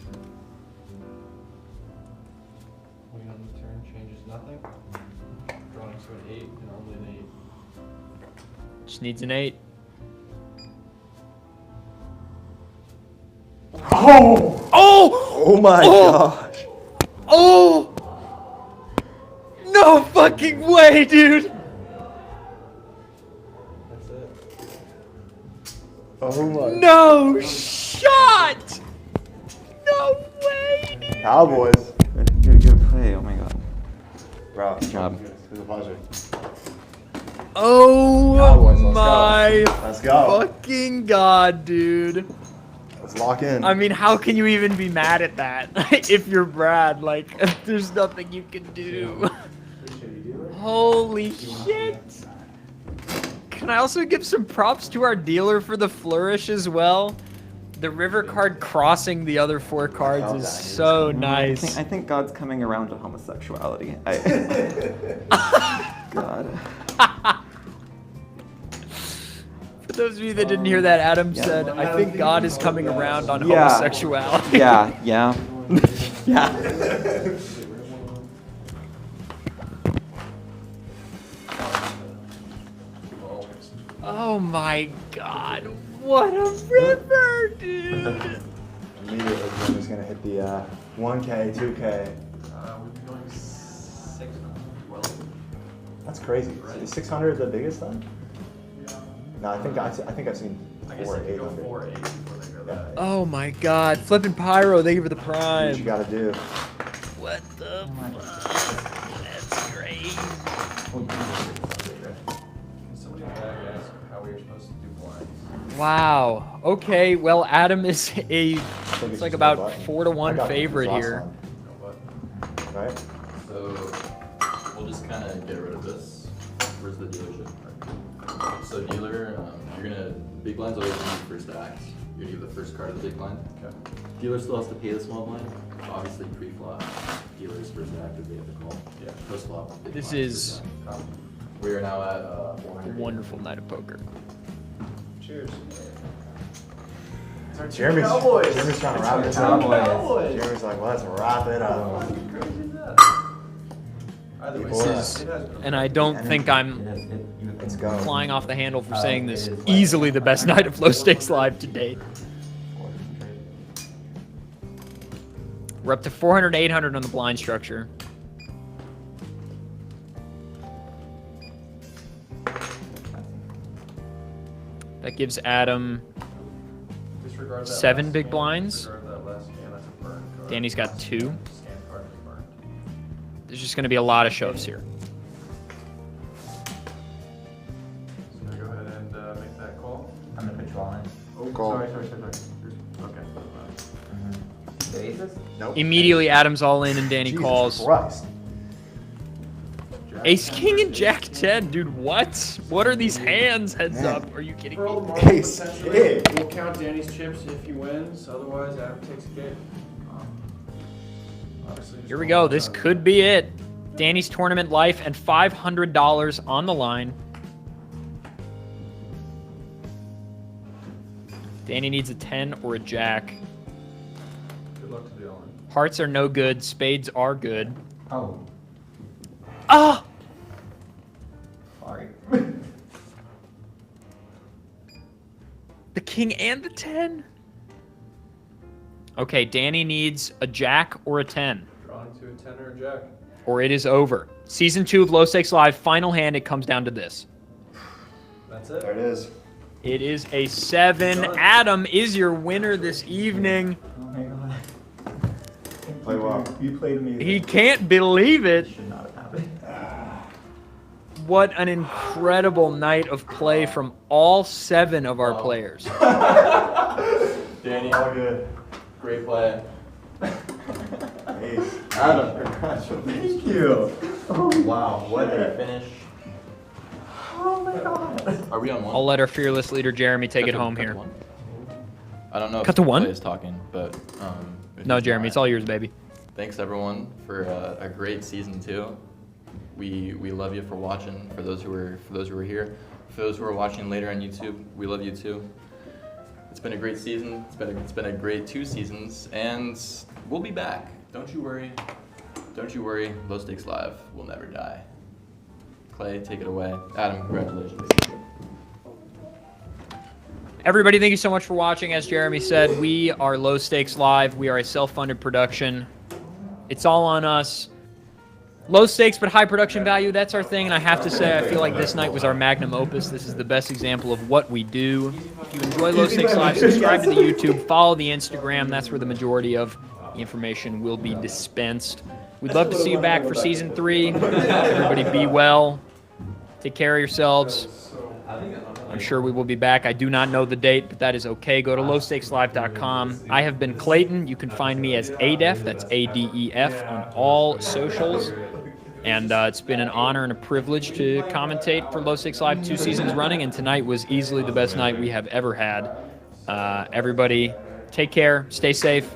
Speaker 11: Winning on the turn changes nothing. Drawing to an 8 and only an 8.
Speaker 1: Just needs an 8.
Speaker 6: Oh!
Speaker 1: Oh!
Speaker 6: Oh my gosh.
Speaker 1: Oh! No fucking way, dude!
Speaker 11: That's it.
Speaker 6: Oh my.
Speaker 1: No shot! No way, dude!
Speaker 6: Cowboys.
Speaker 15: Good play, oh my god.
Speaker 6: Bro.
Speaker 15: Good job.
Speaker 6: It was a pleasure.
Speaker 1: Oh
Speaker 6: Cowboys, let's
Speaker 1: my
Speaker 6: go. Let's go.
Speaker 1: fucking god, dude.
Speaker 6: Let's lock in.
Speaker 1: I mean, how can you even be mad at that if you're Brad? Like, there's nothing you can do. Holy shit. Can I also give some props to our dealer for the flourish as well? The river card crossing the other 4 cards is so nice.
Speaker 15: I think God's coming around to homosexuality. God.
Speaker 1: For those of you that didn't hear that, Adam said, I think God is coming around on homosexuality.
Speaker 15: Yeah. Yeah.
Speaker 1: Oh my god, what a river, dude!
Speaker 6: Immediately, I'm just gonna hit the 1K, 2K.
Speaker 11: We'll be going 612.
Speaker 6: That's crazy. Is 600 the biggest then? No, I think I've seen 4 800.
Speaker 11: 4 8 before they go that.
Speaker 1: Oh my god, flipping pyro, thank you for the prime.
Speaker 6: What you gotta do.
Speaker 1: What the fuck? That's great.
Speaker 11: Can somebody back ask how we were supposed to do blinds?
Speaker 1: Wow. Okay, well, Adam is it's
Speaker 6: it's
Speaker 1: like
Speaker 6: just
Speaker 1: about
Speaker 6: a button.
Speaker 1: 4 to 1
Speaker 6: I got
Speaker 1: favorite
Speaker 6: last
Speaker 1: here.
Speaker 6: time. Right?
Speaker 16: So we'll just kind of get rid of this. Where's the dealership? So dealer, you're gonna, big blind's always gonna be first act. You're gonna give the first card of the big blind. Okay. Dealer still has to pay the small blind. Obviously pre-flop, dealer's first act is they have to call. Yeah. Post flop.
Speaker 1: This is
Speaker 16: We are now at 400.
Speaker 1: a wonderful night of poker.
Speaker 11: Cheers.
Speaker 6: Jeremy's trying to wrap this up. Jeremy's like, let's wrap it up.
Speaker 1: And I don't think I'm flying off the handle for saying this. Easily the best night of Low Stakes Live to date. We're up to 400 to 800 on the blind structure. That gives Adam 7 big blinds. Danny's got 2. There's just going to be a lot of shoves here.
Speaker 11: So I'm gonna go ahead and make that call.
Speaker 15: I'm gonna put you all in.
Speaker 11: Oh,
Speaker 6: Call.
Speaker 11: sorry. Okay.
Speaker 6: Nope.
Speaker 1: Immediately, Adam's all in and Danny
Speaker 6: Jesus
Speaker 1: calls.
Speaker 6: Christ.
Speaker 1: Ace King and Jack 10, dude. What? What are these hands? Heads up. Are you kidding
Speaker 11: For all the
Speaker 1: me?
Speaker 11: marbles,
Speaker 6: Ace
Speaker 11: potentially,
Speaker 6: King.
Speaker 11: we'll count Danny's chips if he wins. Otherwise, Adam takes a game. Obviously, just
Speaker 1: Here we
Speaker 11: don't
Speaker 1: go.
Speaker 11: want
Speaker 1: This
Speaker 11: that.
Speaker 1: could be it. Danny's tournament life and $500 on the line. Danny needs a 10 or a jack.
Speaker 11: Good luck to the all in.
Speaker 1: Hearts are no good. Spades are good.
Speaker 15: Oh.
Speaker 1: Ah!
Speaker 15: Sorry.
Speaker 1: The king and the 10? Okay, Danny needs a jack or a 10.
Speaker 11: Drawing to a 10 or a jack.
Speaker 1: Or it is over. Season 2 of Low Stakes Live, final hand, it comes down to this.
Speaker 11: That's it.
Speaker 6: There it is.
Speaker 1: It is a 7. Adam is your winner this evening.
Speaker 15: Oh my god.
Speaker 6: Play well.
Speaker 15: You played amazing.
Speaker 1: He can't believe it.
Speaker 15: Should not have happened.
Speaker 1: What an incredible night of play from all 7 of our players.
Speaker 16: Danny,
Speaker 6: All good.
Speaker 16: great play.
Speaker 6: Ace.
Speaker 16: Adam, congratulations.
Speaker 15: Thank you. Oh wow, what a finish.
Speaker 16: Oh my god. Are we on one?
Speaker 1: I'll let our fearless leader Jeremy take
Speaker 16: Cut
Speaker 1: it
Speaker 16: to-
Speaker 1: home
Speaker 16: cut to
Speaker 1: here.
Speaker 16: one? I don't know
Speaker 1: Cut
Speaker 16: if
Speaker 1: to one?
Speaker 16: Clay is talking, but if
Speaker 1: No,
Speaker 16: he's
Speaker 1: Jeremy,
Speaker 16: not,
Speaker 1: it's all yours, baby.
Speaker 16: Thanks everyone for a great season 2. We love you for watching. For those who were here, for those who are watching later on YouTube, we love you too. It's been a great season. It's been a great 2 seasons, and we'll be back. Don't you worry. Don't you worry. Low Stakes Live will never die. Clay, take it away. Adam, congratulations.
Speaker 1: Everybody, thank you so much for watching. As Jeremy said, we are Low Stakes Live. We are a self-funded production. It's all on us. Low stakes but high production value, that's our thing. And I have to say, I feel like this night was our magnum opus. This is the best example of what we do. If you enjoy Low Stakes Live, subscribe to the YouTube, follow the Instagram. That's where the majority of the information will be dispensed. We'd love to see you back for Season 3. Everybody be well. Take care of yourselves. I'm sure we will be back. I do not know the date, but that is okay. Go to lowstakeslive.com. I have been Clayton. You can find me as ADEF, that's ADEF, on all socials. And it's been an honor and a privilege to commentate for Low Stakes Live 2 seasons running, and tonight was easily the best night we have ever had. Everybody, take care, stay safe,